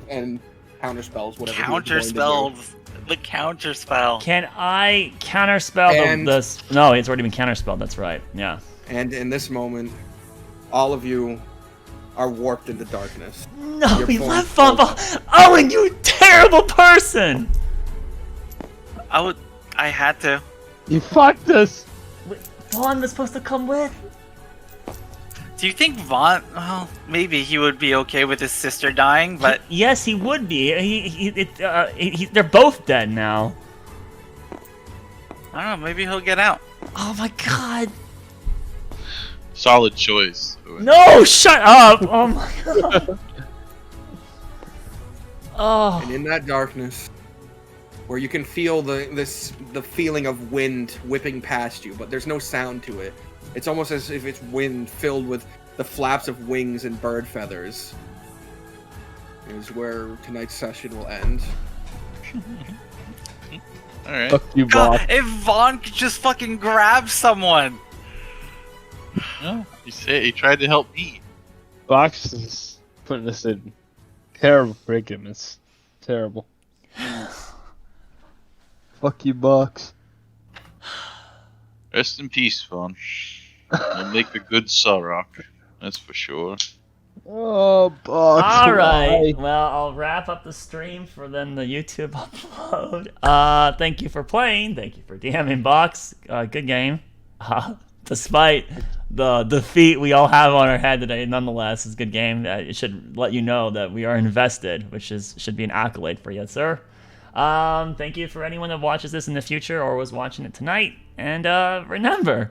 and counterspells whatever. Counterspells. The counterspell. Can I counterspell this? No, it's already been counterspelled. That's right. Yeah. And in this moment, all of you are warped into darkness. No, we left Vaughn. Owen, you terrible person. I had to. You fucked us. Vaughn was supposed to come with. Do you think Vaughn? Well, maybe he would be okay with his sister dying, but yes, he would be. They're both dead now. I don't know. Maybe he'll get out. Oh my god. Solid choice. No, shut up. Oh my god. Oh. And in that darkness, where you can feel the feeling of wind whipping past you, but there's no sound to it. It's almost as if it's wind filled with the flaps of wings and bird feathers. Is where tonight's session will end. Alright. Fuck you, Bob. God, if Vaughn could just fucking grab someone. No, he tried to help me. Box is putting us in terrible predicaments. Terrible. Fuck you, Box. Rest in peace, Vaughn. You'll make a good Sorok, that's for sure. Oh, Box. All right. Why? Well, I'll wrap up the stream for then the YouTube upload. Thank you for playing. Thank you for DMing, Box. Good game. Despite the defeat we all have on our head today, nonetheless, it's a good game. It should let you know that we are invested, which should be an accolade for you, sir. Thank you for anyone that watches this in the future or was watching it tonight. And remember,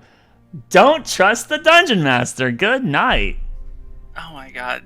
don't trust the Dungeon Master. Good night. Oh my god.